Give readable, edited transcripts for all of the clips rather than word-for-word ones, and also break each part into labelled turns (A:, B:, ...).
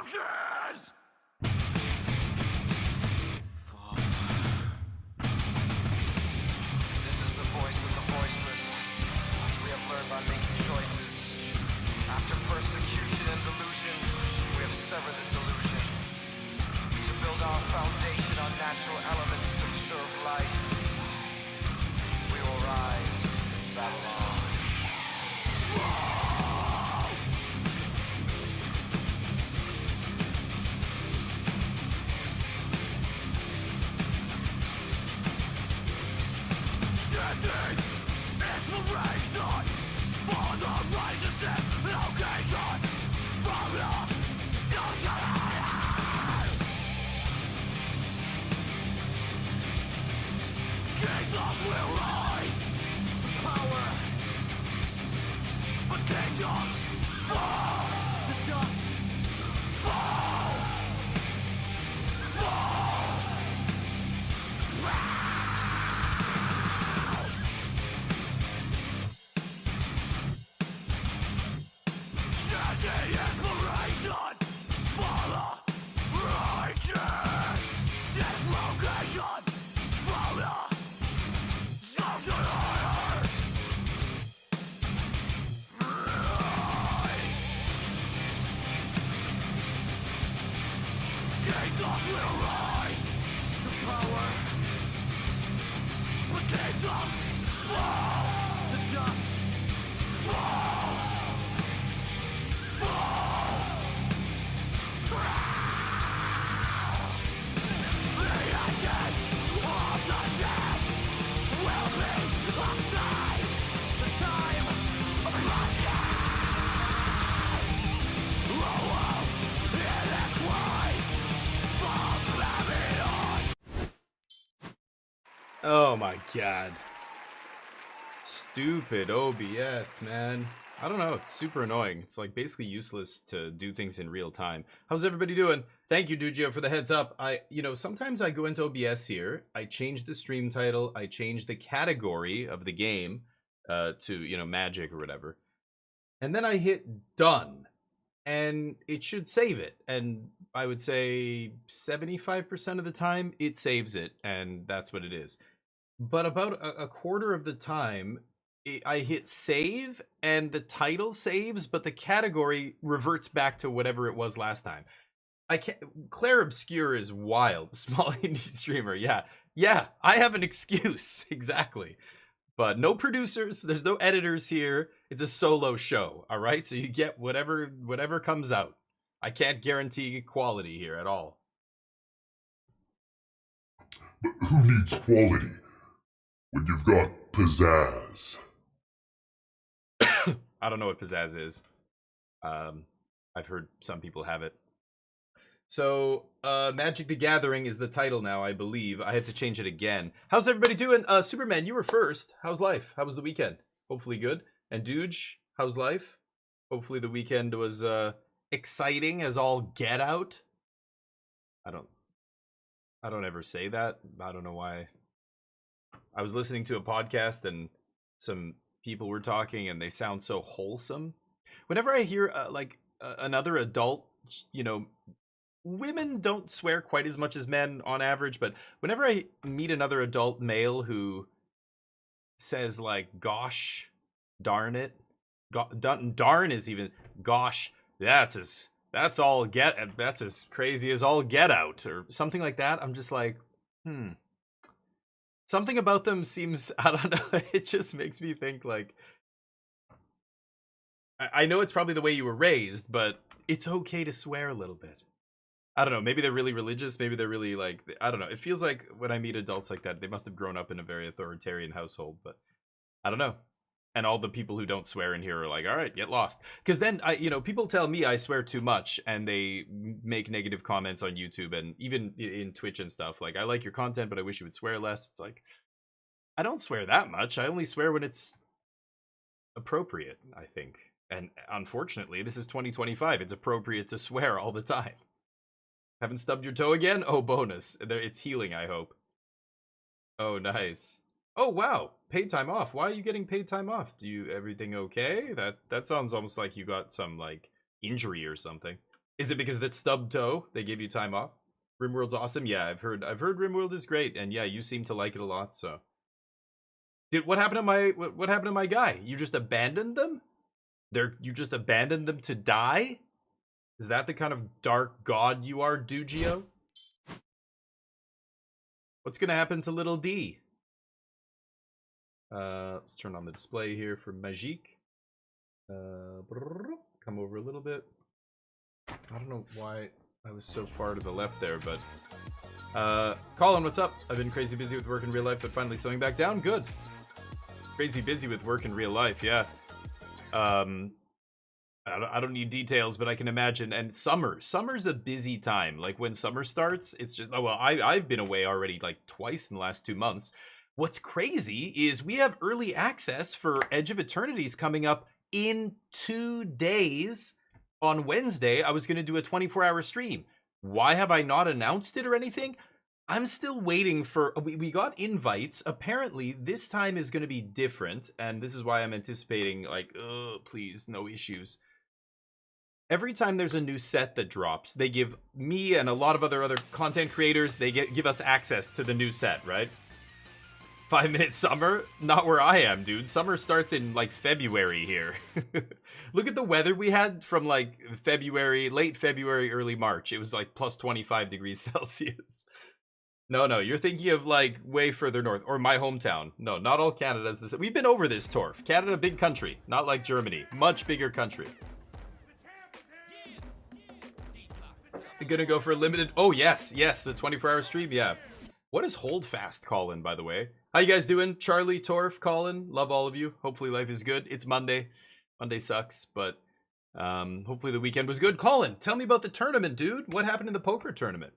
A: options!
B: This is the voice of the voiceless. We have learned by making choices. After persecution and delusion, we have severed this illusion. To build our foundation on natural elements to preserve life, we will rise, Babylon.
A: Standing inspiration for the righteousness location from the society. Kingdoms will rise to power, but kingdoms fall to dust. Fall, fall, drown. The inspiration for the righteous dislocation from the social order. Kingdoms will rise to power, but kingdoms fall to dust. Fall.
C: Oh my god. Stupid OBS, man. I don't know, it's super annoying. It's like basically useless to do things in real time. How's everybody doing? Thank you, Dugio, for the heads up. Sometimes I go into OBS here, I change the stream title, I change the category of the game to, magic or whatever. And then I hit done. And it should save it. And I would say 75% of the time it saves it, and that's what it is. But about a quarter of the time, I hit save, and the title saves, but the category reverts back to whatever it was last time. I can't. Clair Obscur is wild. Small indie streamer. Yeah, I have an excuse. Exactly. But no producers. There's no editors here. It's a solo show. All right, so you get whatever comes out. I can't guarantee quality here at all.
D: But who needs quality when you've got pizzazz?
C: I don't know what pizzazz is. I've heard some people have it. So, Magic the Gathering is the title now, I believe. I have to change it again. How's everybody doing? Superman, you were first. How's life? How was the weekend? Hopefully good. And Dooge, how's life? Hopefully the weekend was exciting as all get out. I don't ever say that. I don't know why. I was listening to a podcast and some people were talking and they sound so wholesome. Whenever I hear another adult, women don't swear quite as much as men on average, but whenever I meet another adult male who says like gosh, darn it, darn is even gosh, that's as crazy as all get out or something like that, I'm just like, something about them seems, I don't know, it just makes me think like, I know it's probably the way you were raised, but it's okay to swear a little bit. I don't know, maybe they're really religious, maybe they're really like, I don't know. It feels like when I meet adults like that, they must have grown up in a very authoritarian household, but I don't know. And all the people who don't swear in here are like, all right, get lost. Because then, people tell me I swear too much, and they make negative comments on YouTube and even in Twitch and stuff. Like, I like your content, but I wish you would swear less. It's like, I don't swear that much. I only swear when it's appropriate, I think. And unfortunately, this is 2025. It's appropriate to swear all the time. Haven't stubbed your toe again? Oh, bonus. It's healing, I hope. Oh, nice. Oh, wow. Paid time off. Why are you getting paid time off? Everything okay? That sounds almost like you got some, like, injury or something. Is it because of that stub toe? They gave you time off? RimWorld's awesome. Yeah, I've heard RimWorld is great, and yeah, you seem to like it a lot. So, dude, what happened to my guy? You just abandoned them? You just abandoned them to die? Is that the kind of dark god you are, Dugio? What's gonna happen to little D? Let's turn on the display here for Magique. Come over a little bit. I don't know why I was so far to the left there, but Colin, what's up? I've been crazy busy with work in real life, but finally slowing back down. Good. Crazy busy with work in real life, yeah. I don't need details, but I can imagine. And summer's a busy time. Like when summer starts, it's just, oh well, I've been away already like twice in the last 2 months. What's crazy is we have early access for Edge of Eternities coming up in 2 days. On Wednesday, I was going to do a 24-hour stream. Why have I not announced it or anything? I'm still waiting for... We got invites. Apparently, this time is going to be different, and this is why I'm anticipating, like, oh, please, no issues. Every time there's a new set that drops, they give me and a lot of other content creators, they give us access to the new set, right? 5 Minute Summer? Not where I am, dude. Summer starts in, like, February here. Look at the weather we had from, like, February, late February, early March. It was, like, plus 25 degrees Celsius. No, you're thinking of, like, way further north. Or my hometown. No, not all Canada's this. We've been over this, Torf. Canada, big country. Not like Germany. Much bigger country. You're gonna go for a limited... Oh, yes, the 24-hour stream, yeah. What is Holdfast, Colin, by the way? How you guys doing? Charlie, Torf, Colin, love all of you. Hopefully life is good. It's Monday. Monday sucks, but hopefully the weekend was good. Colin, tell me about the tournament, dude. What happened in the poker tournament?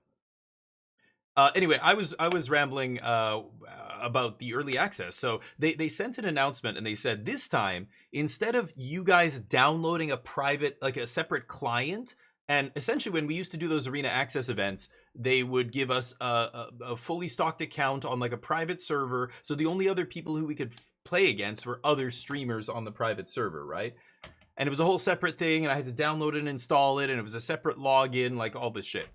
C: Anyway, I was rambling about the early access. So they sent an announcement and they said this time, instead of you guys downloading a private, like a separate client, and essentially when we used to do those arena access events, they would give us a fully stocked account on like a private server. So the only other people who we could play against were other streamers on the private server, right? And it was a whole separate thing, and I had to download it and install it, and it was a separate login, like all this shit.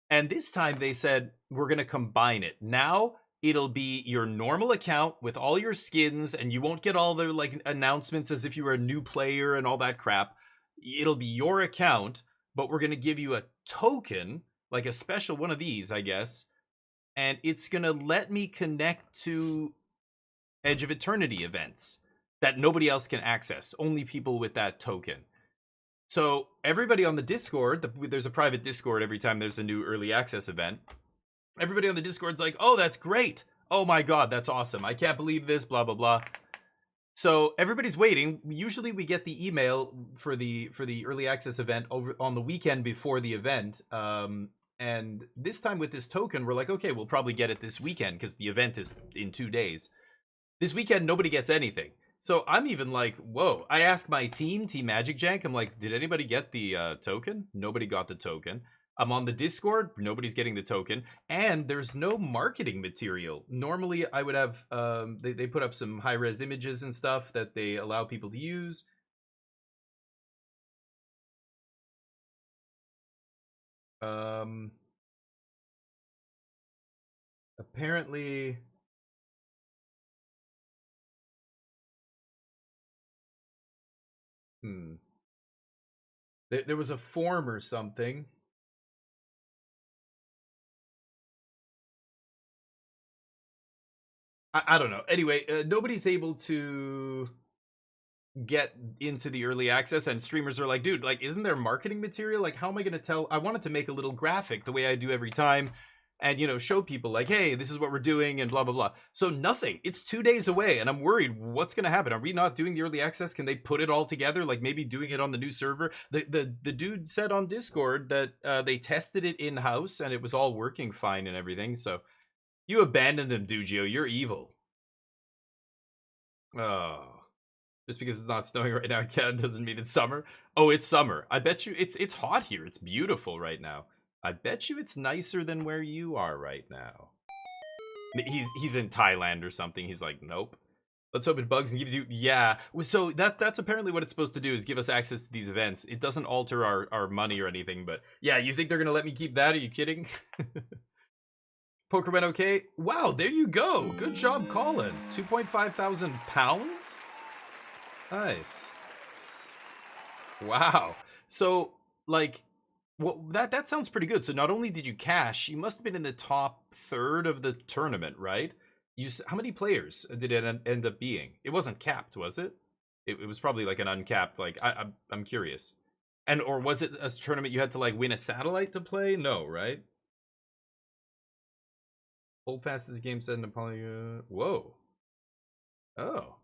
C: And this time they said, we're going to combine it. Now it'll be your normal account with all your skins, and you won't get all the like announcements as if you were a new player and all that crap. It'll be your account, but we're going to give you a token, like a special one of these, I guess. And it's going to let me connect to Edge of Eternity events that nobody else can access. Only people with that token. So everybody on the Discord, there's a private Discord every time there's a new early access event. Everybody on the Discord's like, oh, that's great. Oh my God, that's awesome. I can't believe this, blah, blah, blah. So everybody's waiting. Usually we get the email for the early access event over on the weekend before the event. And this time with this token, we're like, okay, we'll probably get it this weekend because the event is in 2 days. This weekend, nobody gets anything. So I'm even like, whoa. I asked my Team Magic Jank, I'm like, did anybody get the token? Nobody got the token. I'm on the Discord, nobody's getting the token, and there's no marketing material. Normally, I would have, they put up some high-res images and stuff that they allow people to use. Apparently... There was a form or something. I don't know. Anyway, nobody's able to get into the early access, and streamers are like, dude, like, isn't there marketing material? Like, how am I going to tell? I wanted to make a little graphic the way I do every time and, you know, show people like, hey, this is what we're doing and blah, blah, blah. So nothing. It's 2 days away, and I'm worried what's going to happen. Are we not doing the early access? Can they put it all together? Like maybe doing it on the new server? The dude said on Discord that they tested it in-house and it was all working fine and everything. So you abandoned them, Dugio. You're evil. Oh. Just because it's not snowing right now in Canada doesn't mean it's summer. Oh, it's summer. I bet you it's hot here. It's beautiful right now. I bet you it's nicer than where you are right now. He's in Thailand or something. He's like, nope. Let's hope it bugs and gives you, yeah. So that's apparently what it's supposed to do, is give us access to these events. It doesn't alter our money or anything, but yeah, you think they're gonna let me keep that? Are you kidding? Poker went okay. Wow, there you go. Good job, Colin. 2.5 thousand pounds. Nice. Wow. So like, well, that sounds pretty good. So not only did you cash, you must have been in the top third of the tournament, right? How many players did it end up being? It wasn't capped, was it? It was probably like an uncapped. Like I'm curious. And or was it a tournament you had to like win a satellite to play? No, right? Hold fast as game said in Napoleon. Whoa. Oh.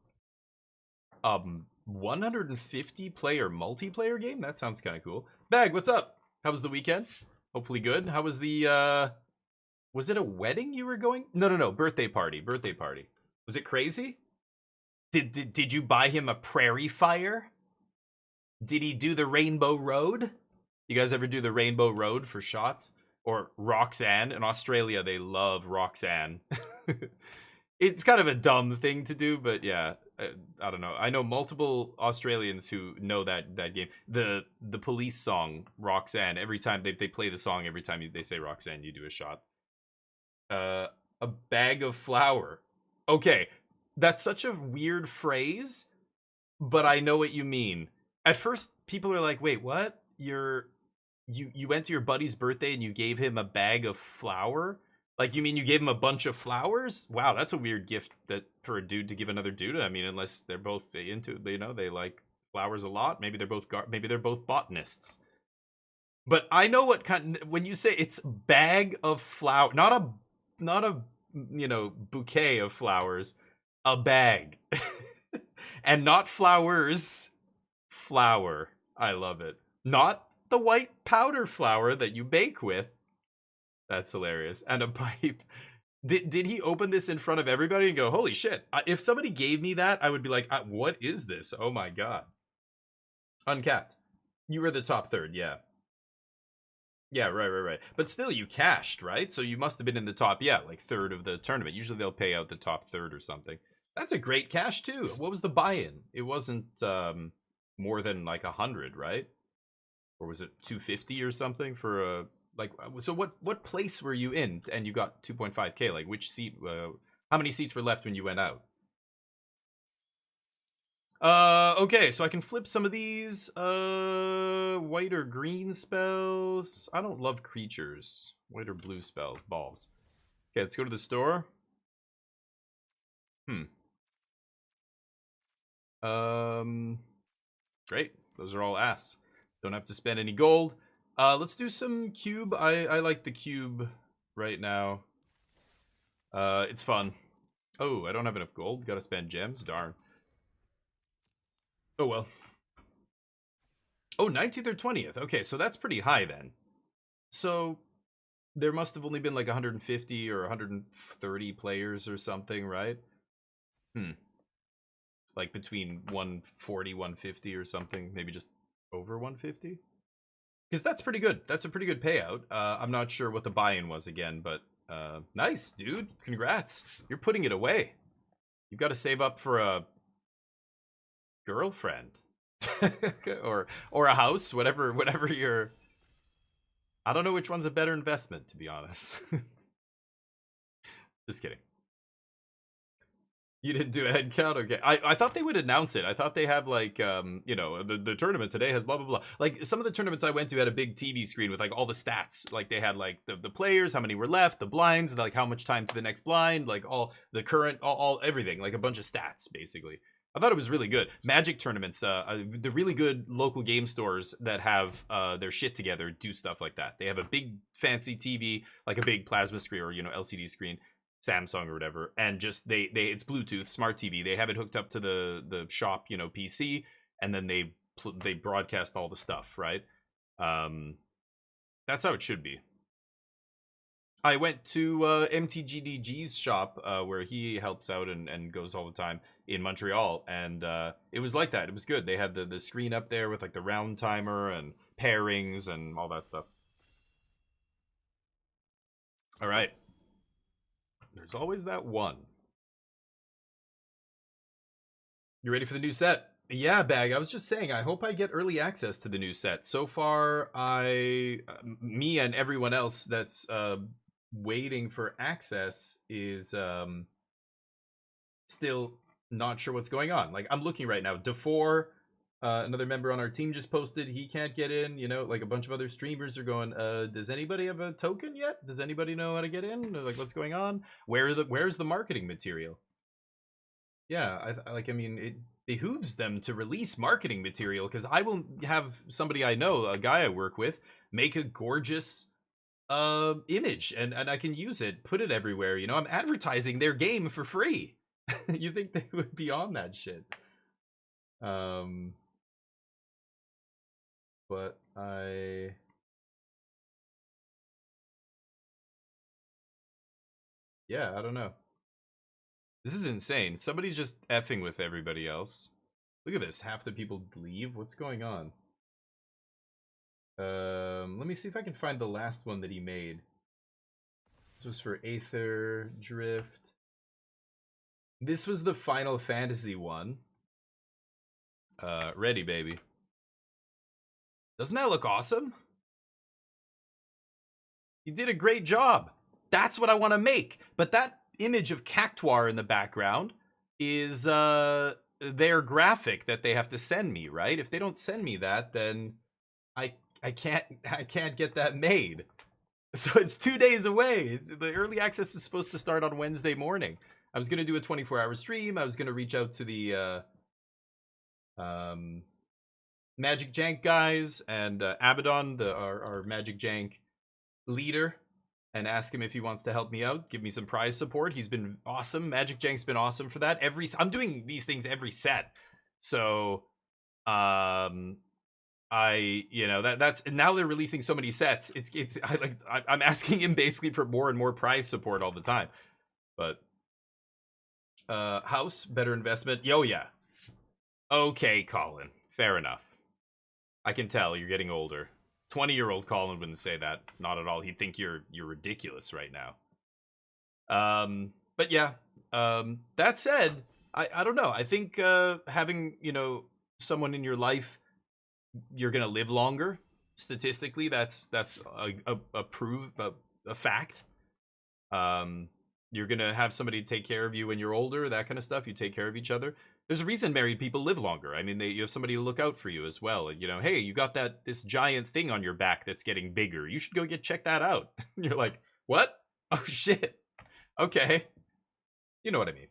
C: 150 player multiplayer game? That sounds kind of cool. Bag, what's up? How was the weekend? Hopefully good. How was the was it a wedding you were going? No, birthday party. Birthday party. Was it crazy? Did you buy him a prairie fire? Did he do the Rainbow Road? You guys ever do the Rainbow Road for shots? Or Roxanne? In Australia, they love Roxanne. It's kind of a dumb thing to do, but yeah, I don't know. I know multiple Australians who know that game. The Police song Roxanne. Every time they play the song, every time they say Roxanne, you do a shot. A bag of flour. Okay, that's such a weird phrase, but I know what you mean. At first, people are like, "Wait, what? You went to your buddy's birthday and you gave him a bag of flour? Like, you mean you gave him a bunch of flowers? Wow, that's a weird gift that for a dude to give another dude. I mean, unless they're both into, you know, they like flowers a lot. Maybe they're both botanists. But I know what kind. When you say it's bag of flour, not a you know, bouquet of flowers, a bag, and not flowers. Flour. I love it. Not the white powder flour that you bake with. That's hilarious. And a pipe. Did he open this in front of everybody and go, holy shit? If somebody gave me that, I would be like, what is this? Oh my god. Uncapped. You were the top third, yeah. Yeah, right. But still, you cashed, right? So you must have been in the top, yeah, like third of the tournament. Usually they'll pay out the top third or something. That's a great cash too. What was the buy-in? It wasn't more than like 100, right? Or was it 250 or something for a like? So what place were you in? And you got 2.5k. Like which seat? How many seats were left when you went out? Okay, so I can flip some of these white or green spells. I don't love creatures. White or blue spells, balls. Okay, let's go to the store. Great. Those are all ass. Don't have to spend any gold. Let's do some cube. I like the cube right now. It's fun. Oh, I don't have enough gold. Gotta spend gems. Darn. Oh well. Oh, 19th or 20th. Okay, so that's pretty high then. So there must have only been like 150 or 130 players or something, right? Like between 140, 150 or something. Maybe just over 150? Because that's pretty good. That's a pretty good payout. I'm not sure what the buy-in was again, but nice, dude. Congrats. You're putting it away. You've got to save up for a girlfriend. or a house, whatever you're. I don't know which one's a better investment, to be honest. Just kidding. You didn't do a head count? Okay. I thought they would announce it. I thought they have like you know, the tournament today has blah blah blah. Like some of the tournaments I went to had a big TV screen with like all the stats. Like they had like the players, how many were left, the blinds, like how much time to the next blind, like all the current all everything, like a bunch of stats basically. I thought it was really good. Magic tournaments, the really good local game stores that have their shit together do stuff like that. They have a big fancy TV, like a big plasma screen or, you know, LCD screen, Samsung or whatever, and just they it's Bluetooth, smart TV. They have it hooked up to the shop, you know, PC, and then they broadcast all the stuff, right? That's how it should be. I went to MTGDG's shop where he helps out and goes all the time in Montreal, and it was like that. It was good. They had the screen up there with like the round timer and pairings and all that stuff. All right. There's always that one. You ready for the new set? Yeah, Bag. I was just saying, I hope I get early access to the new set. So far, me and everyone else that's waiting for access is still not sure what's going on. Like, I'm looking right now. DeFore, another member on our team, just posted he can't get in. You know, like a bunch of other streamers are going, does anybody have a token yet? Does anybody know how to get in? Like, what's going on? Where's the marketing material? Yeah, I mean, it behooves them to release marketing material, because I will have somebody I know, a guy I work with, make a gorgeous image, and I can use it, put it everywhere. You know, I'm advertising their game for free. You think they would be on that shit? But yeah, I don't know. This is insane. Somebody's just effing with everybody else. Look at this. Half the people leave. What's going on? Let me see if I can find the last one that he made. This was for Aether Drift. This was the Final Fantasy one. Ready, baby. Doesn't that look awesome? You did a great job. That's what I want to make. But that image of Cactuar in the background is their graphic that they have to send me, right? If they don't send me that, then I can't get that made. So it's 2 days away. The early access is supposed to start on Wednesday morning. I was gonna do a 24-hour stream. I was gonna reach out to the Magic Jank guys and Abaddon, our Magic Jank leader, and ask him if he wants to help me out, give me some prize support. He's been awesome. Magic Jank's been awesome for that. I'm doing these things every set, so that's now they're releasing so many sets. I'm asking him basically for more and more prize support all the time. But house, better investment. Yo, yeah. Okay, Colin. Fair enough. I can tell you're getting older. 20-year-old Colin wouldn't say that. Not at all. He'd think you're ridiculous right now. But yeah. That said, I don't know. I think having, someone in your life, you're gonna live longer. Statistically, that's a fact. You're gonna have somebody take care of you when you're older, that kind of stuff. You take care of each other. There's a reason married people live longer. I mean, you have somebody to look out for you as well. Hey, you got this giant thing on your back that's getting bigger. You should go check that out. You're like, what? Oh shit. Okay. You know what I mean.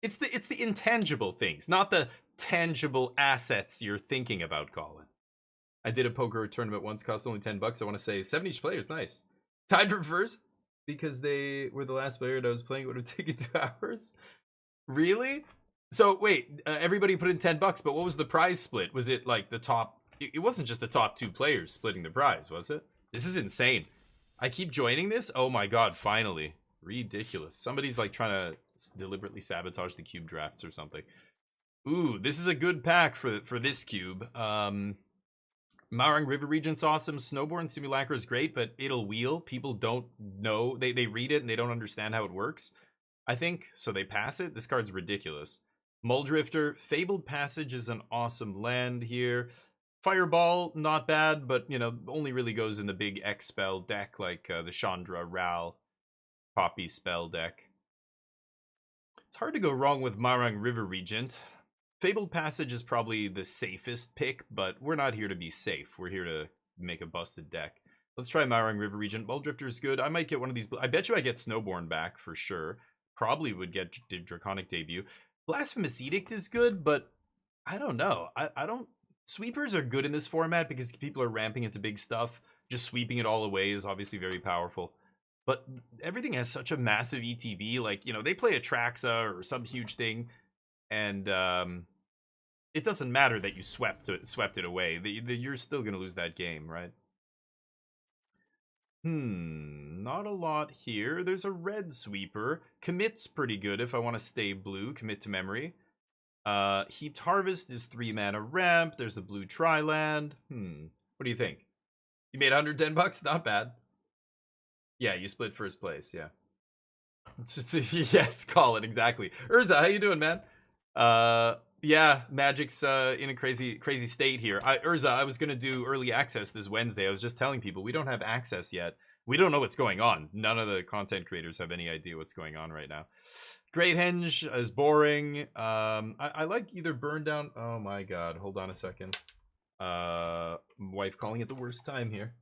C: It's the intangible things, not the tangible assets you're thinking about, Colin. I did a poker tournament once, cost only $10. I want to say 7 each player is nice. Tied for first because they were the last player that I was playing. It would have taken 2 hours. Really? So wait, everybody put in $10, but what was the prize split? Was it like the top? It wasn't just the top 2 players splitting the prize, was it? This is insane. I keep joining this. Oh my god! Finally, ridiculous. Somebody's like trying to deliberately sabotage the cube drafts or something. Ooh, this is a good pack for this cube. Maurang River Regent's awesome. Snowborn Simulacra is great, but it'll wheel. People don't know. They read it and they don't understand how it works, I think, so they pass it. This card's ridiculous. Muldrifter, Fabled Passage is an awesome land here. Fireball, not bad, but, only really goes in the big X spell deck, like the Chandra, Ral, Poppy spell deck. It's hard to go wrong with Maurang River Regent. Fabled Passage is probably the safest pick, but we're not here to be safe. We're here to make a busted deck. Let's try Maurang River Regent. Muldrifter is good. I might get one of these. I bet you I get Snowborn back for sure. Probably would get Draconic Debut. Blasphemous Edict is good, but I don't know. I don't... Sweepers are good in this format because people are ramping into big stuff. Just sweeping it all away is obviously very powerful. But everything has such a massive ETB. Like, they play Atraxa or some huge thing, and it doesn't matter that you swept it away. You're still going to lose that game, right? Not a lot here. There's a red sweeper. Commit's pretty good if I want to stay blue. Commit to memory. Heaped Harvest is 3 mana ramp. There's a blue Tri-land. What do you think? You made $110? Not bad. Yeah, you split first place, yeah. Yes, Colin, exactly. Urza, how you doing, man? Yeah, Magic's in a crazy state here. Urza, I was gonna do early access this Wednesday. I was just telling people we don't have access yet. We don't know what's going on. None of the content creators have any idea what's going on right now. Great Henge is boring. I like either Burn Down. Oh my god, hold on a second. Wife calling it the worst time here.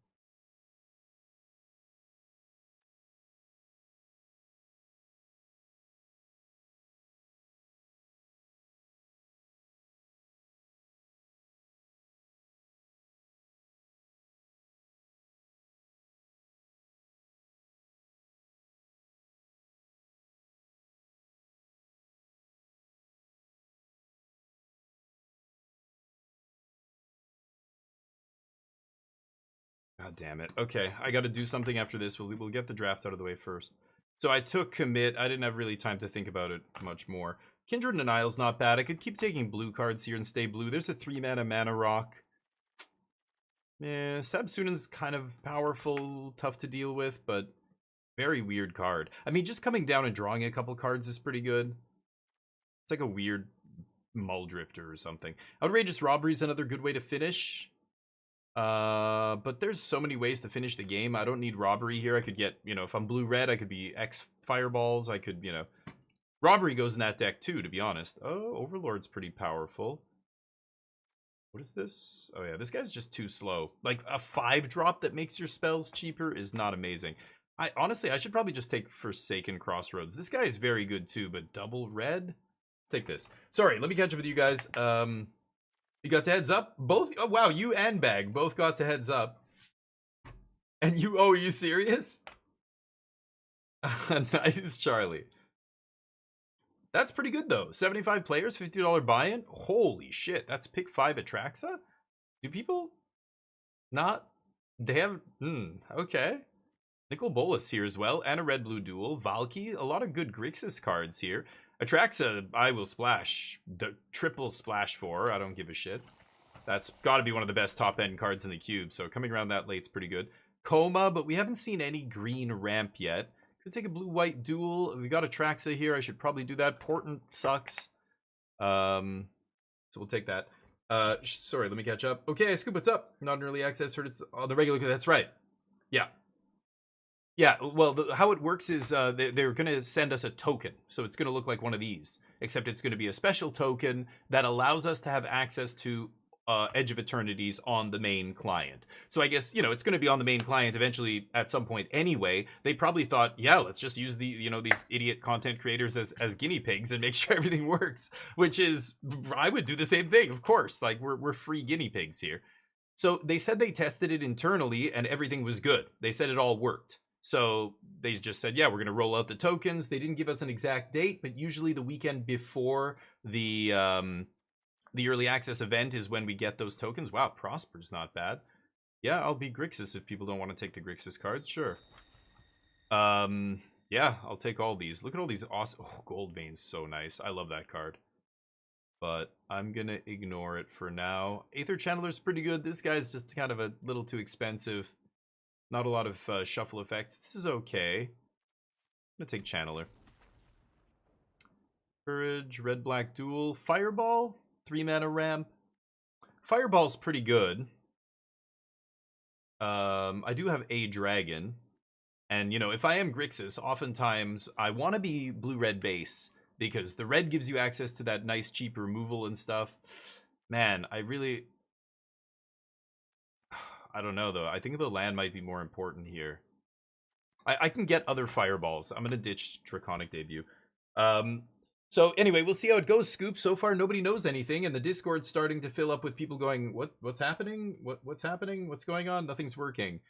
C: God damn it. Okay, I got to do something after this. We'll get the draft out of the way first. So I took commit. I didn't have really time to think about it much more. Kindred and Denial's not bad. I could keep taking blue cards here and stay blue. There's a 3-mana mana rock. Yeah, Sabsunan's kind of powerful, tough to deal with, but very weird card. I mean, just coming down and drawing a couple cards is pretty good. It's like a weird Muldrifter or something. Outrageous Robbery is another good way to finish. But there's so many ways to finish the game. I don't need Robbery here. I could get, you know, if I'm blue-red, I could be X Fireballs. I could, you know... Robbery goes in that deck too, to be honest. Oh, Overlord's pretty powerful. What is this? Oh yeah, this guy's just too slow. Like, a 5-drop that makes your spells cheaper is not amazing. Honestly, I should probably just take Forsaken Crossroads. This guy is very good too, but double red? Let's take this. Sorry, let me catch up with you guys. You got to heads up? Both? Oh, wow, you and Bag both got to heads up. And you, oh, are you serious? Nice, Charlie. That's pretty good, though. 75 players, $50 buy-in? Holy shit, that's pick 5 Atraxa? Do people not? They have, okay. Nicol Bolas here as well, and a red-blue duel. Valky, a lot of good Grixis cards here. Atraxa, I will splash. The triple splash for, I don't give a shit. That's got to be one of the best top-end cards in the cube, so coming around that late's pretty good. Coma, but we haven't seen any green ramp yet. Could take a blue-white duel. We got Atraxa here. I should probably do that. Portent sucks. So we'll take that. Sorry, let me catch up. Okay, Scoop, what's up? Not an early access. Heard it's on the regular. That's right. Yeah. Yeah, well, how it works is they're going to send us a token. So it's going to look like one of these, except it's going to be a special token that allows us to have access to Edge of Eternities on the main client. So I guess, you know, it's going to be on the main client eventually at some point anyway. They probably thought, yeah, let's just use the, you know, these idiot content creators as guinea pigs and make sure everything works, which is, I would do the same thing, of course. Like, we're free guinea pigs here. So they said they tested it internally and everything was good. They said it all worked. So they just said, yeah, we're going to roll out the tokens. They didn't give us an exact date, but usually the weekend before the early access event is when we get those tokens. Wow, Prosper's not bad. Yeah, I'll be Grixis if people don't want to take the Grixis cards. Sure. Yeah, I'll take all these. Look at all these awesome... Oh, Gold Vein's so nice. I love that card. But I'm going to ignore it for now. Aether Channeler's pretty good. This guy's just kind of a little too expensive. Not a lot of shuffle effects. This is okay. I'm going to take Channeler. Courage, red-black duel. Fireball, 3-mana ramp. Fireball's pretty good. I do have a dragon. And, you know, if I am Grixis, oftentimes I want to be blue-red base. Because the red gives you access to that nice, cheap removal and stuff. Man, I really... I don't know, though. I think the land might be more important here. I can get other fireballs. I'm going to ditch Draconic Debut. So anyway, we'll see how it goes, Scoop. So far, nobody knows anything, and the Discord's starting to fill up with people going, what's happening? What's happening? What's going on? Nothing's working.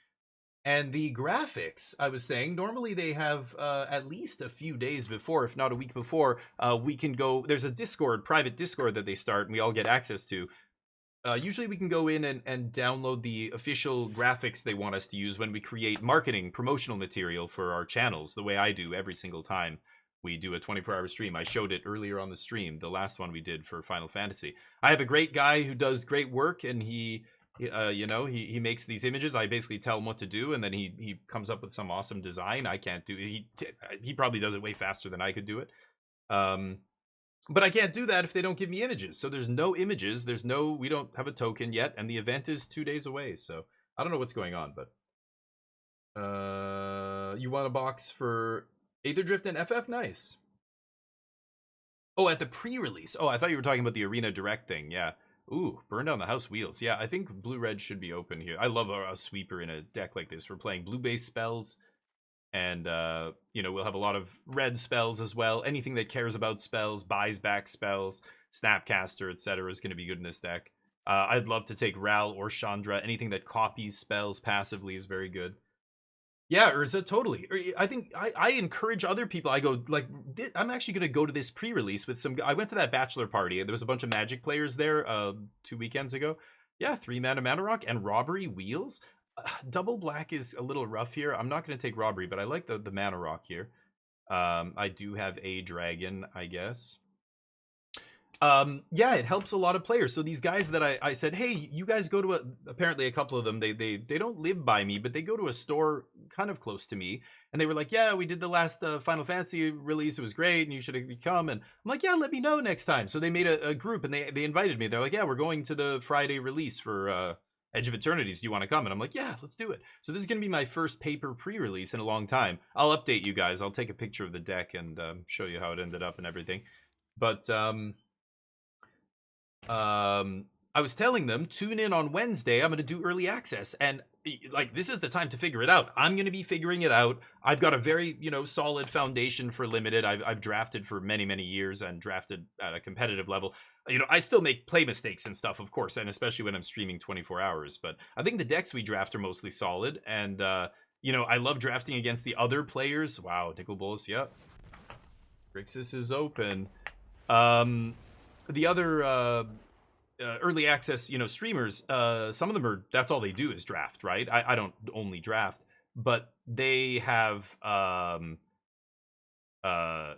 C: And the graphics, I was saying, normally they have at least a few days before, if not a week before, we can go... There's a Discord, private Discord that they start, and we all get access to. Usually we can go in and download the official graphics they want us to use when we create marketing, promotional material for our channels, the way I do every single time we do a 24-hour stream. I showed it earlier on the stream, the last one we did for Final Fantasy. I have a great guy who does great work, and he makes these images. I basically tell him what to do, and then he comes up with some awesome design. I can't do it. He probably does it way faster than I could do it. But I can't do that if they don't give me images. So there's no images. We don't have a token yet, and the event is 2 days away. So I don't know what's going on, but you want a box for Aether Drift and FF? Nice. Oh, at the pre-release. Oh, I thought you were talking about the Arena Direct thing. Yeah. Ooh, Burn Down the House Wheels. Yeah, I think blue-red should be open here. I love a sweeper in a deck like this. We're playing blue-based spells, and, you know, we'll have a lot of red spells as well. Anything that cares about spells, buys back spells, Snapcaster, etc. is going to be good in this deck. I'd love to take Ral or Chandra. Anything that copies spells passively is very good. Yeah, Urza, totally. I think I encourage other people. I go, like, I'm actually going to go to this pre-release with some... I went to that bachelor party, and there was a bunch of Magic players there 2 weekends ago. Yeah, 3-mana Mana Rock and Robbery Wheels. Double black is a little rough here. I'm not going to take Robbery, but I like the Mana Rock here. I do have a Dragon, I guess. Yeah, it helps a lot of players. So these guys that I said, hey, you guys go to apparently a couple of them, they don't live by me, but they go to a store kind of close to me, and they were like, yeah, we did the last Final Fantasy release, it was great, and you should have come. And I'm like, yeah, let me know next time. So they made a group, and they invited me. They're like, yeah, we're going to the Friday release for Edge of Eternities. Do you want to come? And I'm like, yeah, let's do it. So this is going to be my first paper pre-release in a long time. I'll update you guys. I'll take a picture of the deck and show you how it ended up and everything. But I was telling them, tune in on Wednesday. I'm going to do early access, and like, this is the time to figure it out. I'm going to be figuring it out. I've got a very, you know, solid foundation for limited. I've drafted for many, many years and drafted at a competitive level. You know, I still make play mistakes and stuff, of course, and especially when I'm streaming 24 hours. But I think the decks we draft are mostly solid, and you know, I love drafting against the other players. Wow, Nickel Bulls, yep. Grixis is open. The other early access, you know, streamers, some of them are, that's all they do is draft, right? I don't only draft, but they have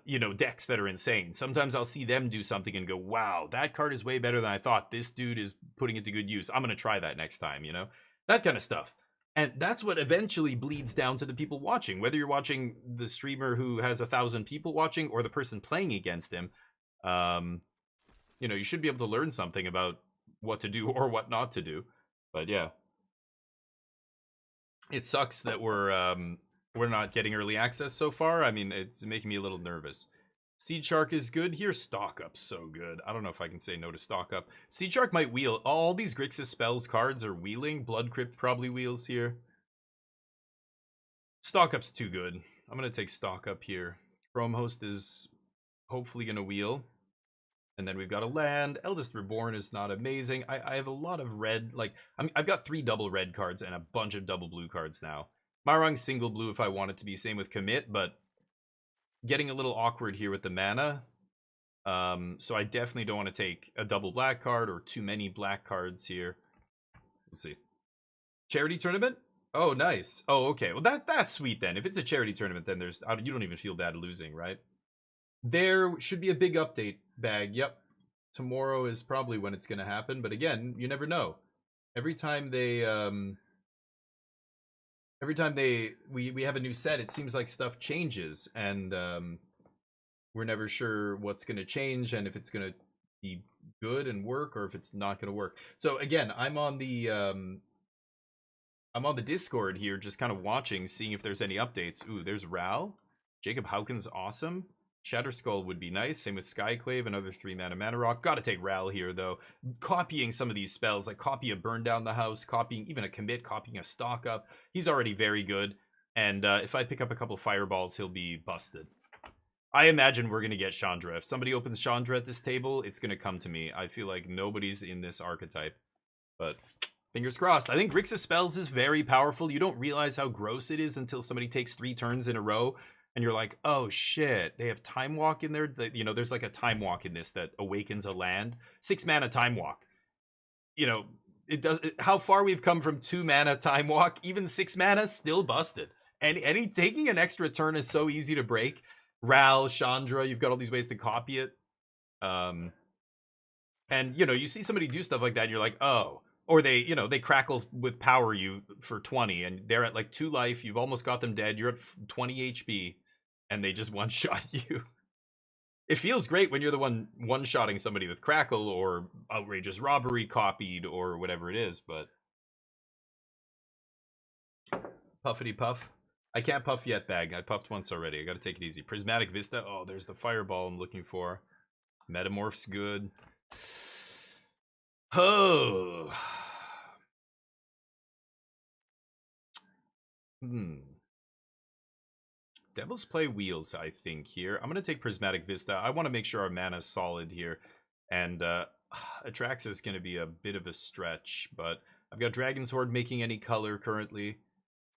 C: you know, decks that are insane. Sometimes I'll see them do something and go, wow, that card is way better than I thought. This dude is putting it to good use. I'm gonna try that next time, you know, that kind of stuff. And that's what eventually bleeds down to the people watching, whether you're watching the streamer who has 1,000 people watching or the person playing against him. You know, you should be able to learn something about what to do or what not to do. But yeah, it sucks that we're not getting early access so far. I mean, it's making me a little nervous. Seed Shark is good here. Stock Up's so good. I don't know if I can say no to Stock Up. Seed Shark might wheel. All these Grixis spells cards are wheeling. Blood Crypt probably wheels here. Stock Up's too good. I'm gonna take Stock Up here. Chrome Host is hopefully gonna wheel. And then we've got a land. Eldest Reborn is not amazing. I have a lot of red. Like, I've got 3 double red cards and a bunch of double blue cards now. Marang's single blue if I want it to be. Same with Commit, but getting a little awkward here with the mana. So I definitely don't want to take a double black card or too many black cards here. We'll see. Charity tournament? Oh, nice. Oh, okay. Well, that's sweet then. If it's a charity tournament, then you don't even feel bad losing, right? There should be a big update bag. Yep. Tomorrow is probably when it's going to happen. But again, you never know. Every time we have a new set, it seems like stuff changes. And we're never sure what's going to change and if it's going to be good and work or if it's not going to work. So again, I'm on the Discord here, just kind of watching, seeing if there's any updates. Ooh, there's Ral. Jacob Hawkins, awesome. Shatterskull would be nice. Same with Skyclave, another 3-mana Mana Rock. Gotta take Ral here, though. Copying some of these spells, like copy a Burn Down the House, copying even a Commit, copying a Stock Up. He's already very good. And if I pick up a couple Fireballs, he'll be busted. I imagine we're going to get Chandra. If somebody opens Chandra at this table, it's going to come to me. I feel like nobody's in this archetype. But fingers crossed. I think Grixis Spells is very powerful. You don't realize how gross it is until somebody takes 3 turns in a row. And you're like, oh shit, they have Time Walk in there. You know, there's like a Time Walk in this that awakens a land. 6-mana Time Walk. You know, how far we've come from 2-mana Time Walk. Even 6 mana still busted. And taking an extra turn is so easy to break. Ral, Chandra, you've got all these ways to copy it. And you know, you see somebody do stuff like that, and you're like, oh. Or they, you know, they crackle with power you for 20, and they're at like 2 life. You've almost got them dead. You're at 20 HP. And they just one-shot you. It feels great when you're the one-shotting somebody with Crackle or Outrageous Robbery copied or whatever it is, but... Puffity puff. I can't puff yet, Bag. I puffed once already. I gotta take it easy. Prismatic Vista. Oh, there's the fireball I'm looking for. Metamorph's good. Oh. Devil's Play Wheels, I think, here. I'm going to take Prismatic Vista. I want to make sure our mana's solid here. And Atraxa is going to be a bit of a stretch, but I've got Dragon's Horde making any color currently.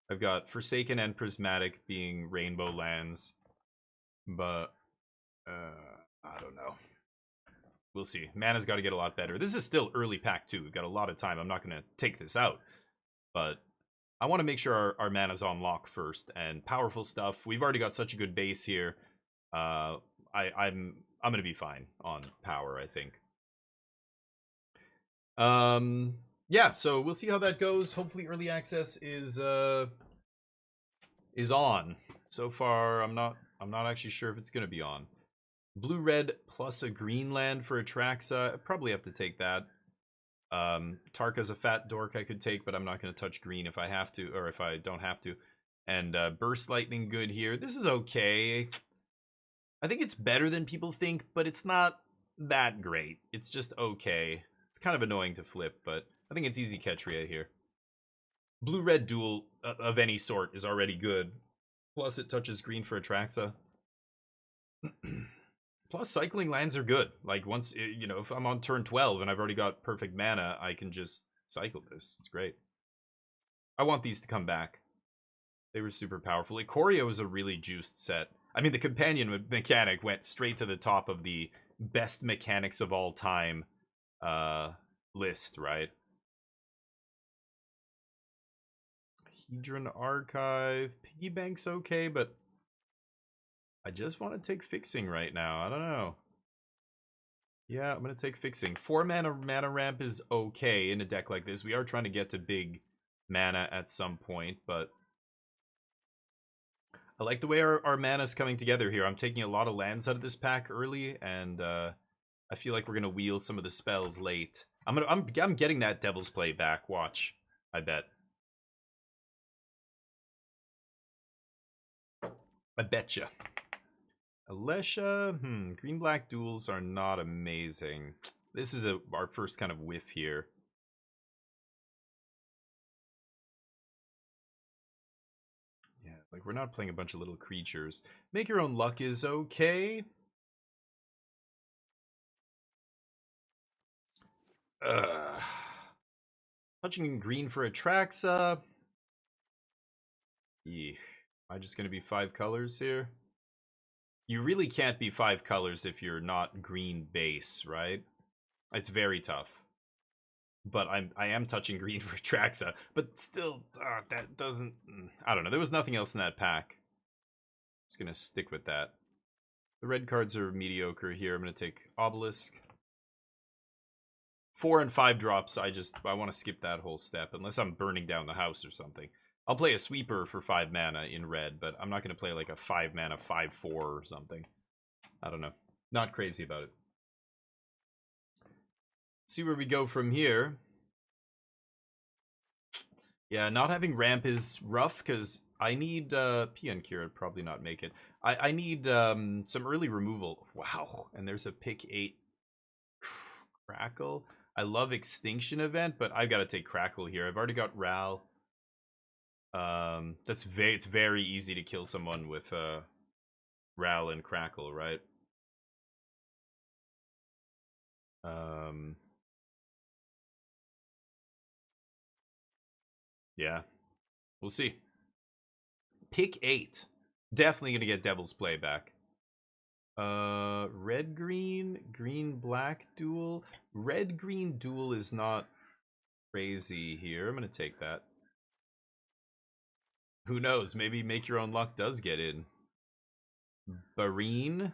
C: I've got Forsaken and Prismatic being rainbow lands. But, I don't know. We'll see. Mana's got to get a lot better. This is still early pack 2. We've got a lot of time. I'm not going to take this out. But I want to make sure our mana's on lock first. And powerful stuff. We've already got such a good base here. I'm going to be fine on power, I think. Yeah, so we'll see how that goes. Hopefully early access is on. So far, I'm not actually sure if it's going to be on. Blue red plus a green land for Atraxa. I probably have to take that. Tarka's a fat dork I could take, but I'm not going to touch green if I have to, or if I don't have to. And Burst Lightning good here. This is okay. I think it's better than people think, but it's not that great. It's just okay. It's kind of annoying to flip, but I think it's easy catch rate here. Blue-red duel of any sort is already good. Plus it touches green for Atraxa. Plus cycling lands are good. Like once, you know, if I'm on turn 12 and I've already got perfect mana, I can just cycle this. It's great. I want these to come back. They were super powerful. Ikoria was a really juiced set. I mean, the companion mechanic went straight to the top of the best mechanics of all time list, right? Hedron Archive. Piggy Bank's okay, but I just want to take Fixing right now. I don't know. Yeah, I'm going to take Fixing. 4 mana ramp is okay in a deck like this. We are trying to get to big mana at some point, but I like the way our mana's coming together here. I'm taking a lot of lands out of this pack early, and I feel like we're going to wheel some of the spells late. I'm getting that Devil's Play back. Watch. I bet. I betcha. Alesha, green-black duels are not amazing. This is our first kind of whiff here. Yeah, like we're not playing a bunch of little creatures. Make Your Own Luck is okay. Touching green for Atraxa. Eek. Am I just going to be 5 colors here? You really can't be 5 colors if you're not green base, right? It's very tough. But I am touching green for Atraxa. But still, that doesn't... I don't know. There was nothing else in that pack. Just going to stick with that. The red cards are mediocre here. I'm going to take Obelisk. 4 and 5 drops. I want to skip that whole step. Unless I'm burning down the house or something. I'll play a sweeper for 5 mana in red, but I'm not going to play like a 5 mana 5/4 or something. I don't know. Not crazy about it. Let's see where we go from here. Yeah, not having ramp is rough because I need Pion Cure would probably not make it. I need some early removal. Wow, and there's a pick 8 Crackle. I love Extinction Event, but I've got to take Crackle here. I've already got Ral. It's very easy to kill someone with Ral and Crackle, right? Yeah, we'll see. Pick 8, definitely gonna get Devil's Play back. Red green black duel. Red green duel is not crazy here. I'm gonna take that. Who knows? Maybe Make Your Own Luck does get in. Bareen.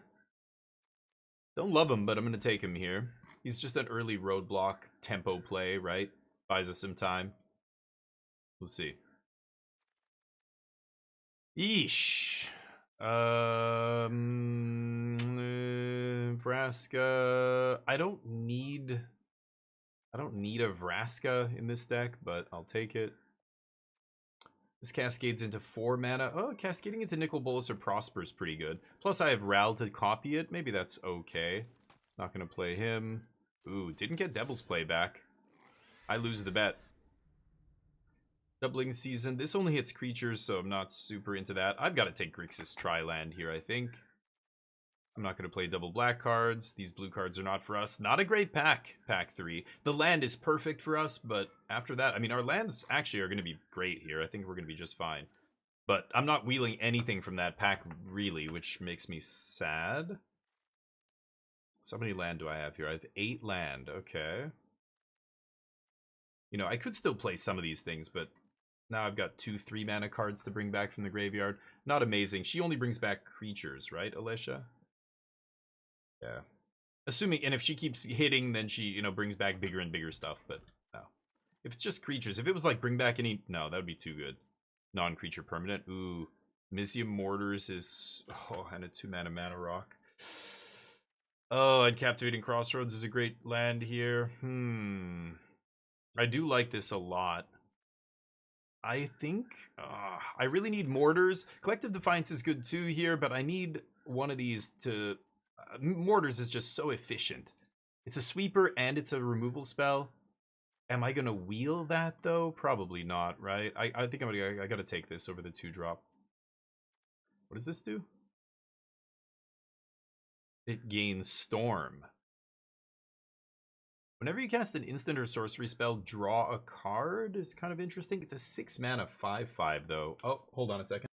C: Don't love him, but I'm going to take him here. He's just an early roadblock tempo play, right? Buys us some time. We'll see. Yeesh. Vraska. I don't need a Vraska in this deck, but I'll take it. This cascades into 4 mana. Oh, cascading into Nicol Bolas or Prosper is pretty good. Plus, I have Ral to copy it. Maybe that's okay. Not going to play him. Ooh, didn't get Devil's Play back. I lose the bet. Doubling Season. This only hits creatures, so I'm not super into that. I've got to take Grixis Triland here, I think. I'm not going to play double black cards. These blue cards are not for us. Not a great pack, pack 3. The land is perfect for us, but after that, I mean, our lands actually are going to be great here. I think we're going to be just fine. But I'm not wheeling anything from that pack, really, which makes me sad. So how many land do I have here? I have 8 land. Okay. You know, I could still play some of these things, but now I've got 2 3-mana cards to bring back from the graveyard. Not amazing. She only brings back creatures, right, Alicia? Yeah. Assuming, and if she keeps hitting, then she, you know, brings back bigger and bigger stuff, but no. If it's just creatures, if it was like bring back any, no, that would be too good. Non-creature permanent. Ooh. Mizzium Mortars is, oh, and a 2-mana Mana Rock. Oh, and Captivating Crossroads is a great land here. I do like this a lot. I think I really need Mortars. Collective Defiance is good too here, but I need one of these to... Mortars is just so efficient. It's a sweeper and it's a removal spell. Am I going to wheel that though? Probably not, right? I think I got to take this over the 2-drop. What does this do? It gains Storm. Whenever you cast an instant or sorcery spell, draw a card is kind of interesting. It's a 6-mana 5/5 though. Oh, hold on a second.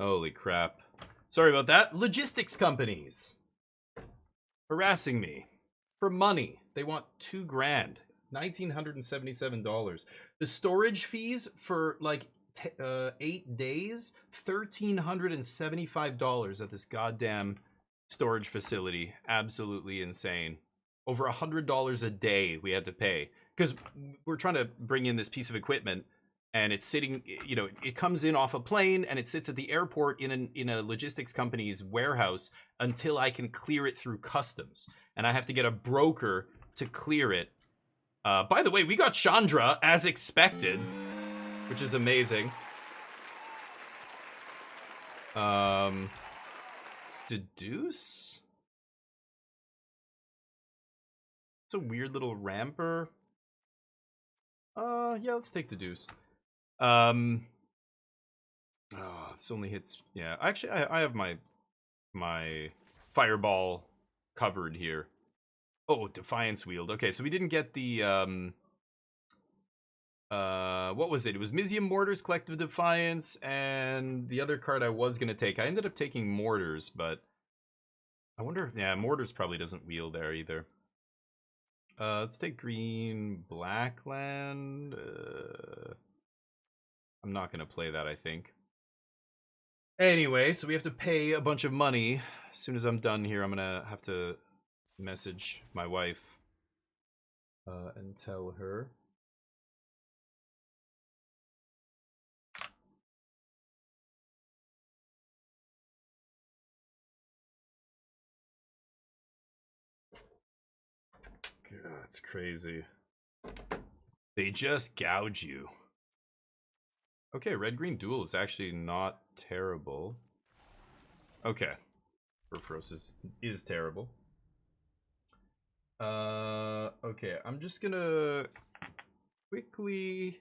C: Holy crap. Sorry about that. Logistics companies harassing me for money. They want $2 grand, $1,977. The storage fees for like 8 days, $1,375 at this goddamn storage facility. Absolutely insane. Over $100 a day we had to pay because we're trying to bring in this piece of equipment. And it's sitting, you know, it comes in off a plane and it sits at the airport in a logistics company's warehouse until I can clear it through customs. And I have to get a broker to clear it. By the way, we got Chandra as expected, which is amazing. Deduce? It's a weird little ramper. Yeah, let's take Deduce. Oh, this only hits. Yeah, actually, I have my fireball covered here. Oh, Defiance Wield. Okay, so we didn't get the What was it? It was Mizium Mortars, Collective Defiance, and the other card I was gonna take. I ended up taking Mortars, but I wonder if, yeah, Mortars probably doesn't wheel there either. Let's take green, black land. I'm not gonna play that, I think. Anyway, so we have to pay a bunch of money. As soon as I'm done here, I'm gonna have to message my wife and tell her. God, it's crazy. They just gouge you. Okay, red-green duel is actually not terrible. Okay. Perforos is terrible. Okay, I'm just gonna quickly...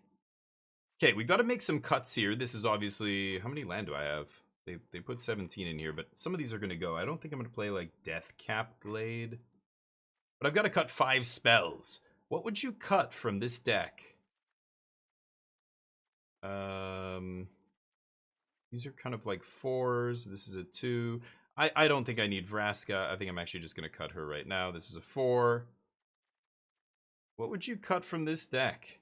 C: Okay, we gotta make some cuts here. This is obviously... How many land do I have? They put 17 in here, but some of these are gonna go. I don't think I'm gonna play, like, Death Cap Glade. But I've gotta cut 5 spells. What would you cut from this deck? These are kind of like 4s. This is a 2. I don't think I need Vraska. I think I'm actually just going to cut her right now. This is a 4. What would you cut from this deck?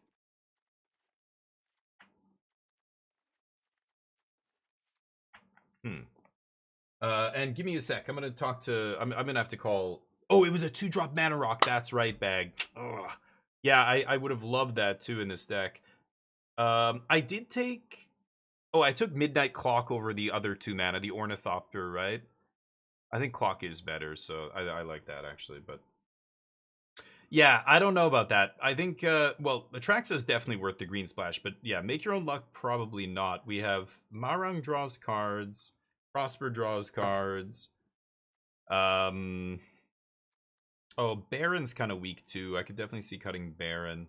C: And give me a sec. I'm going to talk to... I'm going to have to call... Oh, it was a 2-drop Mana Rock. That's right, Bag. Ugh. Yeah, I would have loved that too in this deck. I did take... Oh, I took Midnight Clock over the other 2 mana, the Ornithopter, right? I think Clock is better, so I like that, actually, but... Yeah, I don't know about that. I think, well, Atraxa is definitely worth the green splash, but yeah, Make Your Own Luck, probably not. We have Marang draws cards, Prosper draws cards. Oh, Baron's kind of weak, too. I could definitely see cutting Baron.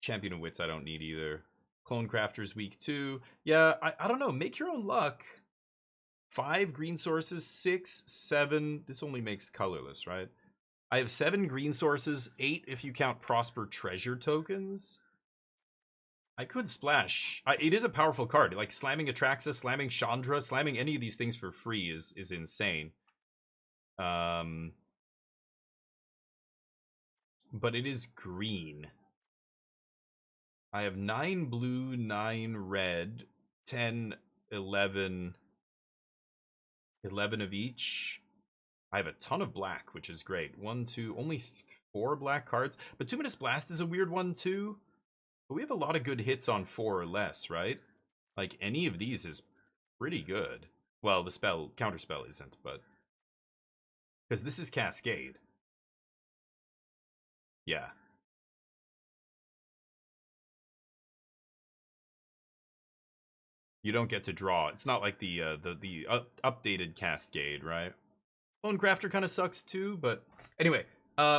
C: Champion of Wits I don't need either. Clone Crafter's weak too. Yeah, I don't know. Make Your Own Luck. 5 green sources, 6, 7. This only makes colorless, right? I have 7 green sources, 8 if you count Prosper treasure tokens. I could splash. It is a powerful card. Like slamming Atraxa, slamming Chandra, slamming any of these things for free is insane. But it is green. I have 9 blue, 9 red, 10, 11 of each. I have a ton of black, which is great. 1, 2, only 4 black cards. But 2-Minute Blast is a weird one too. But we have a lot of good hits on 4 or less, right? Like any of these is pretty good. Well, the spell, counterspell isn't, but... Because this is Cascade. Yeah. You don't get to draw. It's not like the updated Cascade, right? Clone Crafter kind of sucks too, but anyway.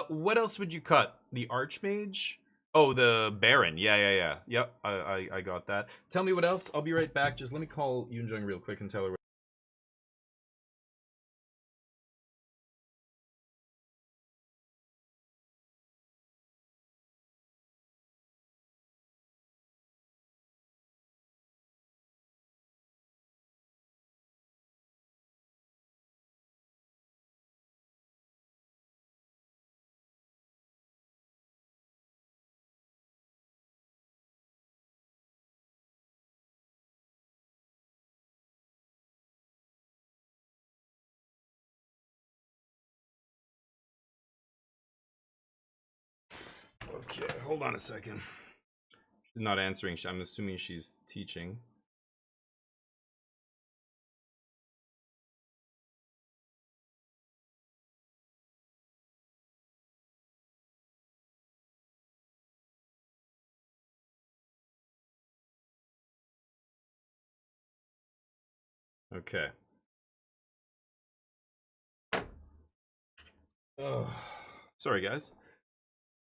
C: What else would you cut? The Archmage? Oh, the Baron. Yeah. Yep, I got that. Tell me what else. I'll be right back. Just let me call Yoonjung real quick and tell her. Okay, hold on a second. She's not answering. I'm assuming she's teaching. Okay. Oh, sorry, guys.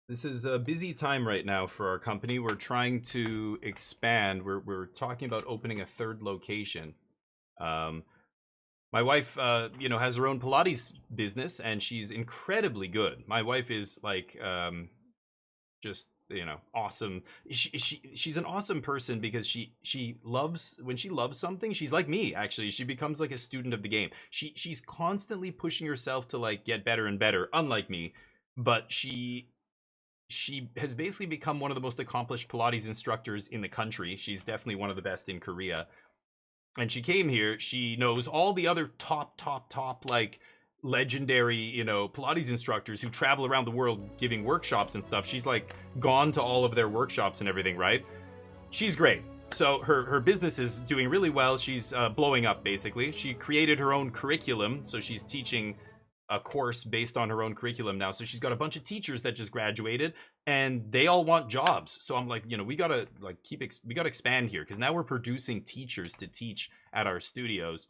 C: This is a busy time right now for our company. We're trying to expand. We're talking about opening a 3rd location. My wife, has her own Pilates business, and she's incredibly good. My wife is like, just, you know, awesome. She's an awesome person because she loves, when she loves something, she's like me actually. She becomes like a student of the game. She's constantly pushing herself to like get better and better, unlike me. But she has basically become one of the most accomplished Pilates instructors in the country. She's definitely one of the best in Korea. And she came here, she knows all the other top like legendary, you know, Pilates instructors who travel around the world giving workshops and stuff. She's like gone to all of their workshops and everything, right? She's great. So her business is doing really well. She's blowing up, basically. She created her own curriculum, so she's teaching a course based on her own curriculum now. So she's got a bunch of teachers that just graduated, and they all want jobs. So I'm like, you know, we gotta like we gotta expand here, because now we're producing teachers to teach at our studios.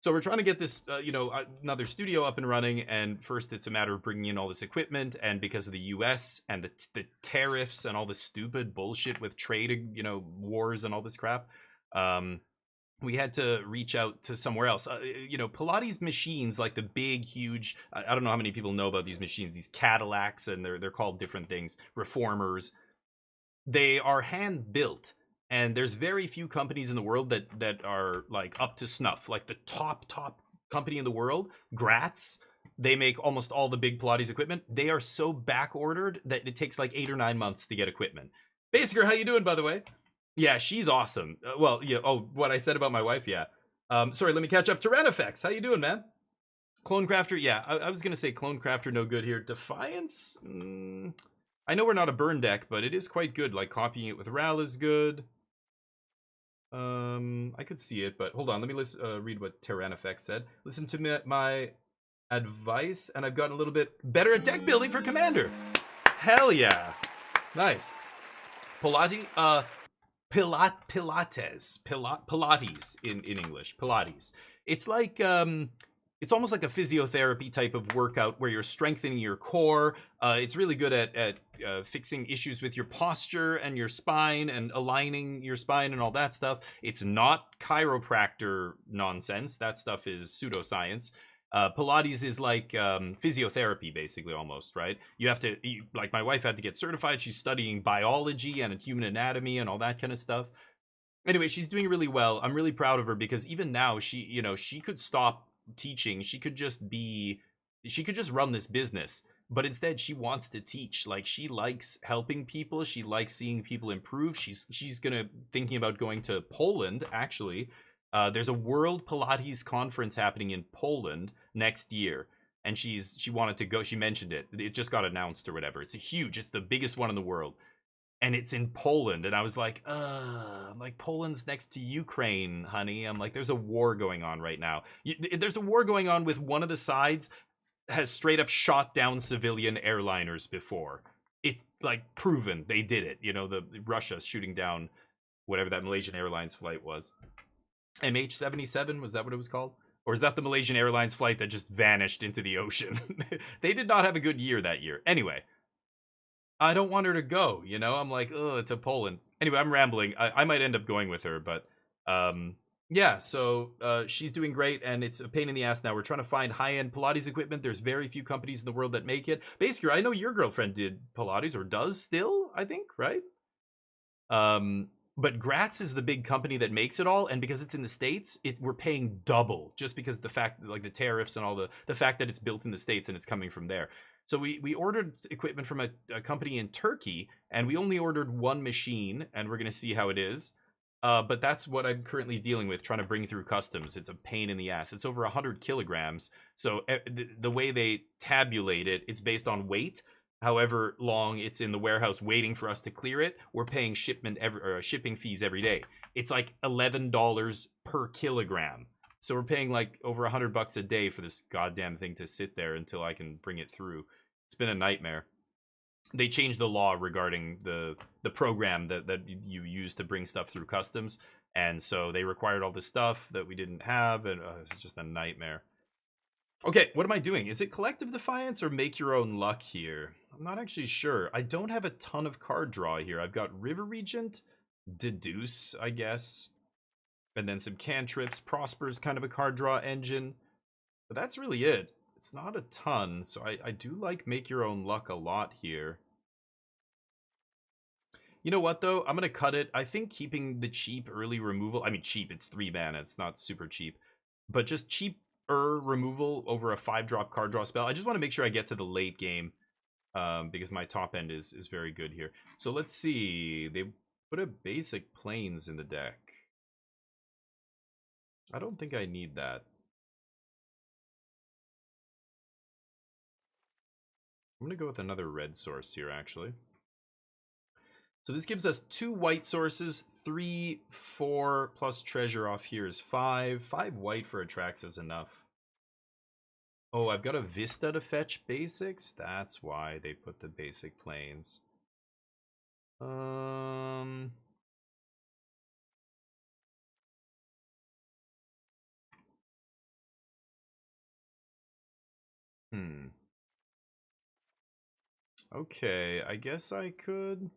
C: So we're trying to get this, you know, another studio up and running. And first, it's a matter of bringing in all this equipment. And because of the U.S. and the tariffs and all the stupid bullshit with trade, you know, wars and all this crap, we had to reach out to somewhere else. You know, Pilates machines, like the big, huge, I don't know how many people know about these machines, these Cadillacs, and they're called different things, reformers. They are hand built. And there's very few companies in the world that are like up to snuff. Like the top company in the world, Gratz, they make almost all the big Pilates equipment. They are so back ordered that it takes like 8 or 9 months to get equipment. Basiker, how you doing, by the way? Yeah, she's awesome. Well, yeah. Oh, what I said about my wife, yeah. Sorry, let me catch up. Tyrannifex, how you doing, man? Clone Crafter, yeah. I was gonna say Clone Crafter, no good here. Defiance, I know we're not a burn deck, but it is quite good. Like copying it with Ral is good. I could see it, but hold on. Let me read what Tyrannifex said. Listen to my advice, and I've gotten a little bit better at deck building for Commander. Hell yeah. Nice. Pilates in English. Pilates. It's like, it's almost like a physiotherapy type of workout where you're strengthening your core. It's really good at fixing issues with your posture and your spine and aligning your spine and all that stuff. It's not chiropractor nonsense. That stuff is pseudoscience. Pilates is like physiotherapy, basically, almost, right? You have to, like my wife had to get certified. She's studying biology and human anatomy and all that kind of stuff. Anyway, she's doing really well. I'm really proud of her because even now she, you know, she could stop teaching. She could just run this business, but instead she wants to teach. Like, she likes helping people. She likes seeing people improve. She's thinking about going to Poland, actually. There's a World Pilates conference happening in Poland next year, and she wanted to go. She mentioned it. It just got announced or whatever. It's the biggest one in the world. And it's in Poland, and I was like, I'm like, Poland's next to Ukraine, honey. I'm like, there's a war going on right now. There's a war going on with one of the sides has straight up shot down civilian airliners before. It's like proven they did it. You know, the Russia shooting down whatever that Malaysian Airlines flight was. MH17, was that what it was called? Or is that the Malaysian Airlines flight that just vanished into the ocean? They did not have a good year that year. Anyway. I don't want her to go, you know? I'm like, oh, to Poland. Anyway, I'm rambling. I might end up going with her, but yeah, so she's doing great, and it's a pain in the ass now. We're trying to find high-end Pilates equipment. There's very few companies in the world that make it. Basically, I know your girlfriend did Pilates, or does still, I think, right? But Gratz is the big company that makes it all, and because it's in the States, we're paying double, just because the fact, like the tariffs and all the fact that it's built in the States and it's coming from there. So we ordered equipment from a company in Turkey, and we only ordered one machine, and we're going to see how it is. But that's what I'm currently dealing with, trying to bring through customs. It's a pain in the ass. It's over 100 kilograms. So the way they tabulate it, it's based on weight. However long it's in the warehouse waiting for us to clear it, we're paying shipping fees every day. It's like $11 per kilogram. So we're paying like over $100 a day for this goddamn thing to sit there until I can bring it through. It's been a nightmare. They changed the law regarding the program that you use to bring stuff through customs. And so they required all this stuff that we didn't have. And it's just a nightmare. Okay, what am I doing? Is it Collective Defiance or Make Your Own Luck here? I'm not actually sure. I don't have a ton of card draw here. I've got River Regent, Deduce, I guess. And then some cantrips. Prosper's kind of a card draw engine. But that's really it. It's not a ton. So I do like Make Your Own Luck a lot here. You know what, though? I'm going to cut it. I think keeping the cheap early removal... I mean, cheap. It's 3 mana. It's not super cheap. But just cheaper removal over a 5-drop card draw spell. I just want to make sure I get to the late game. Because my top end is very good here. So let's see. They put a basic Plains in the deck. I don't think I need that. I'm going to go with another red source here, actually. So this gives us 2 white sources, 3, 4, plus treasure off here is 5. 5 white for Atraxa is enough. Oh, I've got a Vista to fetch basics? That's why they put the basic Plains. Okay, I guess I could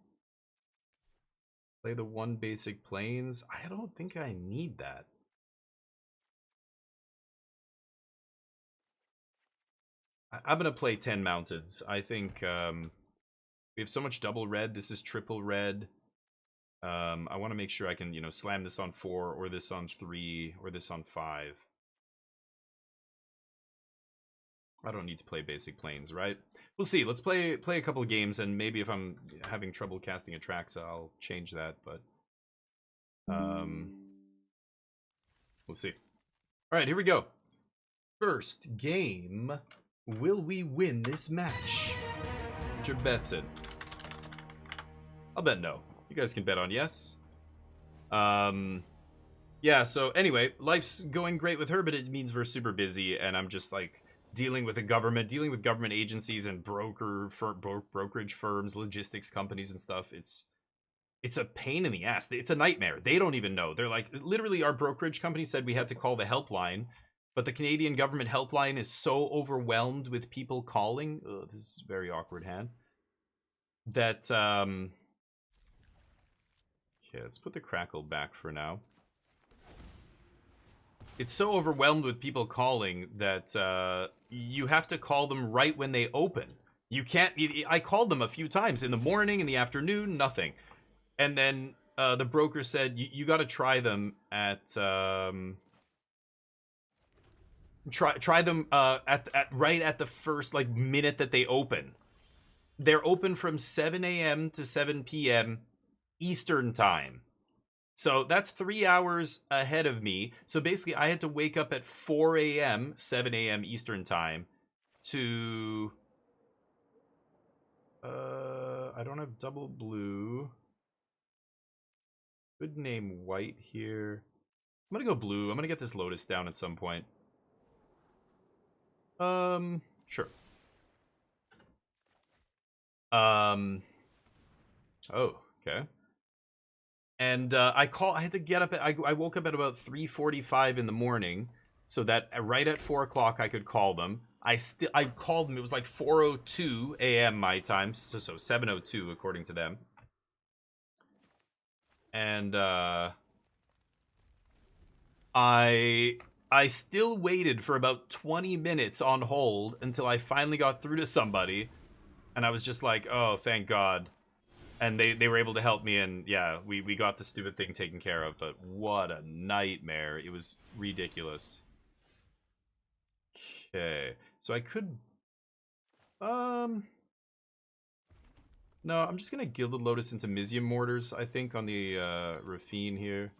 C: play the 1 basic Plains. I don't think I need that. I'm going to play 10 Mountains. I think we have so much double red. This is triple red. I want to make sure I can, you know, slam this on 4, or this on 3, or this on 5. I don't need to play basic Plains, right? We'll see. Let's play a couple of games, and maybe if I'm having trouble casting Atraxa, I'll change that, but we'll see. All right, here we go. First game. Will we win this match? Put your bets in. I'll bet no. You guys can bet on yes. Yeah, so anyway, life's going great with her, but it means we're super busy, and I'm just like dealing with the government, dealing with government agencies and brokerage firms, logistics companies and stuff. It's a pain in the ass. It's a nightmare. They don't even know. They're like, literally, our brokerage company said we had to call the helpline, but the Canadian government helpline is so overwhelmed with people calling. Ugh, this is a very awkward hand. That, okay, let's put the Crackle back for now. It's so overwhelmed with people calling that you have to call them right when they open. You can't... I called them a few times in the morning, in the afternoon, nothing. And then the broker said, you got to try them at... Try them right at the first like minute that they open. They're open from 7 a.m. to 7 p.m. Eastern time. So that's 3 hours ahead of me. So basically, I had to wake up at 4 a.m., 7 a.m. Eastern time to... I don't have double blue. Good name white here. I'm gonna go blue. I'm gonna get this Lotus down at some point. Sure. Oh, okay. And I had to get up at, I woke up at about 3:45 in the morning, so that right at 4 o'clock I could call them. I called them. It was like 4:02 a.m. my time, so 7:02 according to them. And I still waited for about 20 minutes on hold until I finally got through to somebody, and I was just like, oh, thank God. And they were able to help me, and yeah, we got the stupid thing taken care of, but what a nightmare. It was ridiculous. Okay, so I could... No, I'm just gonna Gilded Lotus into Mizzium Mortars, I think, on the Rafine here.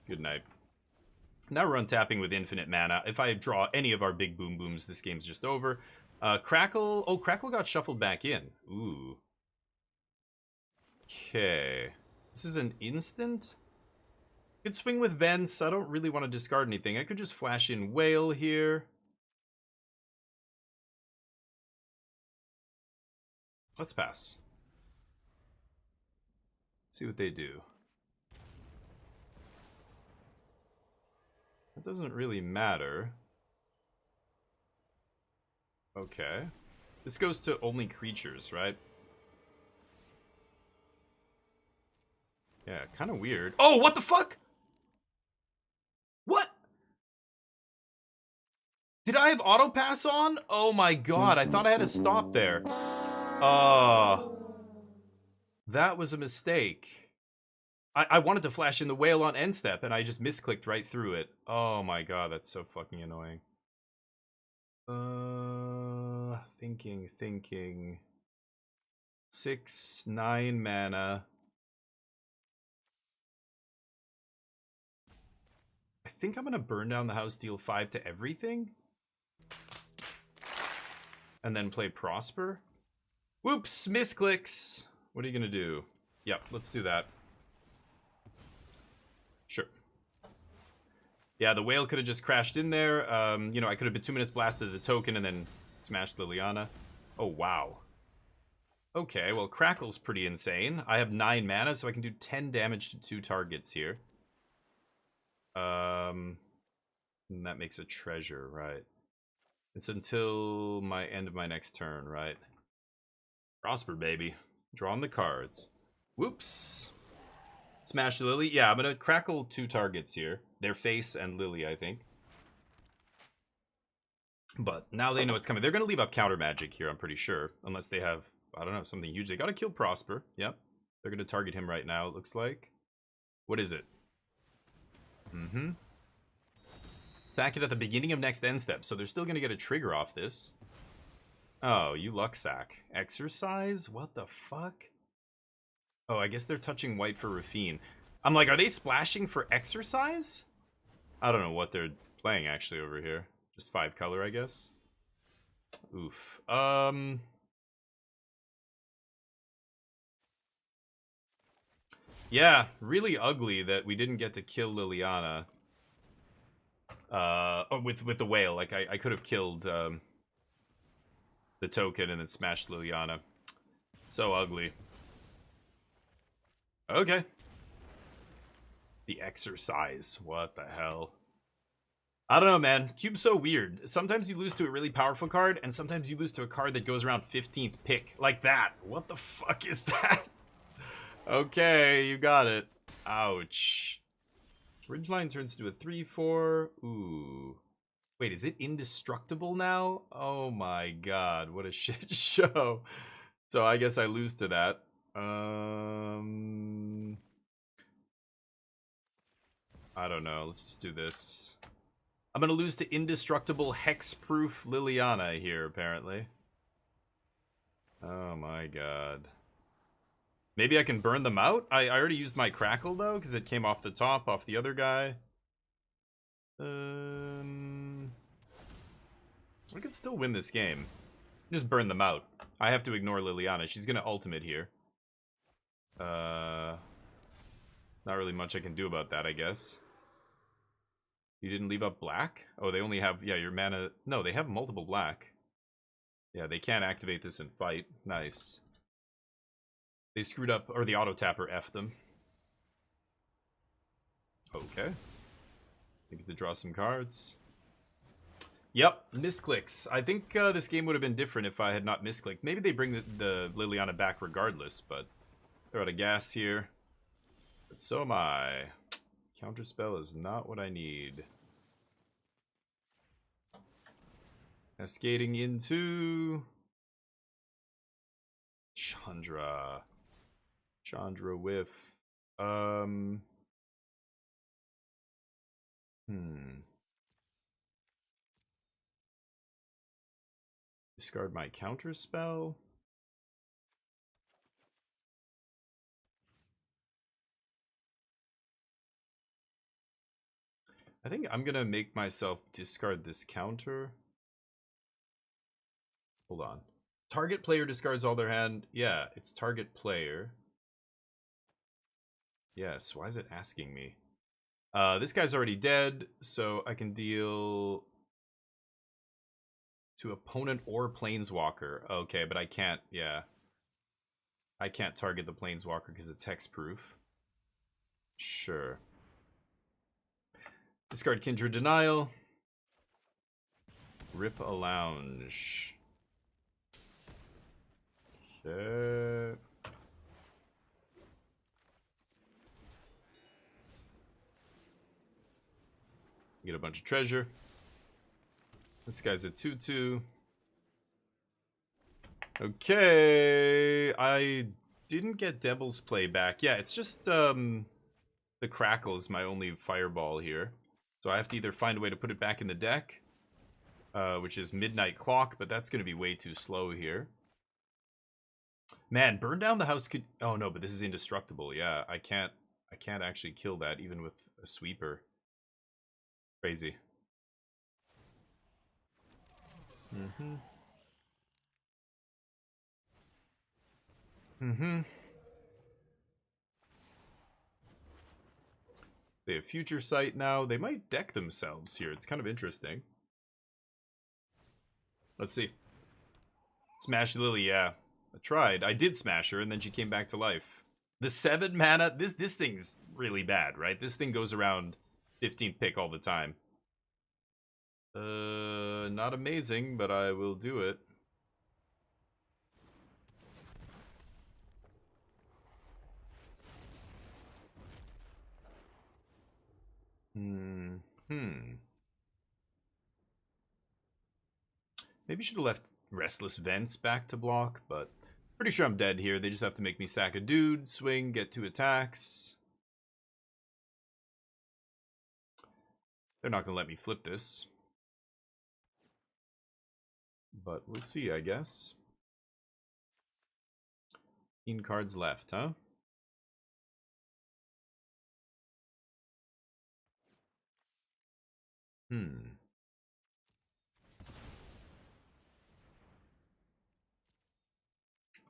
C: Good night. Now we're untapping with infinite mana. If I draw any of our big boom booms, this game's just over. Crackle... Oh, Crackle got shuffled back in. Ooh. Okay. This is an instant? Could swing with Vents. I don't really want to discard anything. I could just flash in Whale here. Let's pass. See what they do. It doesn't really matter. Okay. This goes to only creatures, right? Yeah, kind of weird. Oh, what the fuck? What? Did I have auto pass on? Oh my god, I thought I had to stop there. That was a mistake. I wanted to flash in the whale on end step and I just misclicked right through it. Oh my god, that's so fucking annoying. Thinking. 6, 9 mana. I think I'm gonna burn down the house, deal 5 to everything. And then play Prosper. Whoops, misclicks. What are you gonna do? Yep, let's do that. Sure. Yeah, the whale could have just crashed in there. You know, I could have bituminous blasted the token and then smashed Liliana. Oh, wow. Okay, well, Crackle's pretty insane. I have 9 mana, so I can do 10 damage to 2 targets here. And that makes a treasure, right? It's until my end of my next turn, right? Prosper, baby. Drawing the cards. Whoops. Smash Lily. Yeah, I'm gonna crackle 2 targets here. Their face and Lily, I think. But now they know it's coming. They're gonna leave up counter magic here, I'm pretty sure. Unless they have, I don't know, something huge. They gotta kill Prosper. Yep. They're gonna target him right now, it looks like. What is it? Sack it at the beginning of next end step, so they're still gonna get a trigger off this. Oh, you luck sack. Exercise? What the fuck? Oh, I guess they're touching white for Rafine. I'm like, are they splashing for exercise? I don't know what they're playing actually over here. Just 5 color, I guess. Oof. Yeah, really ugly that we didn't get to kill Liliana. Or with the whale. Like, I could have killed the token and then smashed Liliana. So ugly. Okay. The exercise. What the hell? I don't know, man. Cube's so weird. Sometimes you lose to a really powerful card, and sometimes you lose to a card that goes around 15th pick. Like that. What the fuck is that? Okay, you got it. Ouch. Ridgeline turns into a 3/4. Ooh. Wait, is it indestructible now? Oh my god, what a shit show. So I guess I lose to that. I don't know. Let's just do this. I'm gonna lose to indestructible hexproof Liliana here, apparently. Oh my god. Maybe I can burn them out? I already used my crackle though, because it came off the top, off the other guy. I could still win this game. Just burn them out. I have to ignore Liliana. She's gonna ultimate here. Not really much I can do about that, I guess. You didn't leave up black? Oh, they only have, yeah, your mana. No, they have multiple black. Yeah, they can't activate this and fight. Nice. They screwed up, or the auto tapper F'd them. Okay. I get to draw some cards. Yep, misclicks. I think this game would have been different if I had not misclicked. Maybe they bring the Liliana back regardless, but they're out of gas here. But so am I. Counterspell is not what I need. Cascading into Chandra. Chandra whiff. Discard my counterspell. I think I'm gonna make myself discard this counter. Hold on. Target player discards all their hand. Yeah, it's target player. Yes, why is it asking me? This guy's already dead, so I can deal to opponent or planeswalker. Okay, but I can't, yeah. I can't target the planeswalker because it's hexproof. Sure. Discard Kindred Denial. Rip a Lounge. Okay. Get a bunch of treasure. This guy's a 2/2. Okay, I didn't get Devil's Play back. Yeah, it's just the Crackle is my only fireball here. So I have to either find a way to put it back in the deck, which is Midnight Clock, but that's going to be way too slow here. Man, burn down the house could... Oh no, but this is indestructible. Yeah, I can't actually kill that even with a sweeper. Crazy. They have Future Sight now. They might deck themselves here. It's kind of interesting. Let's see. Smash Lily, yeah. I tried. I did smash her, and then she came back to life. The 7 mana, this thing's really bad, right? This thing goes around 15th pick all the time. Not amazing, but I will do it. Maybe should have left Restless Vents back to block, but pretty sure I'm dead here. They just have to make me sack a dude, swing, get 2 attacks. They're not going to let me flip this. But we'll see, I guess. 15 cards left, huh?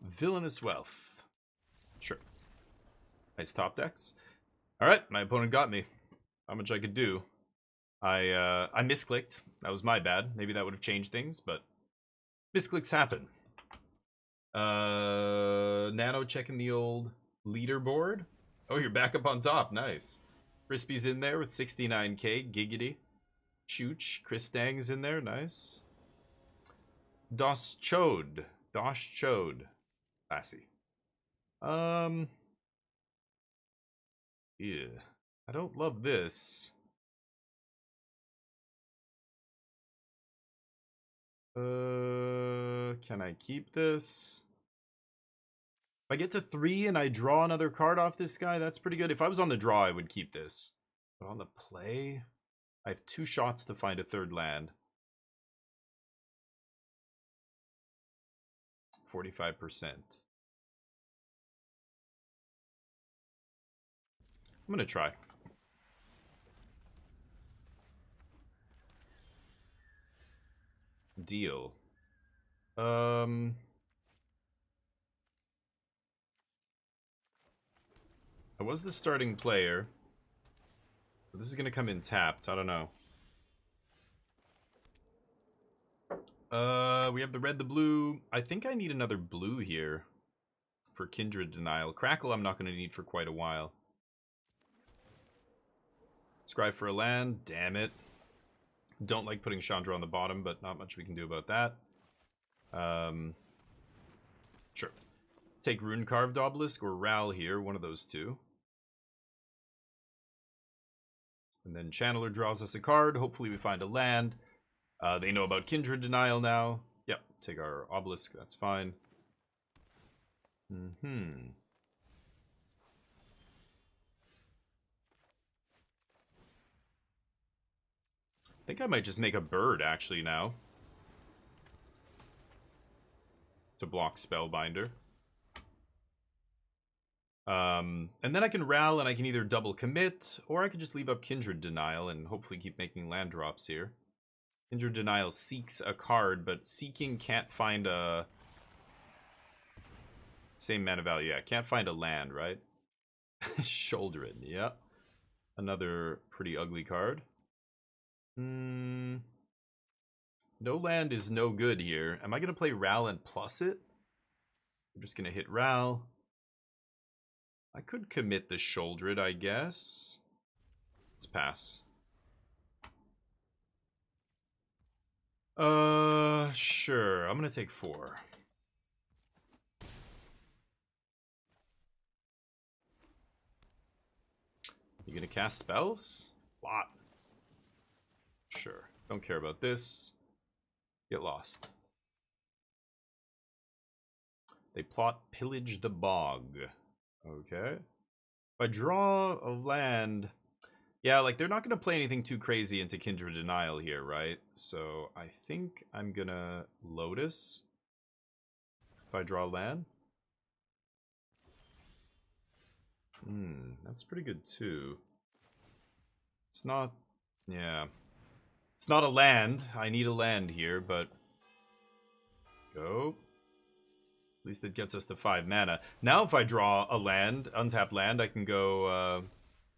C: Villainous Wealth. Sure. Nice top decks. Alright, my opponent got me. Not much I could do. I misclicked. That was my bad. Maybe that would have changed things, but misclicks happen. Nano checking the old leaderboard. Oh, you're back up on top. Nice. Crispy's in there with 69k. Giggity. Chooch. Chris Dang's in there. Nice. Dos Chode. Classy. Yeah. I don't love this. Can I keep this? If I get to 3 and I draw another card off this guy, that's pretty good. If I was on the draw, I would keep this. But on the play, I have 2 shots to find a 3rd land. 45%. I'm gonna try. Deal. I was the starting player. But this is gonna come in tapped. I don't know. We have the red, the blue. I think I need another blue here for Kindred Denial. Crackle I'm not gonna need for quite a while. Scribe for a land. Damn it. Don't like putting Chandra on the bottom, but not much we can do about that. Sure. Take Rune Carved Obelisk or Ral here, one of those two. And then Channeler draws us a card. Hopefully we find a land. They know about Kindred Denial now. Yep, take our Obelisk, that's fine. I think I might just make a bird, actually, now. To block Spellbinder. And then I can Ral and I can either double commit, or I can just leave up Kindred Denial and hopefully keep making land drops here. Kindred Denial seeks a card, but seeking can't find a... Same mana value, yeah, can't find a land, right? Shouldered, yeah. Another pretty ugly card. No land is no good here. Am I going to play Ral and plus it? I'm just going to hit Ral. I could commit the Shouldered, I guess. Let's pass. Sure. I'm going to take 4. You going to cast spells? Lot. Sure. Don't care about this. Get lost. They plot pillage the bog. Okay. If I draw a land... Yeah, like, they're not going to play anything too crazy into Kindred Denial here, right? So, I think I'm going to Lotus. If I draw land. That's pretty good, too. It's not... Yeah. It's not a land. I need a land here, but... Go. At least it gets us to 5 mana. Now if I draw a land, untapped land, I can go...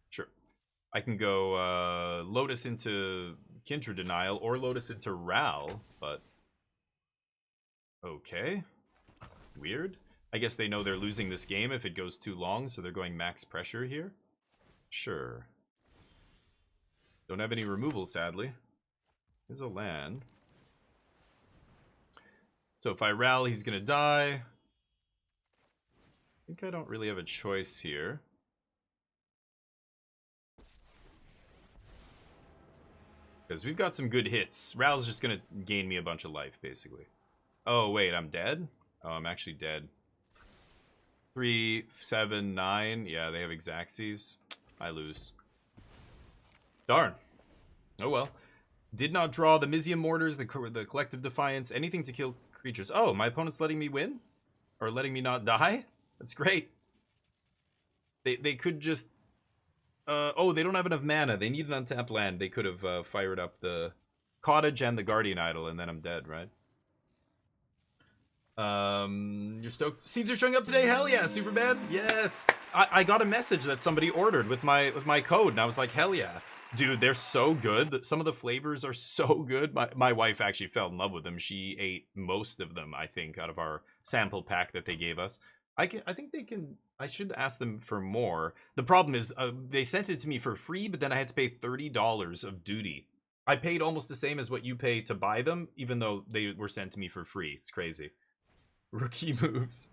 C: Sure. I can go Lotus into Kindred Denial or Lotus into Ral, but... Okay. Weird. I guess they know they're losing this game if it goes too long, so they're going max pressure here. Sure. Don't have any removal, sadly. There's a land. So if I Ral, he's gonna die. I think I don't really have a choice here. Because we've got some good hits. Ral's just going to gain me a bunch of life, basically. Oh, wait, I'm dead? Oh, I'm actually dead. 3, 7, 9. Yeah, they have Exacxies. I lose. Darn. Oh, well. Did not draw the Mizium Mortars, the Collective Defiance, anything to kill creatures. Oh, my opponent's letting me win? Or letting me not die? That's great. They could just... oh, they don't have enough mana. They need an untapped land. They could have fired up the Cottage and the Guardian Idol, and then I'm dead, right? You're stoked. Seeds are showing up today. Hell yeah, Superman. Yes. I got a message that somebody ordered with my code, and I was like, hell yeah. Dude, they're so good. Some of the flavors are so good. My wife actually fell in love with them. She ate most of them, I think, out of our sample pack that they gave us. I think they can... I should ask them for more. The problem is, they sent it to me for free, but then I had to pay $30 of duty. I paid almost the same as what you pay to buy them, even though they were sent to me for free. It's crazy. Rookie moves.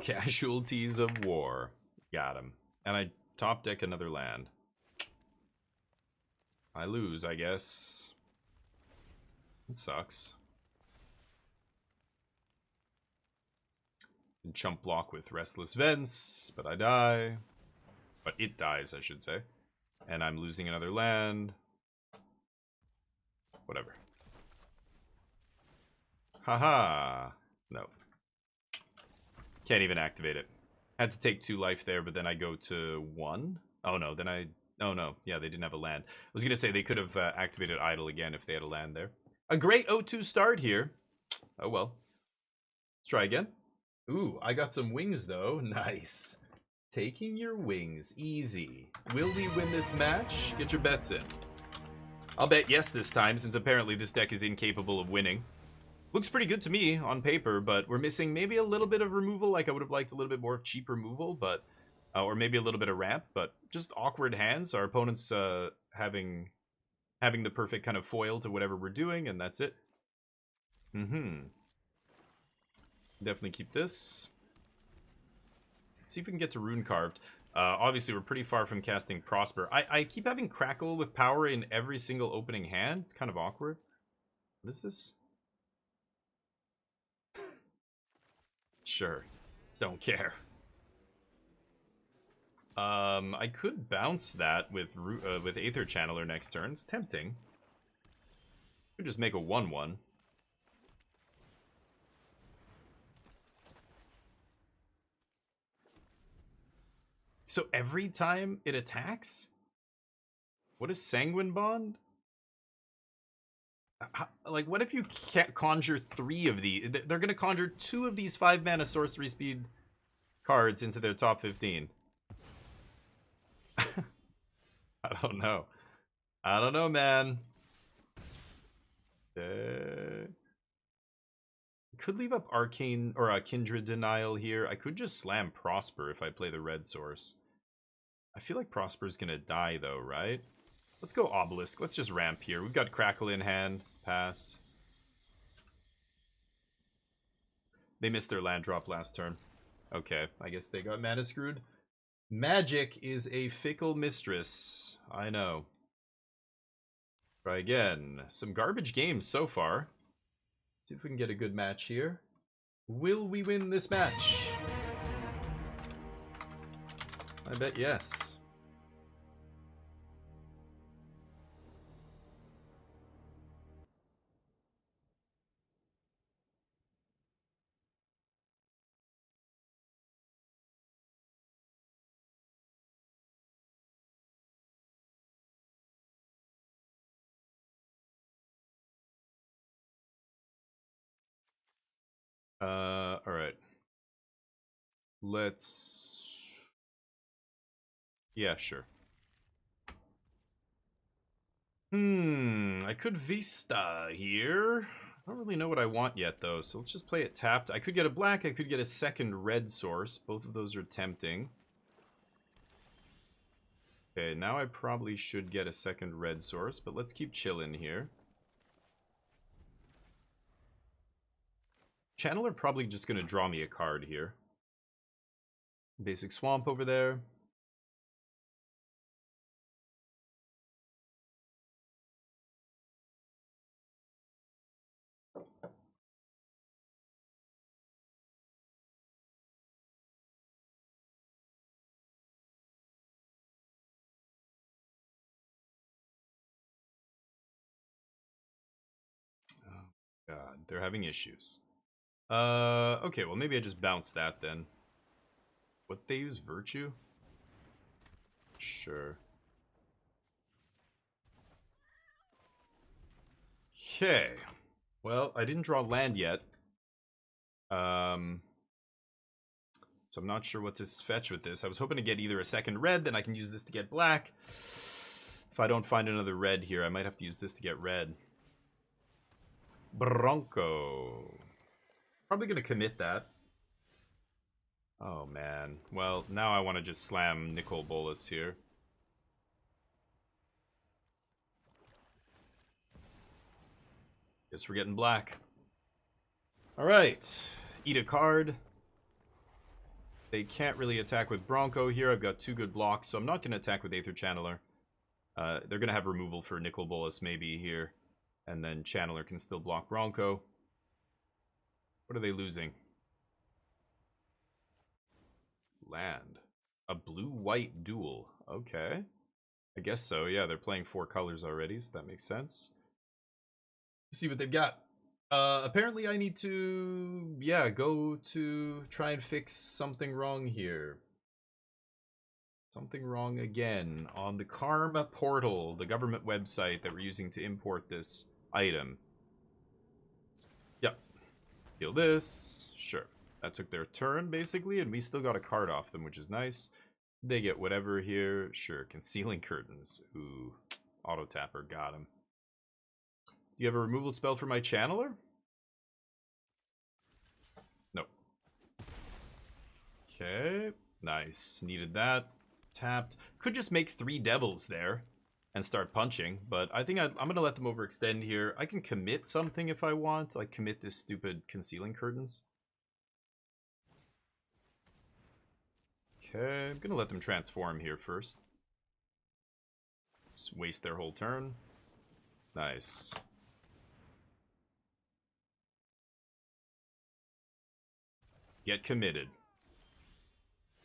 C: Casualties of war. Got him. And I top deck another land. I lose, I guess. It sucks. And chump block with Restless Vents, but I die. But it dies, I should say. And I'm losing another land. Whatever. Haha. No. Can't even activate it. Had to take 2 life there, but then I go to 1. Oh no, then I... Oh no, yeah, they didn't have a land. I was gonna say they could have activated Idol again if they had a land there. A great 0-2 start here. Oh well. Let's try again. Ooh, I got some wings, though. Nice. Taking your wings. Easy. Will we win this match? Get your bets in. I'll bet yes this time, since apparently this deck is incapable of winning. Looks pretty good to me on paper, but we're missing maybe a little bit of removal. Like, I would have liked a little bit more of cheap removal, but... or maybe a little bit of ramp, but just awkward hands. Our opponent's having the perfect kind of foil to whatever we're doing, and that's it. Definitely keep this. Let's see if we can get to Rune Carved. Obviously, we're pretty far from casting Prosper. I keep having Crackle with power in every single opening hand. It's kind of awkward. What is this? Sure. Don't care. I could bounce that with Aether Channeler next turn. It's tempting. Could just make a 1/1. So every time it attacks? What is Sanguine Bond? Like, what if you can't conjure 3 of these? They're going to conjure 2 of these 5-mana sorcery speed cards into their top 15. I don't know. I don't know, man. Could leave up Arcane or a Kindred Denial here. I could just slam Prosper if I play the red source. I feel like Prosper's gonna die though, right? Let's go Obelisk. Let's just ramp here. We've got Crackle in hand. Pass. They missed their land drop last turn. Okay, I guess they got mana screwed. Magic is a fickle mistress. I know. Try again. Some garbage games so far. See if we can get a good match here. Will we win this match? I bet yes. All right. Let's... Yeah, sure. I could Vista here. I don't really know what I want yet, though, so let's just play it tapped. I could get a black, I could get a second red source. Both of those are tempting. Okay, now I probably should get a second red source, but let's keep chilling here. Channeler probably just going to draw me a card here. Basic Swamp over there. Oh, God, they're having issues. Okay, well, maybe I just bounce that then. What they use? Virtue? Sure. Okay. Well, I didn't draw land yet. So I'm not sure what to fetch with this. I was hoping to get either a second red, then I can use this to get black. If I don't find another red here, I might have to use this to get red. Bronco. Probably going to commit that. Oh, man. Well, now I want to just slam Nicol Bolas here. Guess we're getting black. Alright. Eat a card. They can't really attack with Bronco here. I've got two good blocks, so I'm not going to attack with Aether Channeler. They're going to have removal for Nicol Bolas maybe here. And then Channeler can still block Bronco. What are they losing? Land. A blue-white duel. Okay. I guess so. Yeah, they're playing 4 colors already, so that makes sense. Let's see what they've got. Apparently I need to, yeah, go to try and fix something wrong here. Something wrong again on the Karma portal, the government website that we're using to import this item. Yep. Heal this. Sure. That took their turn, basically, and we still got a card off them, which is nice. They get whatever here. Sure. Concealing Curtains. Ooh. Auto Tapper. Got him. Do you have a removal spell for my Channeler? Nope. Okay. Nice. Needed that. Tapped. Could just make 3 devils there and start punching, but I think I'm going to let them overextend here. I can commit something if I want. Like, commit this stupid Concealing Curtains. Okay. I'm going to let them transform here first. Just waste their whole turn. Nice. Get committed.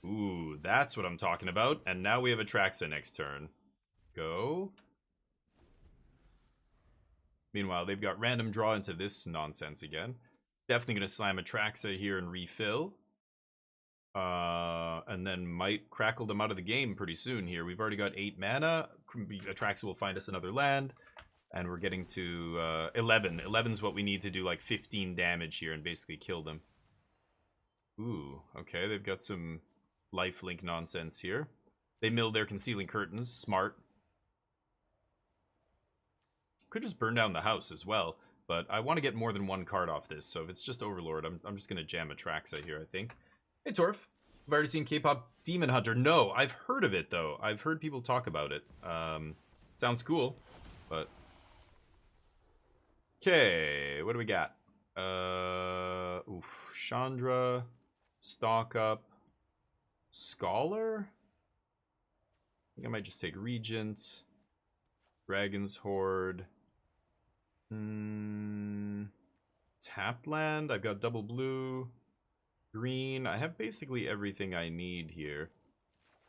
C: Ooh, that's what I'm talking about. And now we have Atraxa next turn. Go. Meanwhile, they've got random draw into this nonsense again. Definitely going to slam Atraxa here and refill. And then might crackle them out of the game pretty soon here. We've already got 8 mana. Atraxa will find us another land. And we're getting to 11. 11's what we need to do like 15 damage here and basically kill them. Ooh, okay, they've got some lifelink nonsense here. They milled their Concealing Curtains, smart. Could just burn down the house as well, but I want to get more than 1 card off this, so if it's just Overlord, I'm just going to jam Atraxa here, I think. Hey, Torf. I've already seen K-pop Demon Hunter. No, I've heard of it, though. I've heard people talk about it. Sounds cool, but... Okay, what do we got? Oof, Chandra... Stock up. Scholar? I think I might just take Regent. Dragon's Horde. Tapped land. I've got double blue. Green. I have basically everything I need here.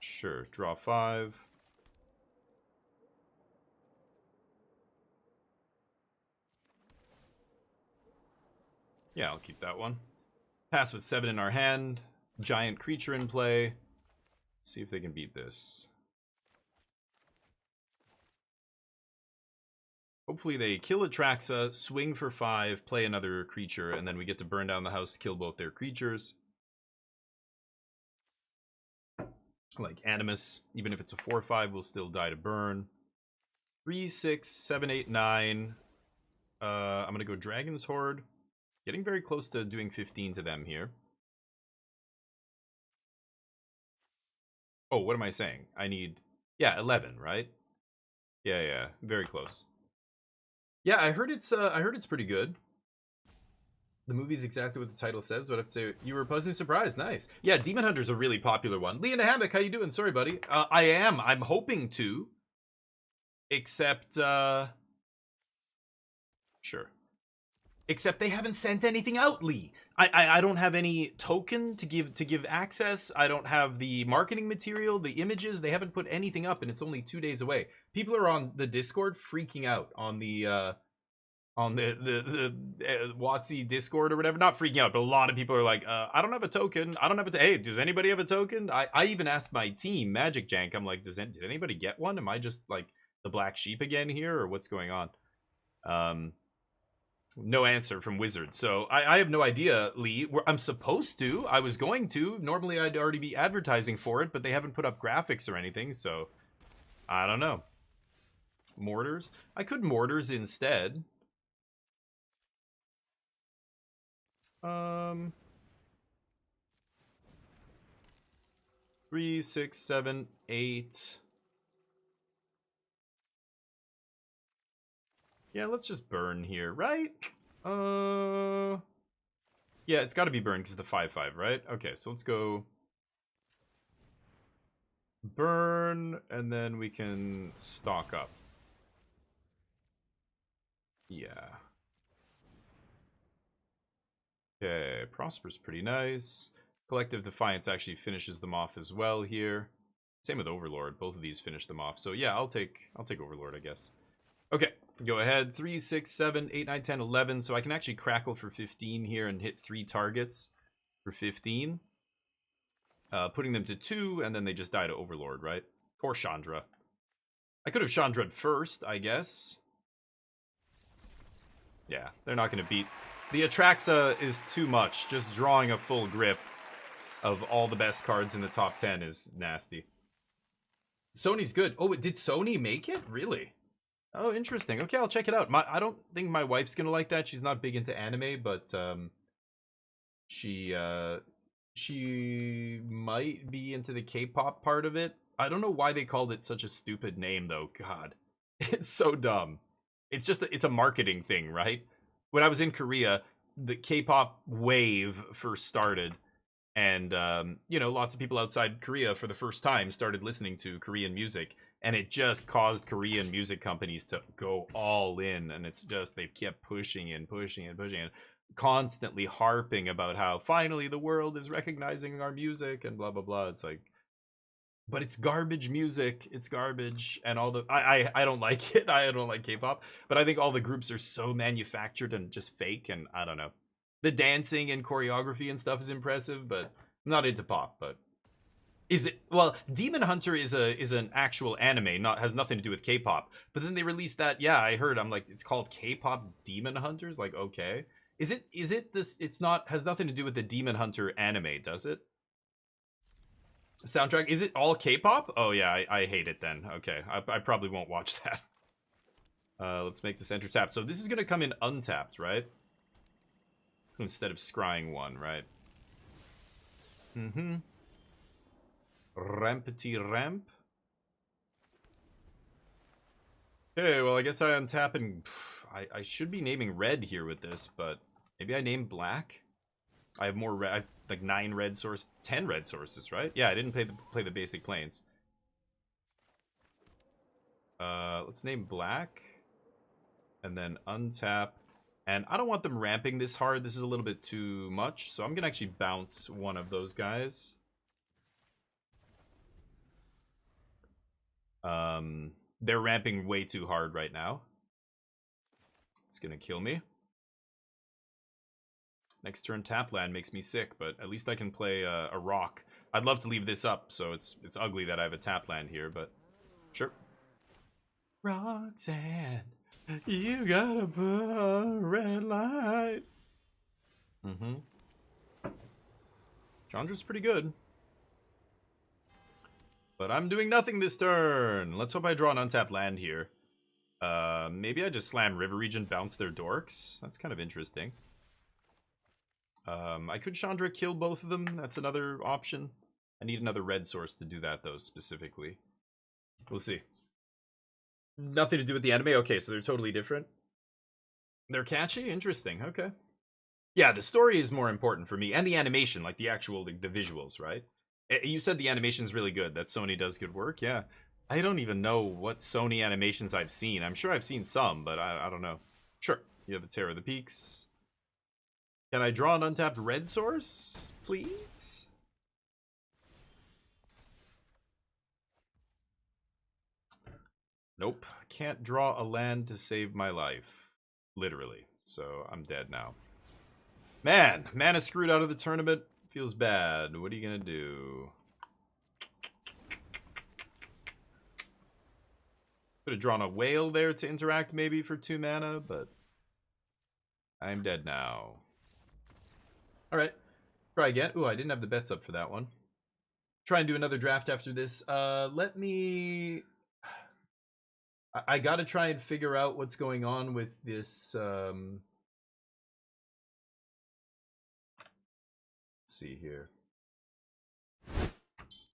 C: Sure. Draw 5. Yeah, I'll keep that one. Pass with 7 in our hand. Giant creature in play. Let's see if they can beat this. Hopefully they kill Atraxa, swing for 5, play another creature, and then we get to burn down the house to kill both their creatures. Like Animus, even if it's a 4/5, will still die to burn. 3, 6, 7, 8, 9. I'm going to go Dragon's Horde. Getting very close to doing 15 to them here. Oh, what am I saying? I need... Yeah, 11, right? Yeah, very close. Yeah, I heard it's pretty good. The movie's exactly what the title says, but I have to say, you were pleasantly surprised. Nice. Yeah, Demon Hunter's a really popular one. Lee in the Hammock, how you doing? Sorry, buddy. I am. I'm hoping to. Except, sure. Except they haven't sent anything out, Lee. I don't have any token to give access. I don't have the marketing material, the images. They haven't put anything up, and it's only 2 days away. People are on the Discord freaking out on the WotC Discord or whatever. Not freaking out, but a lot of people are like, I don't have a token. I don't have a hey, does anybody have a token? I even asked my team, Magic Jank, I'm like, did anybody get one? Am I just like the black sheep again here, or what's going on? No answer from Wizard. So I have no idea, Lee. I'm supposed to. I was going to. Normally I'd already be advertising for it, but they haven't put up graphics or anything, so I don't know. Mortars? I could Mortars instead. 3, 6, 7, 8. Yeah, let's just burn here, right? Yeah, it's got to be burned because of the 5/5, right? Okay, so let's go burn, and then we can stock up. Yeah. Okay, Prosper's pretty nice. Collective Defiance actually finishes them off as well here. Same with Overlord. Both of these finish them off. So yeah, I'll take Overlord, I guess. Okay, go ahead. 3, 6, 7, 8, 9, 10, 11. So I can actually crackle for 15 here and hit 3 targets for 15. Putting them to 2, and then they just die to Overlord, right? Or Chandra. I could have Chandra'd first, I guess. Yeah, they're not going to beat... The Atraxa is too much. Just drawing a full grip of all the best cards in the top 10 is nasty. Sony's good. Oh, did Sony make it? Really? Oh, interesting. Okay, I'll check it out. I don't think my wife's gonna like that. She's not big into anime, but she might be into the K-pop part of it. I don't know why they called it such a stupid name, though. God, it's so dumb. It's just it's a marketing thing, right? When I was in Korea, the K-pop wave first started, and you know, lots of people outside Korea for the first time started listening to Korean music. And it just caused Korean music companies to go all in. And it's just, they've kept pushing and pushing and pushing and constantly harping about how finally the world is recognizing our music and blah, blah, blah. It's like, but it's garbage music. It's garbage. And all the, I don't like it. I don't like K-pop. But I think all the groups are so manufactured and just fake. And I don't know. The dancing and choreography and stuff is impressive, but I'm not into pop, but. Is it? Well, Demon Hunter is an actual anime, has nothing to do with K-pop. But then they released that. Yeah, I heard. I'm like, it's called K-pop Demon Hunters. Like, okay, is it this? It's not. Has nothing to do with the Demon Hunter anime, does it? Soundtrack? Is it all K-pop? Oh yeah, I hate it then. Okay, I probably won't watch that. Let's make this enter tap. So this is gonna come in untapped, right? Instead of scrying 1, right? Mm-hmm. Rampety ramp. Okay, well, I guess I untap and I should be naming red here with this, but maybe I name black. I have more red. I have like 9 red source, 10 red sources, right? Yeah, I didn't play the basic planes. Let's name black. And then untap. And I don't want them ramping this hard. This is a little bit too much. So I'm going to actually bounce one of those guys. They're ramping way too hard right now. It's going to kill me. Next turn tap land makes me sick, but at least I can play a rock. I'd love to leave this up, so it's ugly that I have a tap land here, but sure. Roxanne, you gotta put a red light. Chandra's pretty good. But I'm doing nothing this turn. Let's hope I draw an untapped land here. Maybe I just slam River Region, bounce their dorks. That's kind of interesting. I could Chandra kill both of them. That's another option. I need another red source to do that, though, specifically. We'll see. Nothing to do with the anime? Okay, so they're totally different. They're catchy? Interesting. Okay. Yeah, the story is more important for me. And the animation, like the actual, the visuals, right? You said the animation's really good, that Sony does good work. Yeah. I don't even know what Sony animations I've seen. I'm sure I've seen some, but I don't know. Sure. You have the Terror of the Peaks. Can I draw an untapped red source, please? Nope. Can't draw a land to save my life. Literally. So I'm dead now. Man, mana screwed out of the tournament. Feels bad. What are you going to do? Could have drawn a whale there to interact maybe for 2 mana, but I'm dead now. Alright. Try again. Ooh, I didn't have the bets up for that one. Try and do another draft after this. Let me... I gotta try and figure out what's going on with this... Let's see here.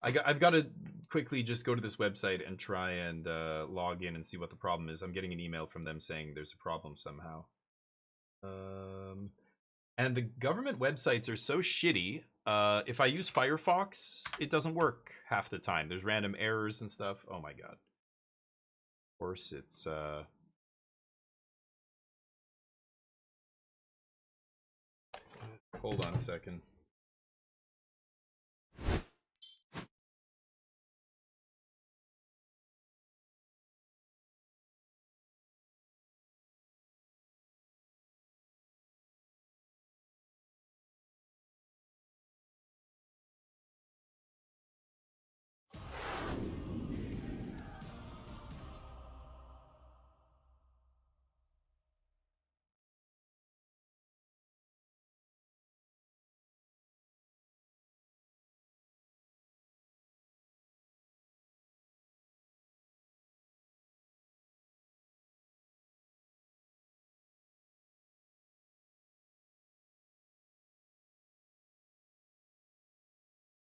C: I've got to quickly just go to this website and try and log in and see what the problem is. I'm getting an email from them saying there's a problem somehow. And the government websites are so shitty. If I use Firefox, it doesn't work half the time. There's random errors and stuff. Oh my god. Of course, it's... Hold on a second.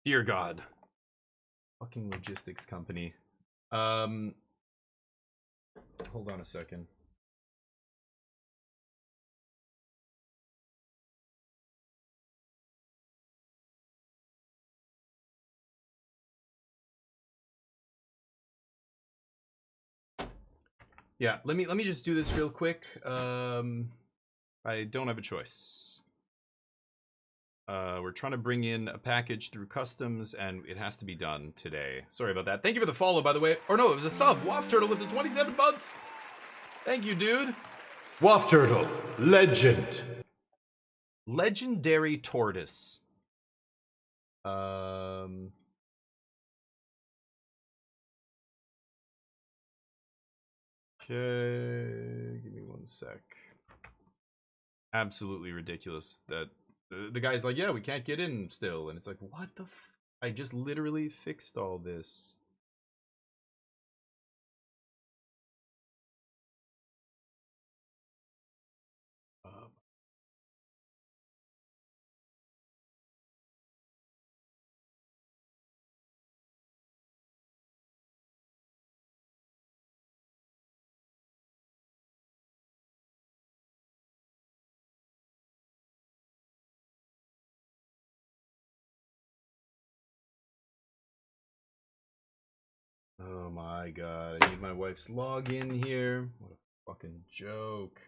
C: Dear God. Fucking logistics company. Hold on a second. Yeah, let me just do this real quick. I don't have a choice. We're trying to bring in a package through customs, and it has to be done today. Sorry about that. Thank you for the follow, by the way. Or no, it was a sub. Waft Turtle with the 27 months. Thank you, dude.
A: Waft Turtle, legend.
C: Legendary Tortoise. Okay, give me one sec. Absolutely ridiculous that the guy's like, yeah, we can't get in still. And it's like, what the f... I just literally fixed all this. Oh my god, I need my wife's login here. What a fucking joke.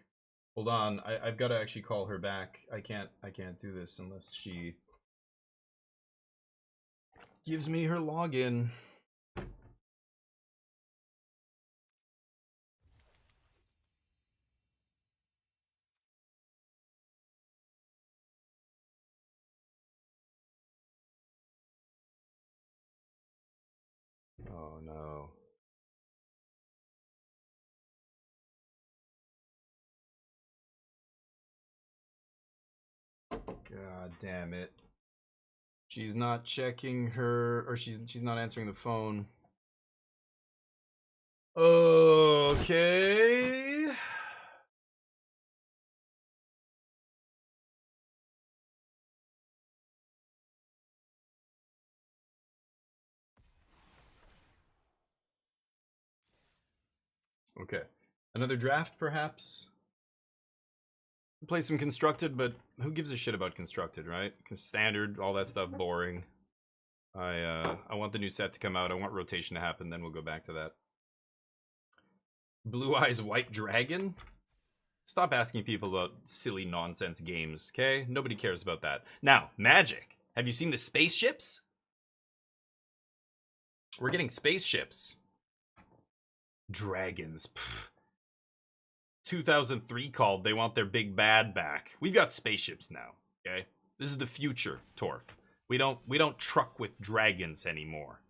C: Hold on, I've got to actually call her back. I can't do this unless she gives me her login. Oh no. God damn it. She's not checking her, or she's not answering the phone. Okay. Okay. Another draft, perhaps? Play some constructed, but who gives a shit about constructed, right? Standard, all that stuff, boring. I want the new set to come out. I want rotation to happen, then we'll go back to that. Blue Eyes White Dragon? Stop asking people about silly nonsense games, okay? Nobody cares about that. Now, Magic. Have you seen the spaceships? We're getting spaceships. Dragons. Pfft. 2003 called, they want their big bad back. We've got spaceships now, okay? This is the future, Torf. We don't truck with dragons anymore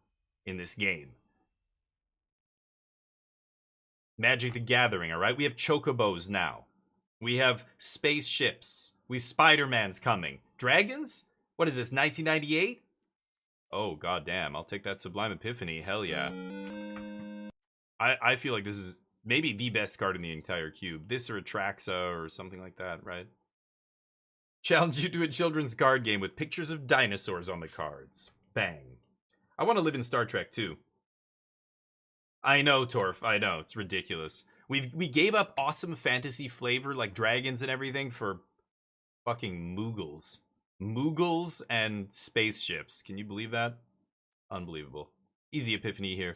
C: in this game. Magic the Gathering, alright? We have chocobos now. We have spaceships. We have Spider-Man's coming. Dragons? What is this, 1998? Oh, goddamn. I'll take that Sublime Epiphany. Hell yeah. I feel like this is maybe the best card in the entire cube. This or Atraxa or something like that, right? Challenge you to a children's card game with pictures of dinosaurs on the cards. Bang. I want to live in Star Trek, too. I know, Torf. I know. It's ridiculous. We gave up awesome fantasy flavor like dragons and everything for fucking Moogles. Moogles and spaceships. Can you believe that? Unbelievable. Easy epiphany here.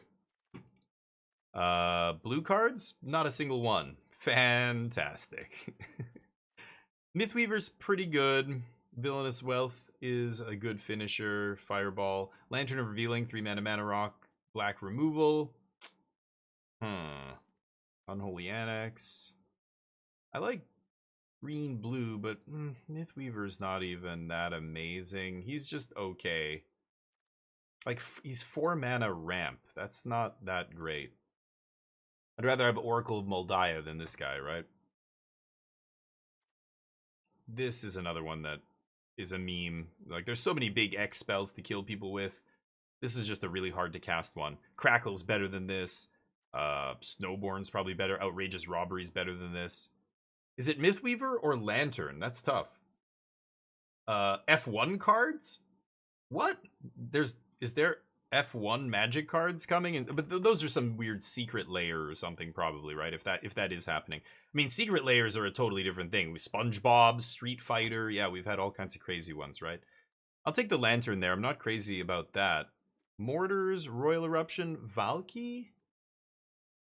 C: Blue cards? Not a single one. Fantastic. Mythweaver's pretty good. Villainous Wealth is a good finisher. Fireball. Lantern of Revealing, 3 mana rock. Black removal. Unholy Annex. I like green blue, but Mythweaver's not even that amazing. He's just okay. Like, he's 4 mana ramp. That's not that great. I'd rather have Oracle of Moldiah than this guy, right? This is another one that is a meme. Like, there's so many big X spells to kill people with. This is just a really hard to cast one. Crackle's better than this. Snowborn's probably better. Outrageous Robbery's better than this. Is it Mythweaver or Lantern? That's tough. F1 cards? What? Is there F1 Magic cards coming? But those are some weird secret layer or something, probably, right? If that is happening. I mean, secret layers are a totally different thing. SpongeBob, Street Fighter, yeah, we've had all kinds of crazy ones, right? I'll take the Lantern there. I'm not crazy about that. Mortars, Royal Eruption, Valky?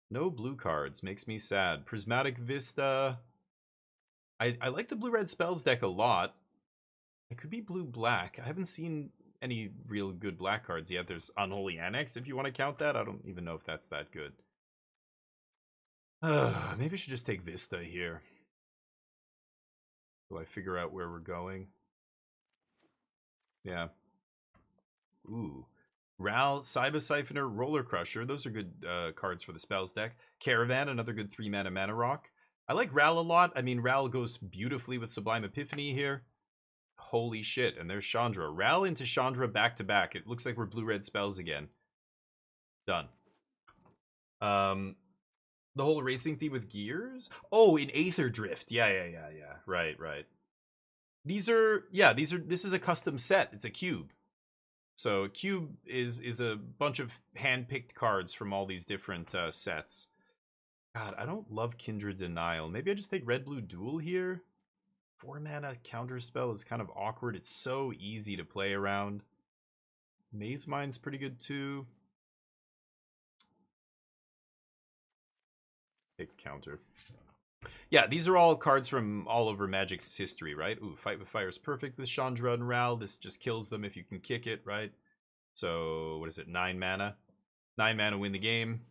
C: No blue cards. Makes me sad. Prismatic Vista. I like the blue-red spells deck a lot. It could be blue-black. I haven't seen any real good black cards yet. There's Unholy Annex, if you want to count that. I don't even know if that's that good. Maybe I should just take Vista here. Will I figure out where we're going? Yeah. Ooh. Ral, Cyber Siphoner, Roller Crusher. Those are good cards for the spells deck. Caravan, another good 3 mana rock. I like Ral a lot. I mean, Ral goes beautifully with Sublime Epiphany here. Holy shit. And there's Chandra. Ral into Chandra back to back. It looks like we're blue-red spells again. Done. The whole racing theme with gears? Oh, in Aether Drift. Yeah. Right. This is a custom set. It's a cube. So cube is a bunch of hand-picked cards from all these different sets. God, I don't love Kindred Denial. Maybe I just take red-blue duel here? 4 mana counterspell is kind of awkward. It's so easy to play around. Maze Mine's pretty good too. Take counter. Yeah, these are all cards from all over Magic's history, right? Ooh, Fight with Fire is perfect with Chandra and Ral. This just kills them if you can kick it, right? So, what is it? 9 mana. 9 mana win the game.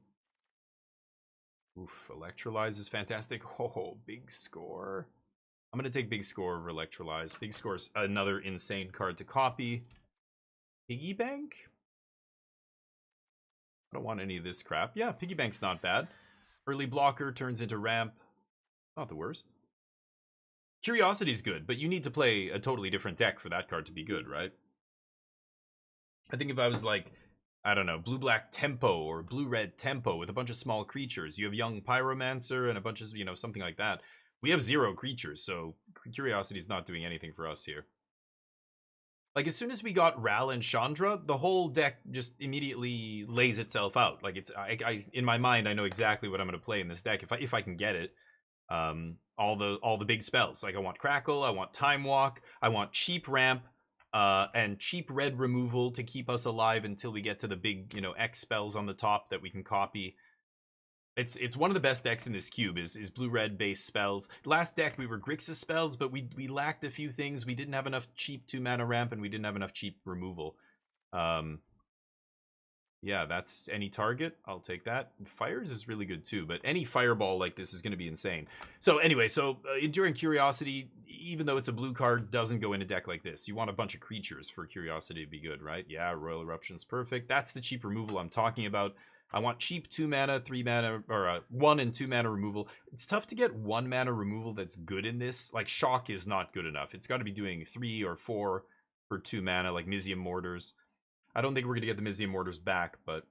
C: Oof, Electrolyze is fantastic. Oh, big score. I'm going to take big score over Electrolyze. Big score's another insane card to copy. Piggy Bank? I don't want any of this crap. Yeah, Piggy Bank's not bad. Early blocker turns into ramp. Not the worst. Curiosity's good, but you need to play a totally different deck for that card to be good, right? I think if I was like, I don't know, blue-black tempo or blue-red tempo with a bunch of small creatures, you have young Pyromancer and a bunch of, you know, something like that. We have 0 creatures, so Curiosity's not doing anything for us here. Like, as soon as we got Ral and Chandra, the whole deck just immediately lays itself out. Like, it's in my mind, I know exactly what I'm going to play in this deck if I can get it. All the big spells. Like, I want Crackle, I want Time Walk, I want cheap ramp, and cheap red removal to keep us alive until we get to the big, you know, X spells on the top that we can copy. It's one of the best decks in this cube is blue-red based spells. Last deck we were Grixis spells, but we lacked a few things. We didn't have enough cheap 2-mana ramp, and we didn't have enough cheap removal. Yeah, that's any target. I'll take that. Fires is really good too, but any fireball like this is going to be insane. So anyway, Enduring Curiosity, even though it's a blue card, doesn't go in a deck like this. You want a bunch of creatures for Curiosity to be good, right? Yeah, Royal Eruption's perfect. That's the cheap removal I'm talking about. I want cheap 2-mana, 3-mana, or 1 and 2-mana removal. It's tough to get 1-mana removal that's good in this. Like, Shock is not good enough. It's got to be doing 3 or 4 for 2-mana, like Mizium Mortars. I don't think we're going to get the Mizium Mortars back, but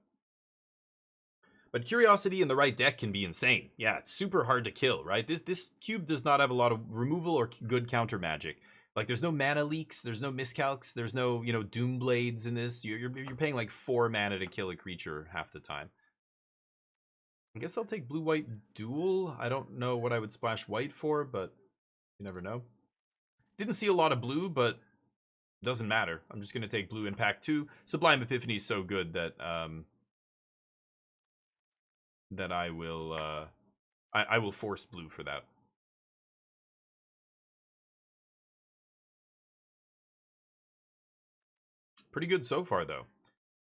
C: Curiosity in the right deck can be insane. Yeah, it's super hard to kill, right? This cube does not have a lot of removal or good counter magic. Like, there's no mana leaks, there's no miscalcs, there's no, you know, Doom Blades in this. You're paying like 4 mana to kill a creature half the time. I guess I'll take blue-white duel. I don't know what I would splash white for, but you never know. Didn't see a lot of blue, but doesn't matter. I'm just going to take blue in pack 2. Sublime Epiphany is so good that that I will force blue for that. Pretty good so far, though.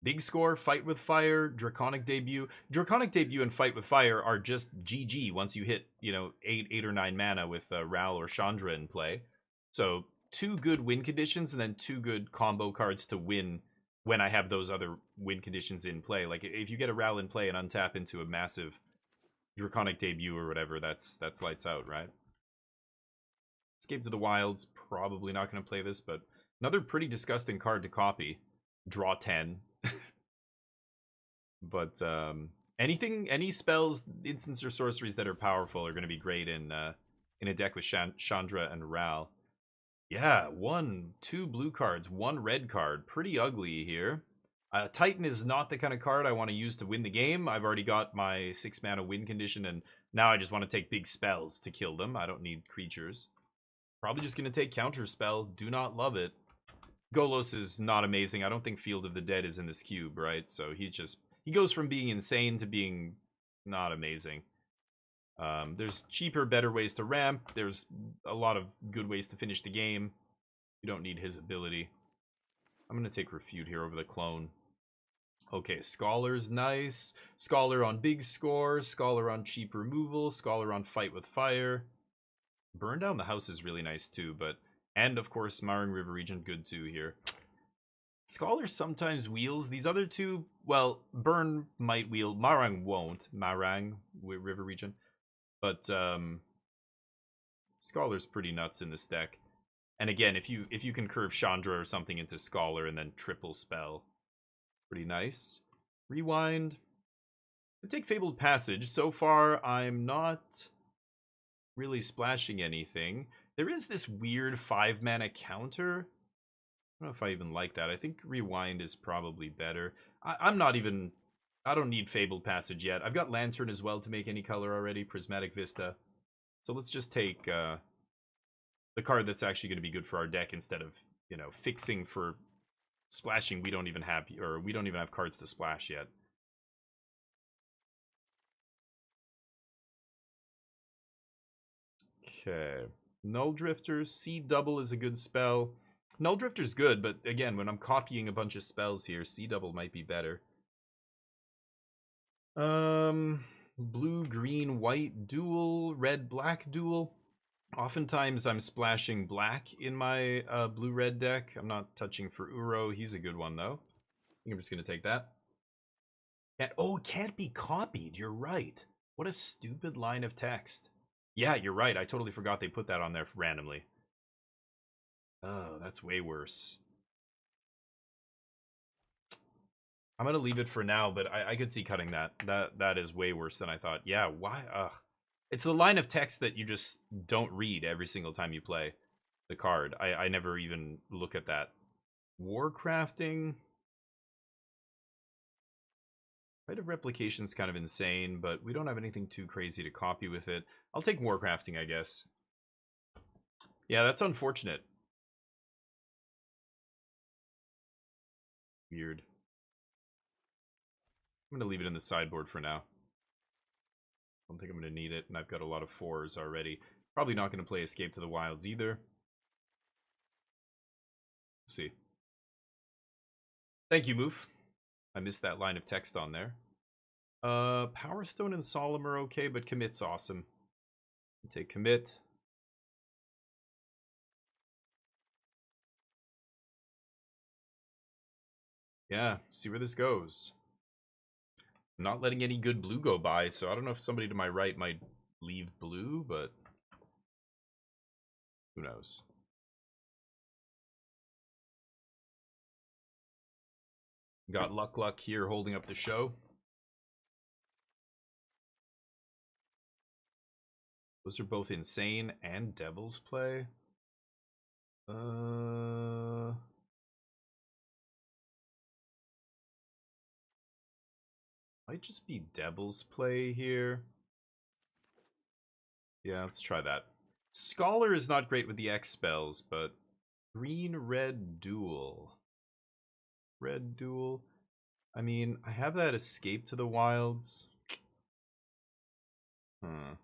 C: Big score, Fight with Fire, Draconic Debut. Draconic Debut and Fight with Fire are just GG once you hit, you know, 8 or 9 mana with Ral or Chandra in play. So 2 good win conditions and then 2 good combo cards to win when I have those other win conditions in play. Like, if you get a Ral in play and untap into a massive Draconic Debut or whatever, that's lights out, right? Escape to the Wilds, probably not going to play this, but another pretty disgusting card to copy. Draw 10. But any spells, instants, or sorceries that are powerful are going to be great in a deck with Chandra and Ral. Yeah, 2 blue cards, 1 red card. Pretty ugly here. Titan is not the kind of card I want to use to win the game. I've already got my 6-mana win condition, and now I just want to take big spells to kill them. I don't need creatures. Probably just going to take counter spell. Do not love it. Golos is not amazing. I don't think Field of the Dead is in this cube, right? So he goes from being insane to being not amazing. There's cheaper, better ways to ramp. There's a lot of good ways to finish the game. You don't need his ability. I'm going to take Refute here over the Clone. Okay, Scholar's nice. Scholar on big score. Scholar on cheap removal. Scholar on Fight with Fire. Burn Down the House is really nice too, but... And, of course, Marang River Region, good too here. Scholar sometimes wheels. These other two, well, Burn might wheel. Marang won't. Marang River Region. But Scholar's pretty nuts in this deck. And again, if you can curve Chandra or something into Scholar and then triple spell, pretty nice. Rewind. I take Fabled Passage. So far, I'm not really splashing anything. There is this weird 5-mana counter. I don't know if I even like that. I think Rewind is probably better. I don't need Fabled Passage yet. I've got Lantern as well to make any color already. Prismatic Vista. So let's just take the card that's actually going to be good for our deck instead of, you know, fixing for splashing we don't even have cards to splash yet. Okay. Null Drifter, C double is a good spell. Null Drifter's good, but again, when I'm copying a bunch of spells here, C double might be better. Blue, green, white duel, red, black duel. Oftentimes I'm splashing black in my blue-red deck. I'm not touching for Uro. He's a good one, though. I think I'm just going to take that. Oh, it can't be copied. You're right. What a stupid line of text. Yeah, you're right. I totally forgot they put that on there randomly. Oh, that's way worse. I'm going to leave it for now, but I could see cutting that. That is way worse than I thought. Yeah, why? It's the line of text that you just don't read every single time you play the card. I never even look at that. Warcrafting. Rite of Replication's kind of insane, but we don't have anything too crazy to copy with it. I'll take Warcrafting, I guess. Yeah, that's unfortunate. Weird. I'm going to leave it in the sideboard for now. I don't think I'm going to need it, and I've got a lot of 4s already. Probably not going to play Escape to the Wilds either. Let's see. Thank you, Moof. I missed that line of text on there. Power Stone and Solemn are okay, but Commit's awesome. Take Commit. Yeah, see where this goes. I'm not letting any good blue go by, so I don't know if somebody to my right might leave blue, but who knows. Got Luck here holding up the show. Those are both Insane and Devil's Play. Might just be Devil's Play here. Yeah, let's try that. Scholar is not great with the X spells, but green-red duel. Red duel. I mean, I have that Escape to the Wilds. I'll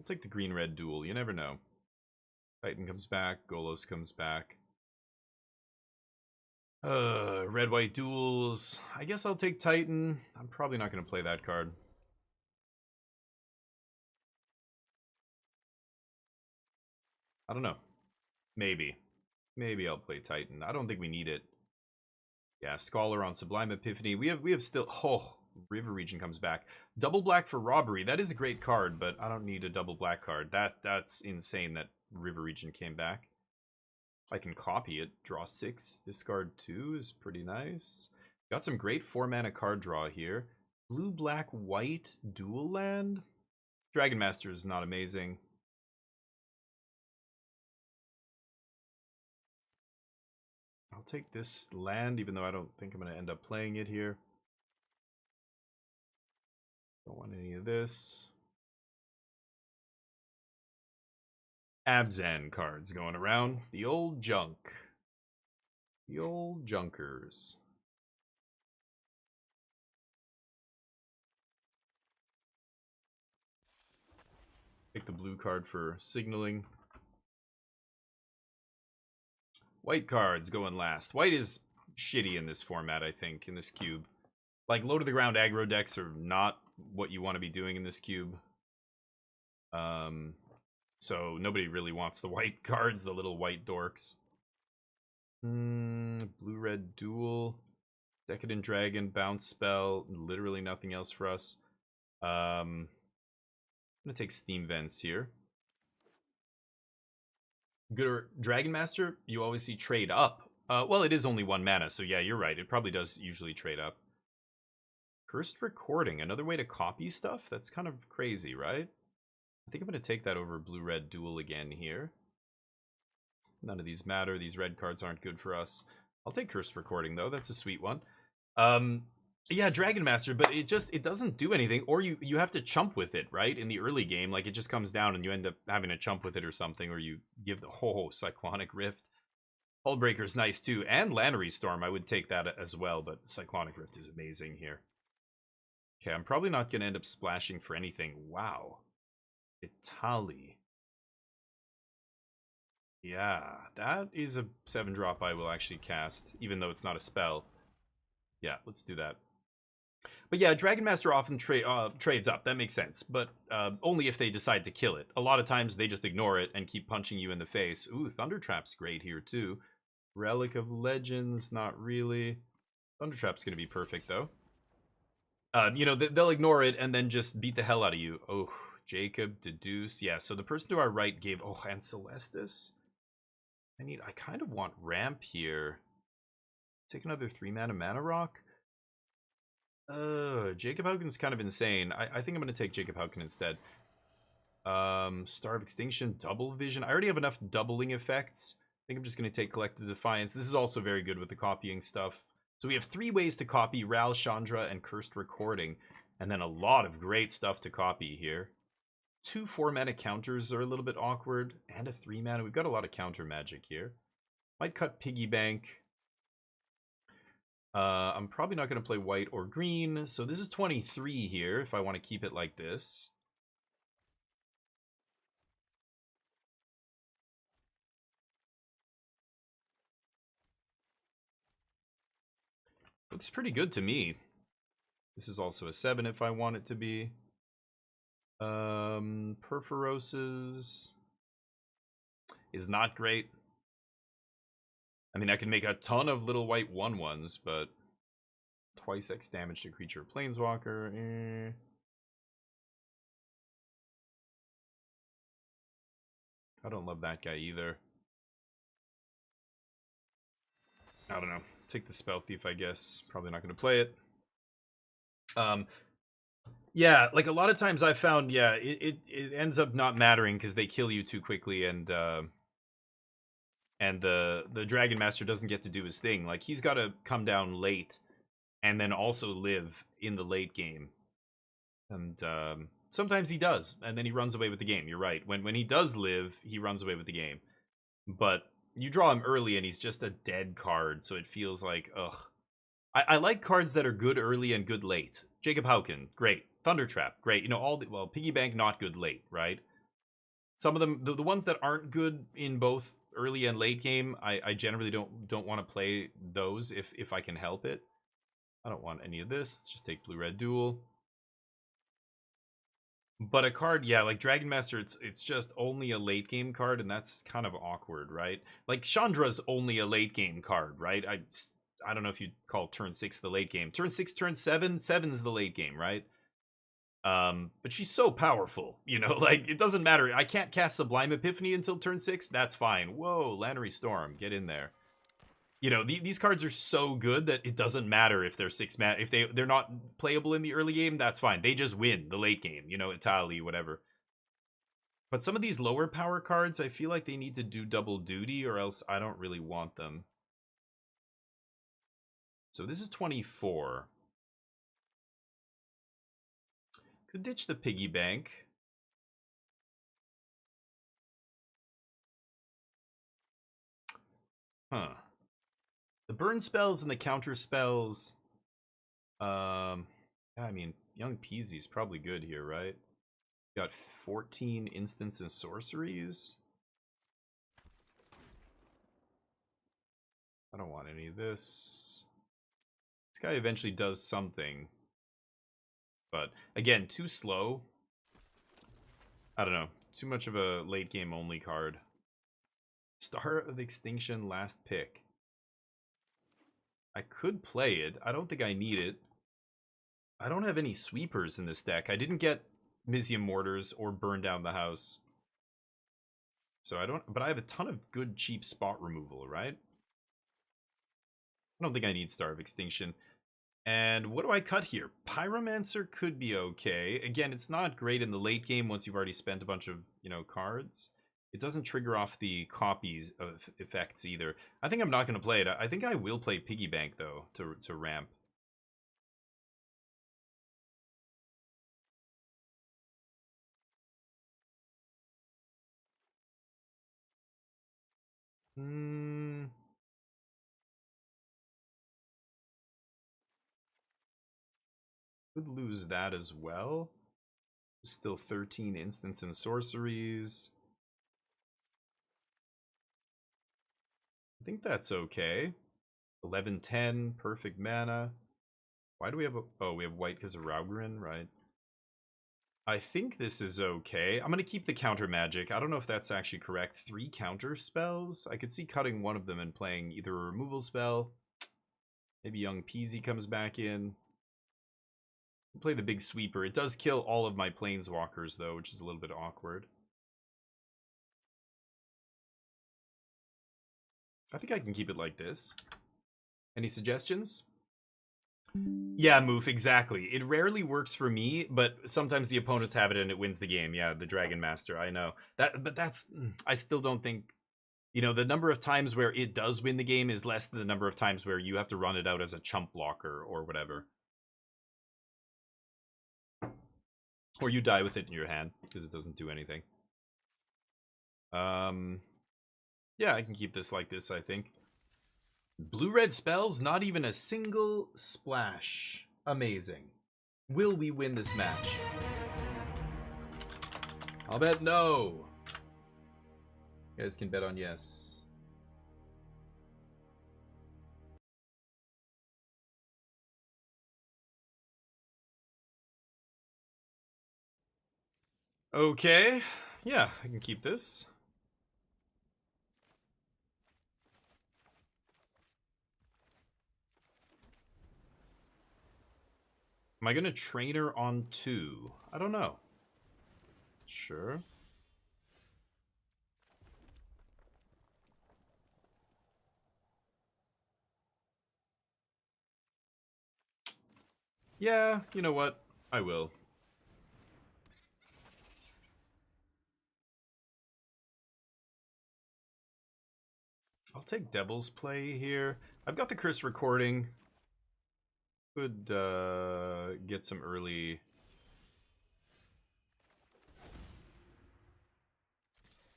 C: take the green-red duel. You never know. Titan comes back. Golos comes back. Red-white duels. I guess I'll take Titan. I'm probably not going to play that card. I don't know. Maybe. Maybe I'll play Titan. I don't think we need it. Yeah, Scholar on Sublime Epiphany. We have still... Oh, River Region comes back. Double black for Robbery. That is a great card, but I don't need a double black card. That's insane that River Region came back. I can copy it. Draw 6. Discard 2 is pretty nice. Got some great 4-mana card draw here. Blue, black, white, dual land. Dragon Master is not amazing. I'll take this land, even though I don't think I'm going to end up playing it here. Don't want any of this. Abzan cards going around. The old junk. The old junkers. Take the blue card for signaling. White cards going last. White is shitty in this format, I think, in this cube. Like, low to the ground aggro decks are not what you want to be doing in this cube. So nobody really wants the white cards, the little white dorks. Blue-red duel. Decadent Dragon, bounce spell. Literally nothing else for us. I'm going to take Steam Vents here. Good Dragon Master, you always see trade up. Well, it is only 1 mana, so yeah, you're right. It probably does usually trade up. Cursed Recording, another way to copy stuff? That's kind of crazy, right? I think I'm going to take that over Blue-Red Duel again here. None of these matter. These red cards aren't good for us. I'll take Cursed Recording, though. That's a sweet one. Yeah, Dragon Master, but it doesn't do anything, or you have to chump with it, right? In the early game, like, it just comes down and you end up having to chump with it or something, or you give the Cyclonic Rift. Hullbreaker's nice, too, and Lannery Storm, I would take that as well, but Cyclonic Rift is amazing here. Okay, I'm probably not going to end up splashing for anything. Wow. Itali. Yeah, that is a 7-drop I will actually cast, even though it's not a spell. Yeah, let's do that. But yeah, Dragon Master often trades up. That makes sense, but only if they decide to kill it. A lot of times they just ignore it and keep punching you in the face. Ooh, Thunder Trap's great here too. Relic of Legends, not really. Thunder Trap's going to be perfect though. You know, they'll ignore it and then just beat the hell out of you. Oh, Jacob, Deduce. Yeah, so the person to our right gave... Oh, and Celestis? I kind of want Ramp here. Take another 3-mana Mana Rock. Jacob Hauken's kind of insane. I think I'm going to take Jacob Hauken instead. Star of Extinction, Double Vision. I already have enough doubling effects. I think I'm just going to take Collective Defiance. This is also very good with the copying stuff. So we have 3 ways to copy: Ral, Chandra, and Cursed Recording. And then a lot of great stuff to copy here. 2 4-mana counters are a little bit awkward. And a 3-mana. We've got a lot of counter magic here. Might cut Piggy Bank. I'm probably not going to play white or green. So this is 23 here if I want to keep it like this. Looks pretty good to me. This is also a 7 if I want it to be. Perforoses is not great. I mean, I can make a ton of little white 1/1s, but twice X damage to creature planeswalker. I don't love that guy either. I don't know. Take the Spell Thief, I guess. Probably not going to play it. Yeah, like a lot of times I found, yeah, it ends up not mattering because they kill you too quickly, and the Dragon Master doesn't get to do his thing. Like, he's got to come down late and then also live in the late game. And sometimes he does, and then he runs away with the game. You're right. When he does live, he runs away with the game. But you draw him early and he's just a dead card, so it feels like, ugh. I like cards that are good early and good late. Jacob Hauken, great. Thunder Trap, great. You know, well, Piggy Bank, not good late, right? Some of them, the ones that aren't good in both early and late game, I generally don't want to play those if I can help it. I don't want any of this. Just take Blue-Red Duel. But a card, yeah, like Dragon Master, it's just only a late game card, and that's kind of awkward, right? Like Chandra's only a late game card, right? I don't know if you'd call turn 6 the late game. Turn 6, turn 7, 7's the late game, right? But she's so powerful, you know, like, it doesn't matter. I can't cast Sublime Epiphany until turn 6. That's fine. Whoa, Lannery Storm, get in there. You know, these cards are so good that it doesn't matter if they're 6-mana. If they're not playable in the early game, that's fine. They just win the late game, you know, Italy, whatever. But some of these lower power cards, I feel like they need to do double duty, or else I don't really want them. So this is 24. Could ditch the Piggy Bank. Huh. The burn spells and the counter spells. I mean, Young Peasy's probably good here, right? Got 14 instants and sorceries. I don't want any of this. This guy eventually does something. But, again, too slow. I don't know. Too much of a late game only card. Star of Extinction, last pick. I could play it. I don't think I need it. I don't have any sweepers in this deck. I didn't get Mizzium Mortars or Burn Down the House. So I don't... But I have a ton of good, cheap spot removal, right? I don't think I need Star of Extinction. And what do I cut here? Pyromancer could be okay. Again, it's not great in the late game once you've already spent a bunch of, you know, cards. It doesn't trigger off the copies of effects either. I think I'm not going to play it. I think I will play Piggy Bank, though, to ramp. Could lose that as well. Still 13 instants and sorceries. I think that's okay. 11-10, perfect mana. Why do we have a... Oh, we have white because of Raugrin, right? I think this is okay. I'm going to keep the counter magic. I don't know if that's actually correct. 3 counter spells? I could see cutting one of them and playing either a removal spell. Maybe Young Peasy comes back in. Play the big sweeper. It does kill all of my planeswalkers, though, which is a little bit awkward. I think I can keep it like this. Any suggestions? Yeah, Moof, exactly. It rarely works for me, but sometimes the opponents have it and it wins the game. Yeah, the Dragon Master, I know. But that's... I still don't think... You know, the number of times where it does win the game is less than the number of times where you have to run it out as a chump blocker or whatever. Or you die with it in your hand, because it doesn't do anything. Yeah, I can keep this like this, I think. Blue-red spells, not even a single splash. Amazing. Will we win this match? I'll bet no. You guys can bet on yes. Okay. Yeah, I can keep this. Am I going to train her on 2? I don't know. Sure. Yeah, you know what? I will. I'll take Devil's Play here. I've got the Curse recording. Could get some early...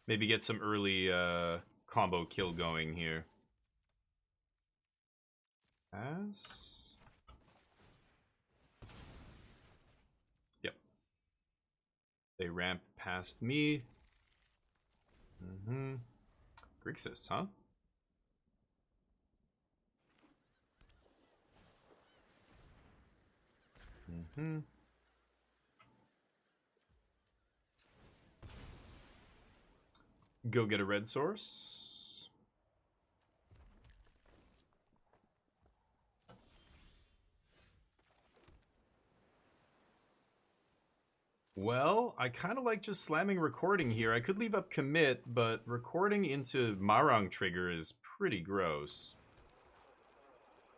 C: Maybe get some early combo kill going here. Pass. Yep. They ramp past me. Grixis, huh? Go get a red source. Well, I kind of like just slamming recording here. I could leave up commit, but recording into Marang trigger is pretty gross.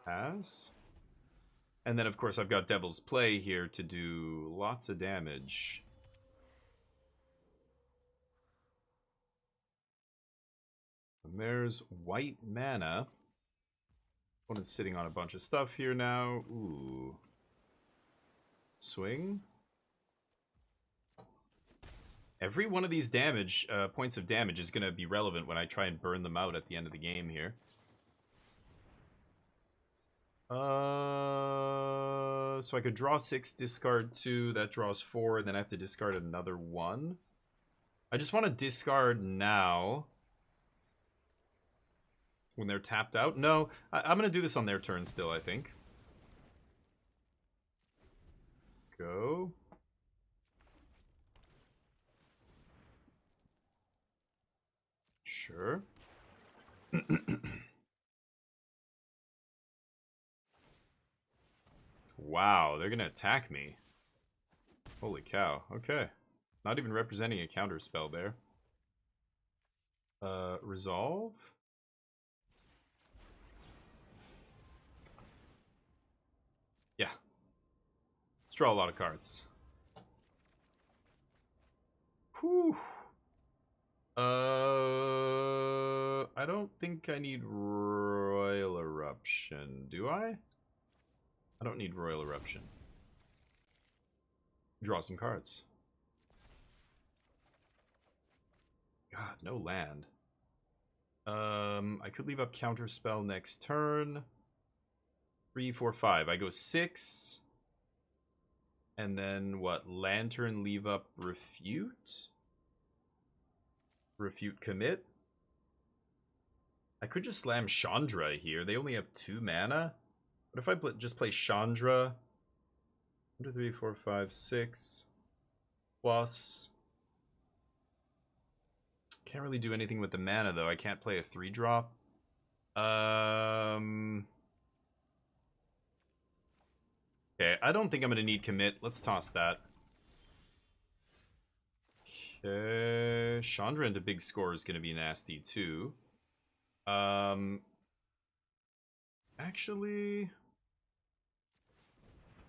C: Pass. And then, of course, I've got Devil's Play here to do lots of damage. And there's white mana. Opponent's sitting on a bunch of stuff here now. Ooh. Swing. Every one of these damage, points of damage is going to be relevant when I try and burn them out at the end of the game here. So I could draw 6, discard 2, that draws 4, and then I have to discard another 1. I just want to discard now. When they're tapped out? No, I'm going to do this on their turn still, I think. Go. Sure. Wow, they're going to attack me. Holy cow. Okay. Not even representing a counter spell there. Resolve? Yeah. Let's draw a lot of cards. Whew. I don't think I need Royal Eruption. Do I? I don't need Royal Eruption. Draw some cards. God, no land. I could leave up Counterspell next turn. 3, 4, 5. I go 6. And then what? Lantern, leave up, refute? Refute, commit? I could just slam Chandra here. They only have 2 mana. What if I just play Chandra? 1, 2, 3, 4, 5, 6. Plus. Can't really do anything with the mana, though. I can't play a 3-drop. Okay, I don't think I'm going to need commit. Let's toss that. Okay, Chandra into big score is going to be nasty, too. Actually,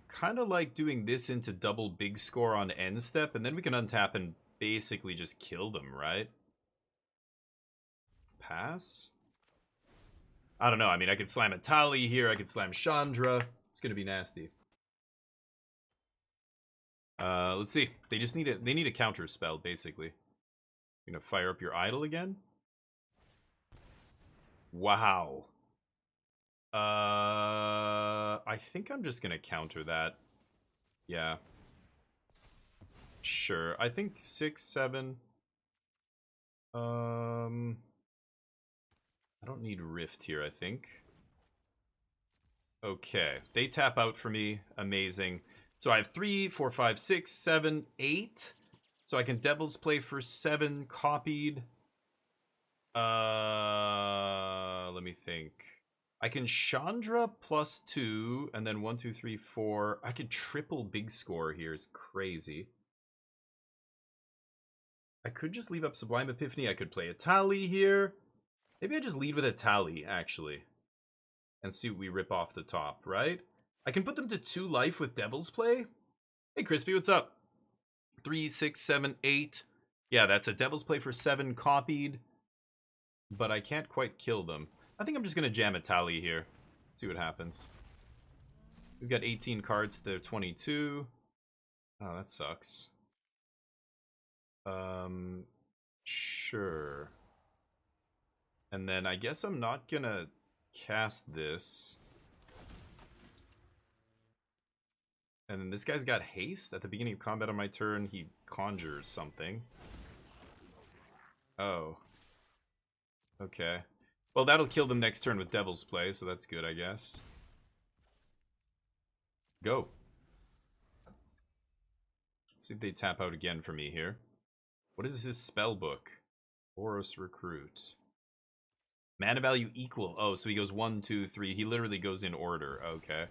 C: kind of like doing this into double big score on end step, and then we can untap and basically just kill them, right? Pass? I don't know. I mean, I could slam a Tali here. I could slam Chandra. It's going to be nasty. Let's see. They just need they need a counter spell, basically. You're going to fire up your idol again? Wow. I think I'm just gonna counter that. Yeah. Sure. I think 6, 7. I don't need Rift here, I think. Okay. They tap out for me. Amazing. So I have 3, 4, 5, 6, 7, 8. So I can Devil's Play for 7 copied. Let me think. I can Chandra plus 2, and then 1, 2, 3, 4. I could triple big score here. Is crazy. I could just leave up Sublime Epiphany. I could play a Tali here. Maybe I just lead with a Tali, actually. And see what we rip off the top, right? I can put them to 2 life with Devil's Play. Hey, Crispy, what's up? 3, 6, 7, 8. Yeah, that's a Devil's Play for 7 copied. But I can't quite kill them. I think I'm just going to jam a Tali here. See what happens. We've got 18 cards. They're 22. Oh, that sucks. Sure. And then I guess I'm not going to cast this. And then this guy's got haste. At the beginning of combat on my turn, he conjures something. Oh. Okay. Well, that'll kill them next turn with Devil's Play, so that's good, I guess. Go. Let's see if they tap out again for me here. What is his spell book? Boros Recruit. Mana value equal. Oh, so he goes 1, 2, 3. He literally goes in order. Okay.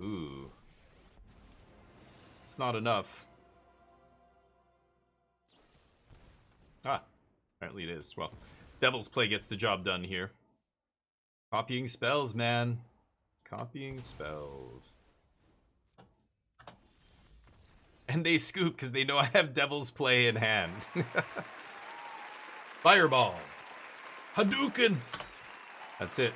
C: Ooh. It's not enough. Ah. Apparently it is. Well, Devil's Play gets the job done here. Copying spells, man. Copying spells. And they scoop because they know I have Devil's Play in hand. Fireball. Hadouken. That's it.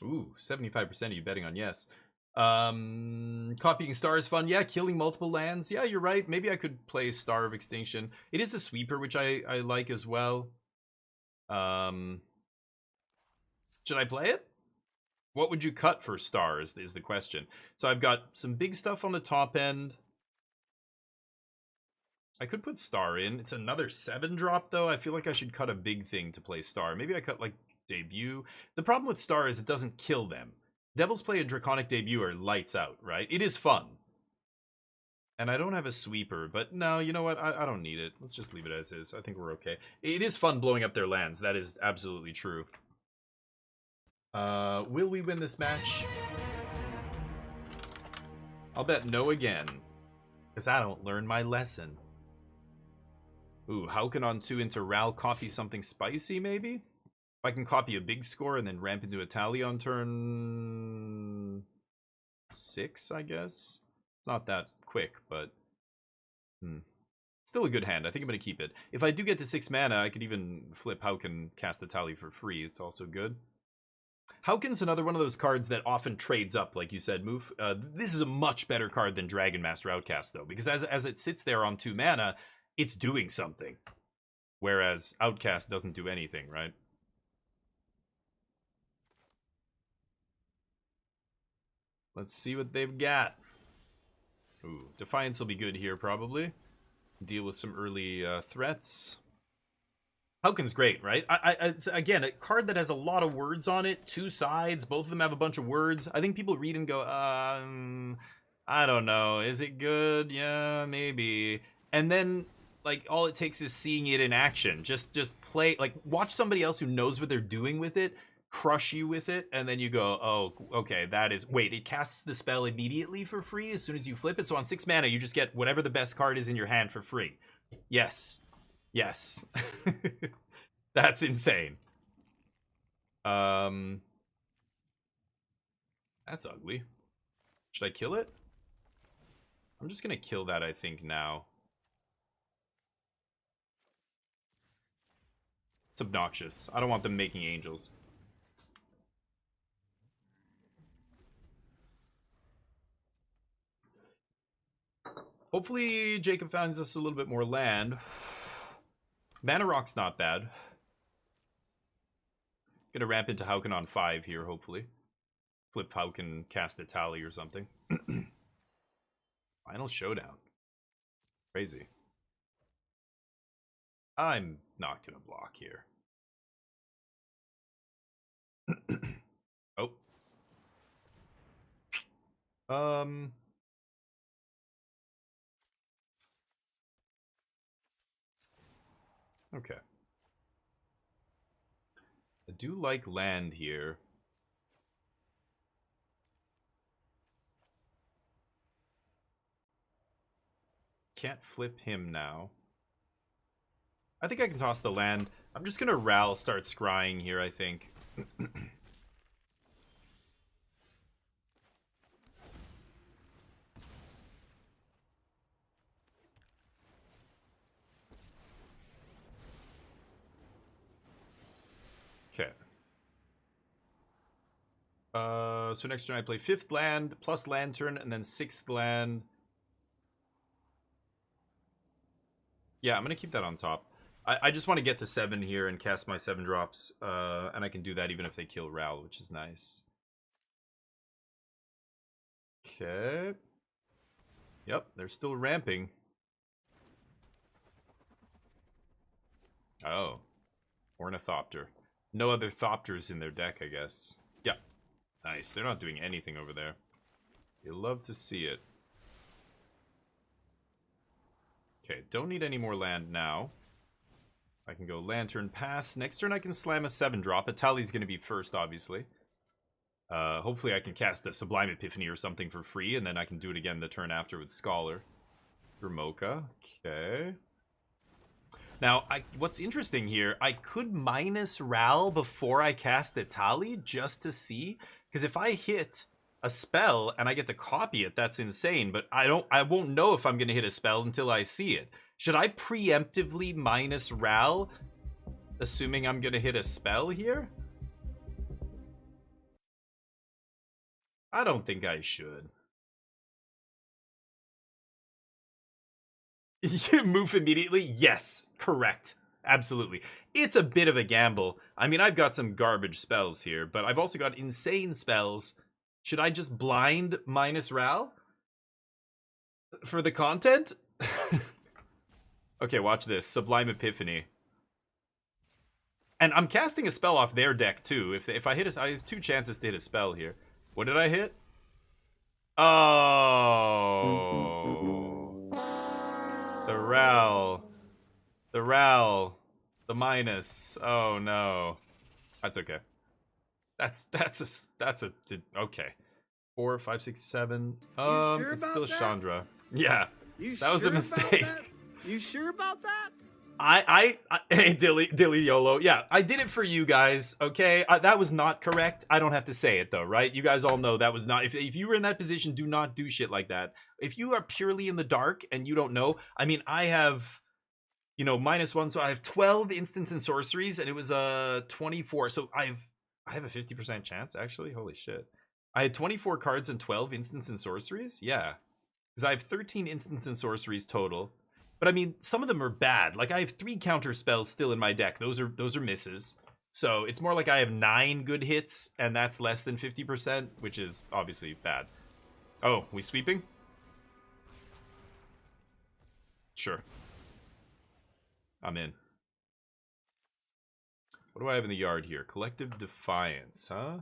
C: Ooh, 75% of you betting on yes. Copying Star is fun. Yeah, killing multiple lands. Yeah, you're right. Maybe I could play Star of Extinction. It is a sweeper, which I like as well. Should I play it? What would you cut for stars is the question. So I've got some big stuff on the top end. I could put Star in. It's another 7-drop, though. I feel like I should cut a big thing to play Star. Maybe I cut, like, Debut. The problem with Star is it doesn't kill them. Devil's Play and Draconic Debut are lights out, right? It is fun. And I don't have a sweeper, but no, you know what? I don't need it. Let's just leave it as is. I think we're okay. It is fun blowing up their lands. That is absolutely true. Will we win this match? I'll bet no again. Because I don't learn my lesson. Ooh, Hauken on 2 into Ral, copy something spicy, maybe? If I can copy a big score and then ramp into a Tali on turn 6, I guess? Not that quick, but... Still a good hand. I think I'm going to keep it. If I do get to 6 mana, I could even flip Hauken, cast the Tali for free. It's also good. Hauken's another one of those cards that often trades up, like you said, Moof. This is a much better card than Dragon Master Outcast, though, because as it sits there on 2 mana, it's doing something. Whereas Outcast doesn't do anything, right? Let's see what they've got. Ooh, Defiance will be good here, probably. Deal with some early threats. Pauken's great, right? It's, again, a card that has a lot of words on it. 2 sides. Both of them have a bunch of words. I think people read and go, I don't know. Is it good? Yeah, maybe. And then, like, all it takes is seeing it in action. Just play, like, watch somebody else who knows what they're doing with it, crush you with it, and then you go, oh, okay, that is... Wait, it casts the spell immediately for free as soon as you flip it? So on 6 mana, you just get whatever the best card is in your hand for free. Yes. Yes. That's insane. That's ugly. Should I kill it? I'm just gonna kill that, I think, now. It's obnoxious. I don't want them making angels. Hopefully Jacob finds us a little bit more land. Mana Rock's not bad. Gonna ramp into Hauken on 5 here, hopefully. Flip Hauken, cast a tally or something. Final Showdown. Crazy. I'm not gonna block here. Oh. Okay. I do like land here. Can't flip him now. I think I can toss the land. I'm just gonna Ral start scrying here, I think. Okay. So next turn I play 5th land, plus Lantern, and then 6th land. Yeah, I'm gonna keep that on top. I just want to get to 7 here and cast my 7 drops. And I can do that even if they kill Ral, which is nice. Okay. Yep, they're still ramping. Oh. Ornithopter. No other Thopters in their deck, I guess. Yeah. Nice. They're not doing anything over there. You love to see it. Okay, don't need any more land now. I can go Lantern, pass. Next turn I can slam a 7-drop. A tally's going to be first, obviously. Hopefully I can cast the Sublime Epiphany or something for free, and then I can do it again the turn after with Scholar. Ramoka. Okay. Now, what's interesting here, I could minus Ral before I cast the tally just to see. Because if I hit a spell and I get to copy it, that's insane. But I won't know if I'm going to hit a spell until I see it. Should I preemptively minus Ral, assuming I'm going to hit a spell here? I don't think I should. You move immediately? Yes, correct. Absolutely. It's a bit of a gamble. I mean, I've got some garbage spells here, but I've also got insane spells. Should I just blind minus Ral? For the content? Okay, watch this. Sublime Epiphany. And I'm casting a spell off their deck, too. If I hit I have 2 chances to hit a spell here. What did I hit? Oh. The Ral. The Ral. The minus. Oh, no. That's okay. That's okay. 4, 5, 6, 7.
A: sure
C: It's
A: about
C: still
A: that?
C: Chandra. Yeah.
A: You
C: That was a
A: sure about
C: mistake.
A: that? You sure about that?
C: Hey, Dilly YOLO. Yeah, I did it for you guys, okay? That was not correct. I don't have to say it, though, right? You guys all know that was not... If you were in that position, do not do shit like that. If you are purely in the dark and you don't know... I mean, I have, you know, -1, so I have 12 instants and sorceries, and it was 24. So I have a 50% chance, actually. Holy shit. I had 24 cards and 12 instants and sorceries? Yeah. Because I have 13 instants and sorceries total. But I mean, some of them are bad. Like I have 3 counter spells still in my deck. Those are misses. So it's more like I have 9 good hits, and that's less than 50%, which is obviously bad. Oh, we sweeping? Sure. I'm in. What do I have in the yard here? Collective Defiance, huh?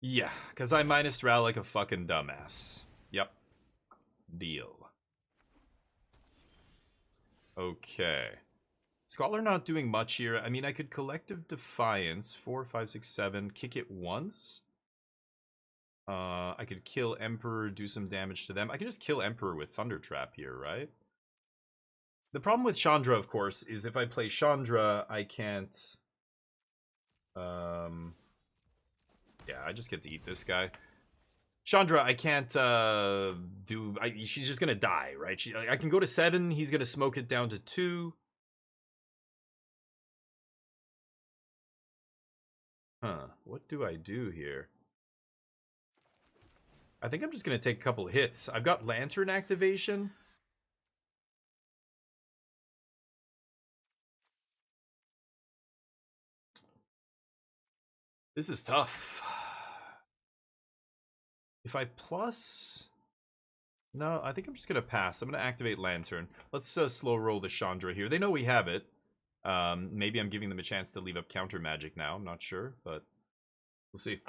C: Yeah, because I minus Ral like a fucking dumbass. Yep. Deal. Okay. Scholar not doing much here. I mean, I could Collective Defiance. 4, 5, 6, 7. Kick it once. I could kill Emperor, do some damage to them. I can just kill Emperor with Thunder Trap here, right? The problem with Chandra, of course, is if I play Chandra, I can't... Yeah, I just get to eat this guy. Chandra, I can't do... she's just gonna die, right? I can go to 7, he's gonna smoke it down to 2. Huh, what do I do here? I think I'm just gonna take a couple hits. I've got Lantern activation. This is tough. If I plus... No, I think I'm just going to pass. I'm going to activate Lantern. Let's slow roll the Chandra here. They know we have it. Maybe I'm giving them a chance to leave up counter magic now. I'm not sure, but we'll see.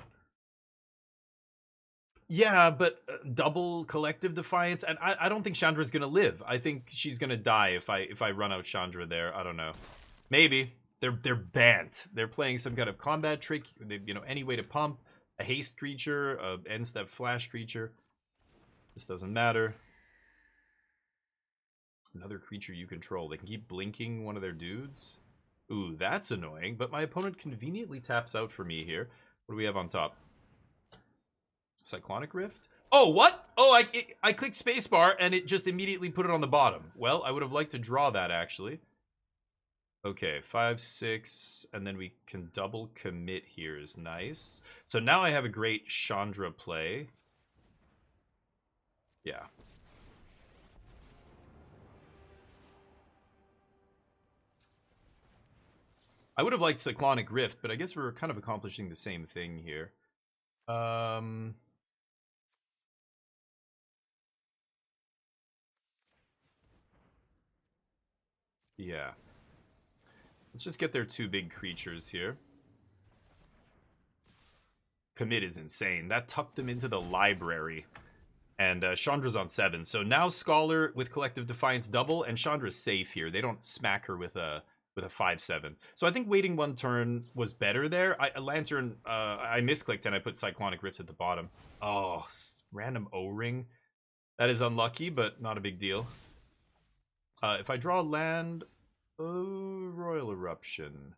C: Yeah, but double Collective Defiance, and I don't think Chandra's going to live. I think she's going to die if I run out Chandra there. I don't know. Maybe. They're banned. They're playing some kind of combat trick. You know, any way to pump. A haste creature, a end step flash creature. This doesn't matter. Another creature you control. They can keep blinking one of their dudes. Ooh, that's annoying. But my opponent conveniently taps out for me here. What do we have on top? Cyclonic Rift? Oh, what? Oh, I clicked spacebar and it just immediately put it on the bottom. Well, I would have liked to draw that, actually. Okay, 5, 6, and then we can double commit here is nice. So now I have a great Chandra play. Yeah. I would have liked Cyclonic Rift, but I guess we're kind of accomplishing the same thing here. Yeah. Let's just get their 2 big creatures here. Commit is insane. That tucked them into the library. And Chandra's on 7. So now Scholar with Collective Defiance double, and Chandra's safe here. They don't smack her with a 5/7. So I think waiting 1 turn was better there. Lantern, I misclicked and I put Cyclonic Rift at the bottom. Oh, random O-ring. That is unlucky, but not a big deal. If I draw land, Royal Eruption.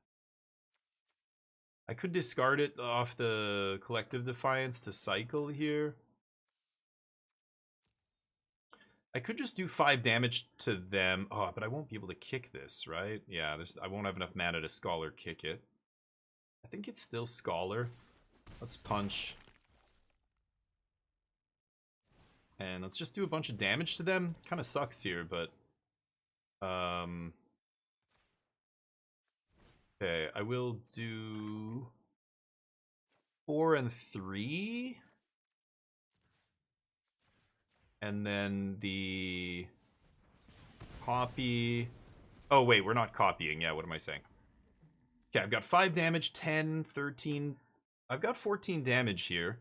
C: I could discard it off the Collective Defiance to cycle here. I could just do 5 damage to them. Oh, but I won't be able to kick this, right? Yeah, I won't have enough mana to Scholar kick it. I think it's still Scholar. Let's punch. And let's just do a bunch of damage to them. Kind of sucks here, but... Okay, I will do... 4 and 3... And then the copy. Oh, wait, we're not copying. Yeah, what am I saying? Okay, I've got 5 damage, 10, 13. I've got 14 damage here.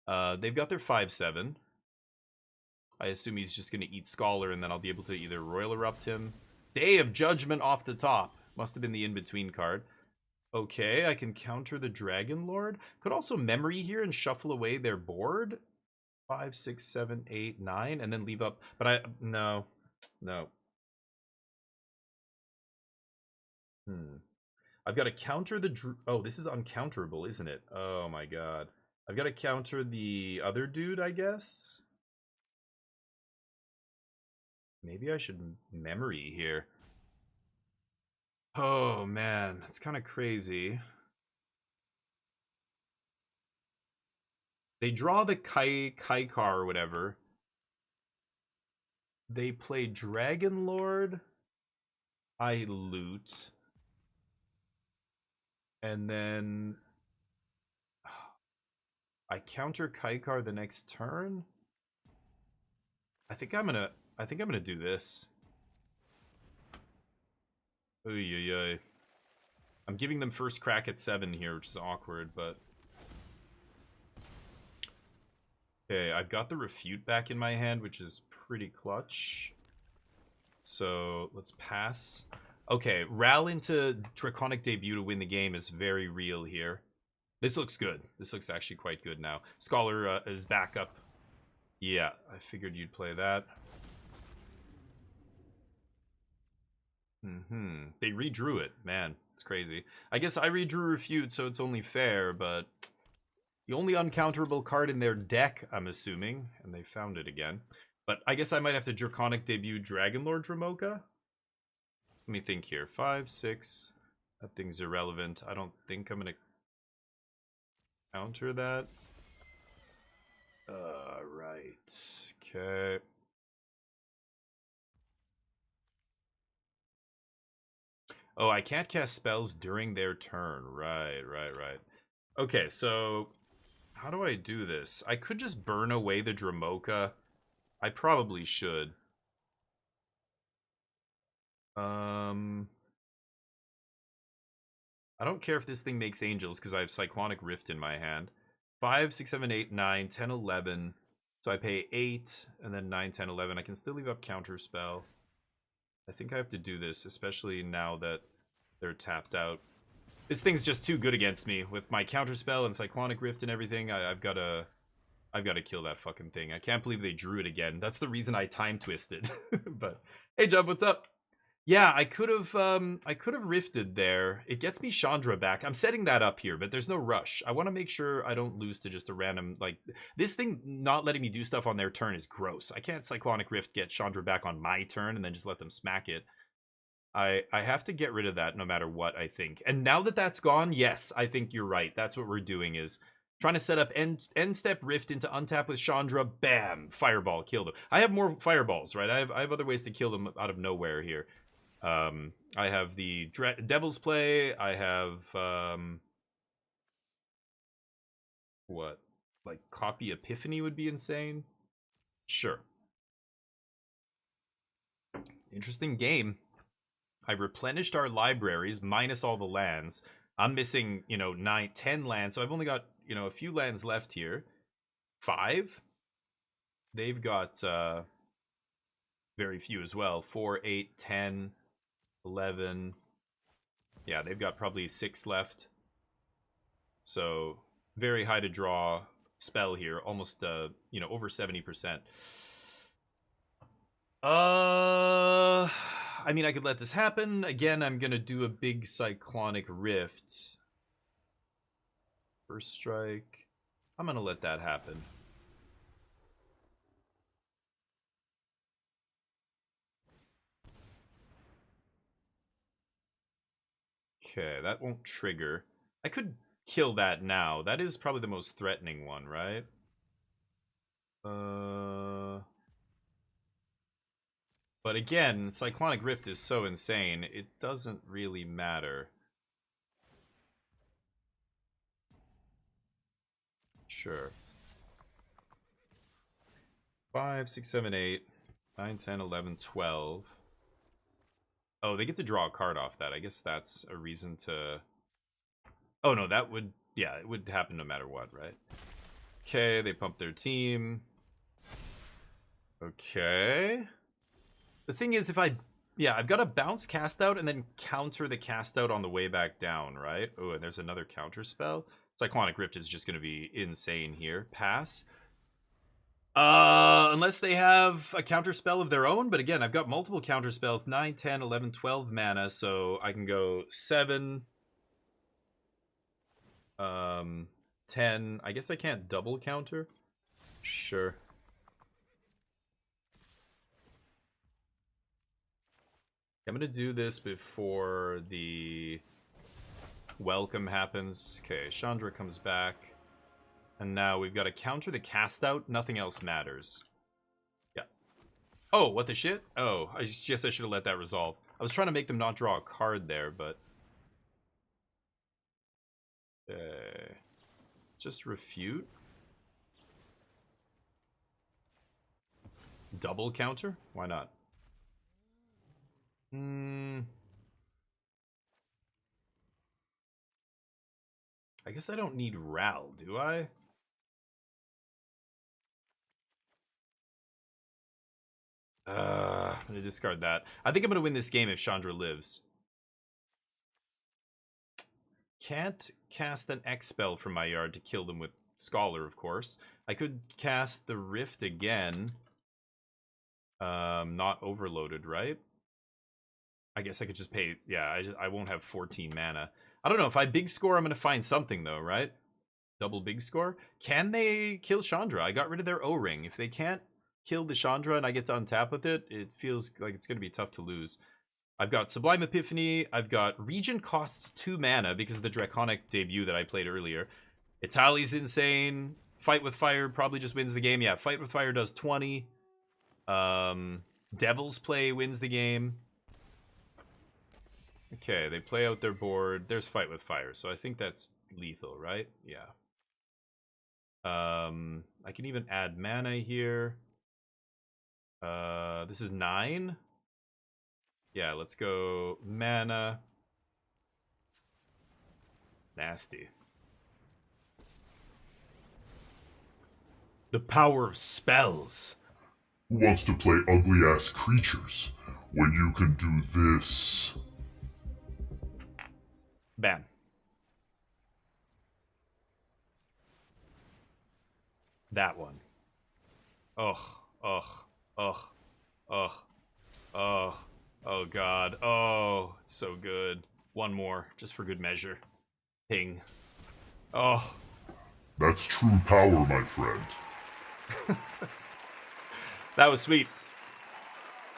C: They've got their 5/7. I assume he's just going to eat Scholar, and then I'll be able to either Royal Erupt him. Day of Judgment off the top. Must have been the in-between card. Okay, I can counter the Dragon Lord. Could also Memory here and shuffle away their board. 5, 6, 7, 8, 9, and then leave up. But no. I've got to counter the... Oh, this is uncounterable, isn't it? Oh my god. I've got to counter the other dude, I guess? Maybe I should Memory here. Oh man, that's kind of crazy. They draw the Kaikar or whatever. They play Dragon Lord. I loot. And then... I counter Kaikar the next turn. I think I'm gonna do this. Oy. I'm giving them first crack at 7 here, which is awkward, but okay, I've got the refute back in my hand, which is pretty clutch. So let's pass. Okay, Ral into Draconic Debut to win the game is very real here. This looks good. This looks actually quite good now. Scholar is back up. Yeah, I figured you'd play that. They redrew it. Man, it's crazy. I guess I redrew Refute, so it's only fair, but the only uncounterable card in their deck, I'm assuming, and they found it again. But I guess I might have to Draconic Debut Dragonlord Dramoka. Let me think here. 5, 6. That thing's irrelevant. I don't think I'm going to counter that. Right. Okay. Oh, I can't cast spells during their turn. Right. Okay, so how do I do this? I could just burn away the Dramoka. I probably should. I don't care if this thing makes angels because I have Cyclonic Rift in my hand. 5, 6, 7, 8, 9, 10, 11. So I pay 8 and then 9, 10, 11. I can still leave up Counterspell. I think I have to do this, especially now that they're tapped out. This thing's just too good against me with my Counterspell and Cyclonic Rift and everything. I've got to kill that fucking thing. I can't believe they drew it again. That's the reason I time twisted. But hey, Jub, what's up? Yeah, I could have rifted there. It gets me Chandra back. I'm setting that up here, but there's no rush. I want to make sure I don't lose to just a random, like, this thing not letting me do stuff on their turn is gross. I can't Cyclonic Rift get Chandra back on my turn and then just let them smack it. I have to get rid of that no matter what, I think. And now that that's gone, yes, I think you're right. That's what we're doing, is trying to set up end step Rift into untap with Chandra. Bam! Fireball, kill them. I have more fireballs, right? I have other ways to kill them out of nowhere here. I have the Devil's Play. I have what? Like Copy Epiphany would be insane. Sure. Interesting game. I've replenished our libraries minus all the lands. I'm missing, 9, 10 lands, so I've only got, a few lands left here. 5. They've got very few as well. 4, 8, 10, 11. Yeah, they've got probably 6 left. So very high to draw spell here, almost over 70%. I mean, I could let this happen. Again, I'm gonna do a big Cyclonic Rift. First strike. I'm gonna let that happen. Okay, that won't trigger. I could kill that now. That is probably the most threatening one, right? But again, Cyclonic Rift is so insane, it doesn't really matter. Sure. 5, 6, 7, 8, 9, 10, 11, 12. Oh, they get to draw a card off that. I guess that's a reason to... Oh, no, that would... Yeah, it would happen no matter what, right? Okay, they pump their team. Okay. The thing is, if I... Yeah, I've got to bounce cast out and then counter the cast out on the way back down, right? Oh, and there's another counter spell. Cyclonic Rift is just going to be insane here. Pass. Unless they have a counter spell of their own. But again, I've got multiple counter spells. 9, 10, 11, 12 mana. So I can go 7... 10. I guess I can't double counter. Sure. I'm gonna do this before the welcome happens. Okay, Chandra comes back. And now we've got to counter the cast out. Nothing else matters. Yeah. Oh, what the shit? Oh, I guess I should have let that resolve. I was trying to make them not draw a card there, but... just refute. double counter? Why not? I guess I don't need Ral, do I? I'm gonna discard that. I think I'm gonna win this game if Chandra lives. Can't cast an X spell from my yard to kill them with Scholar, of course. I could cast the Rift again. Not overloaded, right? I guess I could just pay. Yeah, I won't have 14 mana. I don't know. If I big score, I'm gonna find something though, right? Double big score. Can they kill Chandra? I got rid of their O-ring. If they can't kill the Chandra and I get to untap with it, it feels like it's gonna be tough to lose. I've got Sublime Epiphany. I've got Regent costs 2 mana because of the Draconic debut that I played earlier. Itali's insane. Fight with Fire probably just wins the game. Yeah, Fight with Fire does 20. Devil's Play wins the game. Okay, they play out their board. There's Fight with Fire, so I think that's lethal, right? Yeah. I can even add mana here. This is 9. Yeah, let's go mana. Nasty. The power of spells.
D: Who wants to play ugly-ass creatures when you can do this?
C: Bam. That one. Ugh. Ugh. Ugh. Ugh. Ugh. Oh god. Oh, it's so good. One more, just for good measure. Ping. Oh.
D: That's true power, my friend.
C: That was sweet.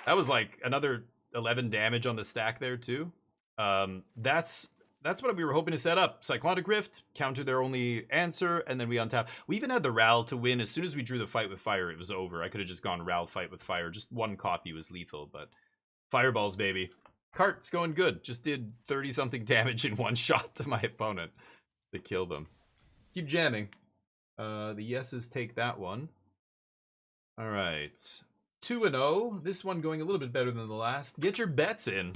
C: That was like another 11 damage on the stack there too. That's what we were hoping to set up. Cyclonic Rift, counter their only answer, and then we untap. We even had the Ral to win. As soon as we drew the Fight with Fire, it was over. I could have just gone Ral Fight with Fire. Just one copy was lethal, but Fireballs, baby. Cart's going good. Just did 30-something damage in one shot to my opponent to kill them. Keep jamming. The yeses take that one. All right. 2-0. This one going a little bit better than the last. Get your bets in.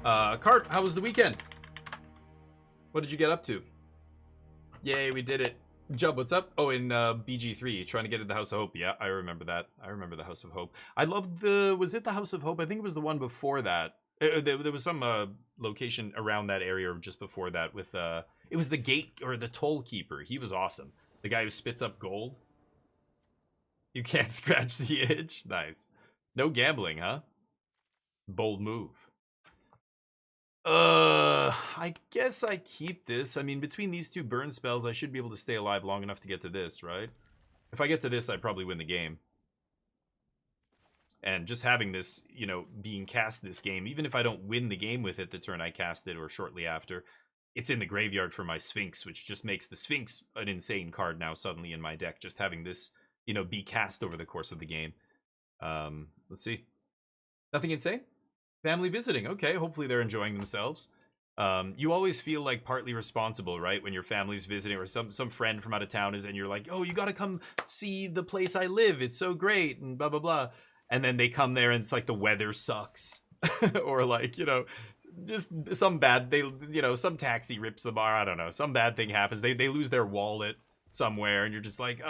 C: Cart, how was the weekend? What did you get up to? Yay, we did it. Jub, what's up? Oh, in BG3, trying to get into the House of Hope. Yeah, I remember that. I remember the House of Hope. I loved the... Was it the House of Hope? I think it was the one before that. There was some location around that area just before that with... It was the gate or the toll keeper. He was awesome. The guy who spits up gold. You can't scratch the itch. Nice. No gambling, huh? Bold move. I guess I keep this. I mean, between these two burn spells, I should be able to stay alive long enough to get to this, right? If I get to this, I probably win the game. And just having this, you know, being cast this game, even if I don't win the game with it the turn I cast it or shortly after, it's in the graveyard for my Sphinx, which just makes the Sphinx an insane card now suddenly in my deck. Just having this, you know, be cast over the course of the game. Let's see. Nothing insane? Family visiting. Okay, hopefully they're enjoying themselves. You always feel like partly responsible, right? When your family's visiting or some friend from out of town is, and you're like, oh, you gotta come see the place I live. It's so great and blah, blah, blah. And then they come there and it's like the weather sucks. Or like, you know, just some bad, some taxi rips the bar. I don't know. Some bad thing happens. They lose their wallet somewhere and you're just like,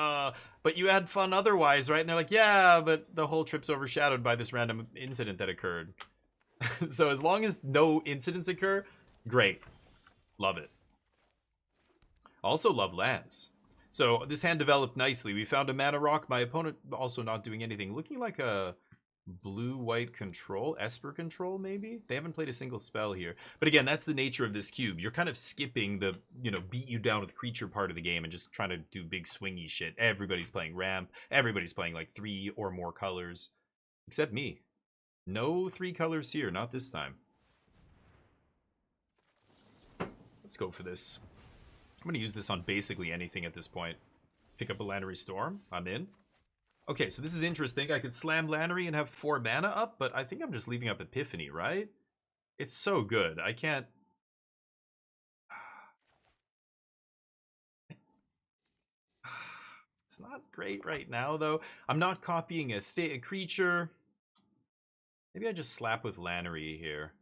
C: but you had fun otherwise, right? And they're like, yeah, but the whole trip's overshadowed by this random incident that occurred. So as long as no incidents occur, great. Love it. Also love lands. So this hand developed nicely. We found a mana rock. My opponent also not doing anything. Looking like a blue-white control. Esper control, maybe? They haven't played a single spell here. But again, that's the nature of this cube. You're kind of skipping the, beat you down with creature part of the game and just trying to do big swingy shit. Everybody's playing ramp. Everybody's playing like 3 or more colors. Except me. No 3 colors here, not this time. Let's go for this. I'm going to use this on basically anything at this point. Pick up a Lannery Storm. I'm in. Okay, so this is interesting. I could slam Lannery and have 4 mana up, but I think I'm just leaving up Epiphany, right? It's so good. I can't... It's not great right now, though. I'm not copying a creature. Maybe I just slap with Lannery here.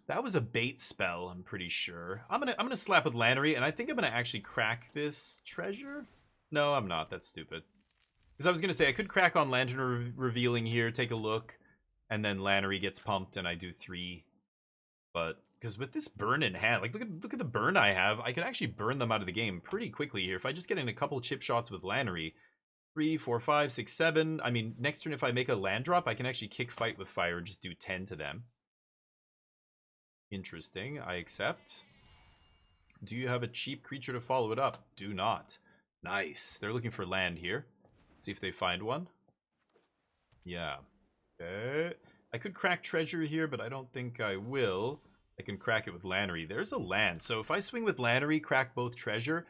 C: That was a bait spell, I'm pretty sure. I'm gonna slap with Lannery, and I think I'm gonna actually crack this treasure. No, I'm not. That's stupid. Because I was gonna say I could crack on Lantern Revealing here, take a look, and then Lannery gets pumped, and I do 3. But because with this burn in hand, like look at the burn I have, I can actually burn them out of the game pretty quickly here. If I just get in a couple chip shots with Lannery, 3, 4, 5, 6, 7. I mean, next turn if I make a land drop, I can actually kick Fight with Fire and just do 10 to them. Interesting. I accept. Do you have a cheap creature to follow it up? Do not. Nice. They're looking for land here. Let's see if they find one. Yeah. Okay. I could crack treasure here, but I don't think I will. I can crack it with Lannery. There's a land. So if I swing with Lannery, crack both treasure,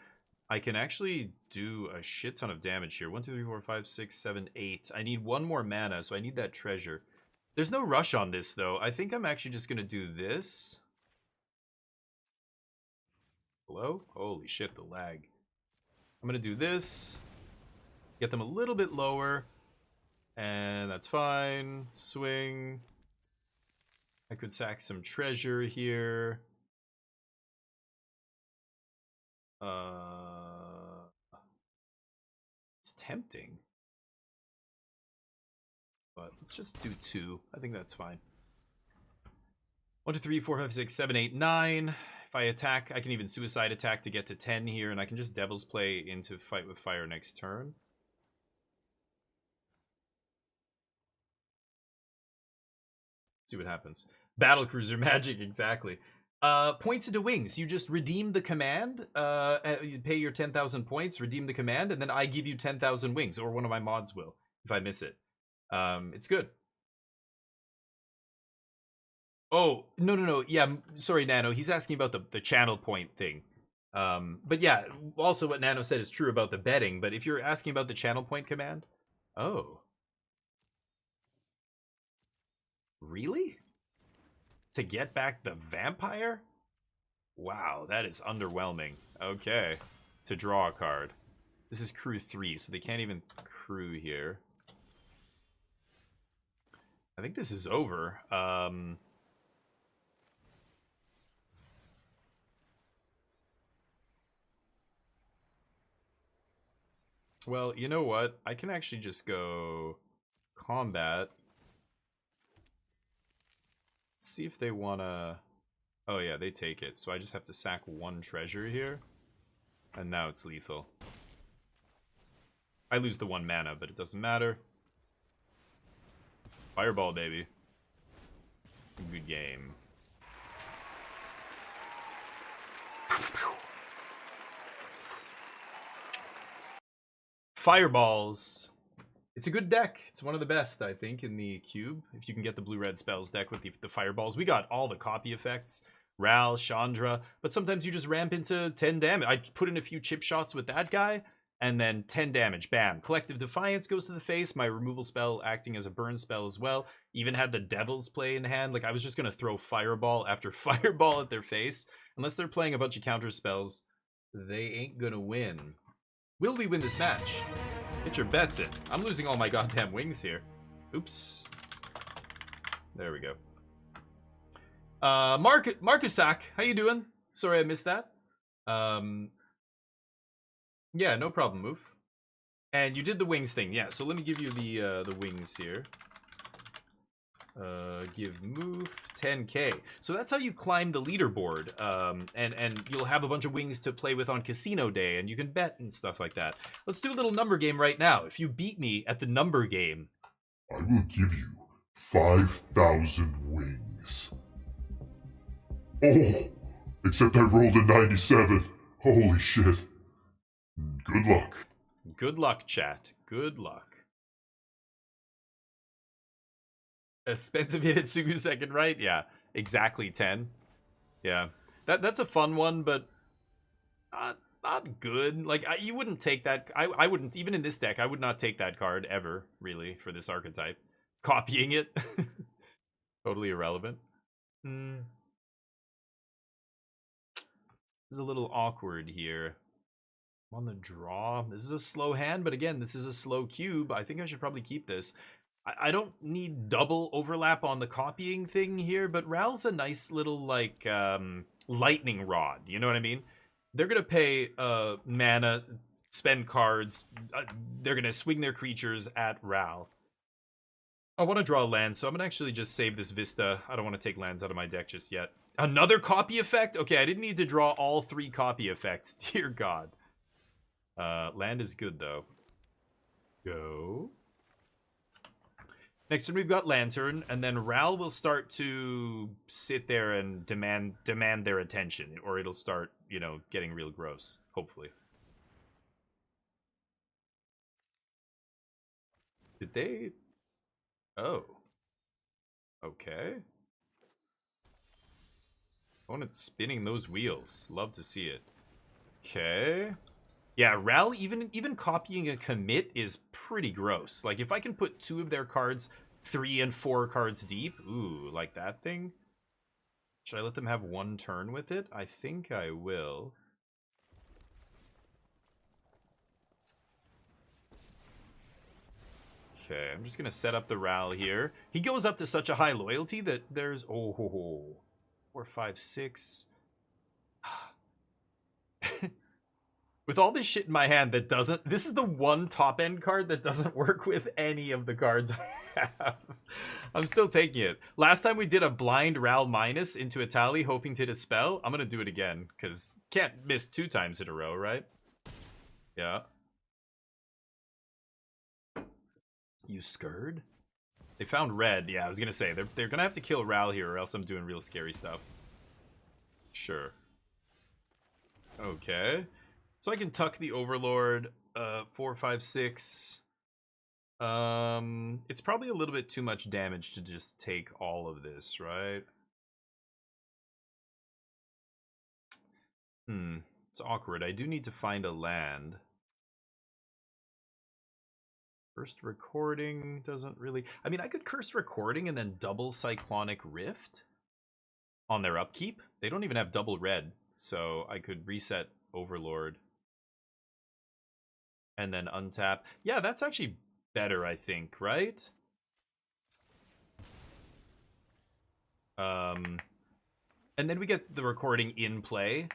C: I can actually do a shit ton of damage here. 1, 2, 3, 4, 5, 6, 7, 8. I need 1 more mana, so I need that treasure. There's no rush on this, though. I think I'm actually just going to do this. Hello? Holy shit, the lag. I'm going to do this. Get them a little bit lower. And that's fine. Swing. I could sack some treasure here. It's tempting. But let's just do 2. I think that's fine. 1, 2, 3, 4, 5, 6, 7, 8, 9. If I attack, I can even suicide attack to get to 10 here, and I can just Devil's Play into Fight with Fire next turn. See what happens. Battlecruiser magic, exactly. Points into wings. You just redeem the command, you pay your 10,000 points, redeem the command, and then I give you 10,000 wings, or one of my mods will, if I miss it. It's good. Oh, no. Yeah, sorry, Nano. He's asking about the channel point thing. But yeah, also what Nano said is true about the betting, but if you're asking about the channel point command... Oh. Really? To get back the vampire? Wow, that is underwhelming. Okay. To draw a card. This is crew 3, so they can't even crew here. I think this is over. Well, you know what? I can actually just go combat. Let's see if they want to... Oh yeah, they take it. So I just have to sack 1 treasure here. And now it's lethal. I lose the 1 mana, but it doesn't matter. Fireball, baby. Good game. Fireballs. It's a good deck. It's one of the best, I think, in the cube. If you can get the blue-red spells deck with the fireballs. We got all the copy effects. Ral, Chandra. But sometimes you just ramp into 10 damage. I put in a few chip shots with that guy. And then 10 damage. Bam. Collective Defiance goes to the face. My removal spell acting as a burn spell as well. Even had the Devil's Play in hand. Like, I was just going to throw Fireball after Fireball at their face. Unless they're playing a bunch of counter spells, they ain't going to win. Will we win this match? Get your bets in. I'm losing all my goddamn wings here. Oops. There we go. Marcusak, how you doing? Sorry I missed that. Yeah, no problem, Moof. And you did the wings thing, yeah. So let me give you the wings here. Give Moof 10k. So that's how you climb the leaderboard. And you'll have a bunch of wings to play with on casino day, and you can bet and stuff like that. Let's do a little number game right now. If you beat me at the number game,
D: I will give you 5,000 wings. Oh, except I rolled a 97. Holy shit. Good luck.
C: Good luck, chat. Good luck. Expensive hit at Sugu second right? Yeah, exactly 10. Yeah, that's a fun one, but not good. Like, you wouldn't take that. I wouldn't, even in this deck, I would not take that card ever, really, for this archetype. Copying it. Totally irrelevant. This is a little awkward here. I'm on the draw. This is a slow hand, but again, this is a slow cube. I think I should probably keep this. I don't need double overlap on the copying thing here, but Ral's a nice little, like, lightning rod. You know what I mean? They're going to pay mana, spend cards. They're going to swing their creatures at Ral. I want to draw a land, so I'm going to actually just save this Vista. I don't want to take lands out of my deck just yet. Another copy effect? Okay, I didn't need to draw all 3 copy effects. Dear God. Land is good, though. Go. Next turn, we've got Lantern, and then Ral will start to sit there and demand their attention, or it'll start, you know, getting real gross, hopefully. Did they... Oh. Okay. I want it spinning those wheels. Love to see it. Okay. Yeah, Ral, even copying a commit is pretty gross. Like, if I can put 2 of their cards 3 and 4 cards deep, ooh, like that thing. Should I let them have 1 turn with it? I think I will. Okay, I'm just going to set up the Ral here. He goes up to such a high loyalty that there's... Oh, 4, 5, 6... With all this shit in my hand that doesn't... This is the one top-end card that doesn't work with any of the cards I have. I'm still taking it. Last time we did a blind Ral minus into a tally hoping to dispel. I'm going to do it again, because can't miss 2 times in a row, right? Yeah. You scared? They found red. Yeah, I was going to say, they're going to have to kill Ral here, or else I'm doing real scary stuff. Sure. Okay. So I can tuck the Overlord, 4, 5, 6. It's probably a little bit too much damage to just take all of this, right? It's awkward. I do need to find a land. First Recording doesn't really... I mean, I could Curse Recording and then double Cyclonic Rift on their upkeep. They don't even have double red, so I could reset Overlord. And then untap. Yeah, that's actually better, I think, right? And then we get the Recording in play.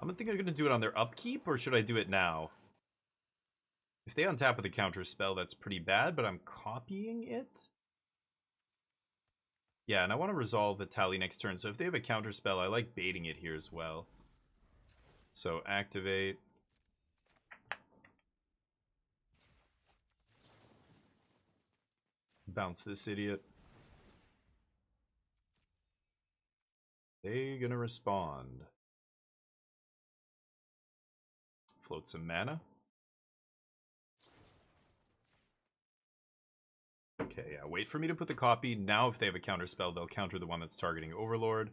C: I'm thinking I'm going to do it on their upkeep, or should I do it now? If they untap with a counter spell, that's pretty bad, but I'm copying it? Yeah, and I want to resolve the tally next turn, so if they have a counter spell, I like baiting it here as well. So activate... Bounce this idiot. They gonna respond. Float some mana. Okay, yeah, wait for me to put the copy. Now if they have a counter spell, they'll counter the one that's targeting Overlord.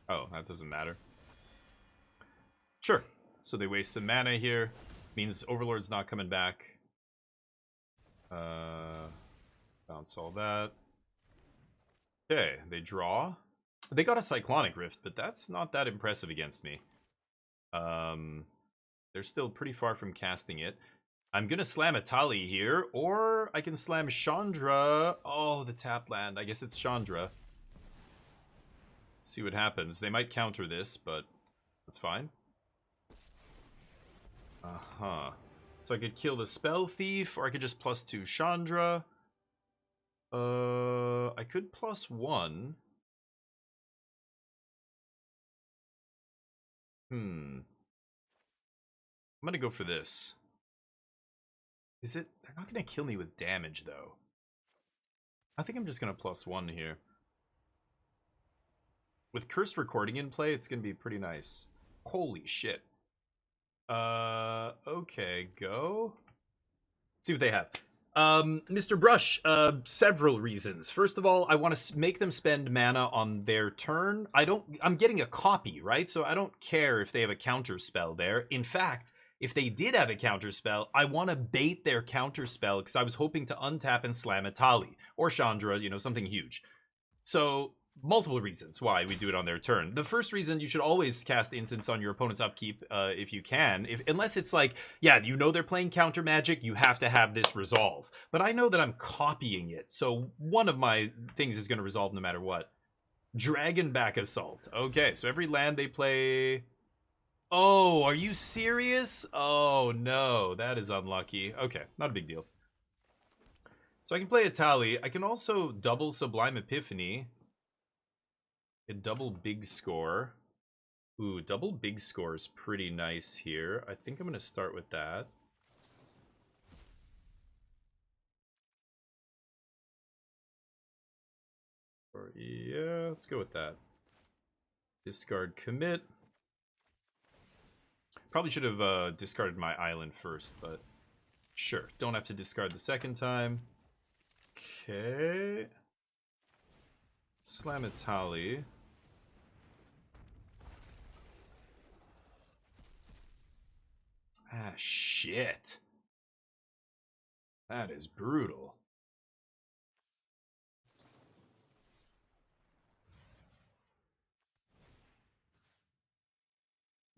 C: Oh, that doesn't matter. Sure. So they waste some mana here. Means Overlord's not coming back. Bounce all that. Okay, they draw. They got a Cyclonic Rift, but that's not that impressive against me. They're still pretty far from casting it. I'm gonna slam a Tali here, or I can slam Chandra. Oh, the tap land. I guess it's Chandra. Let's see what happens. They might counter this, but that's fine. Uh-huh. So I could kill the Spell Thief, or I could just +2 Chandra. I could +1. I'm gonna go for this. Is it... They're not gonna kill me with damage, though. I think I'm just gonna +1 here. With Cursed Recording in play, it's gonna be pretty nice. Holy shit. Okay, go. Let's see what they have. Mr. Brush, several reasons. First of all, I want to make them spend mana on their turn. I'm getting a copy, right? So I don't care if they have a counter spell there. In fact, if they did have a counter spell, I want to bait their counter spell because I was hoping to untap and slam a Tali or Chandra, you know, something huge. So multiple reasons why we do it on their turn. The first reason, you should always cast instants on your opponent's upkeep if you can, unless it's like, yeah, you know they're playing counter magic, you have to have this resolve. But I know that I'm copying it, so one of my things is going to resolve no matter what. Dragonback Assault. Okay, so every land they play... Oh, are you serious? Oh, no, that is unlucky. Okay, not a big deal. So I can play a Tally. I can also double Sublime Epiphany. A double Big Score. Ooh, double Big Score is pretty nice here. I think I'm going to start with that. Or, yeah, let's go with that. Discard Commit. Probably should have discarded my island first, but sure. Don't have to discard the second time. Okay. Slam a Tally. Ah, shit. That is brutal.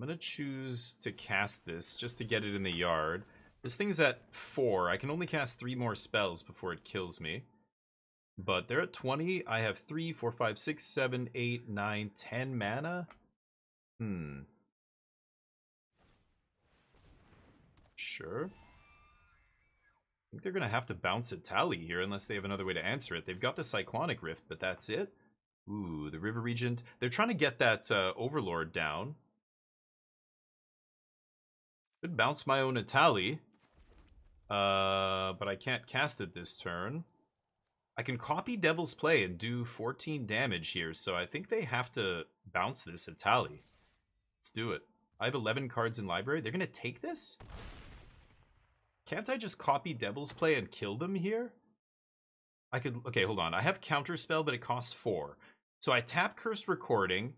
C: I'm going to choose to cast this just to get it in the yard. This thing's at 4. I can only cast 3 more spells before it kills me. But they're at 20. I have 3, 4, 5, 6, 7, 8, 9, 10 mana. Sure. I think they're going to have to bounce a Tally here unless they have another way to answer it. They've got the Cyclonic Rift, but that's it. Ooh, the River Regent. They're trying to get that Overlord down. Could bounce my own Atali. But I can't cast it this turn. I can copy Devil's Play and do 14 damage here, so I think they have to bounce this Atali. Let's do it. I have 11 cards in library. They're going to take this? Can't I just copy Devil's Play and kill them here? I could... Okay, hold on. I have Counterspell, but it costs 4. So I tap Cursed Recording.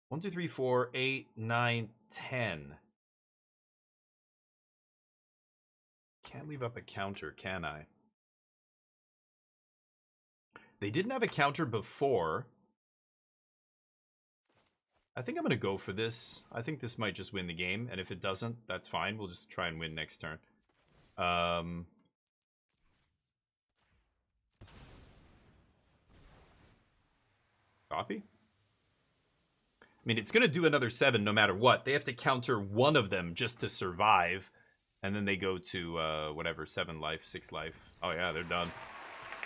C: 1, 2, 3, 4, 8, 9, 10. Can't leave up a counter, can I? They didn't have a counter before. I think I'm going to go for this. I think this might just win the game, and if it doesn't, that's fine. We'll just try and win next turn. Copy? I mean, it's going to do another 7 no matter what. They have to counter one of them just to survive. And then they go to, whatever, 7 life, 6 life. Oh, yeah, they're done.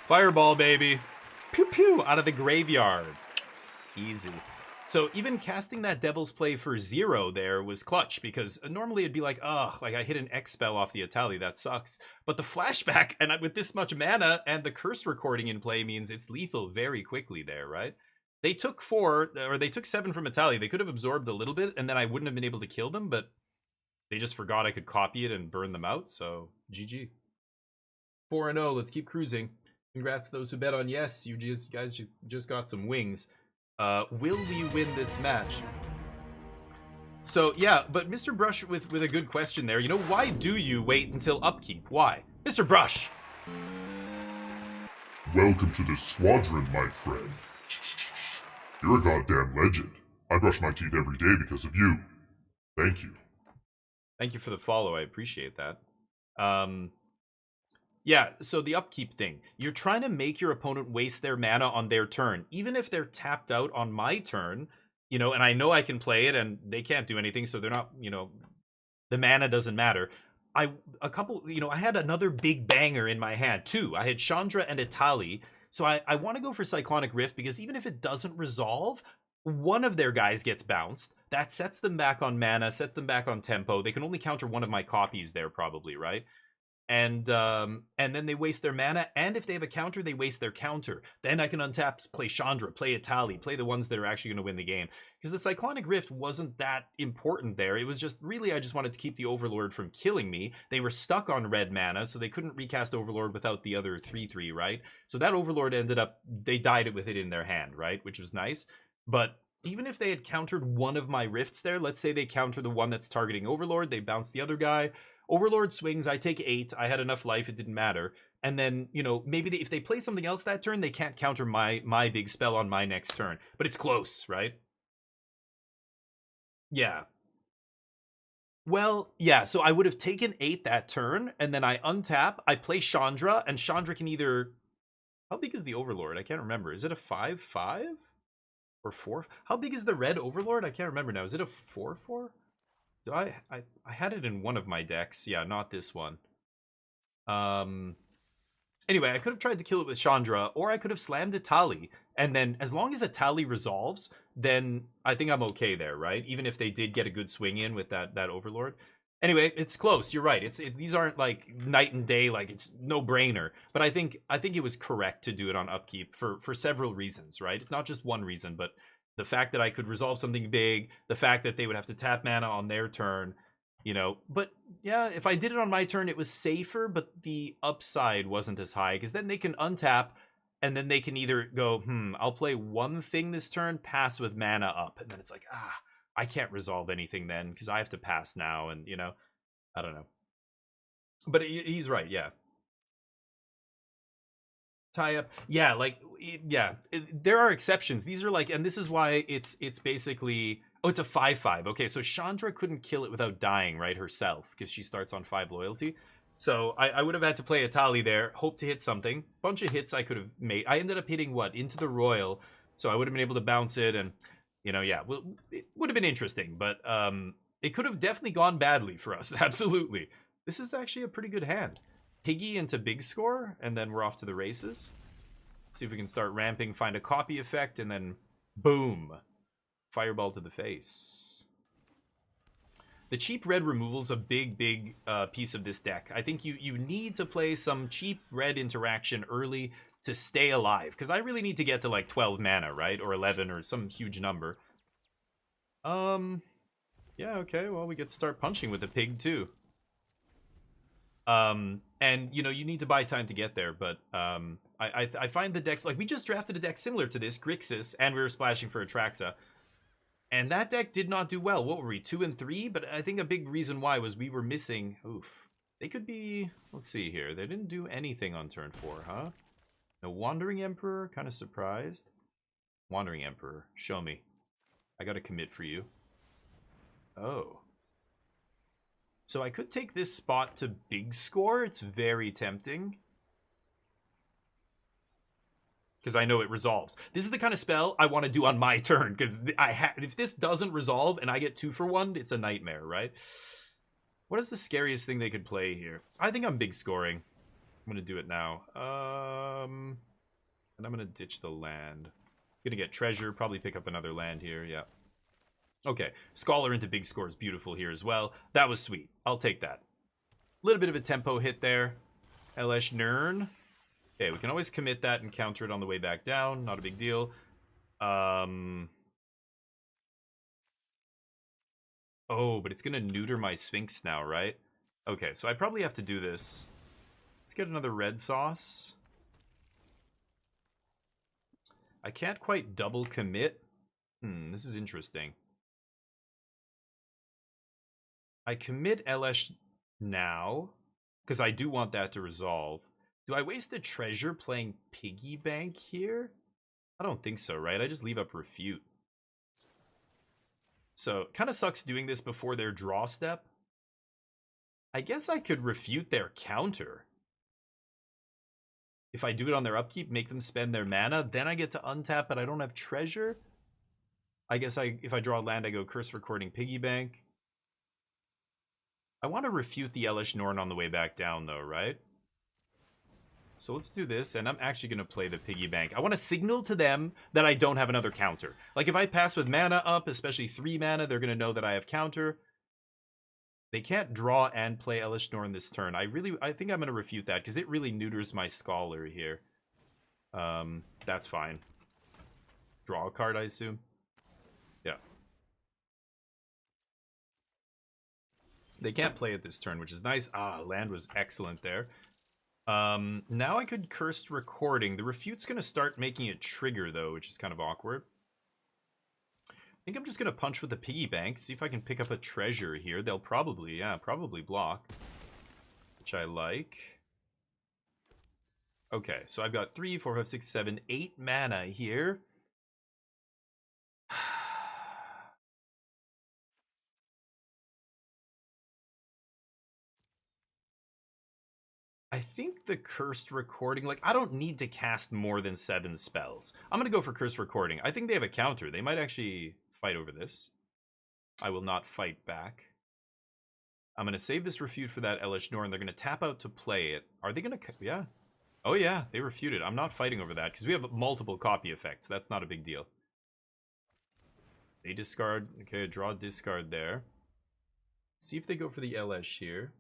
C: Fireball, baby. Pew, pew, out of the graveyard. Easy. So even casting that Devil's Play for 0 there was clutch, because normally it'd be like, ugh, like I hit an X spell off the Atali, that sucks. But the flashback, and with this much mana and the Curse Recording in play, means it's lethal very quickly there, right? They took 4, or they took 7 from Atali. They could have absorbed a little bit, and then I wouldn't have been able to kill them, but they just forgot I could copy it and burn them out, so GG. 4-0, let's keep cruising. Congrats to those who bet on yes. You guys just got some wings. Will we win this match? So, yeah, but Mr. Brush with a good question there. You know, why do you wait until upkeep? Why? Mr. Brush!
D: Welcome to the squadron, my friend. You're a goddamn legend. I brush my teeth every day because of you. Thank you.
C: Thank you for the follow. I appreciate that. Yeah, so the upkeep thing. You're trying to make your opponent waste their mana on their turn. Even if they're tapped out on my turn, you know, and I know I can play it and they can't do anything, so they're not, you know, the mana doesn't matter. I had another big banger in my hand, too. I had Chandra and Atali, so I want to go for Cyclonic Rift because even if it doesn't resolve, one of their guys gets bounced. That sets them back on mana, sets them back on tempo. They can only counter one of my copies there, probably, right? And then they waste their mana, and if they have a counter, they waste their counter. Then I can untap, play Chandra, play Atali, play the ones that are actually going to win the game. Because the Cyclonic Rift wasn't that important there. It was just, really, I just wanted to keep the Overlord from killing me. They were stuck on red mana, so they couldn't recast Overlord without the other 3/3, right? So that Overlord ended up, they died with it in their hand, right? Which was nice. But even if they had countered one of my Rifts there, let's say they counter the one that's targeting Overlord, they bounce the other guy. Overlord swings, I take 8. I had enough life, it didn't matter. And then, you know, maybe if they play something else that turn, they can't counter my big spell on my next turn. But it's close, right? Yeah. Well, yeah, so I would have taken 8 that turn, and then I untap, I play Chandra, and Chandra can either... How big is the Overlord? I can't remember. Is it a 5/5? Or 4? How big is the red Overlord? I can't remember now. Is it a 4/4? Do I had it in one of my decks. Yeah, not this one. Anyway, I could have tried to kill it with Chandra, or I could have slammed a Tali. And then, as long as a Tali resolves, then I think I'm okay there, right? Even if they did get a good swing in with that Overlord. Anyway, it's close. You're right. These aren't like night and day. Like it's no brainer. But I think it was correct to do it on upkeep for several reasons, right? Not just one reason, but the fact that I could resolve something big, the fact that they would have to tap mana on their turn, you know. But yeah, if I did it on my turn, it was safer, but the upside wasn't as high because then they can untap. And then they can either go, I'll play one thing this turn, pass with mana up. And then it's like, I can't resolve anything then because I have to pass now. And, you know, I don't know. But he's right, yeah. Tie up. Yeah, like, yeah. There are exceptions. These are like, and this is why it's basically, oh, it's a 5/5. Okay, so Chandra couldn't kill it without dying, right, herself, because she starts on 5 loyalty. So I would have had to play a Tali there, hope to hit something. Bunch of hits I could have made. I ended up hitting, what, into the Royal. So I would have been able to bounce it and, you know, yeah. Well, it would have been interesting, but it could have definitely gone badly for us. Absolutely. This is actually a pretty good hand. Piggy into big score, and then we're off to the races. See if we can start ramping, find a copy effect, and then boom. Fireball to the face. The cheap red removal's a big piece of this deck. I think you need to play some cheap red interaction early to stay alive. Because I really need to get to like 12 mana, right? Or 11 or some huge number. Yeah, okay. Well, we get to start punching with the pig too. And, you know, you need to buy time to get there. But I find the decks... Like, we just drafted a deck similar to this, Grixis, and we were splashing for Atraxa. And that deck did not do well. What were we, 2 and 3? But I think a big reason why was we were missing... Oof. They could be... Let's see here. They didn't do anything on turn 4, huh? No Wandering Emperor? Kind of surprised. Wandering Emperor. Show me. I gotta commit for you. Oh. So I could take this spot to big score. It's very tempting. Because I know it resolves. This is the kind of spell I want to do on my turn. Because if this doesn't resolve and I get 2 for 1, it's a nightmare, right? What is the scariest thing they could play here? I think I'm big scoring. I'm going to do it now. And I'm going to ditch the land. Going to get treasure. Probably pick up another land here. Yeah. Okay. Scholar into big score is beautiful here as well. That was sweet. I'll take that. A little bit of a tempo hit there. Elesh Nern. Okay, we can always commit that and counter it on the way back down. Not a big deal. Oh, but it's going to neuter my Sphinx now, right? Okay, so I probably have to do this. Let's get another red sauce. I can't quite double commit. This is interesting. I commit Elesh now, because I do want that to resolve. Do I waste the treasure playing Piggy Bank here? I don't think so, right? I just leave up Refute. So, kind of sucks doing this before their draw step. I guess I could refute their counter. If I do it on their upkeep, make them spend their mana, then I get to untap, but I don't have treasure. I guess if I draw a land, I go Curse Recording Piggy Bank. I want to refute the Elesh Norn on the way back down, though, right? So let's do this, and I'm actually going to play the Piggy Bank. I want to signal to them that I don't have another counter. Like, if I pass with mana up, especially 3 mana, they're going to know that I have counter. They can't draw and play Elesh Norn this turn. I think I'm going to refute that, because it really neuters my Scholar here. That's fine. Draw a card, I assume? Yeah. They can't play it this turn, which is nice. Land was excellent there. Now I could Cursed Recording. The Refute's going to start making it trigger, though, which is kind of awkward. I think I'm just going to punch with the Piggy Bank, see if I can pick up a treasure here. They'll probably, yeah, probably block, which I like. Okay, so I've got 3, 4, 5, 6, 7, 8 mana here. I think the Cursed Recording, like, I don't need to cast more than 7 spells. I'm going to go for Cursed Recording. I think they have a counter. They might actually fight over this. I will not fight back. I'm going to save this Refute for that Elish Norn. They're going to tap out to play it. Are they going to... Yeah. Oh, yeah. They refuted. I'm not fighting over that because we have multiple copy effects. That's not a big deal. They discard. Okay, draw, discard there. See if they go for the Elish here.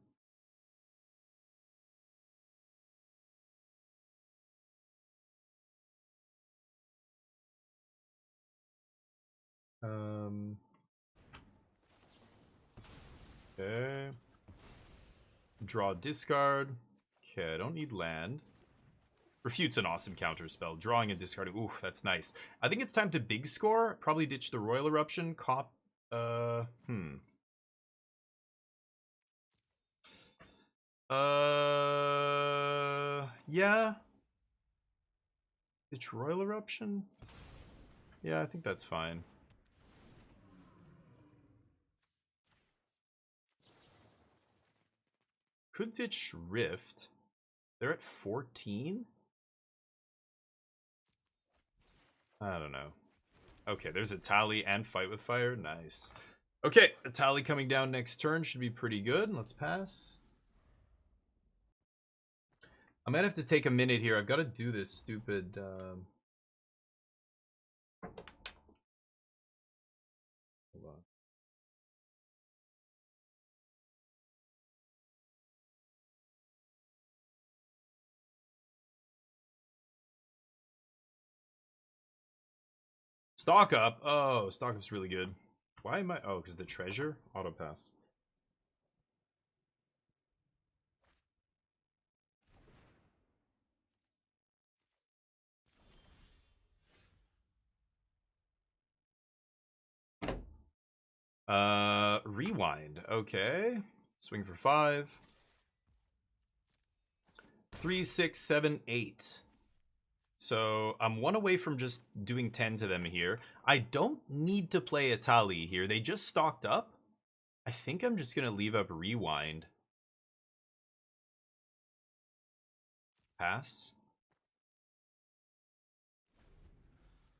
C: Okay. Draw, discard. Okay, I don't need land. Refute's an awesome counter spell. Drawing and discarding. Ooh, that's nice. I think it's time to big score. Probably ditch the Royal Eruption. Yeah. Ditch Royal Eruption? Yeah, I think that's fine. Could ditch Rift. They're at 14? I don't know. Okay, there's a Tally and Fight with Fire. Nice. Okay, a Tally coming down next turn should be pretty good. Let's pass. I might have to take a minute here. I've got to do this stupid... Hold on. Stock up. Oh, stock up's really good. Why am I? Oh, because the treasure auto pass. Rewind. Okay. Swing for 5. 3, 6, 7, 8. So I'm 1 away from just doing 10 to them here. I don't need to play a Tally here. They just stocked up. I think I'm just going to leave up Rewind. Pass.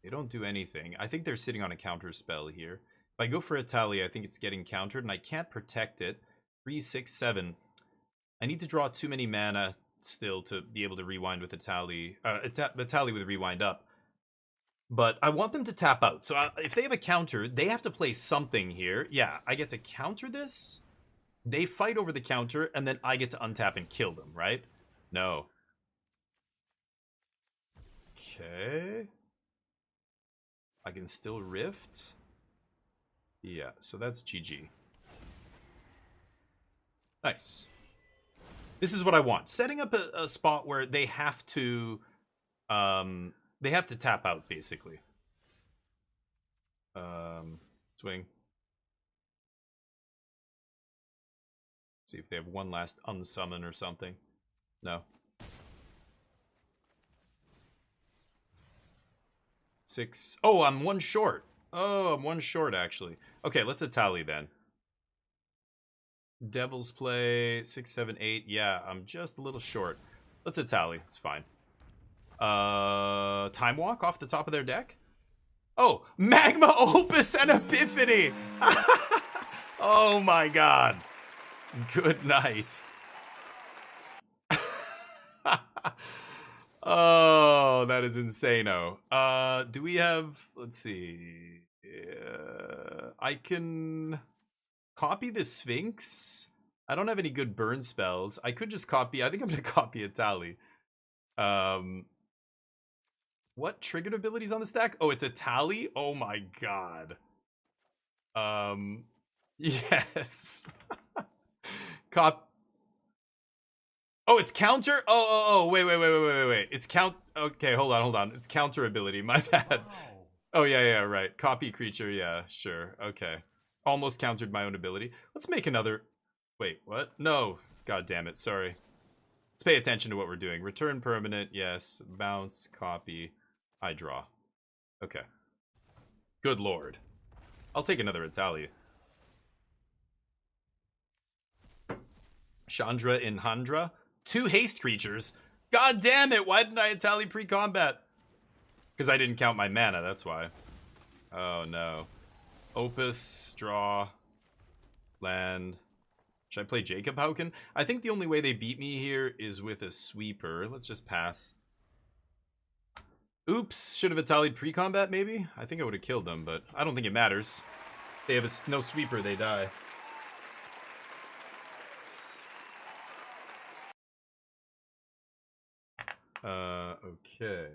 C: They don't do anything. I think they're sitting on a counter spell here. If I go for a Tally, I think it's getting countered, and I can't protect it. 3, 6, 7. I need to draw too many mana still to be able to rewind with a Tally. A Tally with a Rewind up. But I want them to tap out. So if they have a counter, they have to play something here. Yeah, I get to counter this. They fight over the counter, and then I get to untap and kill them, right? No. Okay. I can still Rift. Yeah, so that's GG. Nice. This is what I want. Setting up a spot where they have to tap out, basically. Swing. See if they have one last unsummon or something. No. 6. Oh, I'm 1 short. Oh, I'm 1 short, actually. Okay, let's a Tally then. Devil's Play, 6, 7, 8. Yeah, I'm just a little short. Let's a Tally. It's fine. Time Walk off the top of their deck? Oh, Magma Opus and Epiphany! Oh my god. Good night. Oh, that is insano. Do we have... Let's see. I can copy the Sphinx. I don't have any good burn spells. I could just copy... I think I'm going to copy a Tally. What triggered abilities on the stack? Oh, it's a Tally? Oh my god. Yes. Oh, it's counter? Oh, wait. It's count... Okay, hold on. It's counter ability, my bad. Wow. Oh, yeah, right. Copy creature, yeah, sure. Okay. Almost countered my own ability. Let's make another... Wait, what? No. God damn it, sorry. Let's pay attention to what we're doing. Return permanent, yes. Bounce, copy. I draw. Okay. Good lord. I'll take another Italia. Chandra in Handra. 2 haste creatures. God damn it! Why didn't I Italia pre-combat? Because I didn't count my mana, that's why. Oh no. Opus, draw, land. Should I play Jacob Hauken? I think the only way they beat me here is with a sweeper. Let's just pass. Oops, should have Italia'd pre-combat maybe? I think I would have killed them, but I don't think it matters. They have no sweeper, they die. Okay.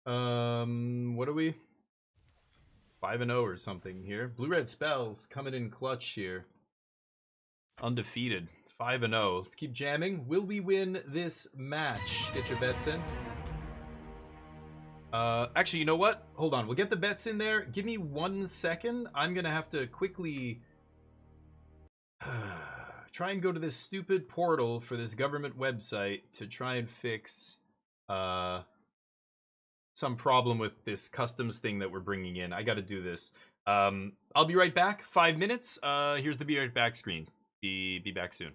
C: What are we? 5-0 or something here. Blue-red spells coming in clutch here. Undefeated. 5-0. Let's keep jamming. Will we win this match? Get your bets in. Actually, you know what? Hold on. We'll get the bets in there. Give me 1 second. I'm gonna have to quickly try and go to this stupid portal for this government website to try and fix some problem with this customs thing that we're bringing in. I gotta do this. I'll be right back. 5 minutes. Here's the be right back screen. Be back soon.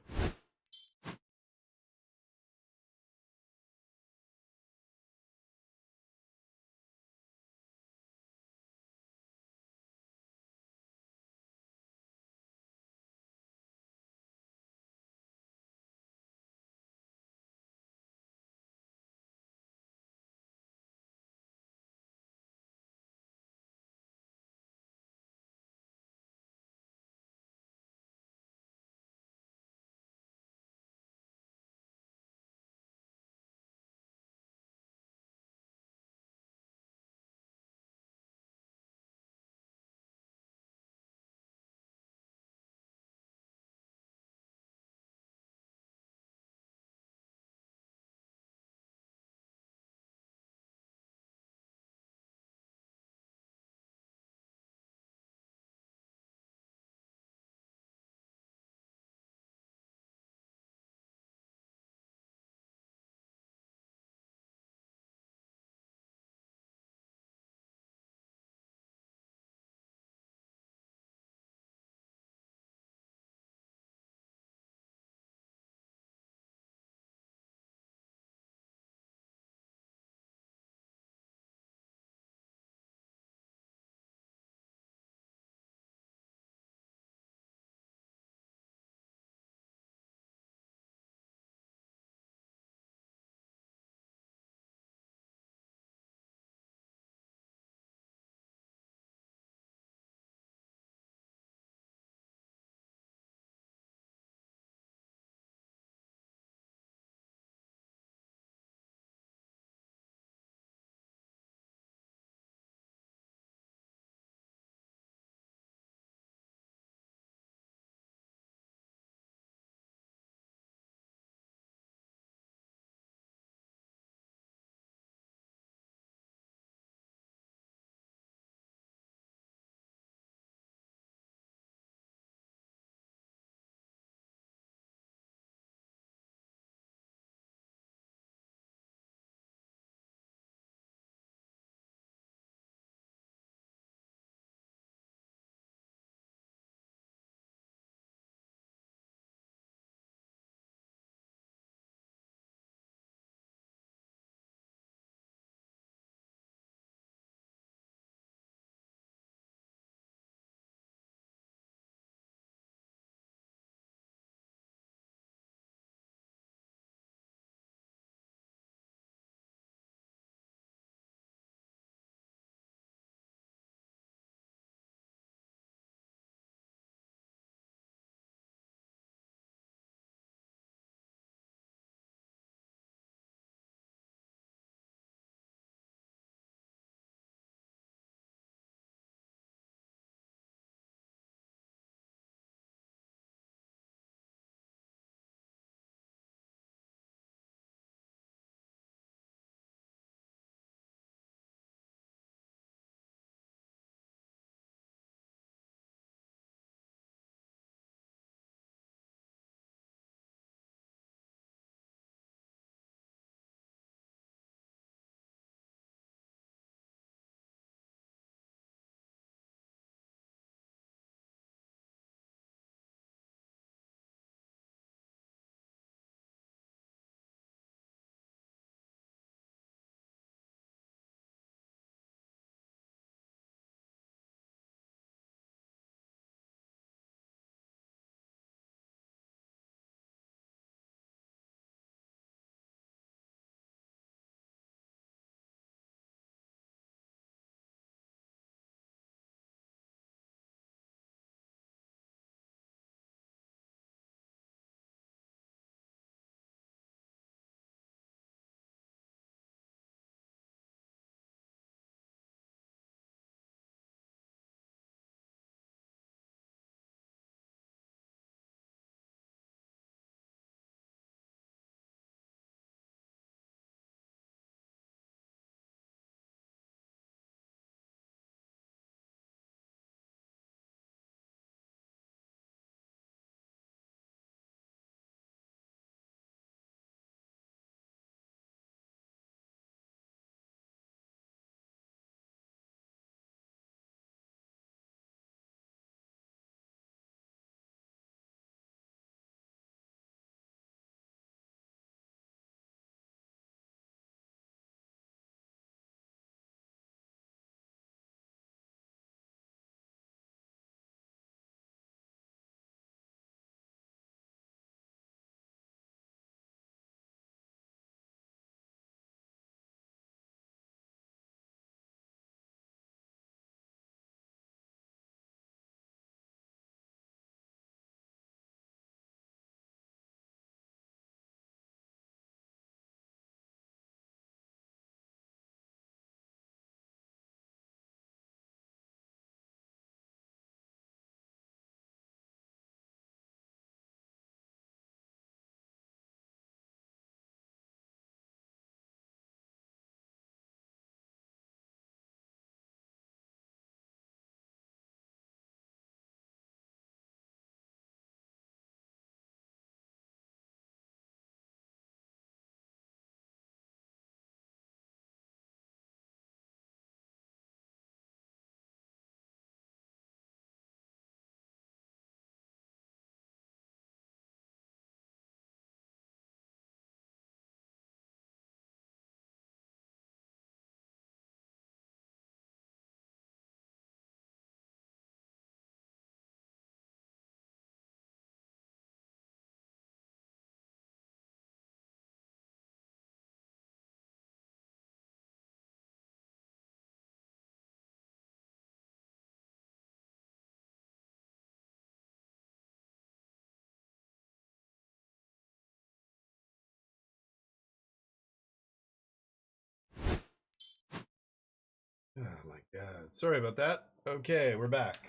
C: Oh my god. Sorry about that. Okay, we're back.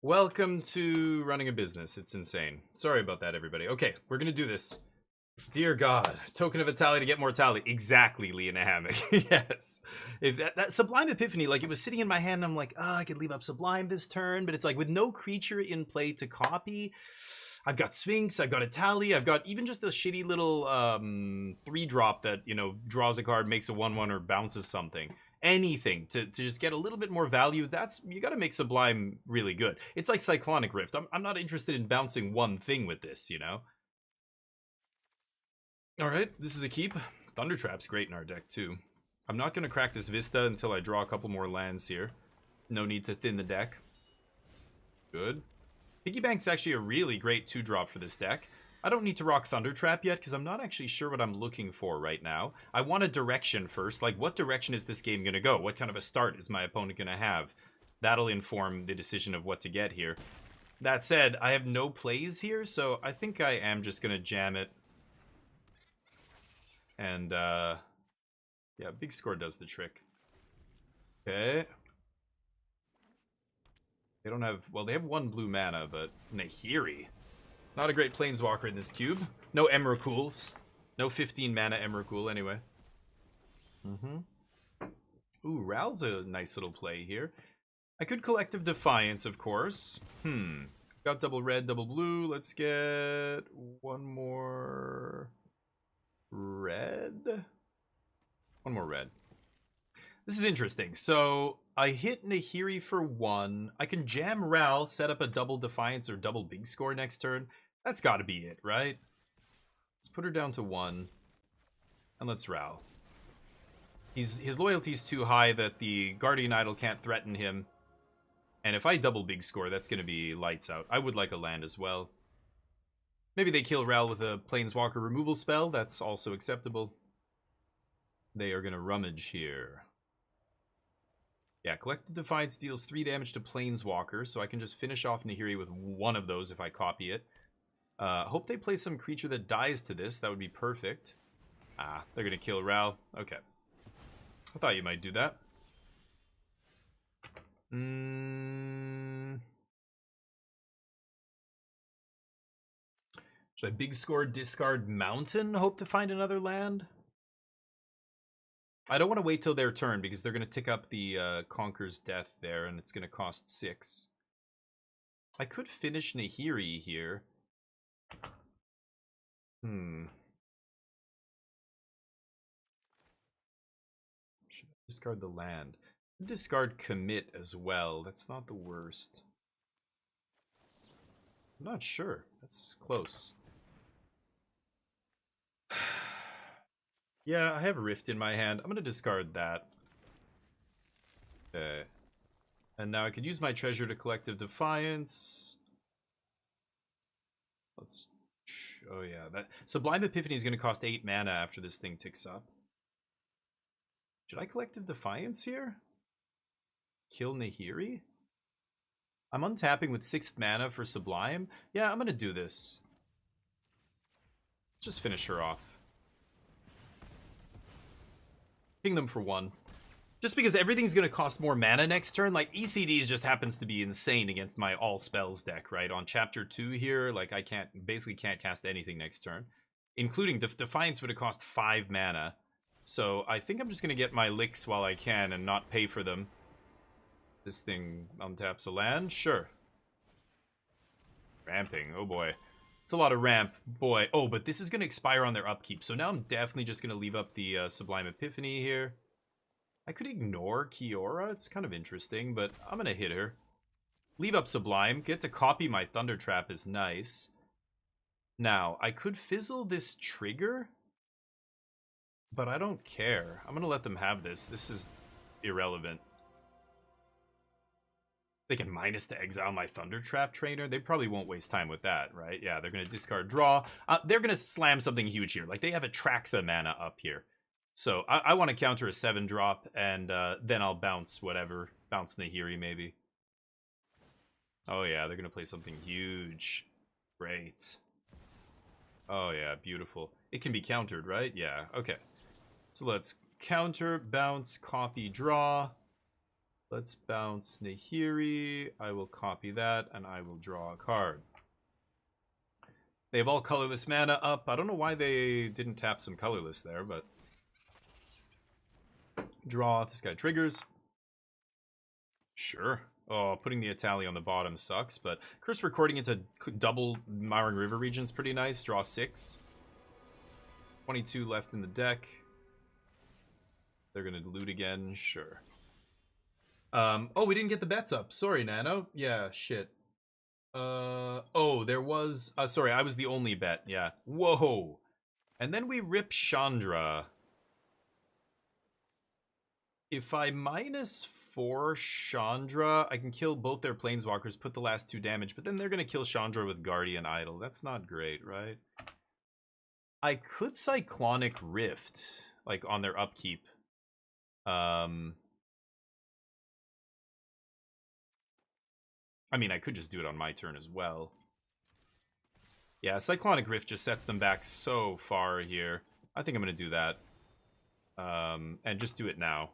C: Welcome to running a business. It's insane. Sorry about that, everybody. Okay, we're gonna do this. Dear God, token of vitality to get mortality. Exactly, Lee in a hammock. Yes. If that Sublime Epiphany, like it was sitting in my hand, and I'm like, oh, I could leave up Sublime this turn, but it's like with no creature in play to copy. I've got Sphinx, I've got a Tally, I've got even just a shitty little 3-drop that, you know, draws a card, makes a 1/1 or bounces something. Anything to just get a little bit more value. That's, you got to make Sublime really good. It's like Cyclonic Rift. I'm not interested in bouncing one thing with this, you know? Alright, this is a keep. Thunder Trap's great in our deck, too. I'm not going to crack this Vista until I draw a couple more lands here. No need to thin the deck. Good. Piggy Bank's actually a really great 2-drop for this deck. I don't need to rock Thunder Trap yet, because I'm not actually sure what I'm looking for right now. I want a direction first. Like, what direction is this game going to go? What kind of a start is my opponent going to have? That'll inform the decision of what to get here. That said, I have no plays here, so I think I am just going to jam it. And, yeah, Big Score does the trick. Okay. They don't have, well, they have 1 blue mana, but Nahiri. Not a great Planeswalker in this cube. No Emrakul's. No 15 mana Emrakul, anyway. Ooh, Ral's a nice little play here. I could Collective Defiance, of course. Got double red, double blue. Let's get 1 more... red? 1 more red. This is interesting. So, I hit Nahiri for 1. I can jam Ral, set up a double Defiance or double Big Score next turn. That's gotta be it, right? Let's put her down to 1. And let's Ral. His loyalty's too high that the Guardian Idol can't threaten him. And if I double Big Score, that's gonna be lights out. I would like a land as well. Maybe they kill Ral with a Planeswalker removal spell. That's also acceptable. They are going to rummage here. Yeah, Collective Defiance deals 3 damage to Planeswalker, so I can just finish off Nahiri with 1 of those if I copy it. Hope they play some creature that dies to this. That would be perfect. Ah, they're going to kill Ral. Okay. I thought you might do that. Should I Big Score, discard Mountain, hope to find another land? I don't want to wait till their turn because they're going to tick up the Conquer's Death there and it's going to cost 6. I could finish Nahiri here. Should I discard the land? Discard Commit as well. That's not the worst. I'm not sure. That's close. Yeah, I have Rift in my hand. I'm going to discard that. Okay. And now I could use my treasure to Collective Defiance. Let's... Oh yeah, that Sublime Epiphany is going to cost 8 mana after this thing ticks up. Should I Collective Defiance here? Kill Nahiri? I'm untapping with 6th mana for Sublime. Yeah, I'm going to do this. Just finish her off. Ping them for 1. Just because everything's going to cost more mana next turn. Like, ECDs just happens to be insane against my all spells deck, right? On chapter 2 here, like, I basically can't cast anything next turn. Including Defiance would have cost 5 mana. So I think I'm just going to get my licks while I can and not pay for them. This thing untaps a land? Sure. Ramping, oh boy. It's a lot of ramp, boy. Oh, but this is going to expire on their upkeep. So now I'm definitely just going to leave up the Sublime Epiphany here. I could ignore Kiora. It's kind of interesting, but I'm going to hit her. Leave up Sublime. Get to copy my Thunder Trap is nice. Now, I could fizzle this trigger, but I don't care. I'm going to let them have this. This is irrelevant. They can minus to exile my Thunder Trap trainer. They probably won't waste time with that, right? Yeah, they're going to discard draw. They're going to slam something huge here. Like, they have a Traxa mana up here. So, I want to counter a 7-drop, and then I'll bounce whatever. Bounce Nahiri, maybe. Oh, yeah, they're going to play something huge. Great. Oh, yeah, beautiful. It can be countered, right? Yeah, okay. So let's counter, bounce, copy, draw. Let's bounce Nahiri. I will copy that, and I will draw a card. They have all colorless mana up. I don't know why they didn't tap some colorless there, but... Draw. This guy triggers. Sure. Oh, putting the Itali on the bottom sucks, but Curse Recording into double Mowering River region is pretty nice. Draw 6. 22 left in the deck. They're going to loot again. Sure. Oh, we didn't get the bets up. Sorry, Nano. Yeah, shit. Oh, there was... sorry, I was the only bet. Yeah. Whoa. And then we rip Chandra. If I -4 Chandra, I can kill both their planeswalkers, put the last 2 damage, but then they're going to kill Chandra with Guardian Idol. That's not great, right? I could Cyclonic Rift, like, on their upkeep. I mean, I could just do it on my turn as well. Yeah, Cyclonic Rift just sets them back so far here. I think I'm going to do that. And just do it now.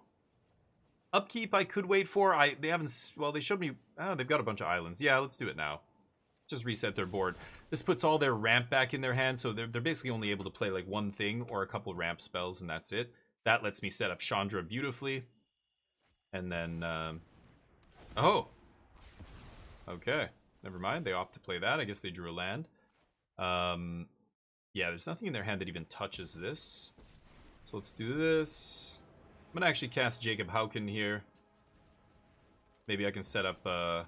C: Upkeep I could wait for. They haven't... Well, they showed me... Oh, they've got a bunch of islands. Yeah, let's do it now. Just reset their board. This puts all their ramp back in their hand, so they're basically only able to play like one thing or a couple ramp spells, and that's it. That lets me set up Chandra beautifully. And then... Oh! Okay. Never mind. They opt to play that. I guess they drew a land. Yeah, there's nothing in their hand that even touches this. So let's do this. I'm going to actually cast Jacob Hauken here. Maybe I can set up a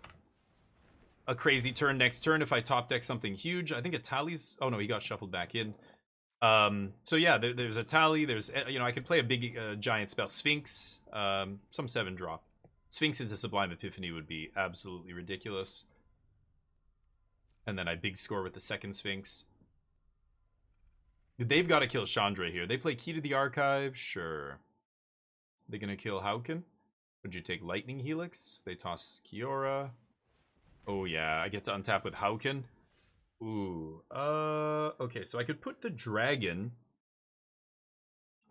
C: crazy turn next turn if I top deck something huge. I think Itali's... Oh, no, he got shuffled back in. So yeah, there's Itali. There's, you know, I could play a big giant spell. Sphinx. Some 7-drop. Sphinx into Sublime Epiphany would be absolutely ridiculous. And then I big score with the second Sphinx. They've got to kill Chandra here. They play Key to the Archive. Sure. They're going to kill Hauken. Would you take Lightning Helix? They toss Kiora. Oh, yeah. I get to untap with Hauken. Ooh. Okay, so I could put the dragon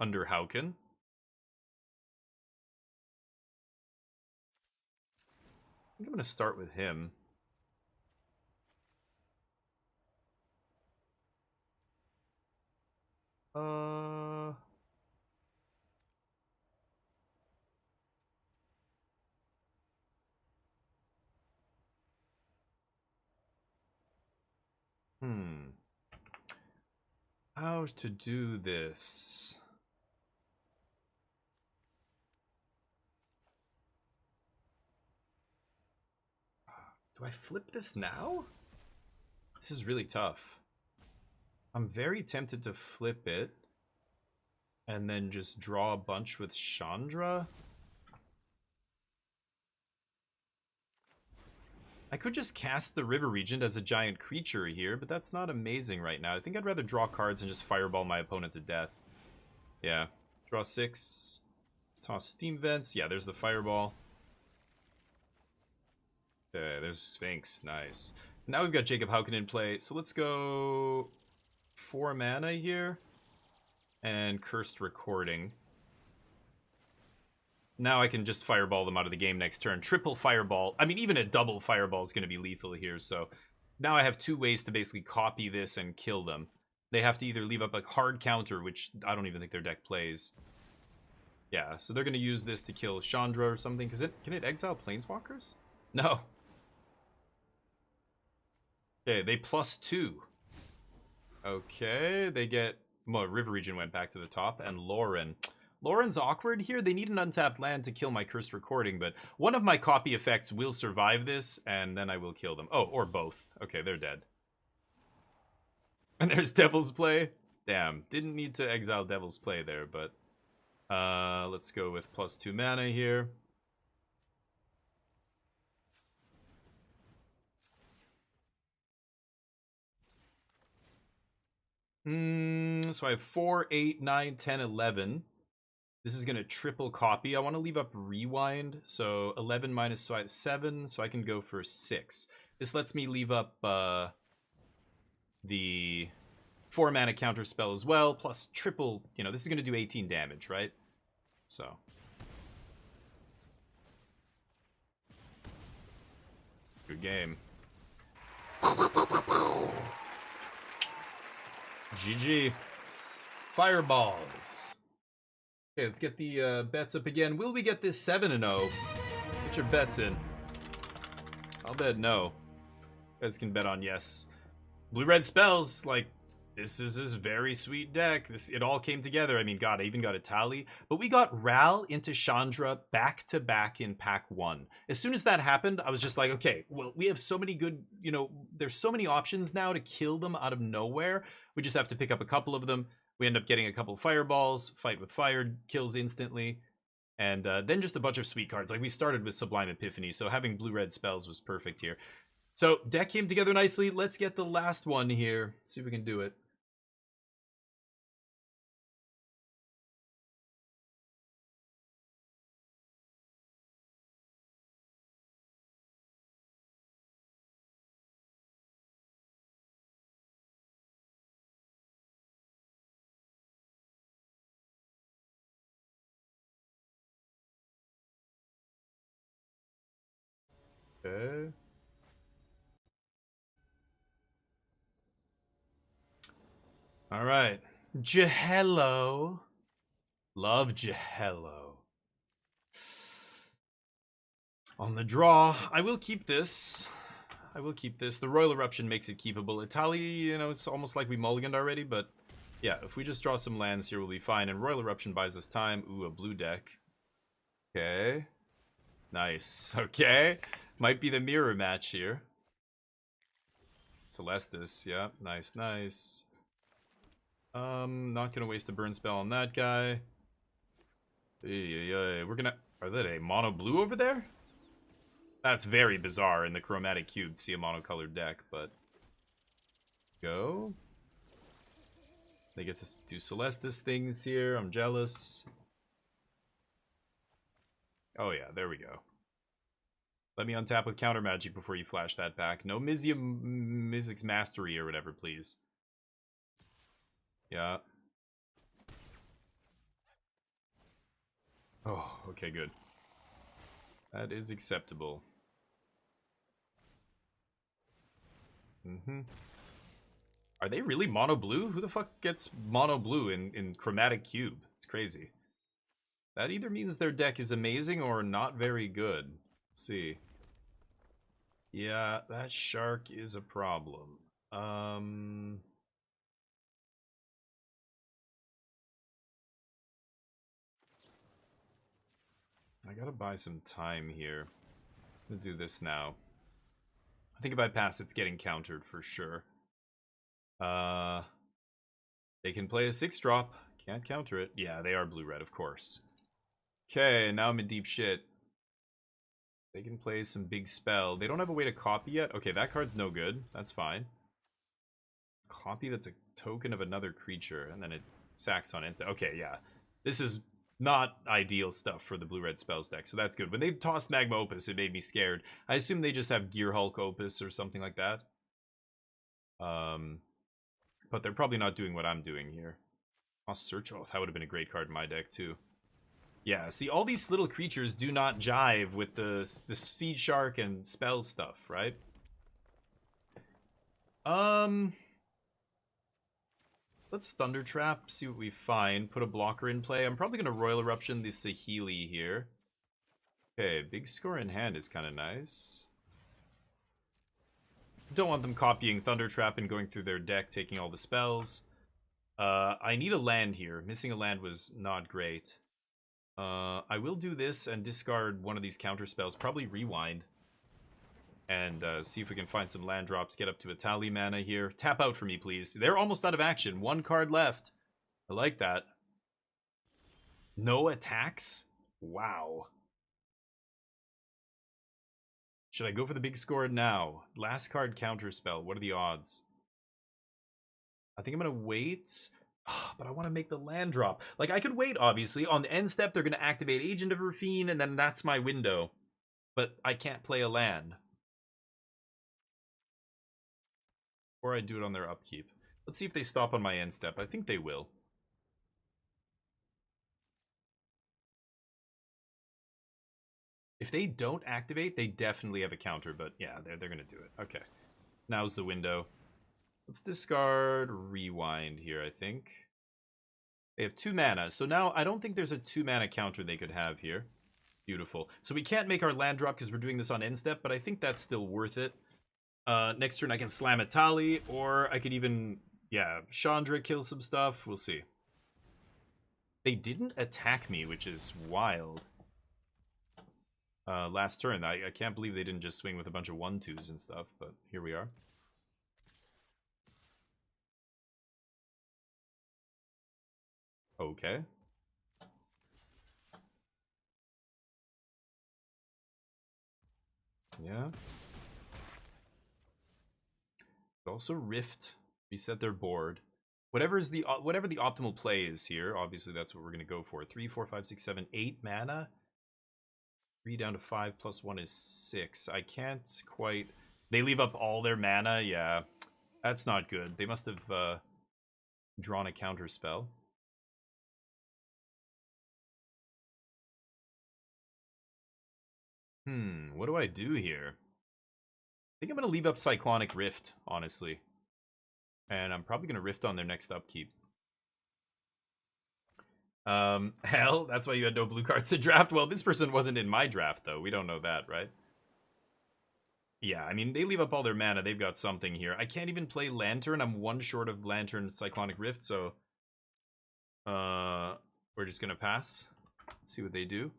C: under Hauken. I think I'm going to start with him. How to do this? Do I flip this now? This is really tough. I'm very tempted to flip it and then just draw a bunch with Chandra. I could just cast the River Regent as a giant creature here, but that's not amazing right now. I think I'd rather draw cards and just fireball my opponent to death. Yeah. Draw 6. Let's toss Steam Vents. Yeah, there's the fireball. Okay, there's Sphinx. Nice. Now we've got Jacob Hauken in play. So let's go 4 mana here. And Cursed Recording. Now I can just fireball them out of the game next turn. Triple fireball. I mean, even a double fireball is going to be lethal here. So now I have 2 ways to basically copy this and kill them. They have to either leave up a hard counter, which I don't even think their deck plays. Yeah, so they're going to use this to kill Chandra or something. Can it exile Planeswalkers? No. Okay, they +2. Okay, they get... Well, River Region went back to the top. And Lauren... Lauren's awkward here. They need an untapped land to kill my Cursed Recording, but one of my copy effects will survive this, and then I will kill them. Oh, or both. Okay, they're dead. And there's Devil's Play. Damn, didn't need to exile Devil's Play there, but... let's go with +2 mana here. So I have 4, 8, 9, 10, 11. This is going to triple copy. I want to leave up Rewind. So 11 minus 7, so I can go for 6. This lets me leave up the 4-mana counter spell as well, plus triple, you know, this is going to do 18 damage, right? So. Good game. GG. Fireballs. Okay, let's get the bets up again. Will we get this 7-0? Get your bets in. I'll bet no. You guys can bet on yes. Blue-red spells, like, this is this very sweet deck. It all came together. I mean, God, I even got a tally. But we got Ral into Chandra back-to-back in pack 1. As soon as that happened, I was just like, okay, well, we have so many good, you know, there's so many options now to kill them out of nowhere. We just have to pick up a couple of them. We end up getting a couple fireballs, fight with fire, kills instantly. And then just a bunch of sweet cards. Like, we started with Sublime Epiphany, so having blue-red spells was perfect here. So, deck came together nicely. Let's get the last one here. See if we can do it. Okay. All right. Jahello. Love Jahello. On the draw, I will keep this. I will keep this. The Royal Eruption makes it keepable. Itali, you know, it's almost like we mulliganed already, but yeah, if we just draw some lands here, we'll be fine. And Royal Eruption buys us time. Ooh, a blue deck. Okay. Nice. Okay. Might be the mirror match here. Celestis, yeah. Nice, nice. Not gonna waste a burn spell on that guy. We're gonna... Are that a mono blue over there? That's very bizarre in the chromatic cube to see a monocolored deck, but... Go. They get to do Celestis things here. I'm jealous. Oh yeah, there we go. Let me untap with counter magic before you flash that back. No Mizzix's Mastery or whatever, please. Yeah. Oh, okay, good. That is acceptable. Are they really mono blue? Who the fuck gets mono blue in chromatic cube? It's crazy. That either means their deck is amazing or not very good. Let's see. Yeah, that shark is a problem. I gotta buy some time here. I'm gonna do this now. I think if I pass, it's getting countered for sure. They can play a 6-drop. Can't counter it. Yeah, they are blue-red, of course. Okay, now I'm in deep shit. They can play some big spell. They don't have a way to copy yet. Okay, that card's no good. That's fine. Copy that's a token of another creature, and then it sacks on instant. Okay, yeah. This is not ideal stuff for the blue-red spells deck, so that's good. When they tossed Magma Opus, it made me scared. I assume they just have Gear Hulk Opus or something like that. But they're probably not doing what I'm doing here. Lost Search Oath, that would have been a great card in my deck, too. Yeah, see, all these little creatures do not jive with the Seed Shark and spell stuff, right? Let's Thunder Trap, see what we find. Put a blocker in play. I'm probably going to Royal Eruption the Saheeli here. Okay, big score in hand is kind of nice. Don't want them copying Thunder Trap and going through their deck, taking all the spells. I need a land here. Missing a land was not great. I will do this and discard one of these counter spells. Probably Rewind. And see if we can find some land drops. Get up to a tally mana here. Tap out for me, please. They're almost out of action. 1 card left. I like that. No attacks? Wow. Should I go for the big score now? Last card counter spell. What are the odds? I think I'm going to wait. But I want to make the land drop. Like, I could wait, obviously. On the end step, they're going to activate Agent of Rafine, and then that's my window. But I can't play a land. Or I do it on their upkeep. Let's see if they stop on my end step. I think they will. If they don't activate, they definitely have a counter, but yeah, they're gonna do it. Okay. Now's the window. Let's discard Rewind here, I think. They have 2 mana, so now I don't think there's a 2 mana counter they could have here. Beautiful. So we can't make our land drop because we're doing this on end step, but I think that's still worth it. Next turn I can slam a Tali, or I could even, yeah, Chandra kill some stuff. We'll see. They didn't attack me, which is wild. Last turn, I can't believe they didn't just swing with a bunch of 1/2s and stuff, but here we are. Okay. Yeah. Also Rift, reset their board. Whatever the optimal play is here, obviously that's what we're gonna go for. 3, 4, 5, 6, 7, 8 mana. 3 down to 5 plus 1 is 6. I can't quite. They leave up all their mana. Yeah, that's not good. They must have drawn a counter spell. What do I do here? I think I'm gonna leave up Cyclonic Rift, honestly. And I'm probably gonna Rift on their next upkeep. Hell, that's why you had no blue cards to draft. Well, this person wasn't in my draft, though. We don't know that, right? Yeah, I mean, they leave up all their mana. They've got something here. I can't even play Lantern. I'm 1 short of Lantern Cyclonic Rift, so... we're just gonna pass. See what they do.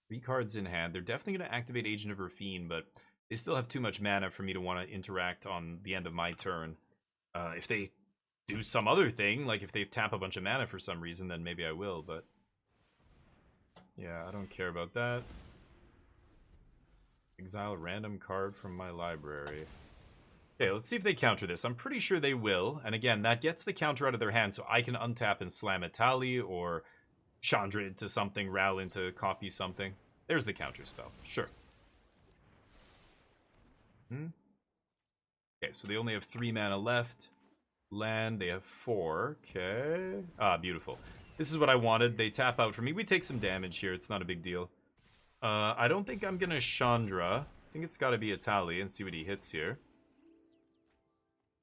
C: 3 cards in hand. They're definitely gonna activate Agent of Rafine, but they still have too much mana for me to want to interact on the end of my turn. If they do some other thing, like if they tap a bunch of mana for some reason, then maybe I will, but... yeah, I don't care about that. Exile a random card from my library. Okay, let's see if they counter this. I'm pretty sure they will, and again, that gets the counter out of their hand, so I can untap and slam a Tali, or Chandra into something, Ral into copy something. There's the counter spell, sure. Okay, so they only have 3 mana left. Land, they have 4. Okay. Ah, beautiful. This is what I wanted. They tap out for me. We take some damage here. It's not a big deal. I don't think I'm gonna Chandra. I think it's gotta be a Tali and see what he hits here.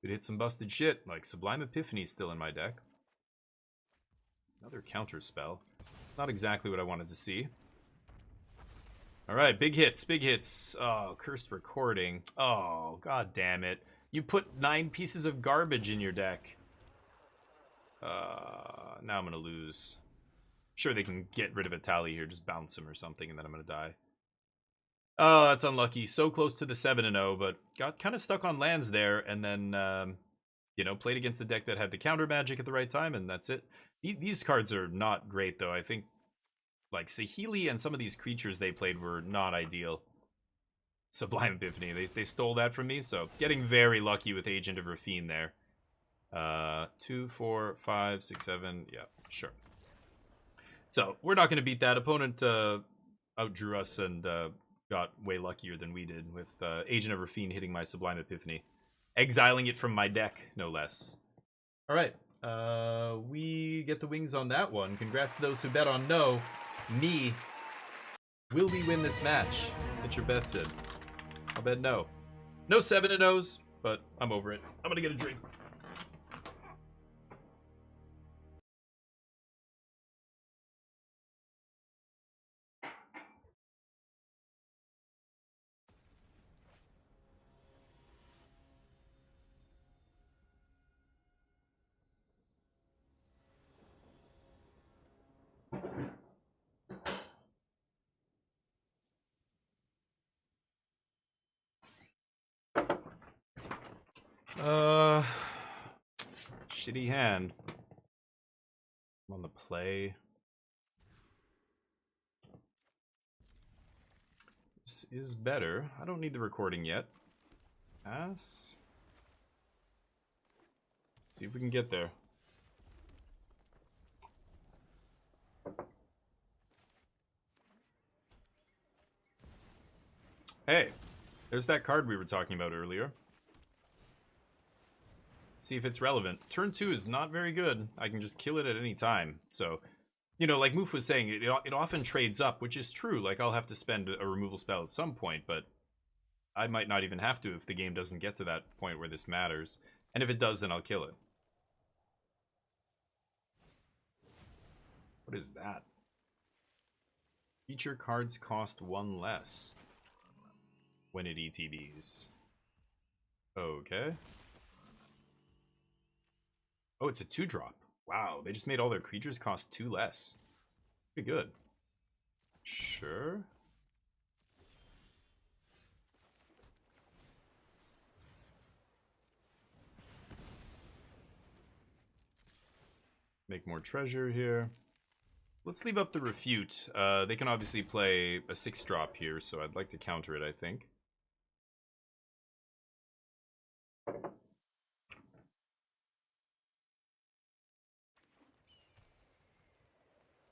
C: Could hit some busted shit, like Sublime Epiphany still in my deck. Another counter spell. Not exactly what I wanted to see. Alright, big hits, big hits. Oh, Cursed Recording. Oh, god damn it. You put 9 pieces of garbage in your deck. Now I'm gonna lose. I'm sure they can get rid of a Tali here, just bounce him or something, and then I'm gonna die. Oh, that's unlucky. So close to the 7-0, but got kind of stuck on lands there, and then, you know, played against the deck that had the counter magic at the right time, and that's it. These cards are not great, though. I think, like, Saheeli and some of these creatures they played were not ideal. Sublime Epiphany, they stole that from me, so getting very lucky with Agent of Rafine there. 2, 4, 5, 6, 7, yeah, sure. So, we're not going to beat that. Opponent outdrew us and got way luckier than we did with Agent of Rafine hitting my Sublime Epiphany. Exiling it from my deck, no less. Alright, we get the wings on that one. Congrats to those who bet on no. Me. Will we win this match? Get your bets in. I'll bet no. No 7-0s, but I'm over it. I'm gonna get a drink. Shitty hand. I'm on the play. This is better. I don't need the recording yet. Pass. See if we can get there. Hey, there's that card we were talking about earlier. see if it's relevant. Turn 2 is not very good. I can just kill it at any time. So, you know, like Moof was saying, it often trades up, which is true. Like, I'll have to spend a removal spell at some point, but I might not even have to if the game doesn't get to that point where this matters. And if it does, then I'll kill it. What is that? Feature cards cost 1 less when it ETBs. Okay. Oh, it's a 2-drop. Wow, they just made all their creatures cost 2 less. Pretty good. Sure. Make more treasure here. Let's leave up the Refute. They can obviously play a 6-drop here, so I'd like to counter it, I think.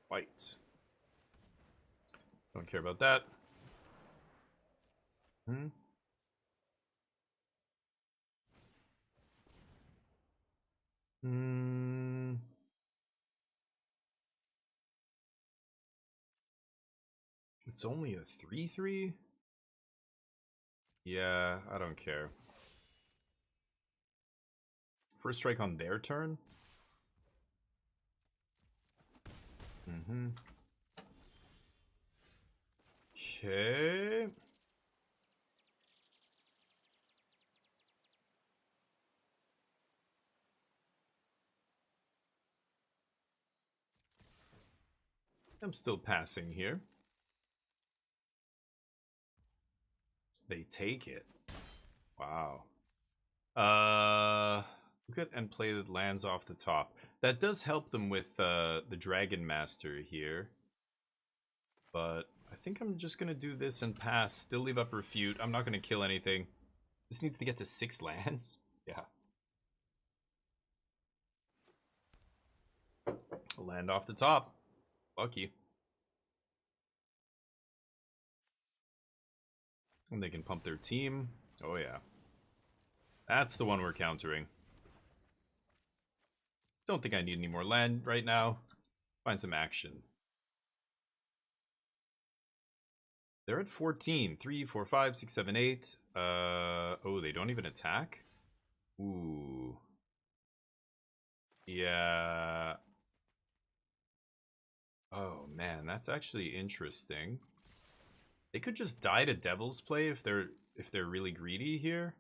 C: White. Don't care about that. It's only a 3/3? Yeah, I don't care. First strike on their turn? Okay. I'm still passing here. They take it. Wow. Look at and play the lands off the top. That does help them with the Dragon Master here. But I think I'm just gonna do this and pass. Still leave up Refute. I'm not gonna kill anything. This needs to get to 6 lands. Yeah. Land off the top. Lucky. And they can pump their team. Oh yeah. That's the one we're countering. Don't think I need any more land right now. Find some action. They're at 14. 3, 4, 5, 6, 7, 8. Oh, they don't even attack? Ooh. Yeah. Oh man, that's actually interesting. They could just die to Devil's Play if they're really greedy here.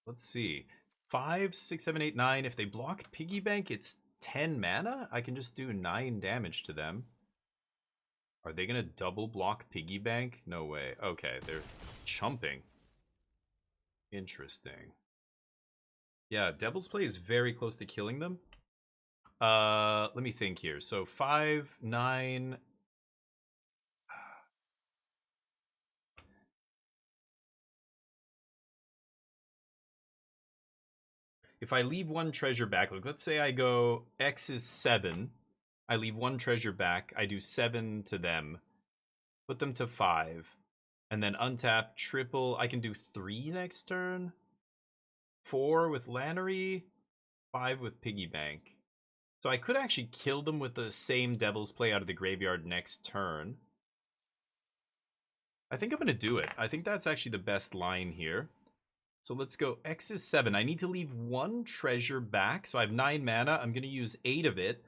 C: Let's see. 5, 6, 7, 8, 9. If they block Piggy Bank, it's 10 mana? I can just do 9 damage to them. Are they gonna double block Piggy Bank? No way. Okay, they're chumping. Interesting. Yeah, Devil's Play is very close to killing them. Let me think here. So 5, 9. If I leave one treasure back, like let's say I go X is 7, I leave one treasure back, I do 7 to them, put them to 5, and then untap, triple, I can do 3 next turn, 4 with Lannery, 5 with Piggy Bank. So I could actually kill them with the same Devil's Play out of the graveyard next turn. I think I'm going to do it. I think that's actually the best line here. So let's go X is 7. I need to leave one treasure back. So I have 9 mana. I'm going to use 8 of it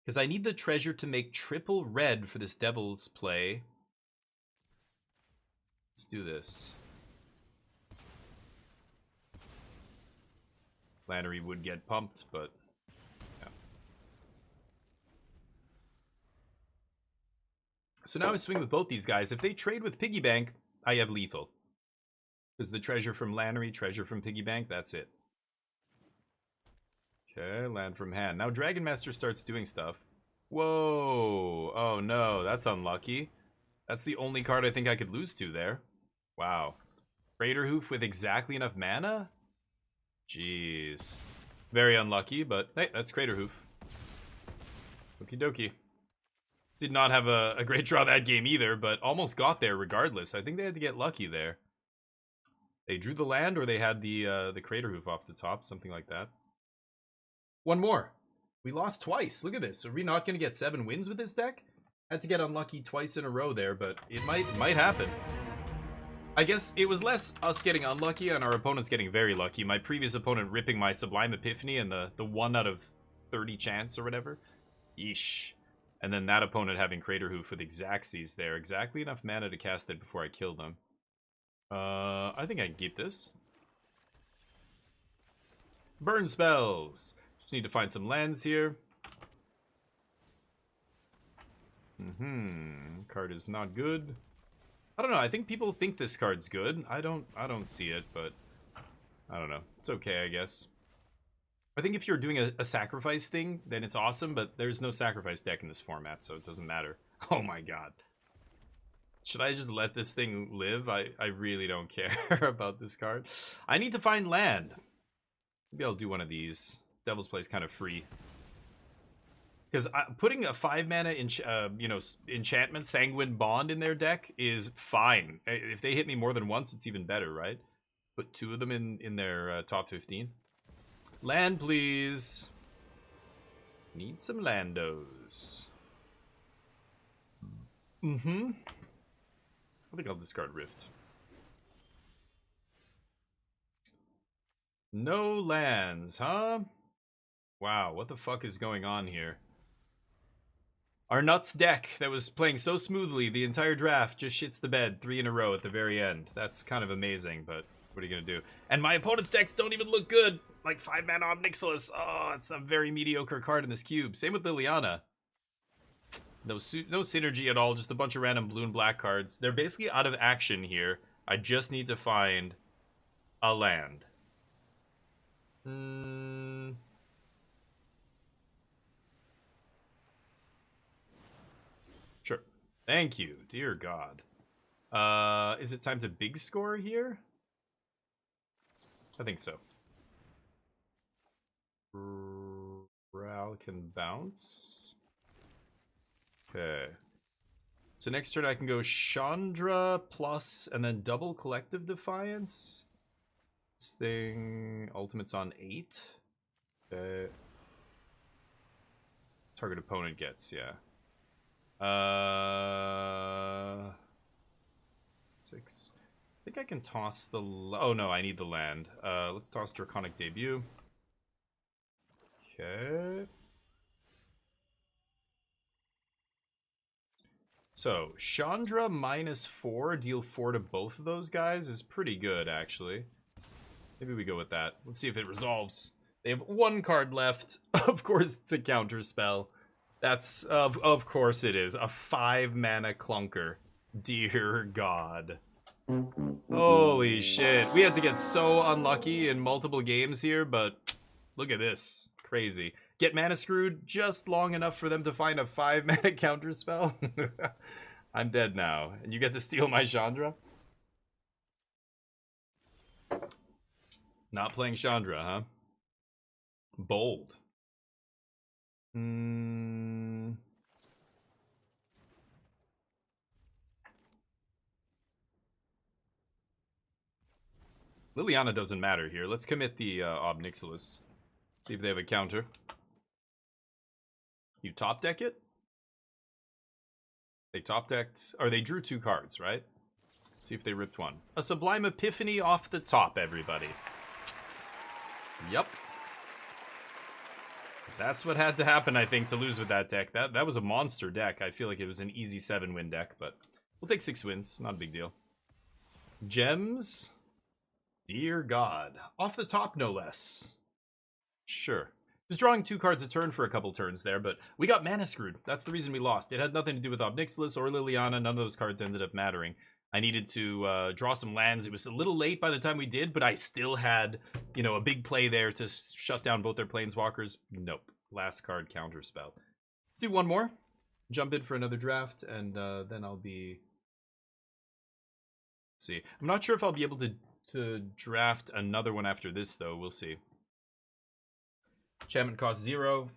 C: because I need the treasure to make triple red for this Devil's Play. Let's do this. Lannery would get pumped, but yeah. So now I swing with both these guys. If they trade with Piggy Bank, I have lethal. Because the treasure from Lannery, treasure from Piggy Bank, that's it. Okay, land from hand. Now Dragon Master starts doing stuff. Whoa! Oh no, that's unlucky. That's the only card I think I could lose to there. Wow. Craterhoof with exactly enough mana? Jeez. Very unlucky, but hey, that's Craterhoof. Okie dokie. Did not have a great draw that game either, but almost got there regardless. I think they had to get lucky there. They drew the land, or they had the Crater Hoof off the top, something like that. One more. We lost twice. Look at this. Are we not going to get 7 wins with this deck? Had to get unlucky twice in a row there, but it might happen. I guess it was less us getting unlucky and our opponents getting very lucky. My previous opponent ripping my Sublime Epiphany and the 1 out of 30 chance or whatever. Yeesh. And then that opponent having Crater Hoof with Xaxes there. Exactly enough mana to cast it before I kill them. I think I can keep this. Burn spells. Just need to find some lands here. Card is not good. I don't know. I think people think this card's good. I don't see it, but I don't know. It's okay, I guess. I think if you're doing a sacrifice thing, then it's awesome, but there's no sacrifice deck in this format, so it doesn't matter. Oh my god. Should I just let this thing live? I really don't care about this card. I need to find land. Maybe I'll do one of these. Devil's Play is kind of free. Because putting a 5-mana enchantment Sanguine Bond in their deck is fine. If they hit me more than once, it's even better, right? Put 2 of them in their top 15. Land, please. Need some landos. I think I'll discard Rift. No lands, huh? Wow, what the fuck is going on here? Our nuts deck that was playing so smoothly the entire draft just shits the bed 3 in a row at the very end. That's kind of amazing, but what are you gonna do? And my opponent's decks don't even look good. Like 5-mana Obnixilis. Oh, it's a very mediocre card in this cube. Same with Liliana. No synergy at all, just a bunch of random blue and black cards. They're basically out of action here. I just need to find a land. Sure. Thank you. Dear God. Is it time to big score here? I think so. Ral can bounce. Okay. So next turn I can go Chandra plus and then double Collective Defiance. This thing, ultimate's on 8. Okay. Target opponent gets, yeah. 6. I think I can toss the... Oh no, I need the land. Let's toss Draconic Debut. Okay. So, Chandra -4, deal 4 to both of those guys is pretty good, actually. Maybe we go with that. Let's see if it resolves. They have 1 card left. Of course, it's a counter spell. That's, of course it is. A 5-mana clunker. Dear God. Holy shit. We had to get so unlucky in multiple games here, but look at this. Crazy. Get mana screwed just long enough for them to find a 5-mana counter spell. I'm dead now. And you get to steal my Chandra? Not playing Chandra, huh? Bold. Liliana doesn't matter here. Let's commit the Obnixilis. See if they have a counter. You top deck it? They top decked, or they drew 2 cards, right? Let's see if they ripped 1. A Sublime Epiphany off the top, everybody. Yep. That's what had to happen, I think, to lose with that deck. That was a monster deck. I feel like it was an easy 7-win deck, but we'll take 6 wins. Not a big deal. Gems. Dear God. Off the top, no less. Sure. Was drawing 2 cards a turn for a couple turns there, but we got mana screwed. That's the reason we lost. It had nothing to do with Obnixilis or Liliana. None of those cards ended up mattering. I needed to draw some lands. It was a little late by the time we did, but I still had, you know, a big play there to shut down both their planeswalkers. Nope. Last card counterspell. Let's do one more. Jump in for another draft, and then I'll be... Let's see. I'm not sure if I'll be able to draft another one after this, though. We'll see. Enchantment costs 0.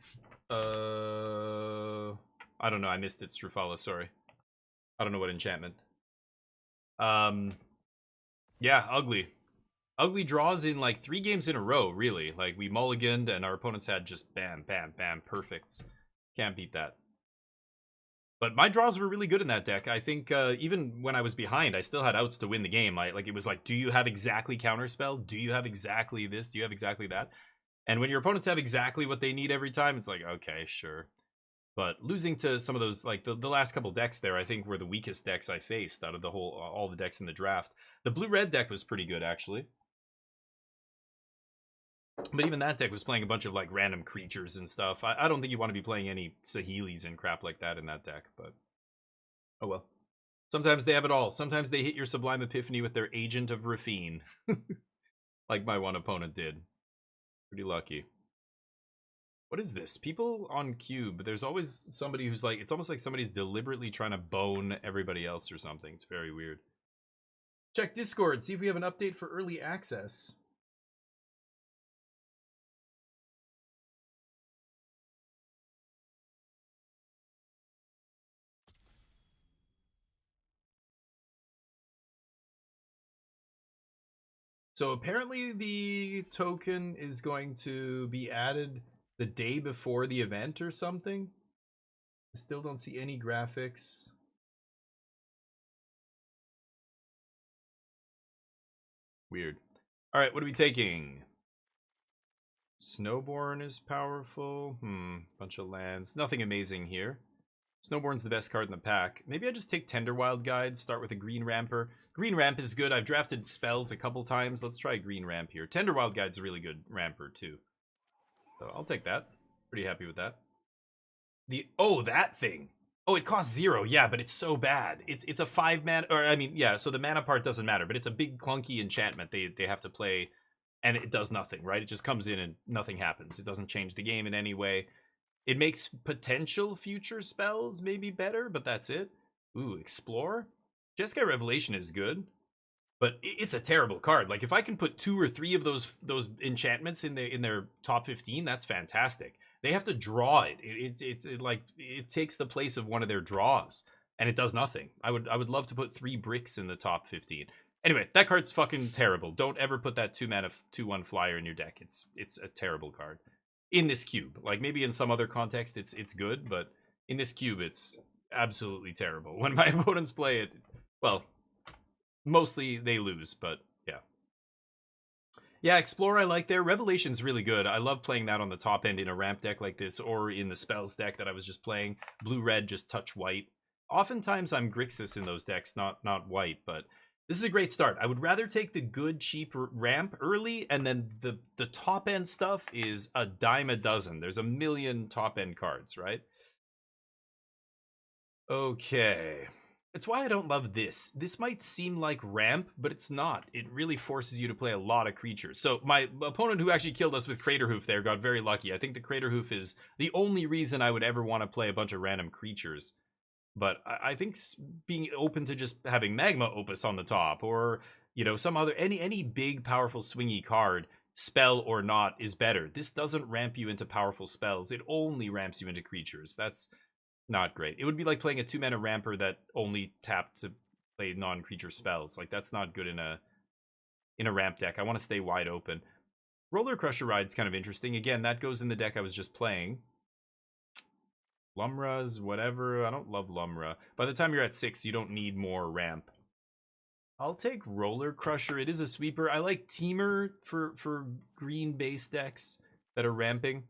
C: I don't know. I missed it, Strufala. Sorry. I don't know what enchantment. Yeah, ugly. ugly draws in like 3 games in a row, really. Like we mulliganed and our opponents had just bam, bam, bam, perfects. Can't beat that. But my draws were really good in that deck. I think even when I was behind, I still had outs to win the game. Like it was like, do you have exactly counterspell? Do you have exactly this? Do you have exactly that? And when your opponents have exactly what they need every time, it's like, okay, sure. But losing to some of those, like the last couple decks there, I think were the weakest decks I faced out of the whole, all the decks in the draft. The blue-red deck was pretty good, actually. But even that deck was playing a bunch of like random creatures and stuff. I don't think you want to be playing any Saheelis and crap like that in that deck, but oh well. Sometimes they have it all. Sometimes they hit your Sublime Epiphany with their Agent of Rafine. Like my one opponent did. Pretty lucky. What is this? People on CUUUBE, there's always somebody who's like, it's almost like somebody's deliberately trying to bone everybody else or something. It's very weird. Check Discord, see if we have an update for early access. So apparently the token is going to be added the day before the event or something. I still don't see any graphics. Weird. All right, what are we taking? Snowborn is powerful. Bunch of lands. Nothing amazing here. Snowborn's the best card in the pack. Maybe I just take Tenderwild Guide, start with a green ramper. Green ramp is good. I've drafted spells a couple times. Let's try green ramp here. Tenderwild Guide's a really good ramper too. So I'll take that. Pretty happy with that. Oh, that thing. Oh, it costs 0. Yeah, but it's so bad. It's a 5 mana, or I mean, yeah, so the mana part doesn't matter, but it's a big clunky enchantment they have to play, and it does nothing, right? It just comes in and nothing happens. It doesn't change the game in any way. It makes potential future spells maybe better, but that's it. Ooh, Explore? Jeskai Revelation is good, but it's a terrible card. Like, if I can put 2 or 3 of those enchantments in their top 15, that's fantastic. They have to draw it. It takes the place of one of their draws, and it does nothing. I would love to put 3 bricks in the top 15. Anyway, that card's fucking terrible. Don't ever put that 2-mana 2/1 flyer in your deck. It's a terrible card. In this cube, like maybe in some other context it's good, but in this cube it's absolutely terrible. When my opponents play it, well, mostly they lose, but yeah, Explore I like there. Revelation's really good. I love playing that on the top end in a ramp deck like this, or in the spells deck that I was just playing. Blue-red, just touch white. Oftentimes I'm Grixis in those decks, not white, but this is a great start. I would rather take the good, cheap ramp early, and then the top-end stuff is a dime a dozen. There's a million top-end cards, right? Okay. It's why I don't love this. This might seem like ramp, but it's not. It really forces you to play a lot of creatures. So my opponent who actually killed us with Craterhoof there got very lucky. I think the Craterhoof is the only reason I would ever want to play a bunch of random creatures. But I think being open to just having Magma Opus on the top, or some other any big powerful swingy card, spell or not, is better. This doesn't ramp you into powerful spells. It only ramps you into creatures. That's not great. It would be like playing a 2-mana ramper that only tapped to play non-creature spells. Like, that's not good in a ramp deck. I want to stay wide open. Roller Crusher Ride's kind of interesting. Again, that goes in the deck I was just playing. Lumra's, whatever. I don't love Lumra. By the time you're at 6, you don't need more ramp. I'll take Roller Crusher. It is a sweeper. I like Teamer for green base decks that are ramping.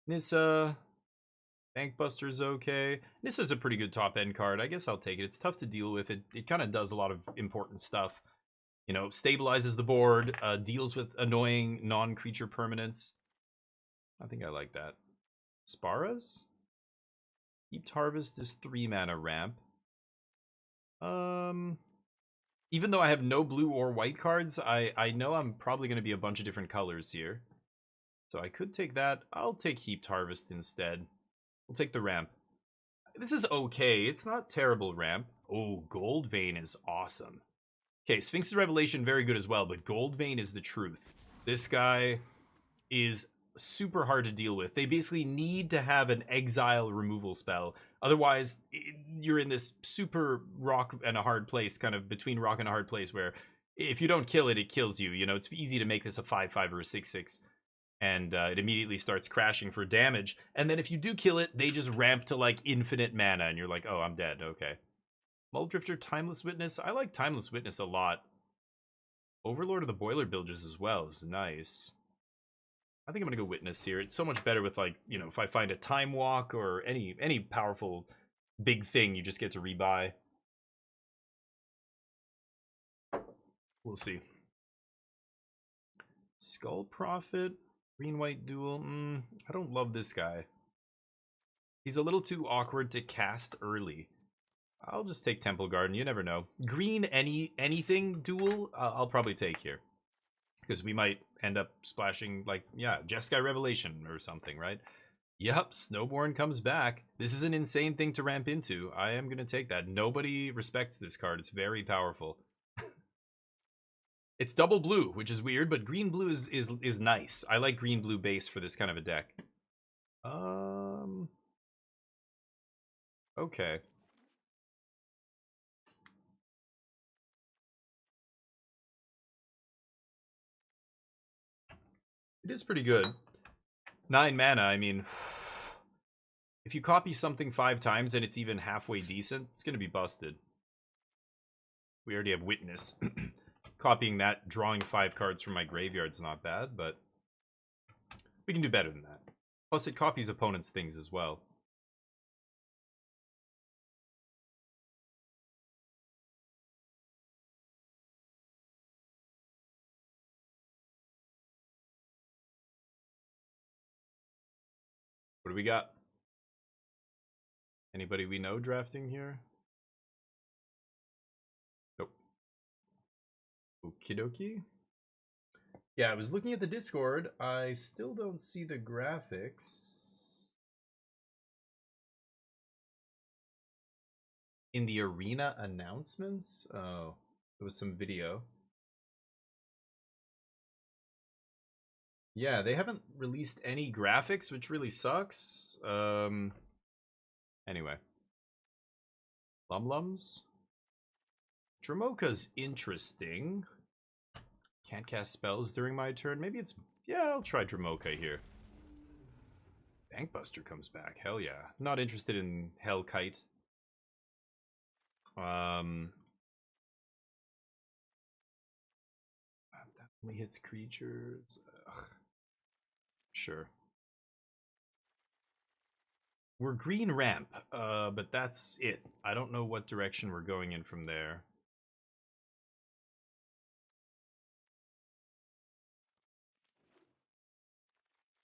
C: Nissa. Bankbuster's okay. Nissa's a pretty good top-end card. I guess I'll take it. It's tough to deal with. It kind of does a lot of important stuff. Stabilizes the board, deals with annoying non-creature permanents. I think I like that. Sparas? Heaped Harvest is 3-mana ramp. Even though I have no blue or white cards, I know I'm probably going to be a bunch of different colors here. So I could take that. I'll take Heaped Harvest instead. We'll take the ramp. This is okay. It's not terrible ramp. Oh, Gold Vein is awesome. Okay, Sphinx's Revelation, very good as well, but Gold Vein is the truth. This guy is super hard to deal with. They basically need to have an exile removal spell. Otherwise, you're in this super rock and a hard place, kind of between rock and a hard place, where if you don't kill it, it kills you. You know, it's easy to make this a 5/5 or a 6/6. And it immediately starts crashing for damage. And then if you do kill it, they just ramp to like infinite mana, and you're like, oh, I'm dead. Okay. Muldrifter, Timeless Witness. I like Timeless Witness a lot. Overlord of the Boiler Bilges as well is nice. I think I'm gonna go Witness here. It's so much better with, like, you know, if I find a Time Walk or any powerful big thing, you just get to rebuy. We'll see. Skull Prophet. Green-white duel. I don't love this guy. He's a little too awkward to cast early. I'll just take Temple Garden. You never know. Green anything duel, I'll probably take here. Because we might end up splashing, like, yeah, Jeskai Revelation or something, right? Yep, Snowborn comes back. This is an insane thing to ramp into. I am going to take that. Nobody respects this card. It's very powerful. It's double blue, which is weird, but green-blue is nice. I like green-blue base for this kind of a deck. Okay. It is pretty good. 9 mana, I mean, if you copy something 5 times and it's even halfway decent, it's going to be busted. We already have Witness. Copying that, drawing 5 cards from my graveyard's not bad, but we can do better than that. Plus, it copies opponents' things as well. What do we got? Anybody we know drafting here? Nope. Okie dokie. Yeah, I was looking at the Discord. I still don't see the graphics in the arena announcements. Oh, there was some video. Yeah, they haven't released any graphics, which really sucks. Anyway. Lums. Dramoka's interesting. Can't cast spells during my turn. Maybe it's... Yeah, I'll try Dramoka here. Bankbuster comes back. Hell yeah. Not interested in Hellkite. That only hits creatures. Ugh. Sure. We're green ramp, but that's it. I don't know what direction we're going in from there.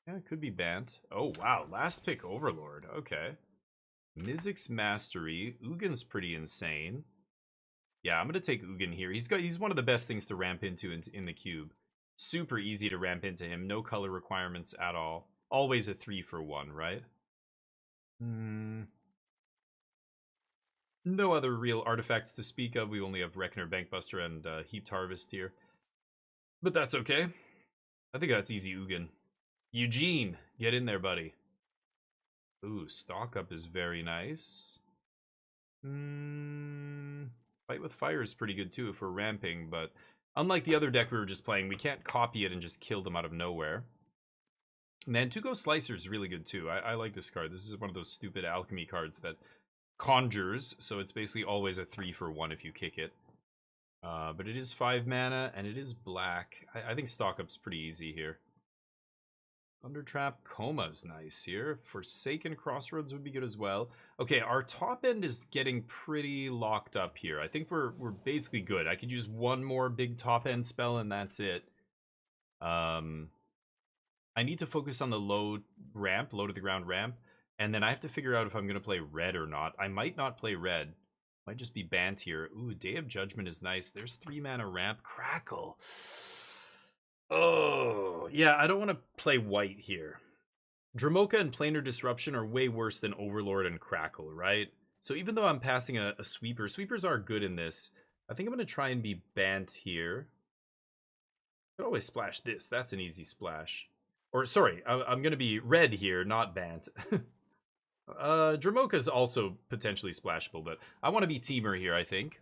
C: Yeah, it could be Bant. Oh, wow. Last pick Overlord. Okay. Mizzix's Mastery. Ugin's pretty insane. Yeah, I'm going to take Ugin here. He's one of the best things to ramp into in the cube. Super easy to ramp into him. No color requirements at all. Always a 3-for-1, right? No other real artifacts to speak of. We only have Reckoner, Bankbuster, and Heaped Harvest here. But that's okay. I think that's easy Ugin. Eugene, get in there, buddy. Ooh, Stock Up is very nice. Fight with Fire is pretty good too if we're ramping, but unlike the other deck we were just playing, we can't copy it and just kill them out of nowhere. Nantuko Slicer is really good too. I like this card. This is one of those stupid alchemy cards that conjures, so it's basically always a 3-for-1 if you kick it. But it is 5 mana, and it is black. I think Stock Up's pretty easy here. Thundertrap Coma's nice here. Forsaken Crossroads would be good as well. Okay, our top end is getting pretty locked up here. I think we're basically good. I could use one more big top end spell and that's it. I need to focus on the low to the ground ramp, and then I have to figure out if I'm going to play red or not. I might not play red. Might just be Bant here. Ooh, Day of Judgment is nice. There's 3 mana ramp. Crackle. Oh, yeah, I don't want to play white here. Dramoka and Planar Disruption are way worse than Overlord and Crackle, right? So even though I'm passing a Sweeper, Sweepers are good in this. I think I'm going to try and be Bant here. I could always splash this. That's an easy splash. Or, sorry, I'm going to be red here, not Bant. Dramoka's also potentially splashable, but I want to be Teamer here, I think.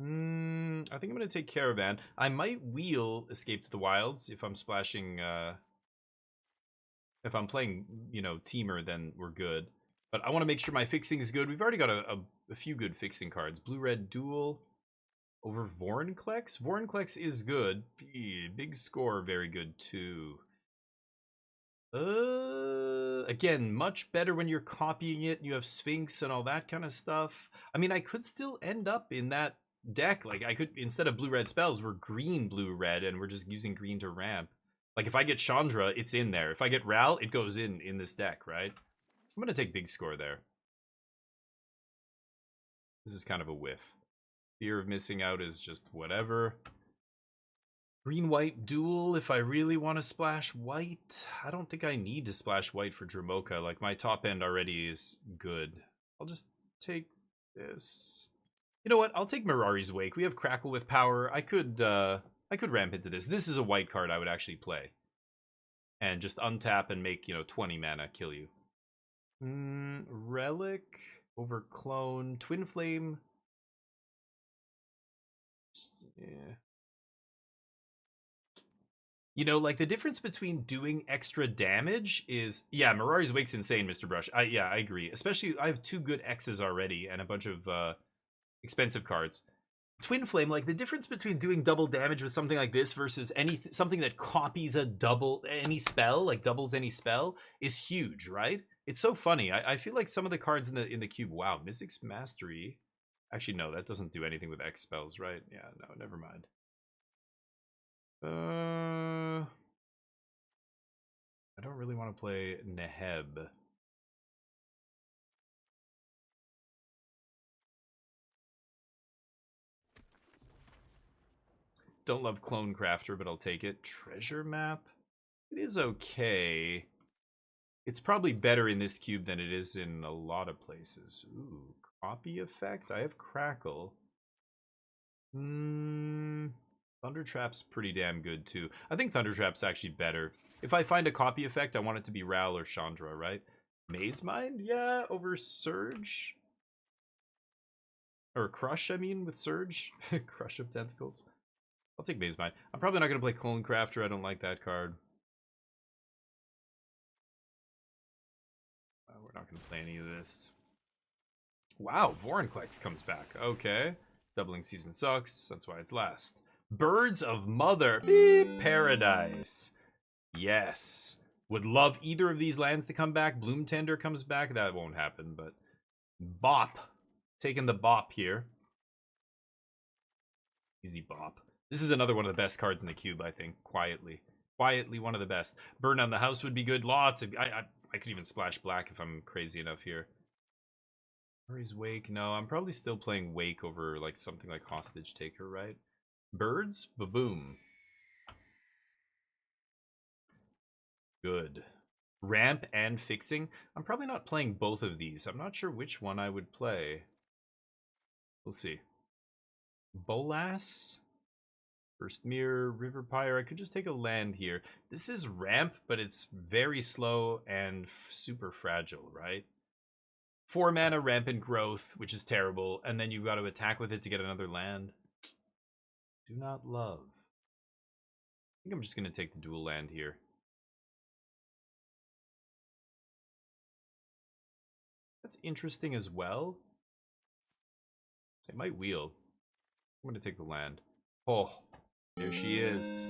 C: I think I'm going to take Caravan. I might wheel Escape to the Wilds if I'm splashing... if I'm playing, you know, Teamer, then we're good. But I want to make sure my fixing is good. We've already got a few good fixing cards. Blue-Red Duel over Vorinclex. Vorinclex is good. Big Score, very good too. Again, much better when you're copying it and you have Sphinx and all that kind of stuff. I mean, I could still end up in that deck. Like, I could, instead of blue-red spells, we're green, blue-red, and we're just using green to ramp. Like, if I get Chandra, it's in there. If I get Ral, it goes in this deck, right? I'm gonna take Big Score there. This is kind of a whiff. Fear of missing out is just whatever. Green-white duel if I really want to splash white. I don't think I need to splash white for Dramoka. Like, my top end already is good. I'll just take this. You know what? I'll take Mirari's Wake. We have Crackle with power. I could ramp into this. This is a white card I would actually play. And just untap and make, you know, 20 mana kill you. Relic over Clone. Twin Flame. Yeah. You know, like, the difference between doing extra damage is... Yeah, Mirari's Wake's insane, Mr. Brush. Yeah, I agree. Especially, I have 2 good X's already and a bunch of expensive cards. Twin Flame, like, the difference between doing double damage with something like this versus something that copies any spell, like doubles any spell, is huge, right? It's so funny. I feel like some of the cards in the cube... Wow, Mystic's Mastery... Actually, no, that doesn't do anything with X spells, right? Yeah, no, never mind. I don't really want to play Neheb. Don't love Clone Crafter, but I'll take it. Treasure Map? It is okay. It's probably better in this cube than it is in a lot of places. Ooh, Copy Effect? I have Crackle. Thunder Trap's pretty damn good too. I think Thunder Trap's actually better. If I find a copy effect, I want it to be Ral or Chandra, right? Maze Mind? Yeah, over Surge. Or Crush, I mean, with Surge. Crush of Tentacles. I'll take Maze Mind. I'm probably not going to play Clone Crafter. I don't like that card. We're not going to play any of this. Wow, Vorinclex comes back. Okay. Doubling Season sucks. That's why it's last. Birds of Mother Paradise. Yes. Would love either of these lands to come back. Bloom Tender comes back. That won't happen, but... Bop. Taking the Bop here. Easy Bop. This is another one of the best cards in the cube, I think. Quietly. Quietly one of the best. Burn Down the House would be good. Lots of... I could even splash black if I'm crazy enough here. Mirari's Wake. No, I'm probably still playing Wake over like something like Hostage Taker, right? Birds? Ba-boom. Good. Ramp and Fixing. I'm probably not playing both of these. I'm not sure which one I would play. We'll see. Bolas? First Mirror, River Pyre. I could just take a land here. This is Ramp, but it's very slow and super fragile, right? 4 mana Rampant Growth, which is terrible, and then you've got to attack with it to get another land. Do not love. I think I'm just going to take the dual land here. That's interesting as well. It might wheel. I'm going to take the land. Oh, there she is.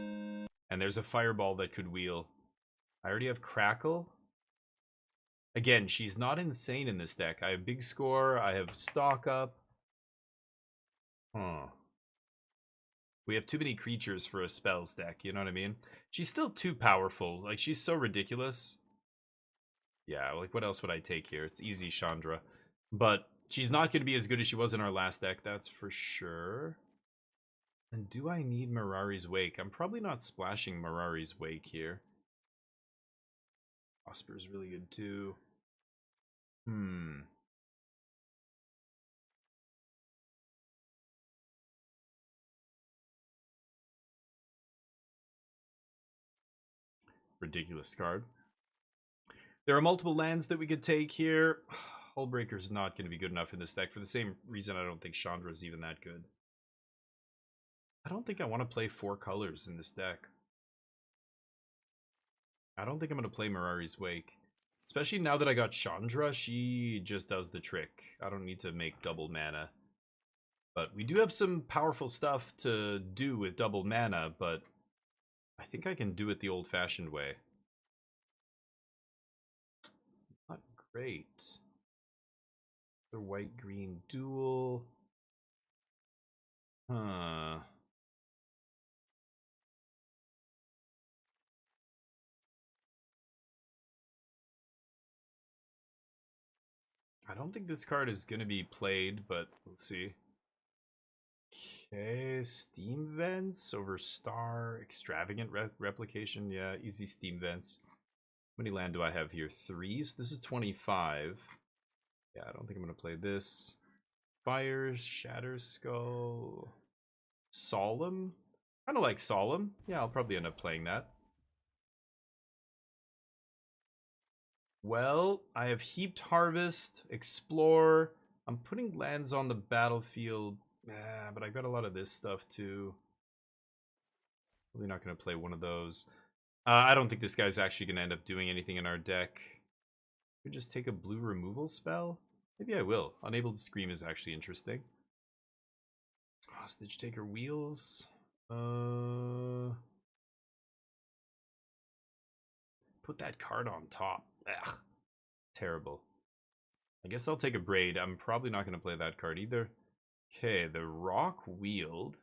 C: And there's a fireball that could wheel. I already have Crackle. Again, she's not insane in this deck. I have Big Score. I have Stock Up. Huh. We have too many creatures for a spells deck, you know what I mean? She's still too powerful. Like, she's so ridiculous. Yeah, like, what else would I take here? It's easy, Chandra. But she's not going to be as good as she was in our last deck, that's for sure. And do I need Mirari's Wake? I'm probably not splashing Mirari's Wake here. Osprey's really good too. Ridiculous card. There are multiple lands that we could take here. Hullbreaker's not going to be good enough in this deck for the same reason I don't think Chandra's even that good. I don't think I want to play 4 colors in this deck. I don't think I'm going to play Mirari's Wake. Especially now that I got Chandra, she just does the trick. I don't need to make double mana. But we do have some powerful stuff to do with double mana, but I think I can do it the old-fashioned way. Not great. The white-green duel. Huh. I don't think this card is going to be played, but we'll see. Okay, Steam Vents over Star. Extravagant Replication. Yeah, easy Steam Vents. How many land do I have here? 3. So this is 25. Yeah, I don't think I'm going to play this. Fire, Shatter Skull. Solemn? Kind of like Solemn. Yeah, I'll probably end up playing that. Well, I have Heaped Harvest, Explore. I'm putting lands on the battlefield. But I've got a lot of this stuff too. Probably not going to play one of those. I don't think this guy's actually going to end up doing anything in our deck. Could just take a blue removal spell? Maybe I will. Unable to Scream is actually interesting. Hostage Taker Wheels. Put that card on top. Ugh. Terrible. I guess I'll take a Braid. I'm probably not going to play that card either. Okay, the Rock Wield.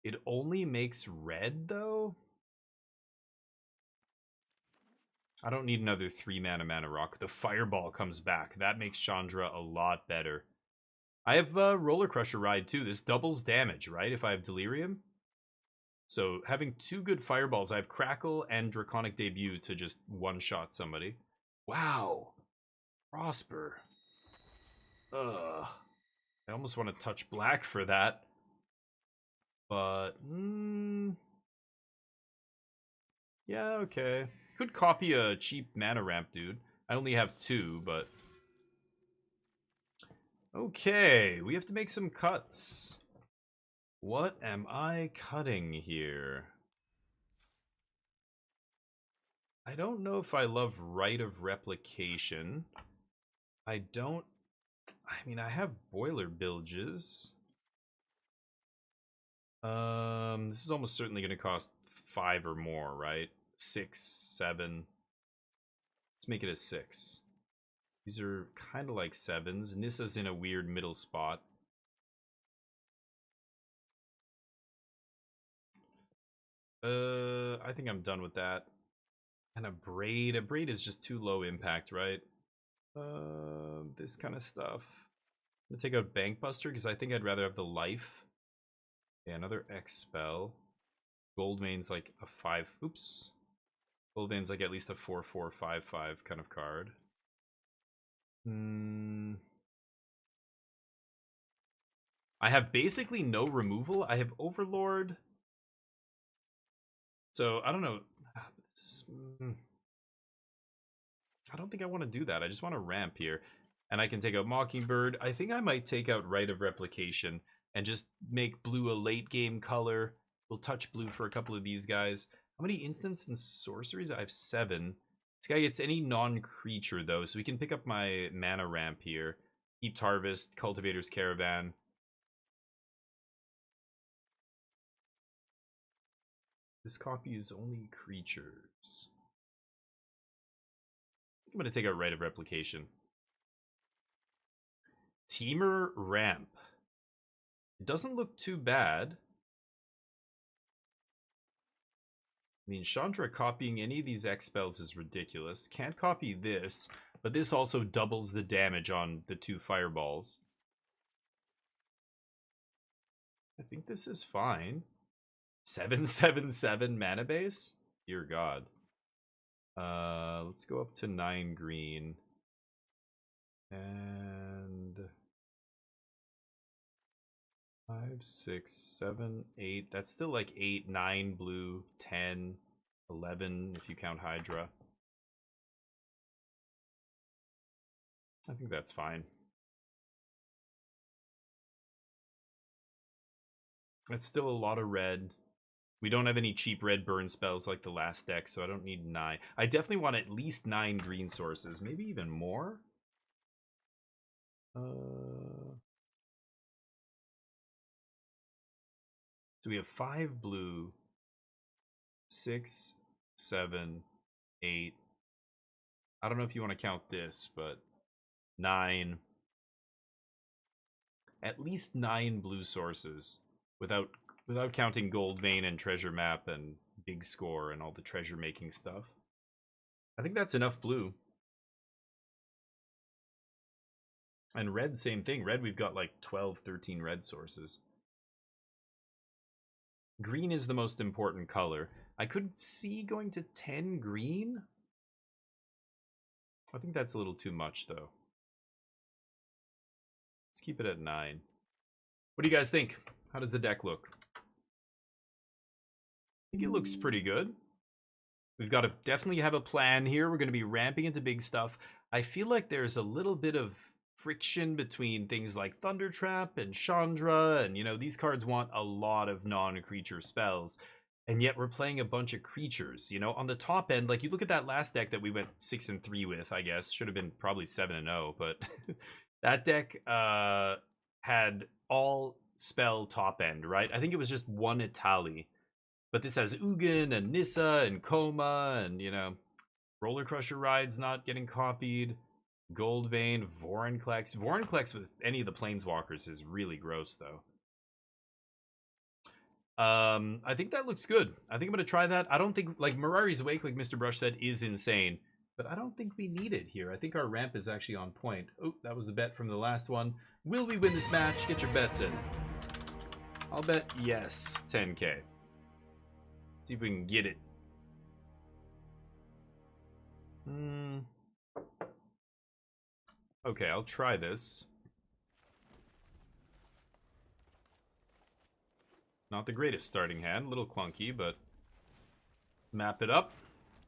C: It only makes red, though? I don't need another 3-mana rock. The Fireball comes back. That makes Chandra a lot better. I have Roller Crusher Ride, too. This doubles damage, right, if I have Delirium? So, having 2 good Fireballs, I have Crackle and Draconic Debut to just one-shot somebody. Wow. Prosper. Ugh. I almost want to touch black for that. But, yeah, okay. Could copy a cheap mana ramp, dude. I only have 2, but... Okay, we have to make some cuts. What am I cutting here? I don't know if I love Rite of Replication. I don't... I mean, I have Boiler Bilges. This is almost certainly going to cost 5 or more, right? 6, 7. Let's make it a 6. These are kind of like 7s. Nissa's in a weird middle spot. I think I'm done with that. And a Braid. A Braid is just too low impact, right? This kind of stuff. I'm gonna take out Bankbuster because I think I'd rather have the life. Okay, another X spell. Goldmane's like a 5. Oops. Goldmane's like at least a 4/4/5/5 kind of card. I have basically no removal. I have Overlord. So I don't know. I don't think I want to do that. I just want to ramp here. And I can take out Mockingbird. I think I might take out Rite of Replication and just make blue a late game color. We'll touch blue for a couple of these guys. How many instants and sorceries? I have 7. This guy gets any non-creature though, so we can pick up my mana ramp here. Heaped Harvest, Cultivator's Caravan. This copy is only creatures. I'm going to take out Rite of Replication. Teamer Ramp. It doesn't look too bad. I mean, Chandra copying any of these X spells is ridiculous. Can't copy this, but this also doubles the damage on the 2 fireballs. I think this is fine. 7/7/7 mana base? Dear God. Let's go up to 9 green. And 5, 6, 7, 8. That's still like 8, 9 blue, 10, 11 if you count Hydra. I think that's fine. That's still a lot of red. We don't have any cheap red burn spells like the last deck, so I don't need 9. I definitely want at least 9 green sources, maybe even more. So we have 5 blue, 6, 7, 8. I don't know if you want to count this, but 9. At least 9 blue sources without counting Gold Vein and Treasure Map and Big Score and all the treasure making stuff. I think that's enough blue. And red, same thing. Red, we've got like 12, 13 red sources. Green is the most important color. I could see going to 10 green. I think that's a little too much, though. Let's keep it at 9. What do you guys think? How does the deck look? I think it looks pretty good. We've got to definitely have a plan here. We're going to be ramping into big stuff. I feel like there's a little bit of friction between things like Thunder Trap and Chandra, and, you know, these cards want a lot of non-creature spells. And yet we're playing a bunch of creatures, you know, on the top end. Like, you look at that last deck that we went 6-3 with, I guess. Should have been probably 7-0, but that deck had all spell top end, right? I think it was just one Itali. But this has Ugin and Nissa and Koma and, you know, Roller Crusher Ride's not getting copied. Gold Vein, Vorinclex. Vorinclex with any of the Planeswalkers is really gross, though. I think that looks good. I think I'm going to try that. I don't think, like, Mirari's Wake, like Mr. Brush said, is insane. But I don't think we need it here. I think our ramp is actually on point. Oh, that was the bet from the last one. Will we win this match? Get your bets in. I'll bet yes, 10K. See if we can get it. Okay, I'll try this. Not the greatest starting hand, a little clunky, but map it up.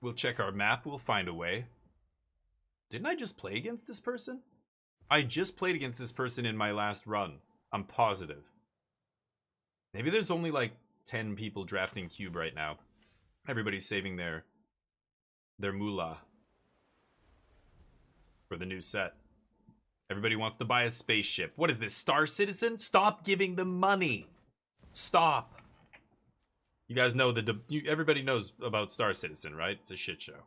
C: We'll check our map, we'll find a way. Didn't I just play against this person? I just played against this person in my last run. I'm positive. Maybe there's only like 10 people drafting CUUUBE right now. Everybody's saving their moolah for the new set. Everybody wants to buy a spaceship. What is this, Star Citizen? Stop giving them money. Stop. You guys know everybody knows about Star Citizen, right? It's a shit show.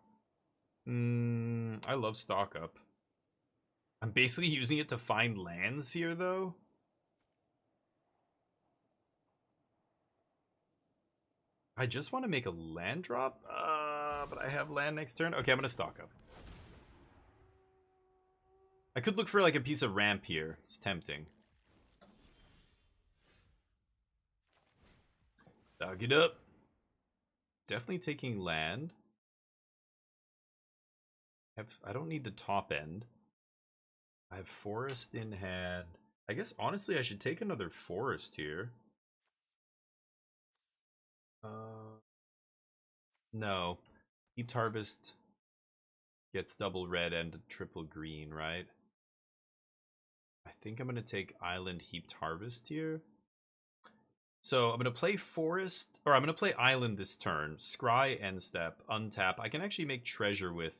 C: I love stock up. I'm basically using it to find lands here, though. I just want to make a land drop, but I have land next turn. Okay, I'm gonna stock up. I could look for like a piece of ramp here. It's tempting. Dog it up. Definitely taking land. I don't need the top end. I have forest in hand. I guess honestly I should take another forest here. No. Heaped Harvest gets double red and triple green, right? I think I'm going to take Island Heaped Harvest here. So I'm going to play Forest, or I'm going to play Island this turn. Scry end step, untap. I can actually make treasure with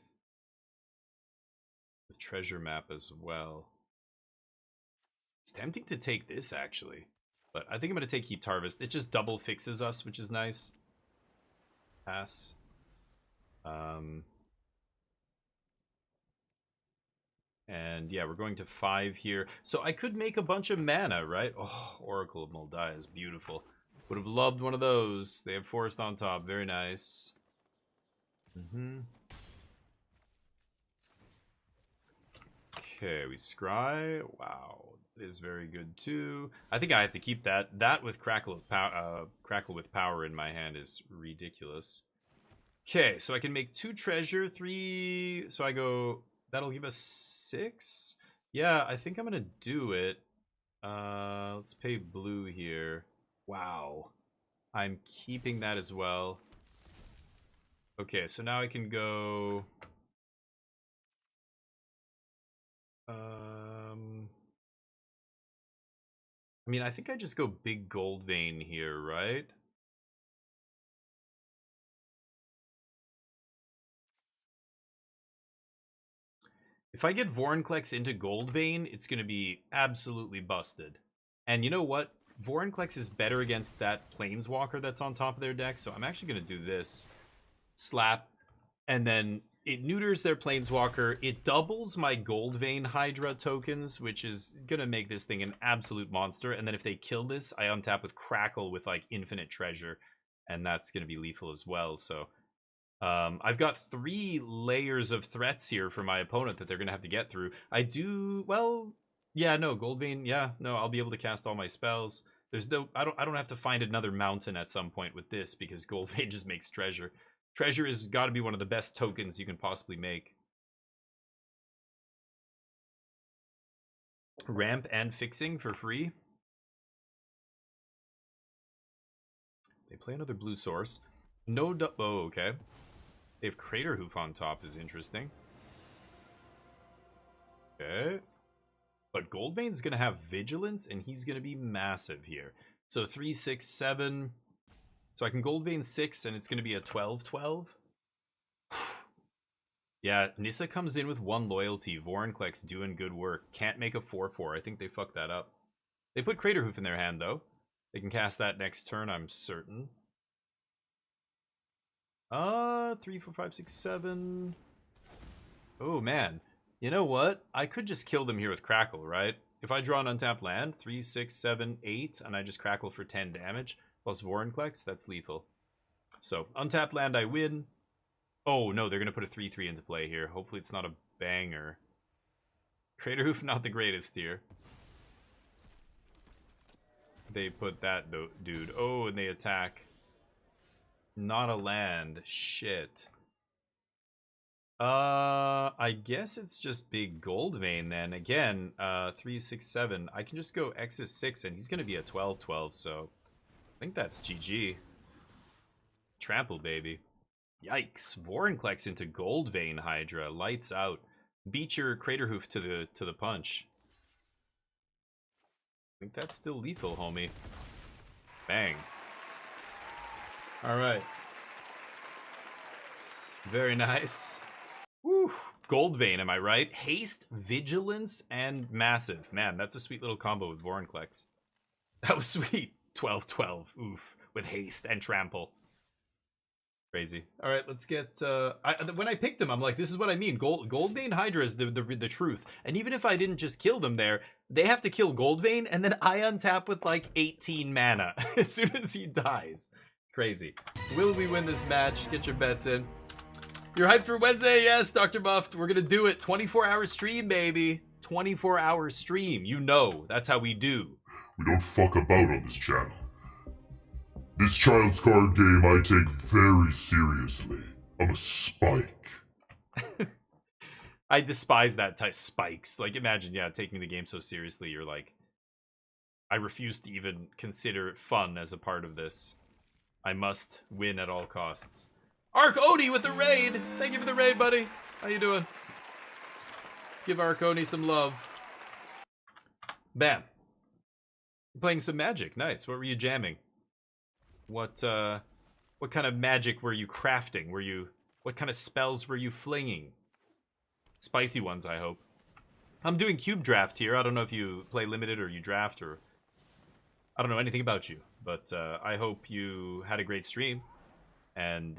C: treasure map as well. It's tempting to take this actually, but I think I'm going to take Heaped Harvest. It just double fixes us, which is nice. Pass. And yeah, we're going to 5 here. So I could make a bunch of mana, right? Oh, Oracle of Moldiah is beautiful. Would have loved one of those. They have Forest on top. Very nice. Okay, we scry. Wow, that is very good too. I think I have to keep that. That with Crackle with Power in my hand is ridiculous. Okay, so I can make 2 treasure, 3. So I go. That'll give us 6. Yeah, I think I'm gonna do it. Let's pay blue here. Wow, I'm keeping that as well. Okay, so now I can go. I mean, I think I just go big gold vein here, right? If I get Vorinclex into gold vein, it's going to be absolutely busted. And you know what? Vorinclex is better against that Planeswalker that's on top of their deck, so I'm actually going to do this. Slap, and then it neuters their Planeswalker. It doubles my Gold Vein Hydra tokens, which is going to make this thing an absolute monster. And then if they kill this, I untap with Crackle with, like, Infinite Treasure, and that's going to be lethal as well. So I've got 3 layers of threats here for my opponent that they're going to have to get through. I do, well, yeah, no, Gold Vein, yeah, no, I'll be able to cast all my spells. There's no, I don't have to find another mountain at some point with this because Gold Vein just makes treasure. Treasure has got to be one of the best tokens you can possibly make. Ramp and fixing for free. They play another blue source. No, oh, okay. They have Crater Hoof on top is interesting. Okay. But Goldvane's going to have Vigilance, and he's going to be massive here. So 3, 6, 7. So I can Goldvein 6, and it's going to be a 12-12. Yeah, Nissa comes in with 1 loyalty. Vorinclex doing good work. Can't make a 4-4. I think they fucked that up. They put Crater Hoof in their hand, though. They can cast that next turn, I'm certain. 3, 4, 5, 6, 7. Oh, man. You know what? I could just kill them here with Crackle, right? If I draw an untapped land, 3, 6, 7, 8, and I just Crackle for 10 damage, plus Vorinclex, that's lethal. So, untapped land, I win. Oh, no, they're going to put a 3-3 into play here. Hopefully it's not a banger. Crater Hoof, not the greatest here. They put that dude. Oh, and they attack. Not a land. Shit. I guess it's just big gold vein then. Again, 3, 6, 7. I can just go X is 6, and he's going to be a 12-12, so I think that's GG. Trample, baby. Yikes. Vorinclex into gold vein Hydra. Lights out. Beat your Crater Hoof to the punch. I think that's still lethal, homie. Bang. Alright. Very nice. Woo. Gold vein, am I right? Haste, Vigilance, and Massive. Man, that's a sweet little combo with Vorinclex. That was sweet. 12-12. Oof. With Haste and Trample. Crazy. All right, let's get. When I picked him, I'm like, this is what I mean. Goldvein Hydra is the truth. And even if I didn't just kill them there, they have to kill Goldvein, and then I untap with like 18 mana as soon as he dies. Crazy. Will we win this match? Get your bets in. You're hyped for Wednesday? Yes, Dr. Buffed. We're gonna do it. 24-hour stream, baby. 24-hour stream. You know, that's how we do.
D: We don't fuck about on this channel. This child's card game I take very seriously. I'm a spike.
C: I despise that type spikes. Like, imagine, yeah, taking the game so seriously, you're like, I refuse to even consider fun as a part of this. I must win at all costs. Arconi with the raid! Thank you for the raid, buddy. How you doing? Let's give Arconi some love. Bam. Playing some Magic. Nice. What were you jamming? What kind of magic were you crafting? What kind of spells were you flinging? Spicy ones, I hope. I'm doing cube draft here. I don't know if you play limited or you draft, or I don't know anything about you, but I hope you had a great stream. And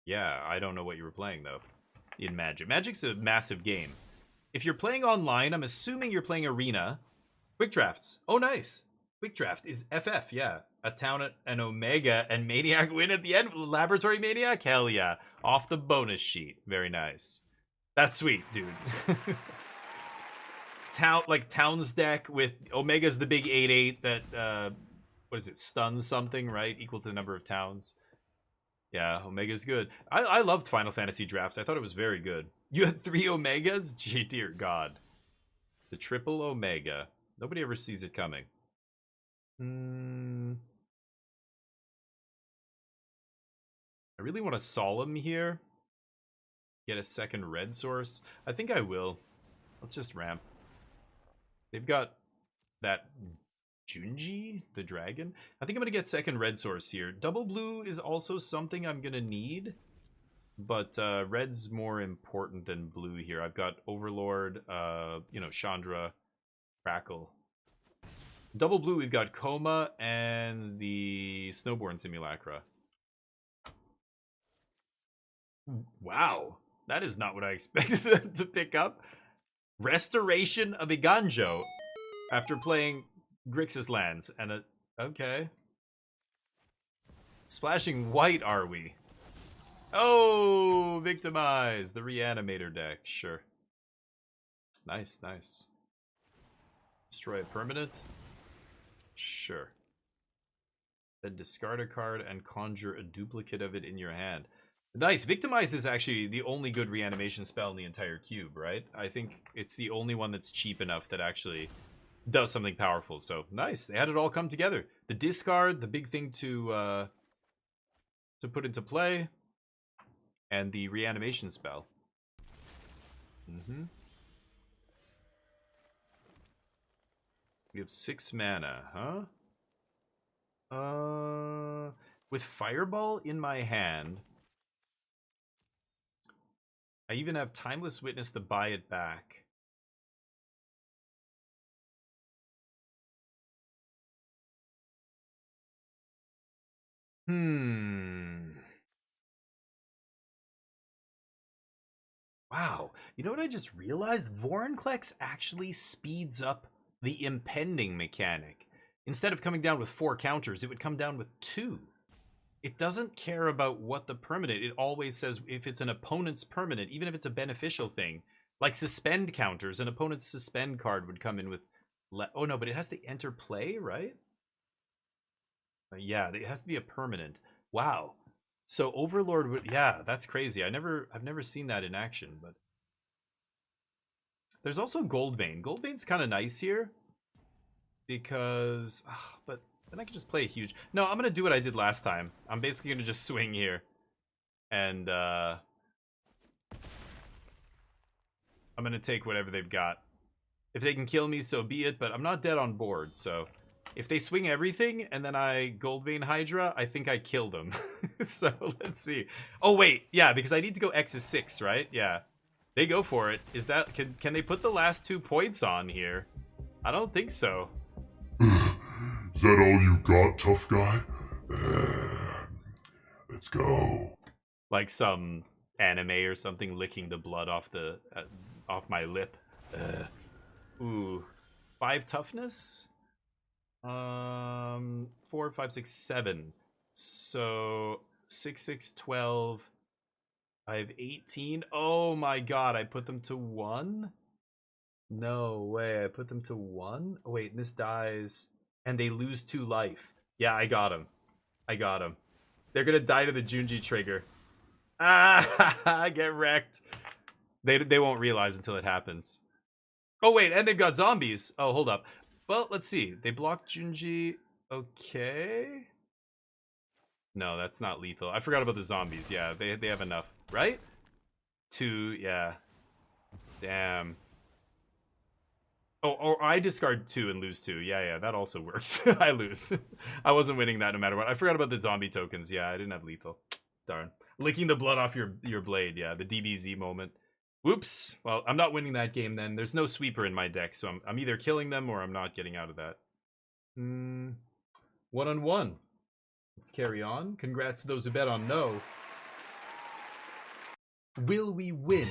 C: yeah, I don't know what you were playing though in Magic. Magic's a massive game. If you're playing online, I'm assuming you're playing Arena. Quick drafts. Oh, nice. Quick draft is FF, yeah. A town, an Omega, and Maniac win at the end. Laboratory Maniac? Hell yeah. Off the bonus sheet. Very nice. That's sweet, dude. Town's deck with Omega's the big 8/8 that, what is it, stuns something, right? Equal to the number of towns. Yeah, Omega's good. I loved Final Fantasy Draft. I thought it was very good. You had 3 Omegas? Gee, dear God. The triple Omega. Nobody ever sees it coming. I really want to Solemn here. Get a second red source. I think I will. Let's just ramp. They've got that Junji, the dragon. I think I'm going to get second red source here. Double blue is also something I'm going to need. But red's more important than blue here. I've got Overlord, you know, Chandra, Crackle. Double blue, we've got Coma and the Snowborn Simulacra. Wow, that is not what I expected them to pick up. Restoration of Iganjo after playing Grixis lands. And okay. Splashing white, are we? Oh, Victimize, the Reanimator deck, sure. Nice, nice. Destroy a permanent? Sure. Then discard a card and conjure a duplicate of it in your hand. Nice, Victimize is actually the only good reanimation spell in the entire cube, right? I think it's the only one that's cheap enough that actually does something powerful, so nice. They had it all come together. The discard, the big thing to put into play. And the reanimation spell. We have 6 mana, huh? With Fireball in my hand, I even have Timeless Witness to buy it back. Wow, you know what I just realized? Vorinclex actually speeds up the impending mechanic. Instead of coming down with 4 counters, it would come down with 2. It doesn't care about what the permanent, it always says if it's an opponent's permanent, even if it's a beneficial thing, like suspend counters, an opponent's suspend card would come in with, oh no, but it has to enter play, right? Yeah, it has to be a permanent. Wow. So Overlord would, yeah, that's crazy. I've never seen that in action, but there's also Goldvein. Goldvein's kind of nice here because, but then I could just play a huge. No, I'm gonna do what I did last time. I'm basically gonna just swing here, and I'm gonna take whatever they've got. If they can kill me, so be it. But I'm not dead on board, so. If they swing everything and then I Goldvein Hydra, I think I kill them. So let's see. Oh wait, yeah, because I need to go X is 6, right? Yeah. They go for it. Is that can they put the last 2 points on here? I don't think so.
D: Is that all you got, tough guy? Let's go.
C: Like some anime or something licking the blood off the off my lip. Ooh. 5 toughness? 4, 5, 6, 7. So 6, 6, 12. I have 18. Oh my god, I put them to 1? No way, I put them to 1? Oh wait, and this dies. And they lose 2 life. Yeah, I got him. I got him. They're gonna die to the Junji trigger. Ah, get wrecked. They won't realize until it happens. Oh wait, and they've got zombies. Oh, hold up. Well, let's see. They blocked Junji. Okay. No, that's not lethal. I forgot about the zombies. Yeah, they have enough, right? 2, yeah. Damn. Oh, or I discard 2 and lose 2. Yeah, that also works. I lose. I wasn't winning that no matter what. I forgot about the zombie tokens. Yeah, I didn't have lethal. Darn. Licking the blood off your blade. Yeah, the DBZ moment. Whoops. Well, I'm not winning that game then. There's no sweeper in my deck, so I'm either killing them or I'm not getting out of that. 1-on-1. Let's carry on. Congrats to those who bet on no. Will we win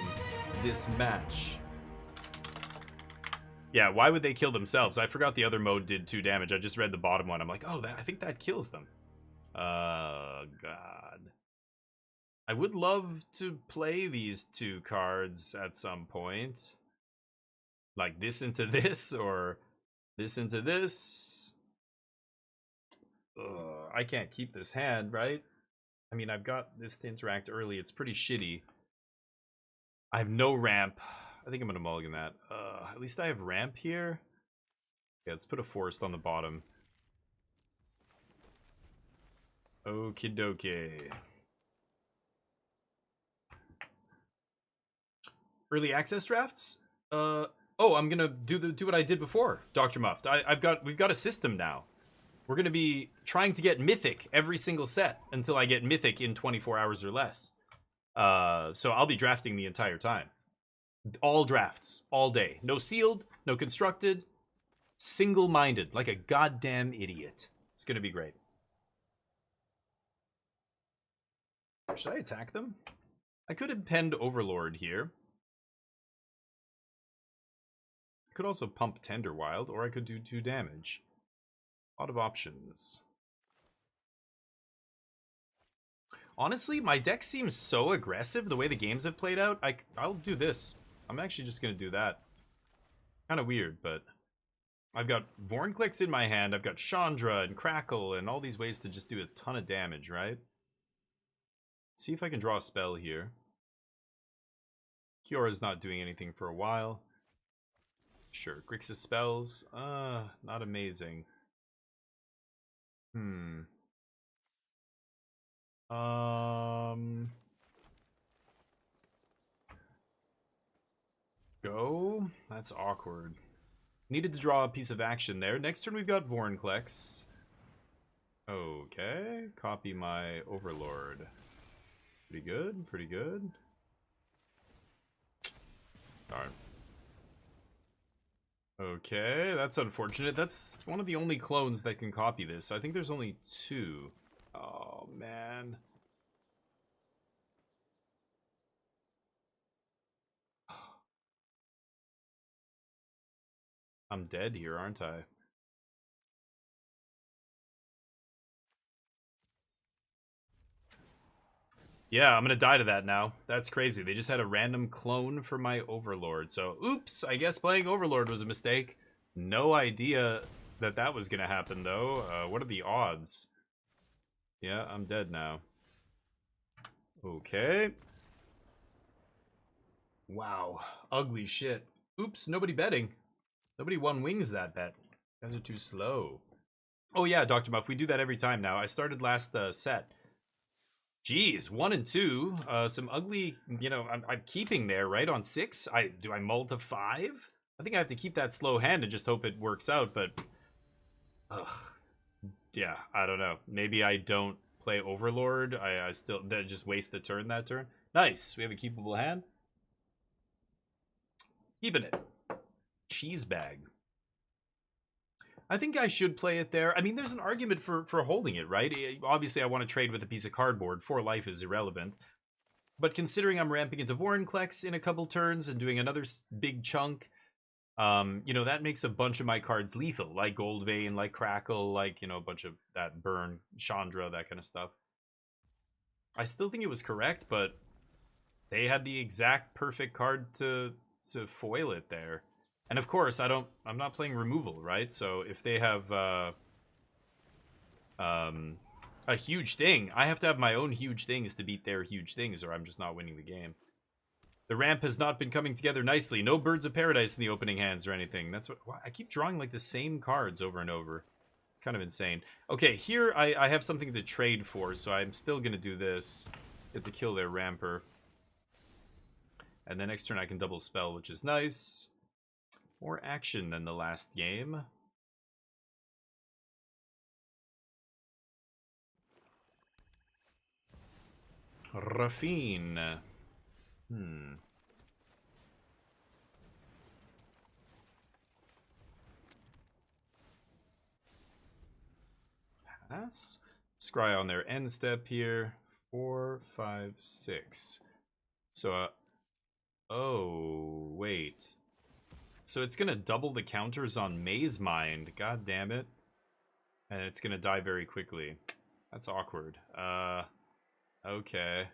C: this match? Yeah, why would they kill themselves? I forgot the other mode did 2 damage. I just read the bottom one. I'm like, oh, I think that kills them. God. I would love to play these 2 cards at some point. Like this into this, or this into this. Ugh, I can't keep this hand, right? I mean, I've got this to interact early. It's pretty shitty. I have no ramp. I think I'm going to mulligan that. At least I have ramp here. Yeah, let's put a forest on the bottom. Okie dokie. Early access drafts? Oh, I'm gonna do what I did before, Dr. Muffed. We've got a system now. We're gonna be trying to get mythic every single set until I get mythic in 24 hours or less. So I'll be drafting the entire time. All drafts, all day. No sealed, no constructed, single-minded, like a goddamn idiot. It's gonna be great. Should I attack them? I could impend Overlord here. I could also pump Tender Wild, or I could do 2 damage. A lot of options. Honestly, my deck seems so aggressive the way the games have played out. I'll do this. I'm actually just going to do that. Kind of weird, but I've got Vornclicks in my hand. I've got Chandra and Crackle and all these ways to just do a ton of damage, right? Let's see if I can draw a spell here. Kiora's not doing anything for a while. Sure, Grixis spells. Not amazing. Go? That's awkward. Needed to draw a piece of action there. Next turn we've got Vornclicks. Okay, copy my Overlord. Pretty good, pretty good. Darn. Okay, that's unfortunate. That's one of the only clones that can copy this. I think there's only 2. Oh, man. I'm dead here, aren't I? Yeah, I'm gonna die to that now. That's crazy. They just had a random clone for my Overlord. So, oops, I guess playing Overlord was a mistake. No idea that that was gonna happen, though. What are the odds? Yeah, I'm dead now. Okay. Wow. Ugly shit. Oops, nobody betting. Nobody won wings that bet. You guys are too slow. Oh yeah, Dr. Muff, we do that every time now. I started last set. Jeez, 1 and 2. Some ugly, you know, I'm keeping there, right? On 6. Do I mull to 5? I think I have to keep that slow hand and just hope it works out, but ugh. Yeah, I don't know. Maybe I don't play Overlord. I still just waste the turn that turn. Nice. We have a keepable hand. Keeping it. Cheese bag. I think I should play it there. I mean, there's an argument for holding it, right? Obviously, I want to trade with a piece of cardboard. 4 life is irrelevant. But considering I'm ramping into Vornclicks in a couple turns and doing another big chunk, you know, that makes a bunch of my cards lethal, like Gold Vein, like Crackle, like, you know, a bunch of that Burn, Chandra, that kind of stuff. I still think it was correct, but they had the exact perfect card to foil it there. And of course, I'm not playing removal, right? So if they have a huge thing, I have to have my own huge things to beat their huge things, or I'm just not winning the game. The ramp has not been coming together nicely. No Birds of Paradise in the opening hands or anything. That's what I keep drawing, like the same cards over and over. It's kind of insane. Okay, here I have something to trade for, so I'm still gonna do this. Get to kill their ramper. And then next turn I can double spell, which is nice. More action than the last game. Raffine. Pass. Scry on their end step here. 4, 5, 6. So, oh, wait. So it's gonna double the counters on Maze Mind. God damn it. And it's gonna die very quickly. That's awkward. Okay.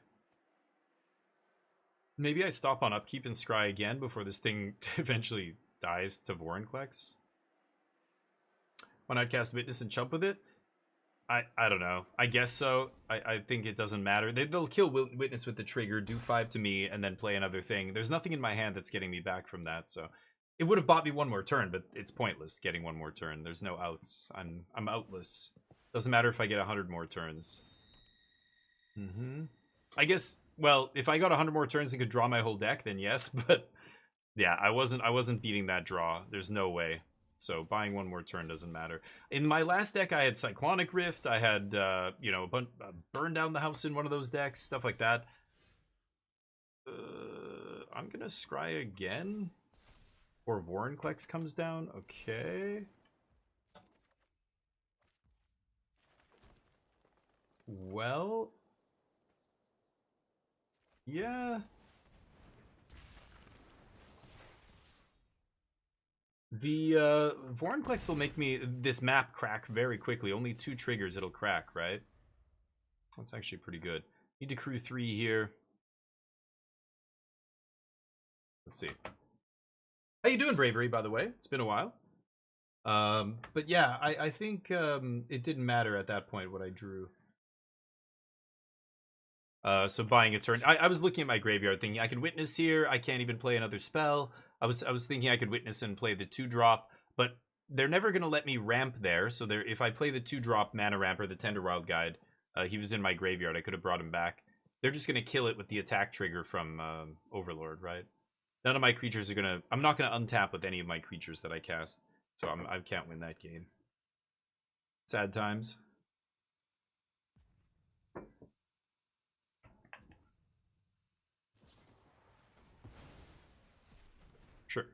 C: Maybe I stop on upkeep and scry again before this thing eventually dies to Vornclicks. Why not cast Witness and chump with it? I don't know. I guess so. I think it doesn't matter. They'll kill Witness with the trigger, do 5 to me, and then play another thing. There's nothing in my hand that's getting me back from that, so... It would have bought me 1 more turn, but it's pointless getting 1 more turn. There's no outs. I'm outless. Doesn't matter if I get 100 more turns. I guess, well, if I got 100 more turns and could draw my whole deck, then yes, but Yeah, I wasn't beating that draw. There's no way. So buying one more turn doesn't matter. In my last deck, I had Cyclonic Rift. I had, you know, burn down the house in one of those decks, stuff like that. I'm gonna scry again. Or Vorinclex comes down. Okay. Well. Yeah. The Vorinclex will make me this map crack very quickly. Only 2 triggers, it'll crack, right? That's actually pretty good. Need to crew 3 here. Let's see. How you doing, Bravery, by the way? It's been a while. But yeah, I think it didn't matter at that point what I drew. So buying a turn. I was looking at my graveyard thinking I could witness here. I can't even play another spell. I was thinking I could witness and play the 2-drop, but they're never gonna let me ramp there. So if I play the 2-drop mana ramp or the Tender Wild Guide, he was in my graveyard. I could have brought him back. They're just gonna kill it with the attack trigger from Overlord, right? None of my creatures are gonna. I'm not gonna untap with any of my creatures that I cast, so I can't win that game. Sad times. Sure.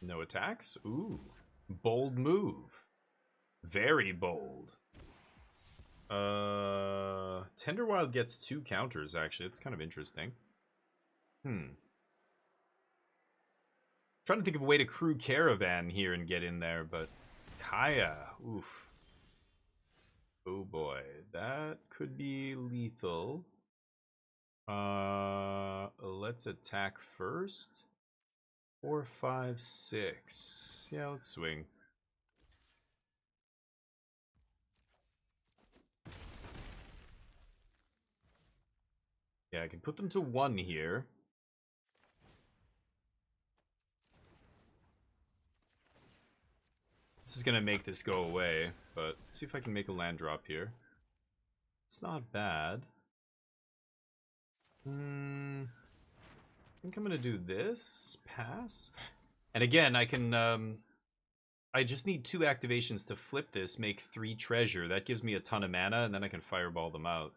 C: No attacks? Ooh. Bold move. Very bold. Tenderwild gets 2 counters, actually. It's kind of interesting. Trying to think of a way to crew Caravan here and get in there, but Kaya. Oof. Oh boy. That could be lethal. Let's attack first. 4, 5, 6. Yeah, let's swing. Yeah, I can put them to 1 here. This is gonna make this go away, but let's see if I can make a land drop here. It's not bad. I think I'm gonna do this. Pass. And again, I can I just need 2 activations to flip this, make 3 treasure. That gives me a ton of mana, and then I can fireball them out.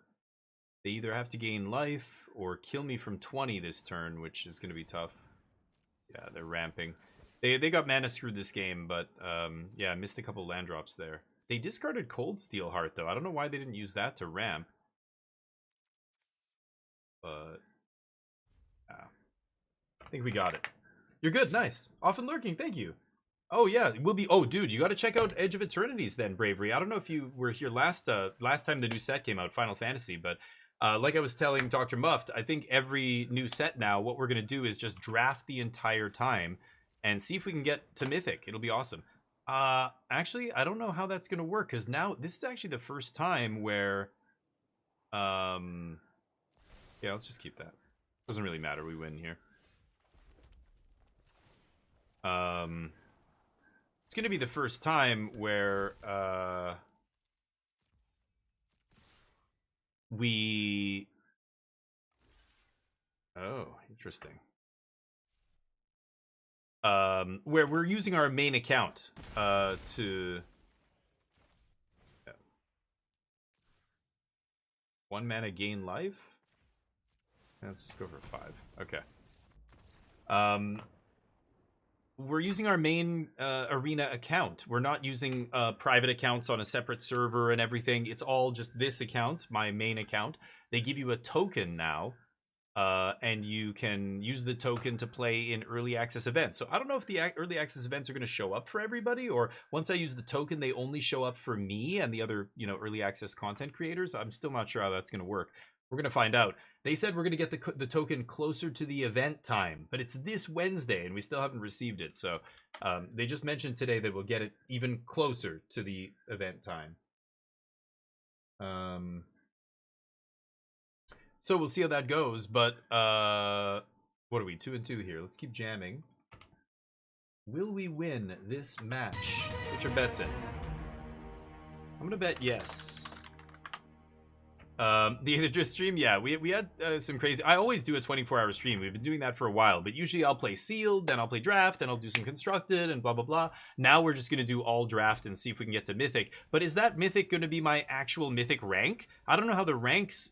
C: They either have to gain life or kill me from 20 this turn, which is gonna be tough. Yeah, they're ramping. They got mana screwed this game, but yeah, I missed a couple land drops there. They discarded Cold Steel Heart, though. I don't know why they didn't use that to ramp. But yeah, I think we got it. You're good, nice. Often lurking, thank you. Oh yeah, we'll be. Oh, dude, you got to check out Edge of Eternities then, Bravery. I don't know if you were here last time the new set came out, Final Fantasy, but like I was telling Dr. Muffed, I think every new set now, what we're gonna do is just draft the entire time and see if we can get to Mythic. It'll be awesome. Actually, I don't know how that's gonna work because now this is actually the first time where, yeah, let's just keep that. Doesn't really matter. We win here. It's gonna be the first time where we. Oh, interesting. Where we're using our main account to 1 mana gain life. Let's just go for 5. Okay. We're using our main arena account. We're not using private accounts on a separate server and everything. It's all just this account, my main account. They give you a token now. And you can use the token to play in early access events. So I don't know if the early access events are going to show up for everybody, or once I use the token, they only show up for me and the other, you know, early access content creators. I'm still not sure how that's going to work. We're going to find out. They said we're going to get the token closer to the event time, but it's this Wednesday and we still haven't received it. So they just mentioned today that we'll get it even closer to the event time. So we'll see how that goes, but what are we, 2-2 here? Let's keep jamming. Will we win this match? Put your bets in. I'm gonna bet yes. The Idris stream, yeah, we had some crazy. I always do a 24-hour stream. We've been doing that for a while, but usually I'll play sealed, then I'll play draft, then I'll do some constructed, and blah blah blah. Now we're just gonna do all draft and see if we can get to mythic. But is that mythic gonna be my actual mythic rank? I don't know how the ranks.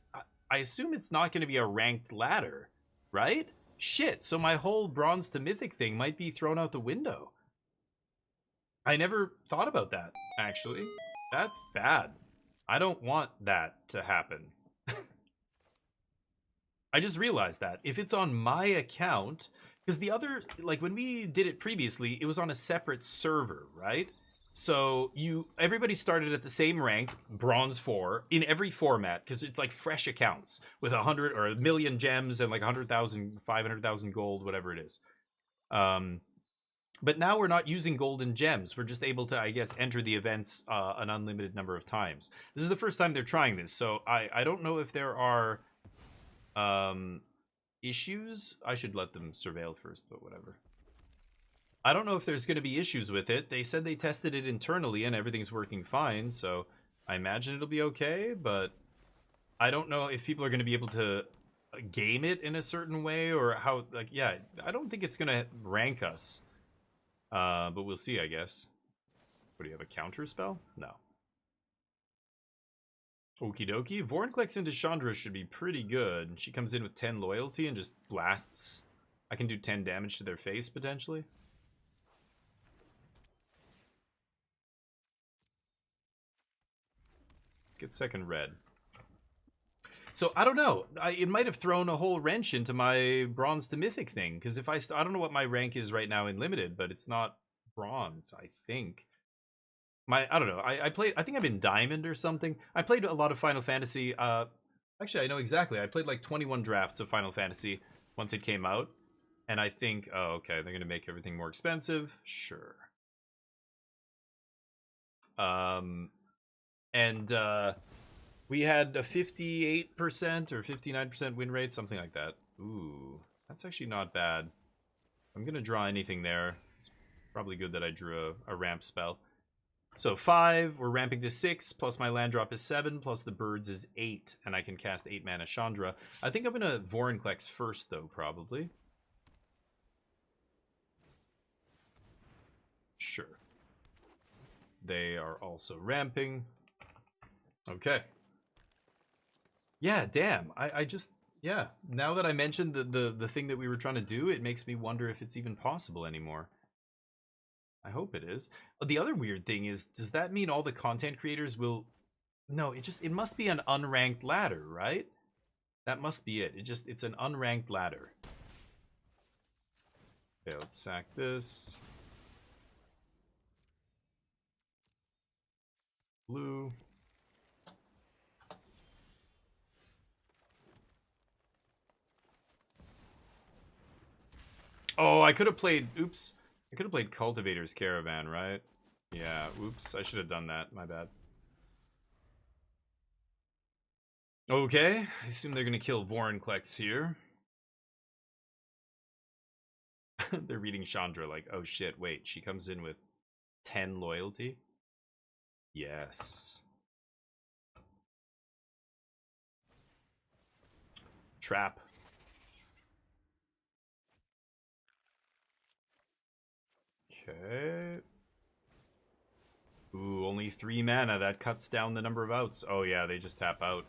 C: I assume it's not gonna be a ranked ladder, right? Shit. So my whole bronze to mythic thing might be thrown out the window. I never thought about that, actually. That's bad. I don't want that to happen. I just realized that. If it's on my account, because the other, like when we did it previously, it was on a separate server, right? So everybody started at the same rank, bronze 4, in every format, because it's like fresh accounts with 100 or 1,000,000 gems and like 100,000, 500,000 gold, whatever it is. But now we're not using golden gems. We're just able to, I guess, enter the events an unlimited number of times. This is the first time they're trying this, so I don't know if there are issues. I should let them surveil first, but whatever. I don't know if there's going to be issues with it. They said they tested it internally and everything's working fine, so I imagine it'll be okay, but I don't know if people are going to be able to game it in a certain way or how, like, yeah, I don't think it's going to rank us. But we'll see, I guess. What, do you have a counter spell? No. Okie dokie. Vorinclex into Chandra should be pretty good. She comes in with 10 loyalty and just blasts. I can do 10 damage to their face, potentially. Let's get second red. So, I don't know. It might have thrown a whole wrench into my bronze to mythic thing. Because if I don't know what my rank is right now in limited, but it's not bronze, I think. I don't know. I played, I think I'm in diamond or something. I played a lot of Final Fantasy. Actually, I know exactly. I played like 21 drafts of Final Fantasy once it came out. And I think, oh, okay, they're going to make everything more expensive. Sure. We had a 58% or 59% win rate, something like that. Ooh, that's actually not bad. I'm going to draw anything there. It's probably good that I drew a ramp spell. So 5, we're ramping to 6, plus my land drop is 7, plus the birds is 8, and I can cast 8 mana Chandra. I think I'm going to Vorinclex first, though, probably. Sure. They are also ramping. Okay. Yeah, damn. I just, yeah. Now that I mentioned the thing that we were trying to do, it makes me wonder if it's even possible anymore. I hope it is. The other weird thing is, does that mean all the content creators will... No, it must be an unranked ladder, right? That must be it. It's an unranked ladder. Okay, let's sack this. Blue. Oh, I could have played... Oops. I could have played Cultivator's Caravan, right? Yeah, oops. I should have done that. My bad. Okay. I assume they're going to kill Vorinclex here. They're reading Chandra like, oh shit, wait. She comes in with 10 loyalty? Yes. Trap. Okay. Ooh, only 3 mana. That cuts down the number of outs. Oh yeah, they just tap out.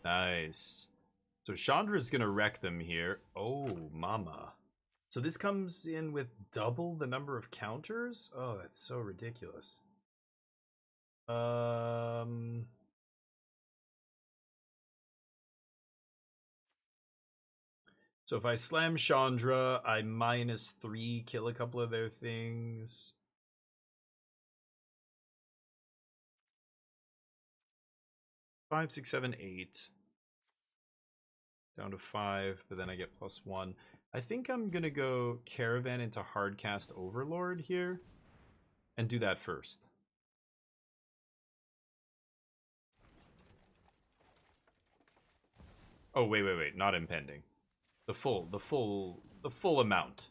C: Nice. So Chandra's gonna wreck them here. Oh, mama. So this comes in with double the number of counters? Oh, that's so ridiculous. So if I slam Chandra, I -3, kill a couple of their things. Five, 6, 7, 8. Down to 5, but then I get +1. I think I'm gonna go Caravan into Hardcast Overlord here. And do that first. Oh, wait, not impending. The full amount.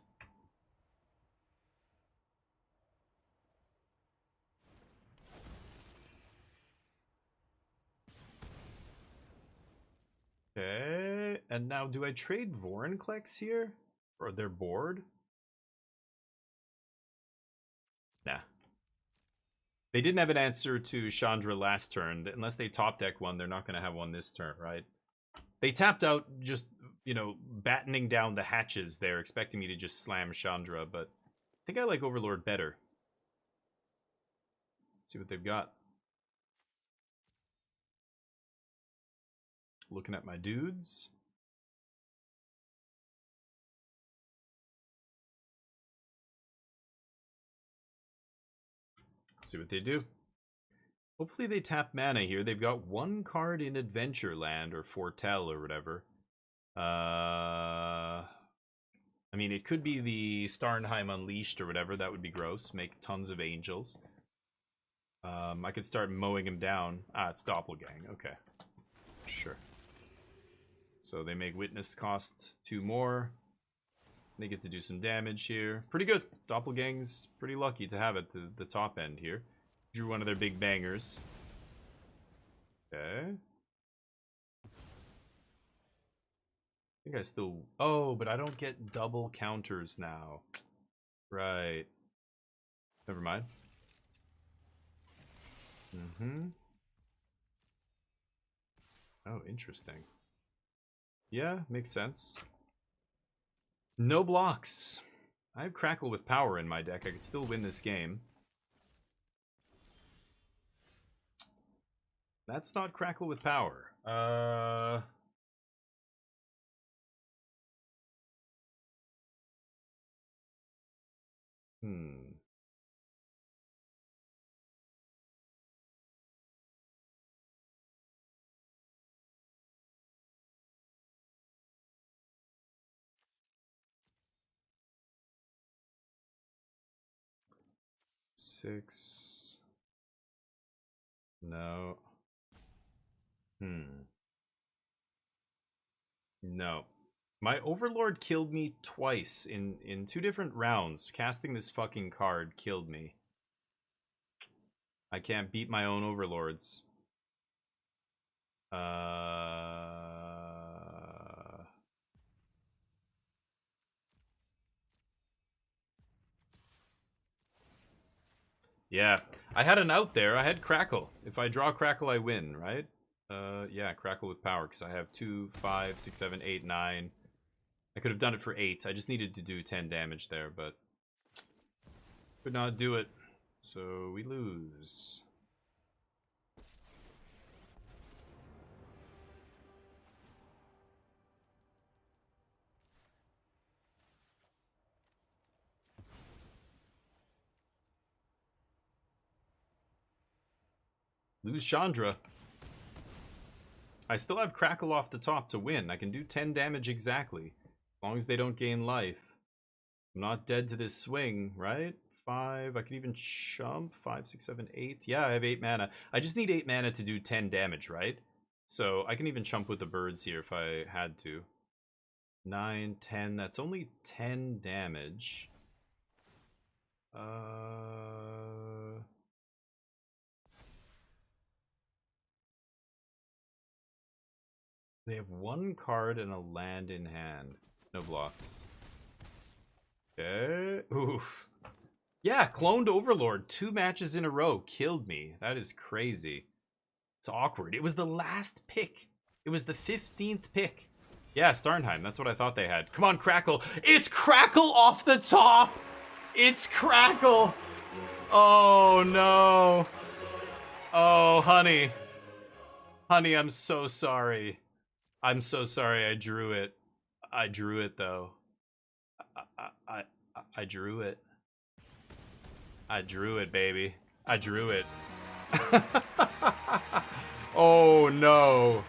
C: And now, do I trade Vorinclex here? Or they're bored? Nah. They didn't have an answer to Chandra last turn. Unless they top deck one, they're not going to have one this turn, right? They tapped out just, you know, battening down the hatches there, expecting me to just slam Chandra, but I think I like Overlord better. Let's see what they've got. Looking at my dudes. Let's see what they do. Hopefully they tap mana here. They've got one card in Adventureland or Foretell or whatever. I mean, it could be the Starnheim Unleashed or whatever. That would be gross. Make tons of angels. I could start mowing him down. Ah, it's Doppelgang. Okay. Sure. So they make Witness cost 2 more. They get to do some damage here. Pretty good. Doppelgang's pretty lucky to have it at the top end here. Drew one of their big bangers. Okay. I think I still... Oh, but I don't get double counters now. Right. Never mind. Oh, interesting. Yeah, makes sense. No blocks. I have Crackle with Power in my deck. I could still win this game. That's not Crackle with Power. Six. No. No. My Overlord killed me twice in 2 different rounds. Casting this fucking card killed me. I can't beat my own Overlords. Yeah, I had an out there. I had Crackle. If I draw Crackle, I win, right? Yeah, Crackle with Power, because I have 2, 5, 6, 7, 8, 9. I could have done it for 8. I just needed to do 10 damage there, but could not do it. So we lose. Lose Chandra. I still have Crackle off the top to win. I can do 10 damage exactly. As long as they don't gain life. I'm not dead to this swing, right? 5. I could even chump. 5, 6, 7, 8. Yeah, I have 8 mana. I just need 8 mana to do 10 damage, right? So I can even chump with the birds here if I had to. 9, 10. That's only 10 damage. They have 1 card and a land in hand. No blocks. Okay. Oof. Yeah, cloned Overlord. 2 matches in a row. Killed me. That is crazy. It's awkward. It was the last pick. It was the 15th pick. Yeah, Starnheim. That's what I thought they had. Come on, Crackle. It's Crackle off the top. It's Crackle. Oh, no. Oh, honey. Honey, I'm so sorry. I'm so sorry I drew it. I drew it, though. I drew it. I drew it, baby. I drew it. Oh, no.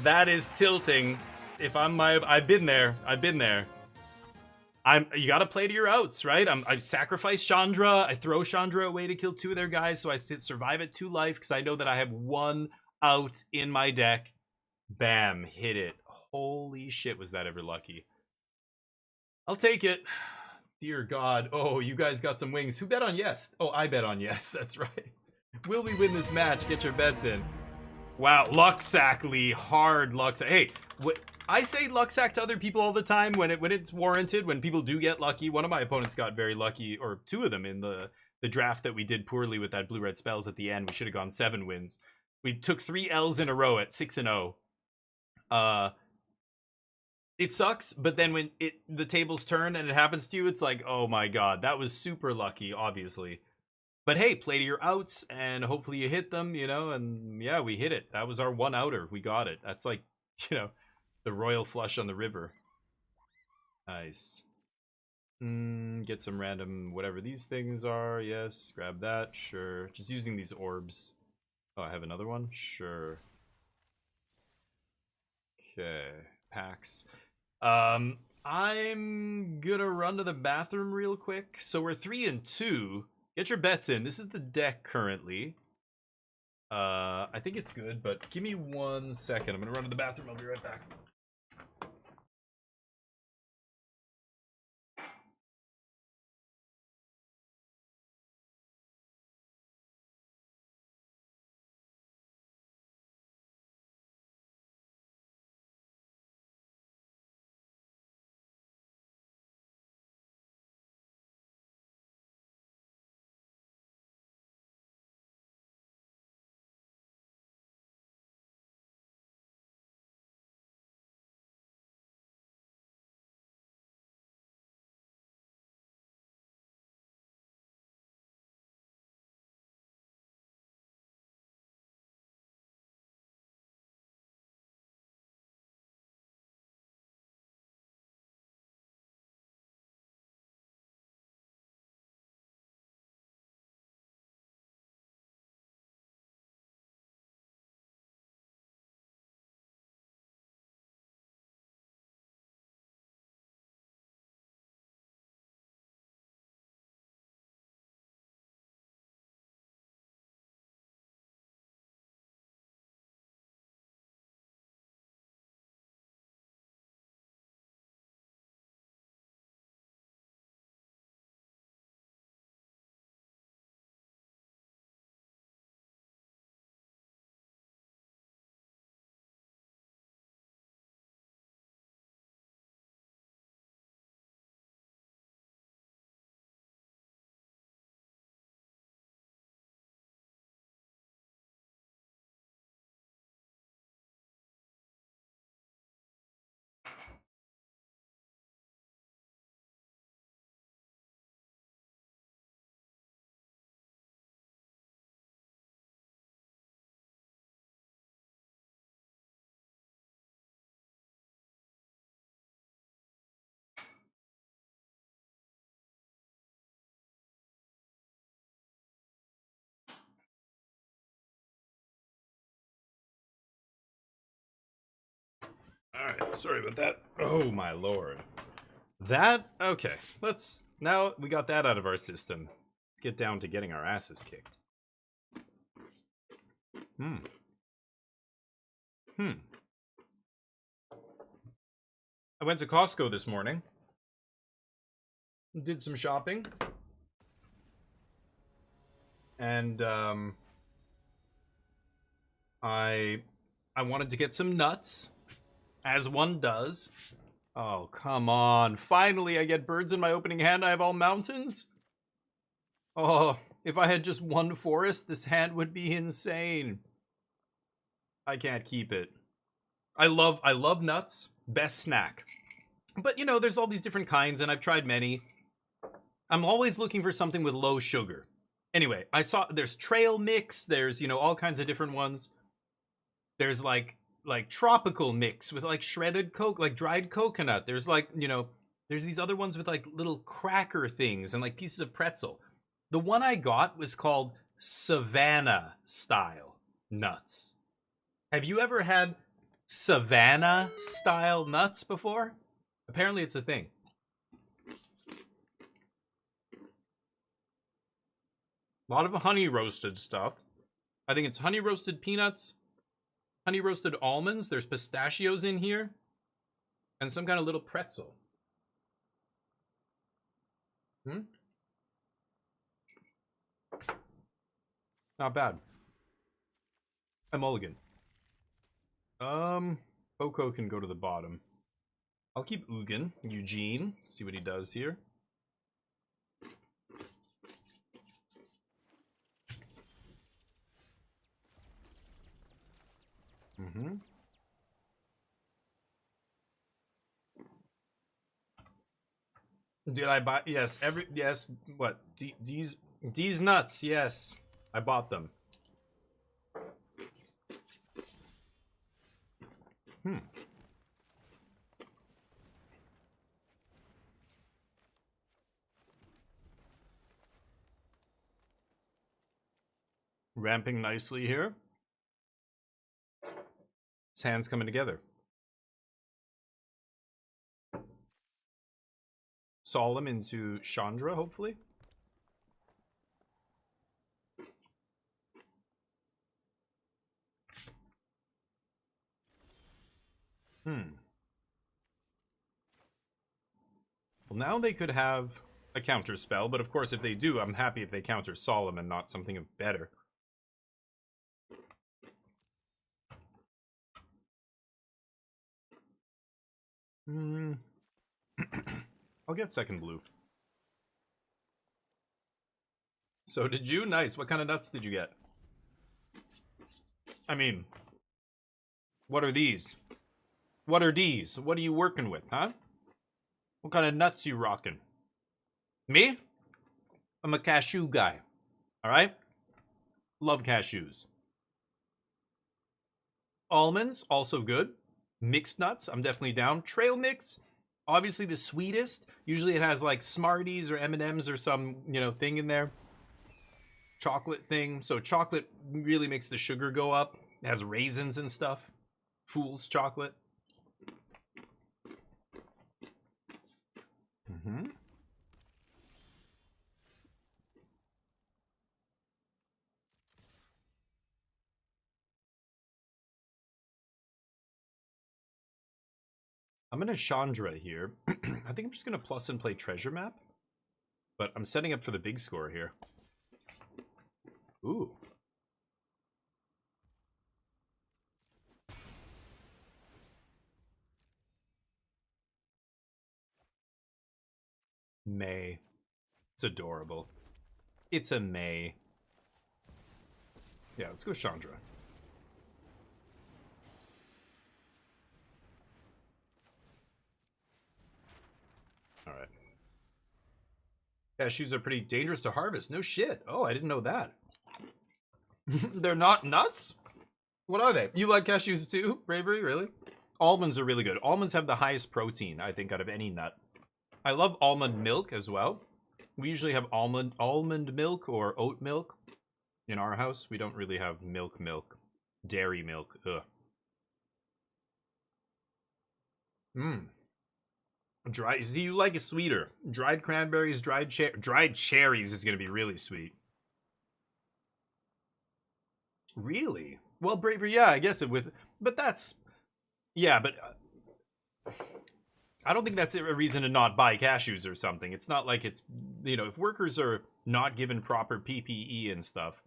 C: That is tilting. If I'm I've been there. I've been there. You gotta play to your outs, right? I sacrifice Chandra. I throw Chandra away to kill 2 of their guys, so I survive at 2 life because I know that I have 1 out in my deck. Bam, hit it. Holy shit, was that ever lucky. I'll take it. Dear God. Oh, you guys got some wings. Who bet on yes? Oh, I bet on yes. That's right. Will we win this match? Get your bets in. Wow, luck sack, Lee. Hard luck sack. Hey, I say luck sack to other people all the time when it's warranted, when people do get lucky. One of my opponents got very lucky, or two of them in the draft that we did poorly with that blue-red spells at the end. We should have gone 7 wins. We took 3 L's in a row at 6-0. It sucks, but then when the tables turn and it happens to you, it's like, oh my god, that was super lucky, obviously. But hey, play to your outs, and hopefully you hit them, you know, and yeah, we hit it. That was our 1 outer. We got it. That's like, you know, the royal flush on the river. Nice. Get some random whatever these things are. Yes, grab that. Sure. Just using these orbs. Oh, I have another one? Sure. Okay. Packs. I'm gonna run to the bathroom real quick. So we're 3-2. Get your bets in. This is the deck currently. I think it's good, but give me 1 second. I'm gonna run to the bathroom. I'll be right back. Alright, sorry about that. Oh my lord. That, okay, now we got that out of our system. Let's get down to getting our asses kicked. I went to Costco this morning. Did some shopping. And, I wanted to get some nuts. As one does. Oh, come on. Finally, I get birds in my opening hand. I have all mountains. Oh, if I had just one forest, this hand would be insane. I can't keep it. I love nuts. Best snack. But, you know, there's all these different kinds, and I've tried many. I'm always looking for something with low sugar. Anyway, I saw there's trail mix. There's, you know, all kinds of different ones. There's, like tropical mix with like shredded like dried coconut. There's like, you know, there's these other ones with like little cracker things and like pieces of pretzel. The one I got was called Savannah style nuts. Have you ever had Savannah style nuts before? Apparently it's a thing. A lot of honey roasted stuff. I think it's honey roasted peanuts, honey roasted almonds. There's pistachios in here. And some kind of little pretzel. Not bad. A mulligan. Coco can go to the bottom. I'll keep Ugin, Eugene, see what he does here. Mm-hmm. Did I buy? Yes, yes. What? These nuts? Yes, I bought them. Ramping nicely here. His hands coming together. Solemn into Chandra, hopefully. Well, now they could have a counter spell, but of course if they do, I'm happy if they counter Solemn and not something better. I'll get second blue. So did you? Nice. What kind of nuts did you get? I mean, what are these? What are these? What are you working with, huh? What kind of nuts you rocking? Me? I'm a cashew guy. Alright? Love cashews. Almonds, also good. Mixed nuts, I'm definitely down. Trail mix, obviously the sweetest. Usually it has like Smarties or M&Ms or some, you know, thing in there. Chocolate thing. So chocolate really makes the sugar go up. It has raisins and stuff. Fool's chocolate. Mm-hmm. I'm gonna Chandra here. I think I'm just gonna plus and play treasure map. But I'm setting up for the big score here. Ooh. May. It's adorable. It's a May. Yeah, let's go Chandra. Alright. Cashews are pretty dangerous to harvest. No shit. Oh, I didn't know that. They're not nuts? What are they? You like cashews too, Bravery? Really? Almonds are really good. Almonds have the highest protein, I think, out of any nut. I love almond milk as well. We usually have almond milk or oat milk in our house. We don't really have milk. Dairy milk. Ugh. Dry. See, you like it sweeter. Dried cranberries, dried cherries is gonna be really sweet. Really? Well, Bravery, yeah, I guess it with, but that's, yeah, but I don't think that's a reason to not buy cashews or something. It's not like it's, you know, if workers are not given proper PPE and stuff,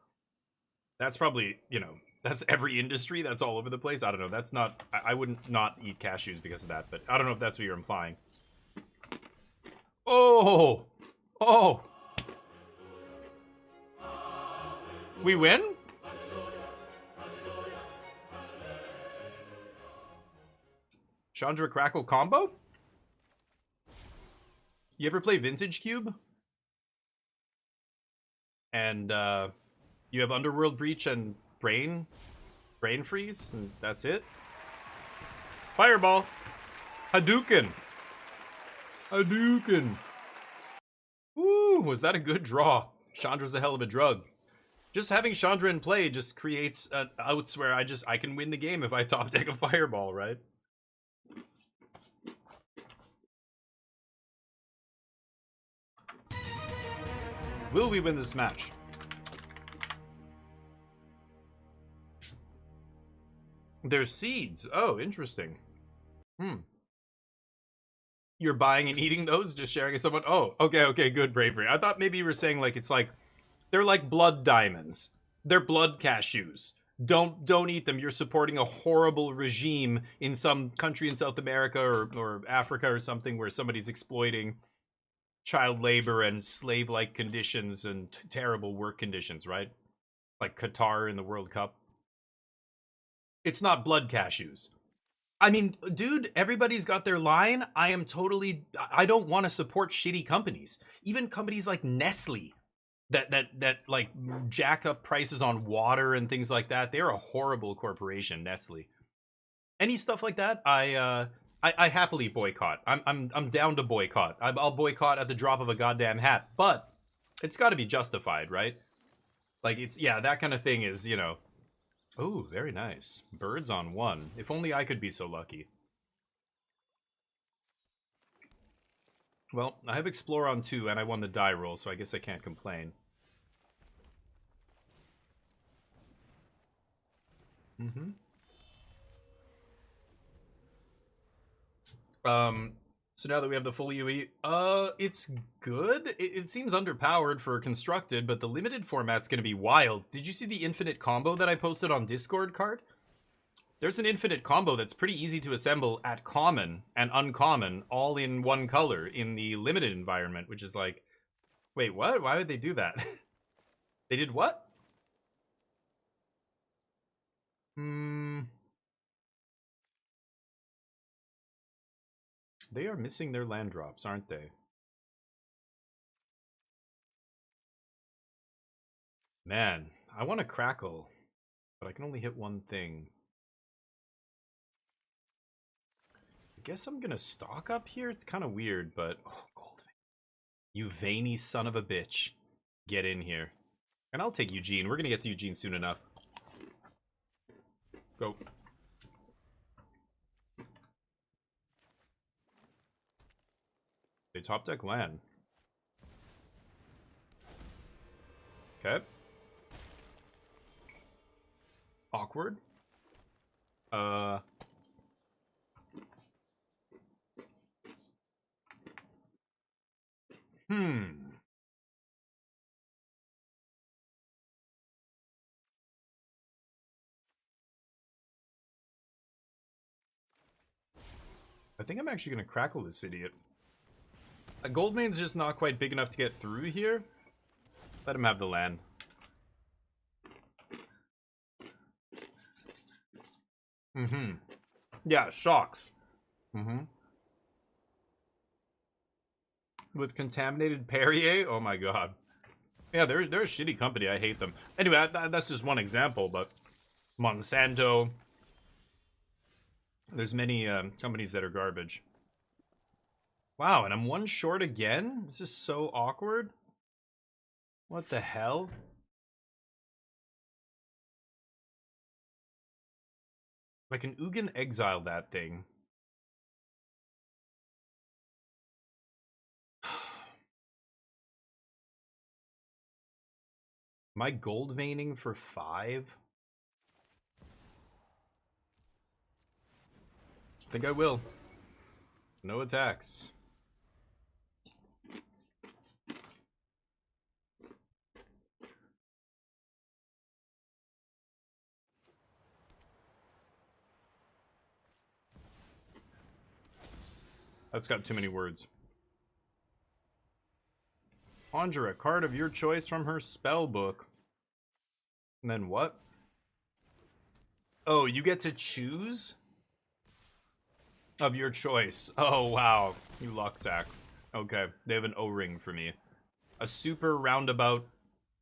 C: that's probably, you know, that's every industry. That's all over the place. I don't know. That's not, I wouldn't not eat cashews because of that, but I don't know if that's what you're implying. Oh! Oh! We win? Chandra Crackle combo? You ever play Vintage Cube? And you have Underworld Breach and Brain Freeze, and that's it? Fireball! Hadouken! Hadouken! Woo! Was that a good draw? Chandra's a hell of a drug. Just having Chandra in play just creates outs where I can win the game if I top deck a Fireball, right? Will we win this match? There's seeds. Oh, interesting. You're buying and eating those? Just sharing with someone? Oh, okay, good, Bravery. I thought maybe you were saying like it's like, they're like blood diamonds. They're blood cashews. Don't eat them. You're supporting a horrible regime in some country in South America or Africa or something where somebody's exploiting child labor and slave-like conditions and terrible work conditions, right? Like Qatar in the World Cup. It's not blood cashews. I mean, dude, everybody's got their line. I don't want to support shitty companies. Even companies like Nestle that like jack up prices on water and things like that. They're a horrible corporation, Nestle. Any stuff like that, I happily boycott. I'm down to boycott. I'll boycott at the drop of a goddamn hat. But it's got to be justified, right? Like that kind of thing is, you know. Oh, very nice. Birds on 1. If only I could be so lucky. Well, I have Explore on 2, and I won the die roll, so I guess I can't complain. Mm-hmm. So now that we have the full UE, it's good. It seems underpowered for constructed, but the limited format's gonna be wild. Did you see the infinite combo that I posted on Discord card? There's an infinite combo that's pretty easy to assemble at common and uncommon all in one color in the limited environment, which is like, wait, what? Why would they do that? They did what? They are missing their land drops, aren't they? Man, I want to crackle, but I can only hit one thing. I guess I'm gonna stock up here. It's kind of weird, but oh, gold. You veiny son of a bitch. Get in here. And I'll take Eugene. We're gonna get to Eugene soon enough. Go. They top deck land. Okay. Awkward. I think I'm actually gonna crackle this idiot. Goldmane's just not quite big enough to get through here. Let him have the land. Yeah, shocks. With contaminated Perrier? Oh my god. Yeah, they're a shitty company. I hate them. Anyway, that's just one example, but Monsanto. There's many companies that are garbage. Wow, and I'm one short again? This is so awkward. What the hell? I can Ugin exile that thing. Am I gold veining for 5? I think I will. No attacks. That's got too many words. Conjure a card of your choice from her spell book. And then what? Oh, you get to choose? Of your choice. Oh, wow. You lucksack. Okay, they have an O-ring for me. A super roundabout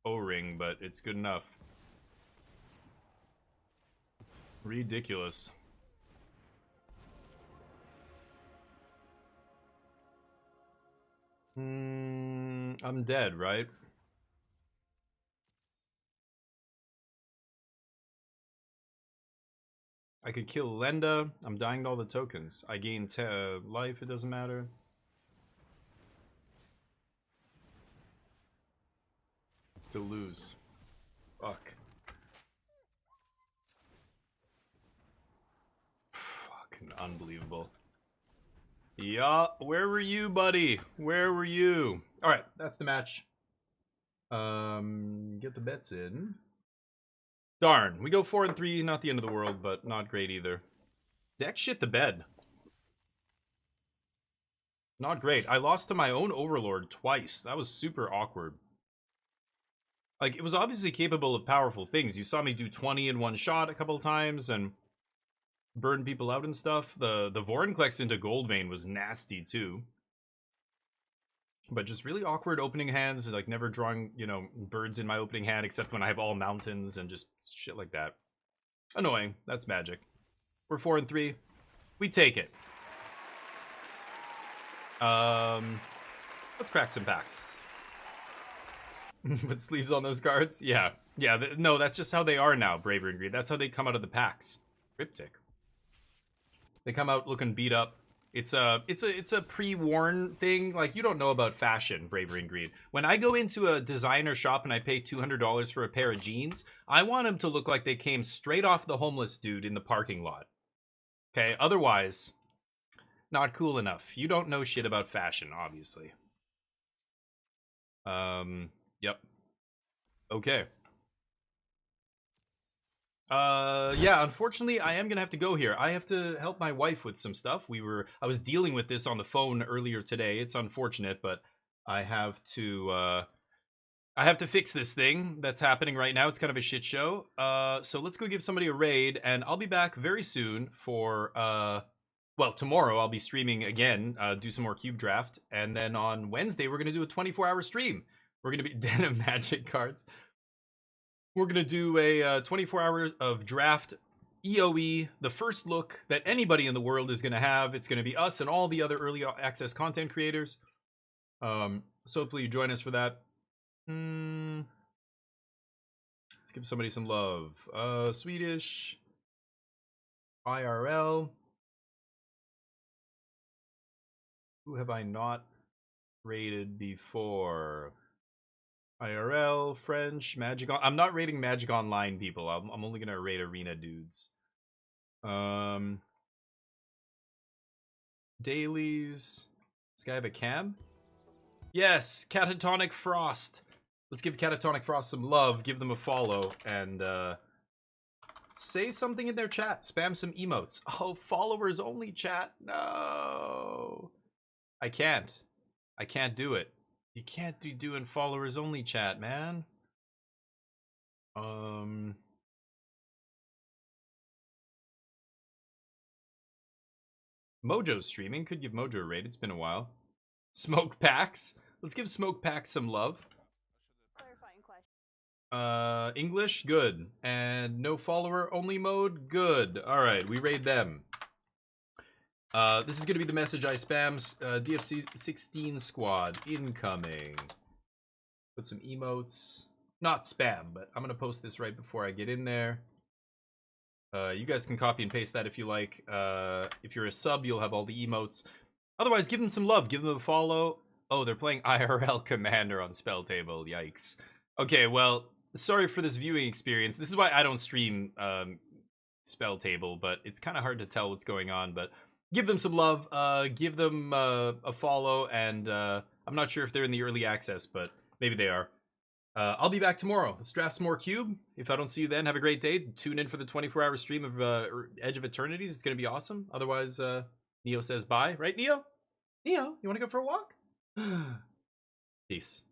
C: O-ring, but it's good enough. Ridiculous. I'm dead, right? I could kill Lenda. I'm dying to all the tokens. I gain life, it doesn't matter. Still lose. Fuck. Fucking unbelievable. Yeah, where were you, buddy? Where were you? Alright, that's the match. Get the bets in. Darn. We go 4 and 3. Not the end of the world, but not great either. Deck shit the bed. Not great. I lost to my own Overlord twice. That was super awkward. Like, it was obviously capable of powerful things. You saw me do 20 in one shot a couple of times and burn people out and stuff. The Vorinclex into Goldmane was nasty too. But just really awkward opening hands, like never drawing, you know, birds in my opening hand except when I have all mountains and just shit like that. Annoying. That's Magic. We're 4 and 3. We take it. Let's crack some packs. Put sleeves on those cards? Yeah. Yeah, no, that's just how they are now, Braver and Greed. That's how they come out of the packs. Cryptic. They come out looking beat up. It's a pre-worn thing. Like, you don't know about fashion, Bravery and Greed. When I go into a designer shop and I pay $200 for a pair of jeans, I want them to look like they came straight off the homeless dude in the parking lot. Okay, otherwise, not cool enough. You don't know shit about fashion, obviously. Yep. Okay. Yeah, unfortunately, I am gonna have to go here. I have to help my wife with some stuff. I was dealing with this on the phone earlier today. It's unfortunate, but I have to fix this thing that's happening right now. It's kind of a shit show. So let's go give somebody a raid, and I'll be back very soon for, well, tomorrow I'll be streaming again, do some more Cube Draft, and then on Wednesday we're gonna do a 24-hour stream. We're gonna be denim Magic cards. We're going to do a 24 hours of draft EOE, the first look that anybody in the world is going to have. It's going to be us and all the other early access content creators. So hopefully you join us for that. Let's give somebody some love. Swedish. IRL. Who have I not rated before? IRL, French, Magic. I'm not rating Magic Online people. I'm only gonna rate Arena dudes. Dailies. This guy have a cam? Yes, Catatonic Frost. Let's give Catatonic Frost some love. Give them a follow and say something in their chat. Spam some emotes. Oh, followers only chat. No, I can't. I can't do it. You can't be doing followers only chat, man. Mojo's streaming. Could give Mojo a raid. It's been a while. Smoke Packs. Let's give Smoke Packs some love.
E: Clarifying question.
C: English, good. And no follower only mode, good. Alright, we raid them. This is gonna be the message I spams. DFC 16 squad incoming. Put some emotes. Not spam, but I'm gonna post this right before I get in there. You guys can copy and paste that if you like. If you're a sub, you'll have all the emotes. Otherwise, give them some love. Give them a follow. Oh, they're playing IRL Commander on Spell Table. Yikes. Okay, well, sorry for this viewing experience. This is why I don't stream Spell Table, but it's kind of hard to tell what's going on. But give them some love. Give them a follow, and I'm not sure if they're in the early access, but maybe they are. I'll be back tomorrow. Let's draft some more Cube. If I don't see you then, have a great day. Tune in for the 24-hour stream of Edge of Eternities. It's going to be awesome. Otherwise, Neo says bye. Right, Neo? Neo, you want to go for a walk? Peace.